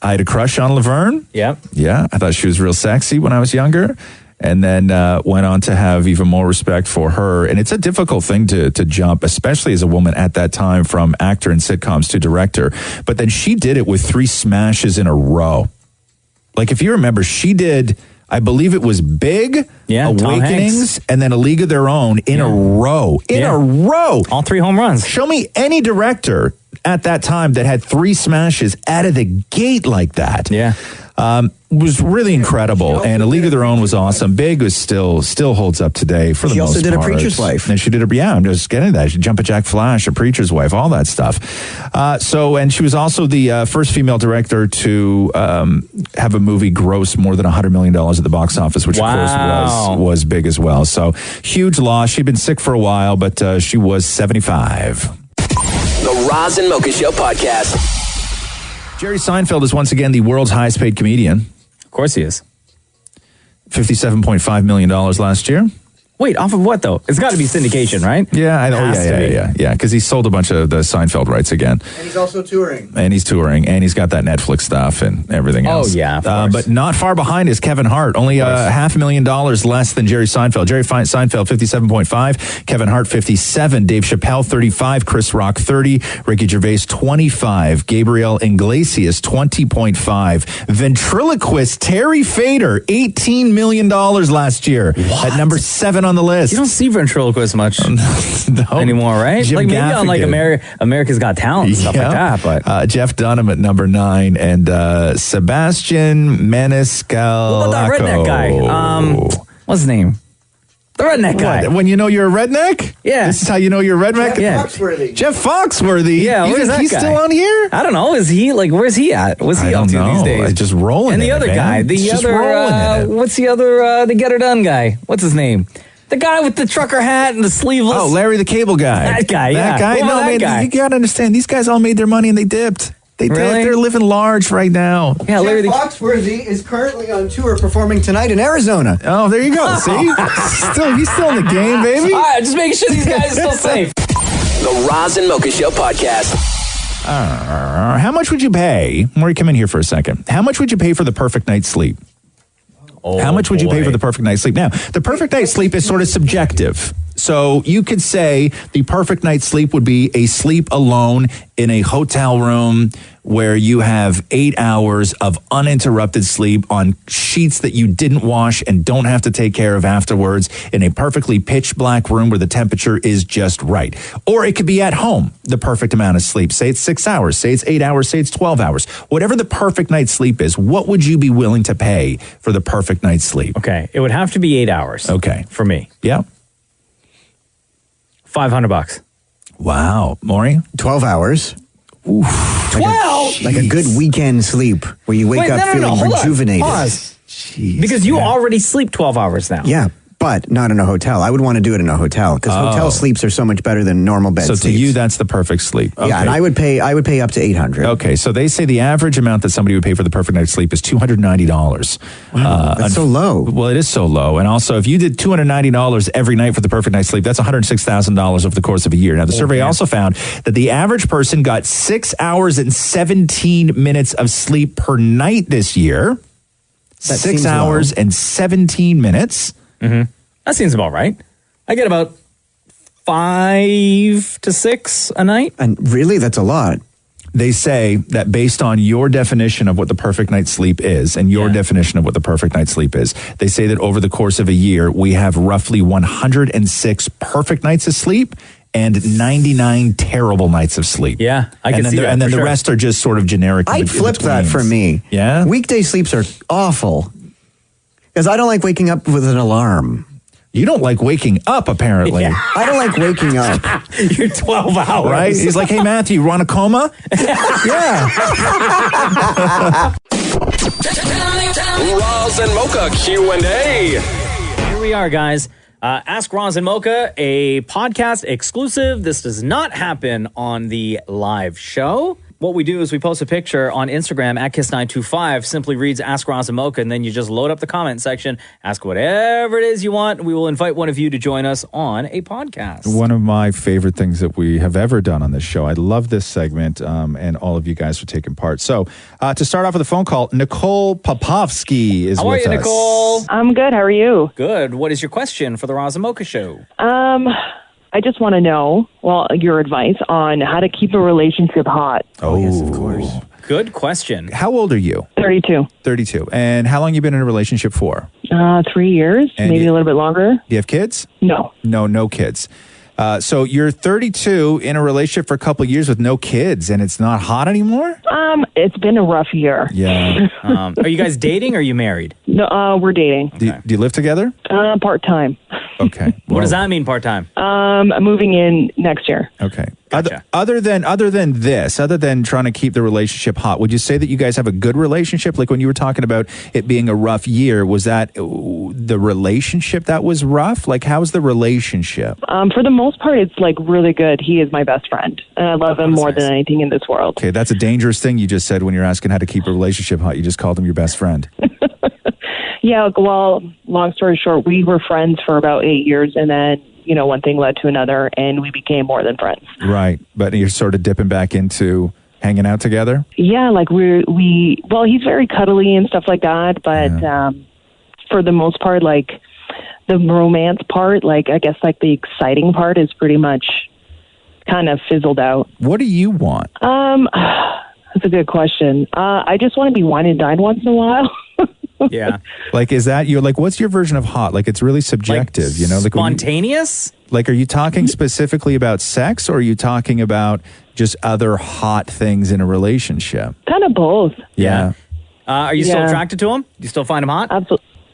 had a crush on Laverne. Yeah. Yeah, I thought she was real sexy when I was younger. And then went on to have even more respect for her. And it's a difficult thing to jump, especially as a woman at that time, from actor in sitcoms to director. But then she did it with 3 smashes in a row. Like, if you remember, she did, I believe it was Big, Awakenings, and then A League of Their Own in a row. In a row. All 3 home runs. Show me any director at that time that had 3 smashes out of the gate like that. Yeah. Was really incredible, and A League of Their Own was awesome. Big was still holds up today for the most part. She also did A Preacher's Wife. And she did I'm just getting that. She Jumpin' Jack Flash, A Preacher's Wife, all that stuff. And she was also the first female director to have a movie gross more than $100 million at the box office, which of course was big as well. So huge loss. She'd been sick for a while, but she was 75. The Roz and Mocha Show podcast. Jerry Seinfeld is once again the world's highest paid comedian. Of course he is. $57.5 million last year. Wait, off of what though? It's got to be syndication, right? Yeah, yeah. Because he sold a bunch of the Seinfeld rights again. And he's also touring. And he's got that Netflix stuff and everything else. Oh yeah, of course. But not far behind is Kevin Hart, only $500,000 less than Jerry Seinfeld. Jerry Seinfeld 57.5, Kevin Hart 57, Dave Chappelle 35, Chris Rock 30, Ricky Gervais 25, Gabriel Iglesias 20.5, ventriloquist Terry Fader $18 million last year at number 7 on the list. You don't see ventriloquists much anymore, right? Jim like maybe on like Gaffigan. America's Got Talent and stuff like that. But Jeff Dunham at number 9 and Sebastian Maniscalco. what about that redneck guy? What's his name? The redneck guy. When you know you're a redneck? Yeah. This is how you know you're a redneck? Jeff Foxworthy. Yeah, You where's think that he's guy? still on here? I don't know. Is he where's he at? What's he up to these days? Just rolling And the in it, other man. guy, He's just rolling in it. what's the other, the Get Her Done guy? What's his name? The guy with the trucker hat and the sleeveless. Oh, Larry the Cable Guy. That guy, yeah. That guy? What about No, that man, guy? you gotta understand, these guys all made their money and they dipped. They did. Really? They're living large right now. Yeah, Larry Jeff Foxworthy is currently on tour performing tonight in Arizona. Oh, there you go. See? He's still in the game, baby. All right, just making sure these guys are still safe. The Roz and Mocha Show podcast. How much would you pay? Maury, come in here for a second. How much would you pay for the perfect night's sleep? How much would you pay for the perfect night's sleep? Now, the perfect night's sleep is sort of subjective. So you could say the perfect night's sleep would be a sleep alone in a hotel room where you have 8 hours of uninterrupted sleep on sheets that you didn't wash and don't have to take care of afterwards in a perfectly pitch black room where the temperature is just right. Or it could be at home, the perfect amount of sleep. Say it's 6 hours, say it's 8 hours, say it's 12 hours. Whatever the perfect night's sleep is, what would you be willing to pay for the perfect night's sleep? Okay, it would have to be 8 hours. Okay. For me. Yeah. $500. Wow. Maury? 12 hours. Oof. 12? Like a good weekend sleep where you wake up feeling hold on. rejuvenated. Pause. Because you already sleep 12 hours now. Yeah, but not in a hotel. I would want to do it in a hotel because hotel sleeps are so much better than normal bed So sleeps. to you, that's the perfect sleep. Okay. Yeah, and I would pay up to $800. Okay, so they say the average amount that somebody would pay for the perfect night's sleep is $290. Wow, that's so low. Well, it is so low. And also, if you did $290 every night for the perfect night's sleep, that's $106,000 over the course of a year. Now, the survey also found that the average person got 6 hours and 17 minutes of sleep per night this year. That 6 seems hours low. and 17 minutes. Mm-hmm. That seems about right. I get about 5 to 6 a night. And really, that's a lot. They say that based on your definition of what the perfect night's sleep is and your definition of what the perfect night's sleep is, they say that over the course of a year, we have roughly 106 perfect nights of sleep and 99 terrible nights of sleep. Yeah, I can see that. And then for the sure. rest are just sort of generic. I'd flip that for me. Yeah? Weekday sleeps are awful because I don't like waking up with an alarm. You don't like waking up, apparently. Yeah. I don't like waking up. You're 12 hours. Right? He's like, hey, Matthew, you want a coma? Yeah. Roz and Mocha Q&A. Here we are, guys. Ask Roz and Mocha, a podcast exclusive. This does not happen on the live show. what we do is we post a picture on Instagram at Kiss925, simply reads Ask Roz and Mocha, and then you just load up the comment section, ask whatever it is you want. We will invite one of you to join us on a podcast. One of my favorite things that we have ever done on this show. I love this segment, and all of you guys for taking part. So, to start off with a phone call, Nicole Popovsky is How are with you, us. Nicole? I'm good. How are you? Good. What is your question for the Roz and Mocha show? I just want to know, your advice on how to keep a relationship hot. Oh, yes, of course. Good question. How old are you? 32. 32. And how long you been in a relationship for? 3 years, And maybe a little bit longer. Do you have kids? No. No kids. So you're 32 in a relationship for a couple of years with no kids, and it's not hot anymore? It's been a rough year. Yeah. Are you guys dating or are you married? No, we're dating. Do you live together? Part-time. Okay. What does that mean, part-time? I'm moving in next year. Okay. Other than trying to keep the relationship hot, would you say that you guys have a good relationship? Like when you were talking about it being a rough year, was that the relationship that was rough? Like how's the relationship? For the most part, it's like really good. He is my best friend, and I love him more than anything in this world. Okay, that's a dangerous thing you just said when you're asking how to keep a relationship hot. You just called him your best friend. Yeah, well, long story short, we were friends for about 8 years, and then, one thing led to another, and we became more than friends. Right, but you're sort of dipping back into hanging out together? Yeah, like he's very cuddly and stuff like that, but for the most part, like the romance part, like I guess like the exciting part is pretty much kind of fizzled out. What do you want? That's a good question. I just want to be wine and dined once in a while. Yeah. Like, is that what's your version of hot? Like, it's really subjective, Like spontaneous? Are you talking specifically about sex, or are you talking about just other hot things in a relationship? Kind of both. Yeah. Are you still attracted to him? Do you still find him hot?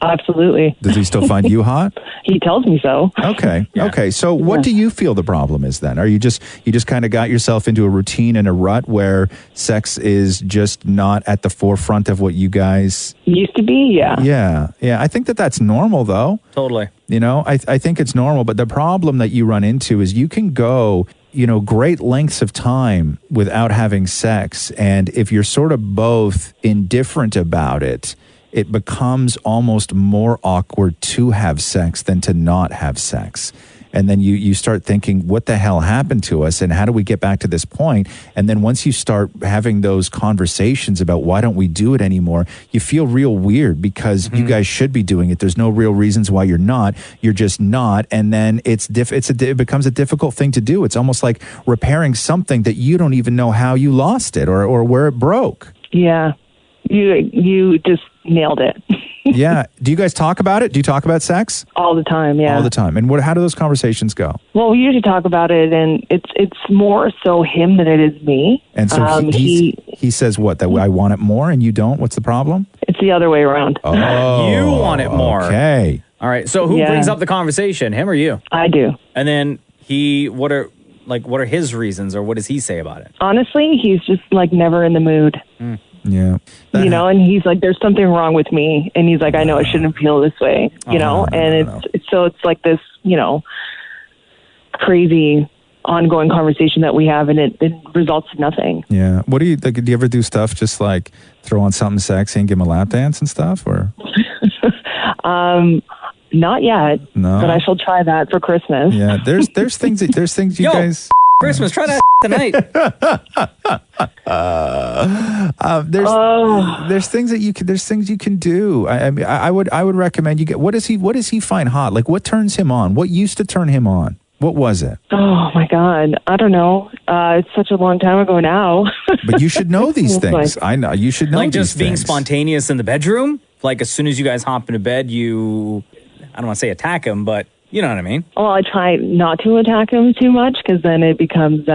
Absolutely. Does he still find you hot? He tells me so. Okay. Yeah. Okay. So what do you feel the problem is then? Are you just kind of got yourself into a routine and a rut where sex is just not at the forefront of what you guys used to be? Yeah. Yeah. I think that's normal though. Totally. I think it's normal, but the problem that you run into is you can go great lengths of time without having sex, and if you're sort of both indifferent about it, it becomes almost more awkward to have sex than to not have sex. And then you start thinking, what the hell happened to us? And how do we get back to this point? And then once you start having those conversations about why don't we do it anymore, you feel real weird because you guys should be doing it. There's no real reasons why you're not. You're just not. And then it becomes a difficult thing to do. It's almost like repairing something that you don't even know how you lost it or where it broke. Yeah. You just nailed it. Yeah. Do you guys talk about it? Do you talk about sex? All the time, yeah. All the time. And how do those conversations go? Well, we usually talk about it, and it's more so him than it is me. And so he says what? That I want it more and you don't? What's the problem? It's the other way around. Oh. You want it more. Okay. All right. So who brings up the conversation, him or you? I do. And then what are his reasons, or what does he say about it? Honestly, he's just like never in the mood. Yeah. And he's like, there's something wrong with me. And he's like, I know I shouldn't feel this way, and it's like this, crazy ongoing conversation that we have, and it results in nothing. Yeah. What do you ever do stuff just like throw on something sexy and give him a lap dance and stuff, or? Not yet. No. But I shall try that for Christmas. Yeah. There's things you guys. Christmas, try that tonight. There's things you can do. I mean, I would recommend you get. What does he find hot? Like, what turns him on? What used to turn him on? What was it? Oh my God, I don't know. It's such a long time ago now. But you should know these things. I know you should know. Like these just being things. spontaneous in the bedroom. Like as soon as you guys hop into bed, I don't want to say attack him, but you know what I mean? Well, I try not to attack him too much because then it becomes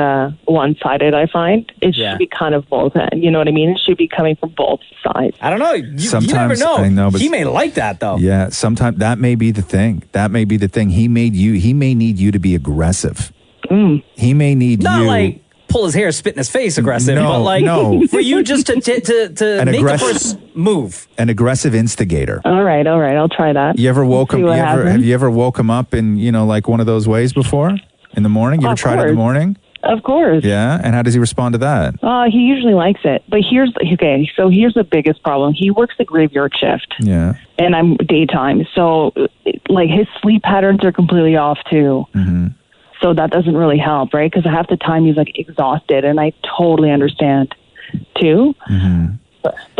one-sided, I find. It should be kind of both. You know what I mean? It should be coming from both sides. I don't know. You never know. I know, but he may like that, though. Yeah, sometimes that may be the thing. He may need you to be aggressive. He may need Not you. like pull his hair, spit in his face aggressive, No, but like no. for you just to make the first move. An aggressive instigator. All right. I'll try that. You ever woke him? See what happens. Have you ever woke him up in like one of those ways before in the morning? You ever tried it in the morning? Of course. Yeah, and how does he respond to that? He usually likes it. But here's the biggest problem. He works the graveyard shift. Yeah. And I'm daytime. So, like, his sleep patterns are completely off, too. Mm-hmm. So that doesn't really help, right? Because half the time he's, like, exhausted. And I totally understand, too. Mm-hmm.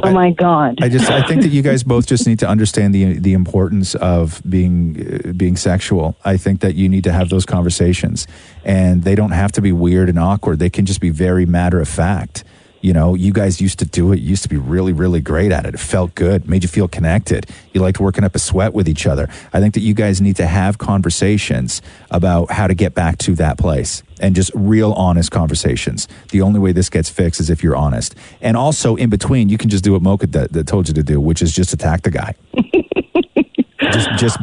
Oh, my God. I think that you guys both just need to understand the importance of being sexual. I think that you need to have those conversations, and they don't have to be weird and awkward. They can just be very matter of fact. You know, you guys used to do it. You used to be really, really great at it. It felt good, made you feel connected. You liked working up a sweat with each other. I think that you guys need to have conversations about how to get back to that place, and just real honest conversations. The only way this gets fixed is if you're honest. And also in between, you can just do what Mocha that told you to do, which is just attack the guy. just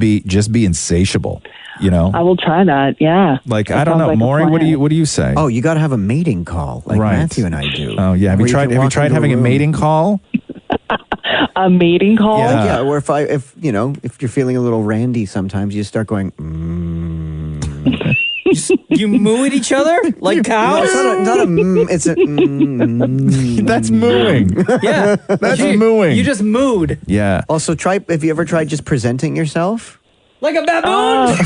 be insatiable. You know, I will try that. Yeah. Like, I don't know, like Maury, what do you say? Oh, you got to have a mating call, like Matthew and I do. Oh yeah, have you tried having a mating call? A mating call? Yeah, or if you're feeling a little randy, sometimes you start going. You moo at each other like cows? It's a. That's mooing. Yeah, that's mooing. You just mooed. Yeah. Also, have you ever tried just presenting yourself? Like a baboon?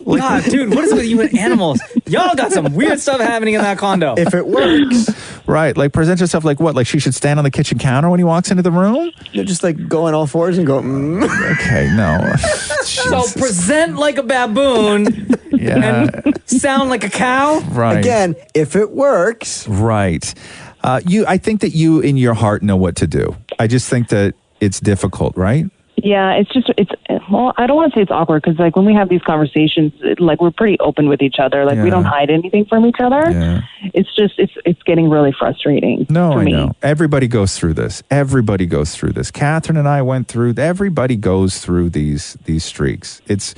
God, dude, what is it with you and animals? Y'all got some weird stuff happening in that condo. If it works. Right, like present yourself like what? Like she should stand on the kitchen counter when he walks into the room? You're just like go on all fours and go, Okay, no. So present like a baboon and sound like a cow? Right. Again, if it works. Right. I think that you in your heart know what to do. I just think that it's difficult, right? Yeah, I don't want to say it's awkward because, like, when we have these conversations, like, we're pretty open with each other. Like, we don't hide anything from each other. Yeah. It's just, it's getting really frustrating. No, for I me. know. Everybody goes through this. Everybody goes through this. Catherine and I went through. Everybody goes through these streaks. It's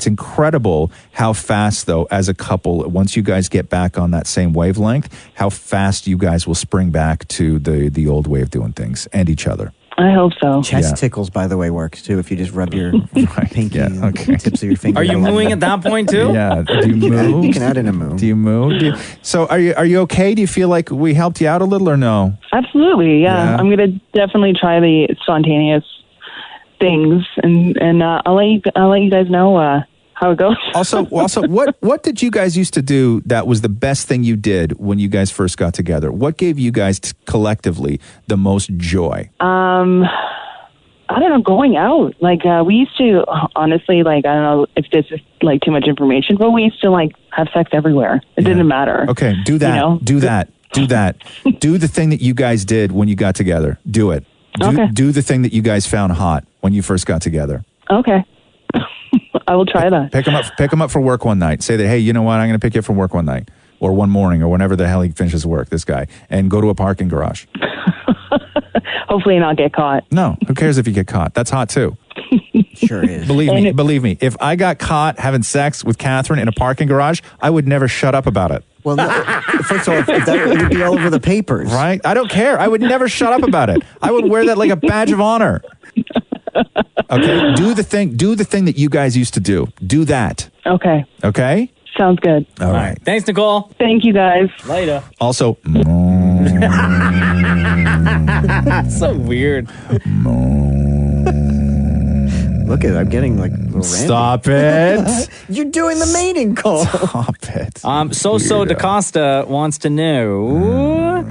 incredible how fast, though, as a couple, once you guys get back on that same wavelength, how fast you guys will spring back to the old way of doing things and each other. I hope so. Chest tickles, by the way, works too. If you just rub your pinky and tips of your finger. Are you mooing at that point too? Yeah. Do you moo? You can add in a moo. Do you moo? So are you okay? Do you feel like we helped you out a little or no? Absolutely. Yeah. I'm going to definitely try the spontaneous things, and I'll let you guys know how it goes. Also, what did you guys used to do that was the best thing you did when you guys first got together? What gave you guys collectively the most joy? I don't know, going out. Like, we used to, honestly, like, I don't know if this is, like, too much information, but we used to, like, have sex everywhere. It didn't matter. Okay, do that. You know? Do that. Do the thing that you guys did when you got together. Do it. Do the thing that you guys found hot when you first got together. Okay. I will try that. Pick him up for work one night. Say that, hey, you know what? I'm going to pick you up from work one night or one morning or whenever the hell he finishes work, this guy, and go to a parking garage. Hopefully not get caught. No, who cares if you get caught? That's hot too. Sure is. Believe me, if I got caught having sex with Catherine in a parking garage, I would never shut up about it. Well, no, first of all, it would be all over the papers. Right? I don't care. I would never shut up about it. I would wear that like a badge of honor. Okay, do the thing that you guys used to do. Do that. Okay. Okay? Sounds good. All right. Thanks, Nicole. Thank you, guys. Later. Also, so weird. Look at it. I'm getting like little Stop it. You're doing the mating call. Stop it. So DaCosta wants to know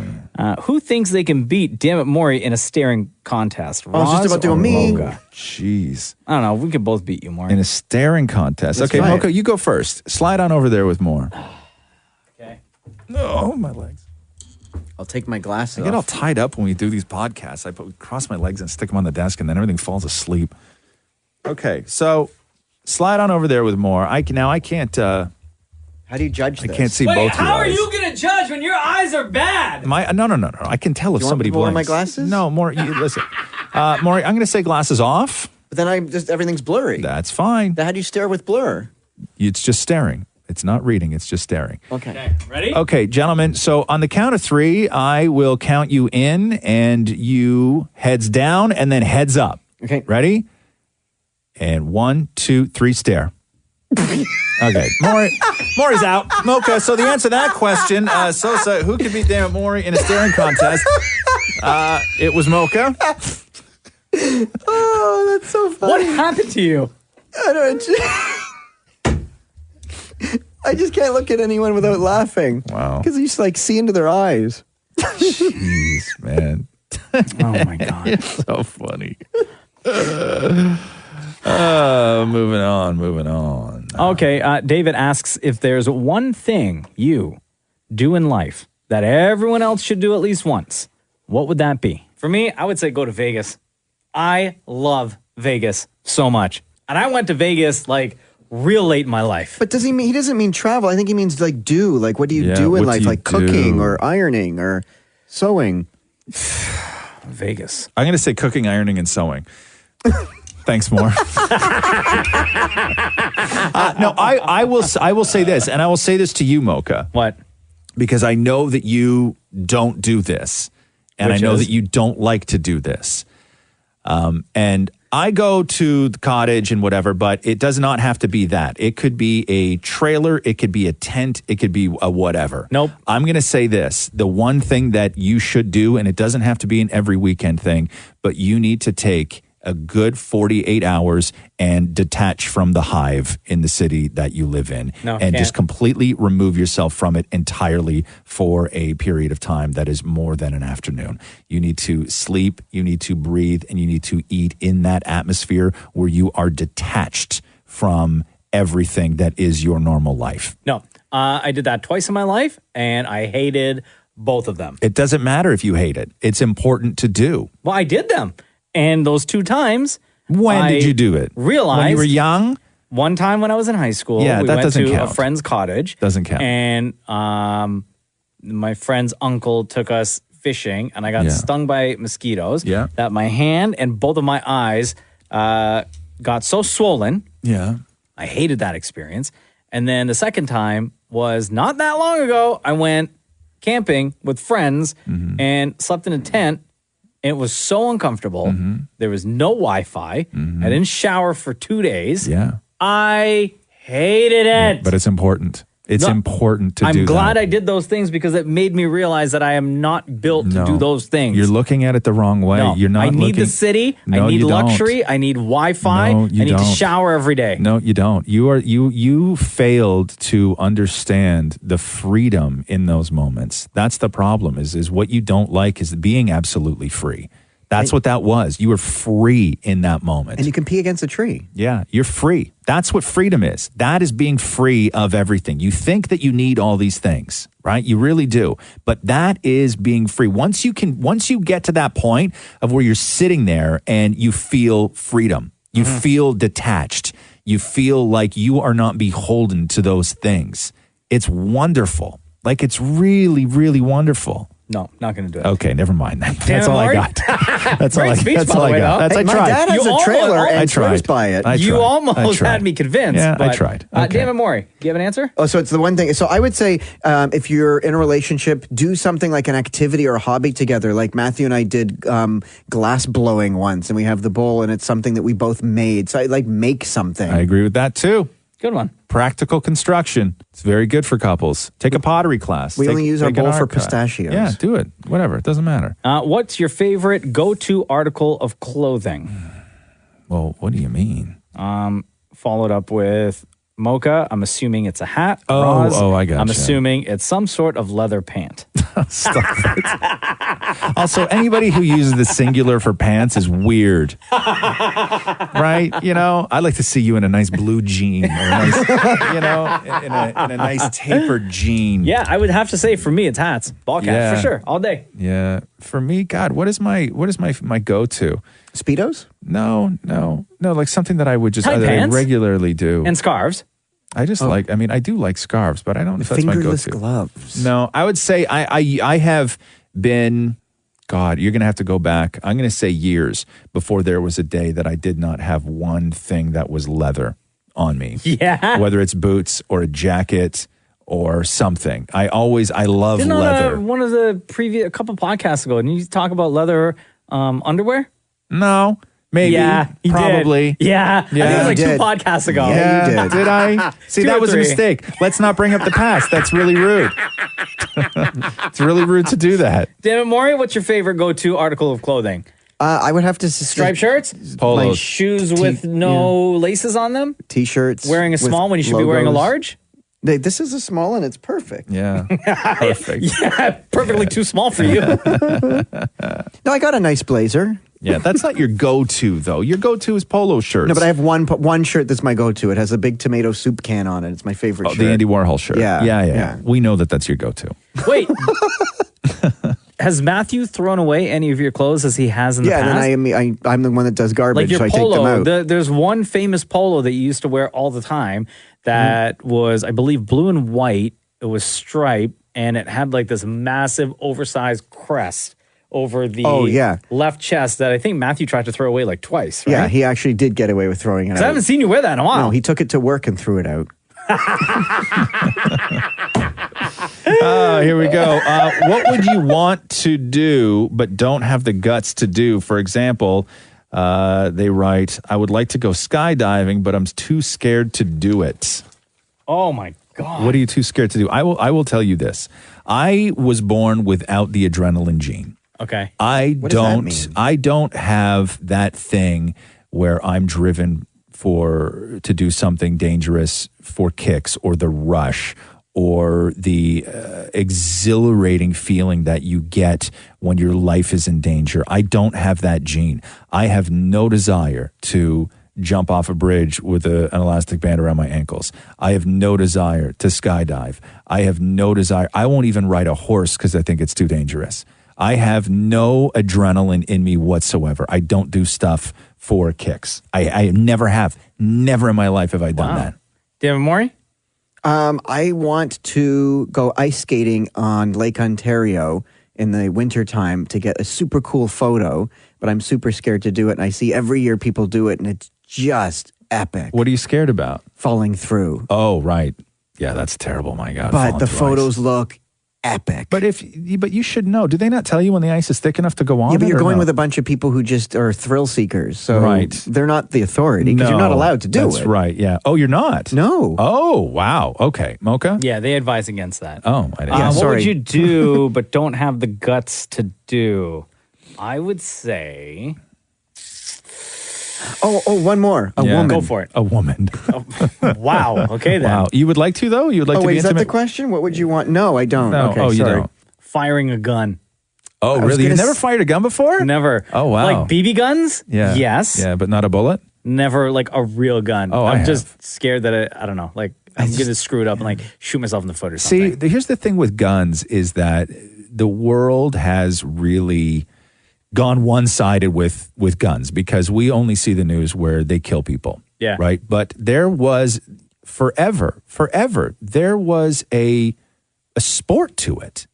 who thinks they can beat Damnit Maurie in a staring contest. I was just about to go me. Mocha? Jeez. I don't know. We could both beat you, Maurie. In a staring contest. Let's Okay, try Mocha, it. you go first. Slide on over there with more. Okay. Oh, my legs. I'll take my glasses I get all tied up when we do these podcasts. I cross my legs and stick them on the desk, and then everything falls asleep. Okay, so slide on over there with more. I can't. How do you judge this? I can't see Wait, both your how are eyes. you going to judge when your eyes are bad? No. I can tell if You want somebody me to wear blinks. my glasses? No, more. Listen, Maury, I'm going to say glasses off. But then everything's blurry. That's fine. How do you stare with blur? It's just staring. It's not reading. It's just staring. Okay. Ready? Okay, gentlemen. So on the count of 3, I will count you in, and you heads down, and then heads up. Okay. Ready? And 1, 2, 3, stare. Okay, Maury's out. Mocha, so the answer to that question, Sosa, who could beat Damnit Maurie in a staring contest? It was Mocha. Oh, that's so funny. What happened to you? I just can't look at anyone without laughing. Wow. Because you just like see into their eyes. Jeez, man. Oh my God. It's so funny. Moving on. Okay, David asks if there's one thing you do in life that everyone else should do at least once. What would that be? For me, I would say go to Vegas. I love Vegas so much. And I went to Vegas like real late in my life. But he doesn't mean travel. I think he means like do. Like what do you do in life? Like cooking or ironing or sewing. Vegas. I'm going to say cooking, ironing, and sewing. Thanks, more. No, I will say this, and I will say this to you, Mocha. What? Because I know that you don't do this, and I know that you don't like to do this. And I go to the cottage and whatever, but it does not have to be that. It could be a trailer, it could be a tent, it could be a whatever. Nope. I'm going to say this. The one thing that you should do, and it doesn't have to be an every weekend thing, but you need to take a good 48 hours and detach from the hive in the city that you live in and just completely remove yourself from it entirely for a period of time that is more than an afternoon. You need to sleep, you need to breathe, and you need to eat in that atmosphere where you are detached from everything that is your normal life. No, I did that twice in my life, and I hated both of them. It doesn't matter if you hate it. It's important to do. Well, I did them. And those two times, when did you do it? Realized when you were young. One time when I was in high school, yeah, we that went doesn't to count. a friend's cottage. Doesn't count. And my friend's uncle took us fishing, and I got stung by mosquitoes. Yeah. That my hand and both of my eyes got so swollen. Yeah. I hated that experience. And then the second time was not that long ago. I went camping with friends and slept in a tent. It was so uncomfortable. There was no Wi-Fi. I didn't shower for 2 days. Yeah. I hated it. But it's important. It's important to do that. I'm glad I did those things because it made me realize that I am not built to do those things. You're looking at it the wrong way. No, You're not I need looking, the city. No, I need you luxury. Don't. I need Wi-Fi. No, I need to don't. shower every day. No, you don't. You failed to understand the freedom in those moments. That's the problem. Is what you don't like is being absolutely free. That's what that was. You were free in that moment. And you can pee against a tree. Yeah, you're free. That's what freedom is. That is being free of everything. You think that you need all these things, right? You really do. But that is being free. Once you get to that point of where you're sitting there and you feel freedom, you feel detached, you feel like you are not beholden to those things. It's wonderful. Like it's really, really wonderful. No, not going to do it. Okay, never mind. That's all I got. That's all I got. Speech, by the way, though. That's I my tried. dad has a trailer and swears by it. You almost had me convinced. Yeah, but, I tried. Damnit Maurie, do you have an answer? Oh, so it's the one thing. So I would say if you're in a relationship, do something like an activity or a hobby together. Like Matthew and I did glass blowing once, and we have the bowl, and it's something that we both made. So I like make something. I agree with that too. Good one. Practical construction. It's very good for couples. Take a pottery class. We only use our take an bowl for art class. pistachios. Yeah, do it. Whatever. It doesn't matter. What's your favorite go-to article of clothing? Well, what do you mean? Followed up with Mocha. I'm assuming it's a hat. Oh, Roz, I got I'm you. assuming it's some sort of leather pant. Stop it. Also, anybody who uses the singular for pants is weird. Right? You know, I'd like to see you in a nice blue jean or a nice, in a nice tapered jean. Yeah, I would have to say for me it's hats. Ball cap Yeah. for sure. All day. Yeah. For me, God, what is my go-to? Speedos? No. Like something that I would just Tight that I pants? regularly do. And scarves. I just I do like scarves, but I don't know if that's my Fingerless go-to. gloves. No, I would say I have been, God, you're going to have to go back. I'm going to say years before there was a day that I did not have one thing that was leather on me. Yeah. Whether it's boots or a jacket or something. I love Didn't leather. one of the a couple podcasts ago, didn't you talk about leather underwear? No, Maybe. Yeah, he probably. did. Yeah. I think it was like 2 podcasts ago. Yeah, you did. Did I? See, 2 that or was a 3. mistake. Let's not bring up the past. That's really rude. It's really rude to do that. Damnit Maurie, what's your favorite go-to article of clothing? I would have to Striped shirts? Polos. Like shoes with no laces on them? T-shirts. Wearing a with small when you should be wearing a logos. large? This is a small and it's perfect. Yeah. Perfect. Yeah, perfectly too small for you. No, I got a nice blazer. Yeah, that's not your go-to, though. Your go-to is polo shirts. No, but I have one shirt that's my go-to. It has a big tomato soup can on it. It's my favorite shirt. The Andy Warhol shirt. Yeah. Yeah. We know that that's your go-to. Wait. Has Matthew thrown away any of your clothes as he has in the past? Then I'm the one that does garbage, Like your so I take them polo, out. there's one famous polo that you used to wear all the time that was, I believe, blue and white. It was striped, and it had like this massive, oversized crest over the left chest that I think Matthew tried to throw away like twice, right? Yeah, he actually did get away with throwing it out. I haven't seen you wear that in a while. No, he took it to work and threw it out. Here we go. What would you want to do but don't have the guts to do? For example, they write, I would like to go skydiving, but I'm too scared to do it. Oh my God. What are you too scared to do? I will tell you this. I was born without the adrenaline gene. Okay. I don't have that thing where I'm driven to do something dangerous for kicks or the rush or the exhilarating feeling that you get when your life is in danger. I don't have that gene. I have no desire to jump off a bridge with an elastic band around my ankles. I have no desire to skydive. I have no desire. I won't even ride a horse because I think it's too dangerous. I have no adrenaline in me whatsoever. I don't do stuff for kicks. I never have. Never in my life have I done that. Damnit Maurie? I want to go ice skating on Lake Ontario in the wintertime to get a super cool photo, but I'm super scared to do it. And I see every year people do it, and it's just epic. What are you scared about? Falling through. Oh, right. Yeah, that's terrible. My God. But the photos look epic. But you should know. Do they not tell you when the ice is thick enough to go on? Yeah, but you're going no? with a bunch of people who just are thrill seekers. So Right. they're not the authority because you're not allowed to do That's it. right. Yeah. Oh, you're not? No. Oh, wow. Okay. Mocha? Yeah, they advise against that. Oh, I didn't. What would you do but don't have the guts to do? I would say... Oh, one more. A woman. Go for it. A woman. Wow. Okay, then. Wow. You would like to, though? You would like to wait, be is that intimate? the question? What would you want? No, I don't. No. Okay, Oh, you sorry. don't. Firing a gun. Oh, really? You've never fired a gun before? Never. Oh, wow. Like BB guns? Yeah. Yes. Yeah, but not a bullet? Never like a real gun. Oh, I'm I just scared that I don't know. Like I'm going to screw it up and like shoot myself in the foot or something. See, here's the thing with guns is that the world has really gone one-sided with guns because we only see the news where they kill people. Yeah. Right? But there was forever, there was a sport to it.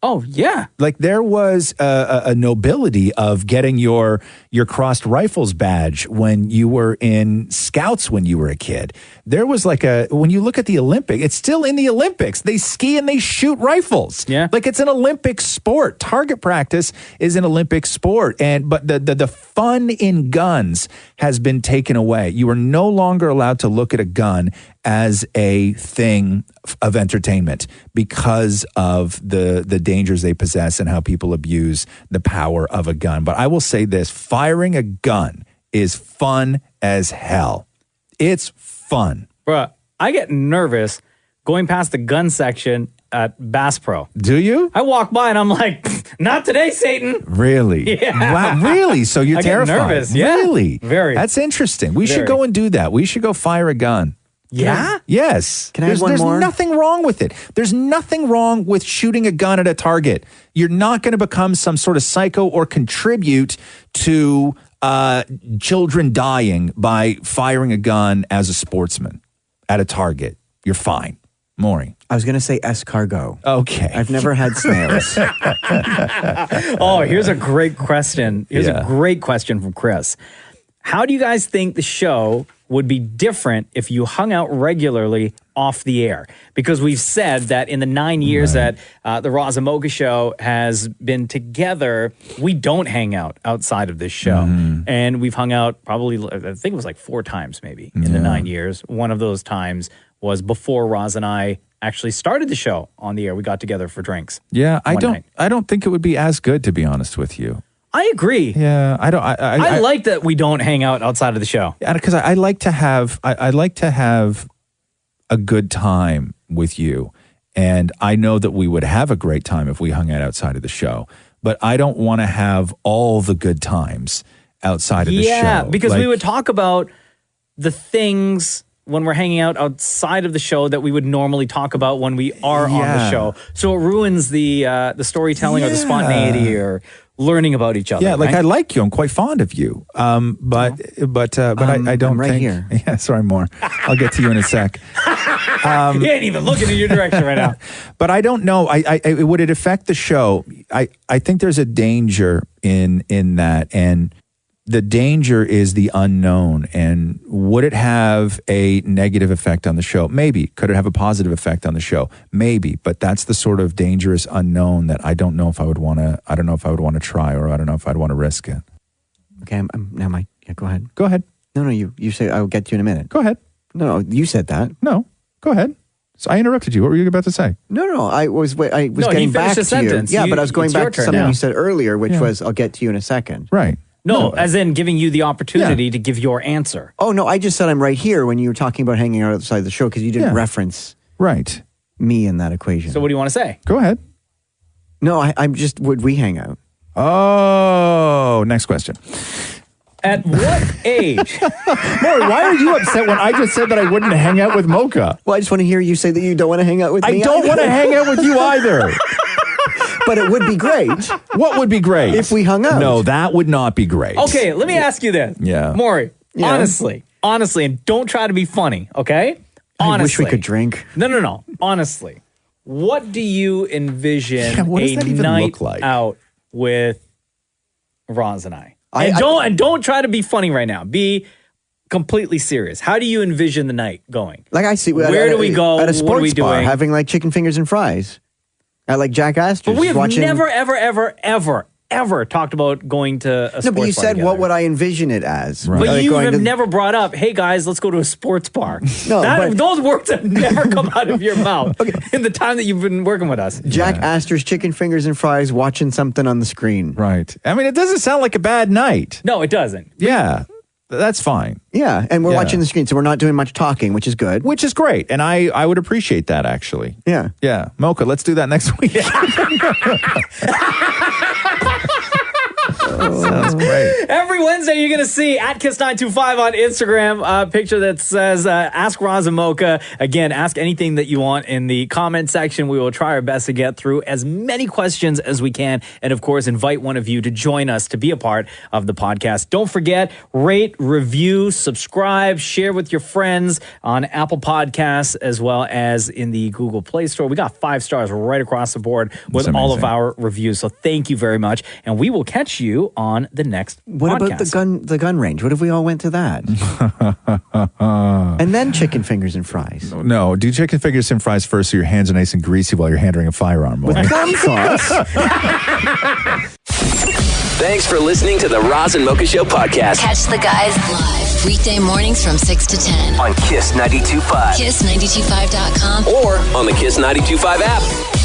Oh, yeah. Like there was a nobility of getting your crossed rifles badge when you were in scouts when you were a kid. There was like when you look at the Olympics, it's still in the Olympics. They ski and they shoot rifles. Yeah. Like it's an Olympic sport. Target practice is an Olympic sport. But the fun in guns has been taken away. You are no longer allowed to look at a gun as a thing of entertainment because of the dangers they possess and how people abuse the power of a gun. But I will say this, firing a gun is fun as hell. It's fun. Bruh, I get nervous going past the gun section at Bass Pro. Do you? I walk by and I'm like, not today, Satan. Really? Yeah. Wow, really? So you're I get terrified? nervous, yeah. Really? Very. That's interesting. We should Very. go and do that. We should go fire a gun. Yeah? Yes. Can I have one there's more? nothing wrong with it. There's nothing wrong with shooting a gun at a target. You're not going to become some sort of psycho or contribute to children dying by firing a gun as a sportsman at a target. You're fine. Maury. I was going to say escargot. Okay. I've never had snails. Oh, here's a great question. Here's a great question from Chris. How do you guys think the show would be different if you hung out regularly off the air? Because we've said that in the 9 years that the Roz and Mocha show has been together, we don't hang out outside of this show. And we've hung out probably, I think it was like 4 times maybe in the 9 years. One of those times was before Roz and I actually started the show on the air. We got together for drinks. Yeah, I don't think it would be as good, to be honest with you. I agree. Yeah, I don't. I like that we don't hang out outside of the show. Yeah, because I like to have. I like to have a good time with you, and I know that we would have a great time if we hung out outside of the show. But I don't want to have all the good times outside of the show. Yeah, because we would talk about the things when we're hanging out outside of the show that we would normally talk about when we are on the show. So it ruins the storytelling or the spontaneity or learning about each other. Yeah, like right? I like you. I'm quite fond of you. But I don't I'm right think. here. Yeah, sorry, more. I'll get to you in a sec. He ain't even looking in your direction right now. But I don't know. Would it affect the show? I think there's a danger in that, and the danger is the unknown. And would it have a negative effect on the show? Maybe. Could it have a positive effect on the show? Maybe. But that's the sort of dangerous unknown that I don't know if I would want to. I don't know if I would want to try, or I don't know if I'd want to risk it. Okay, go ahead. Go ahead. No, you say I'll get to you in a minute. Go ahead. No, you said that. No, go ahead. So I interrupted you. What were you about to say? No, I was getting back to sentence. you. Yeah, but I was going back to something you said earlier, which Yeah. was I'll get to you in a second. Right. No, as in giving you the opportunity to give your answer. Oh, no, I just said I'm right here when you were talking about hanging out outside the show because you didn't reference me in that equation. So what do you want to say? Go ahead. No, I'm just, would we hang out? Oh, next question. At what age? Maury, why are you upset when I just said that I wouldn't hang out with Mocha? Well, I just want to hear you say that you don't want to hang out with me. I don't want to hang out with you either. But it would be great. What would be great? If we hung out. No, that would not be great. Okay, let me ask you this. Yeah. Maury, honestly, and don't try to be funny, okay? Honestly. I wish we could drink. No. Honestly, what do you envision what does a that even night look like? out with Roz and I? Don't try to be funny right now. Be completely serious. How do you envision the night going? Like I see. Where do we go? At a What are we sports bar, doing? having like chicken fingers and fries. At like Jack Astor's. But we have watching... never, ever talked about going to a sports bar. No, but you said, together. what would I envision it as? Right. But Like you going have to- never brought up, hey guys, let's go to a sports bar. No, but- those words have never come out of your mouth in the time that you've been working with us. Jack Astor's chicken fingers and fries watching something on the screen. Right. I mean, it doesn't sound like a bad night. No, it doesn't. Yeah, that's fine. Yeah, and we're Yeah. watching the screen, so we're not doing much talking, which is good. Which is great. And I would appreciate that, actually. Yeah. Yeah. Mocha, let's do that next week. Sounds great. Every Wednesday, you're going to see at Kiss925 on Instagram a picture that says, Ask Roz and Mocha. Again, ask anything that you want in the comment section. We will try our best to get through as many questions as we can. And of course, invite one of you to join us to be a part of the podcast. Don't forget, rate, review, subscribe, share with your friends on Apple Podcasts as well as in the Google Play Store. We got 5 stars right across the board with all of our reviews. So thank you very much. And we will catch you on the next What podcast. about the gun range? What if we all went to that? And then chicken fingers and fries. No, do chicken fingers and fries first so your hands are nice and greasy while you're handling a firearm. With gum sauce. Thanks for listening to the Roz and Mocha Show podcast. Catch the guys live weekday mornings from 6 to 10 on Kiss 92.5. Kiss925.com or on the Kiss 92.5 app.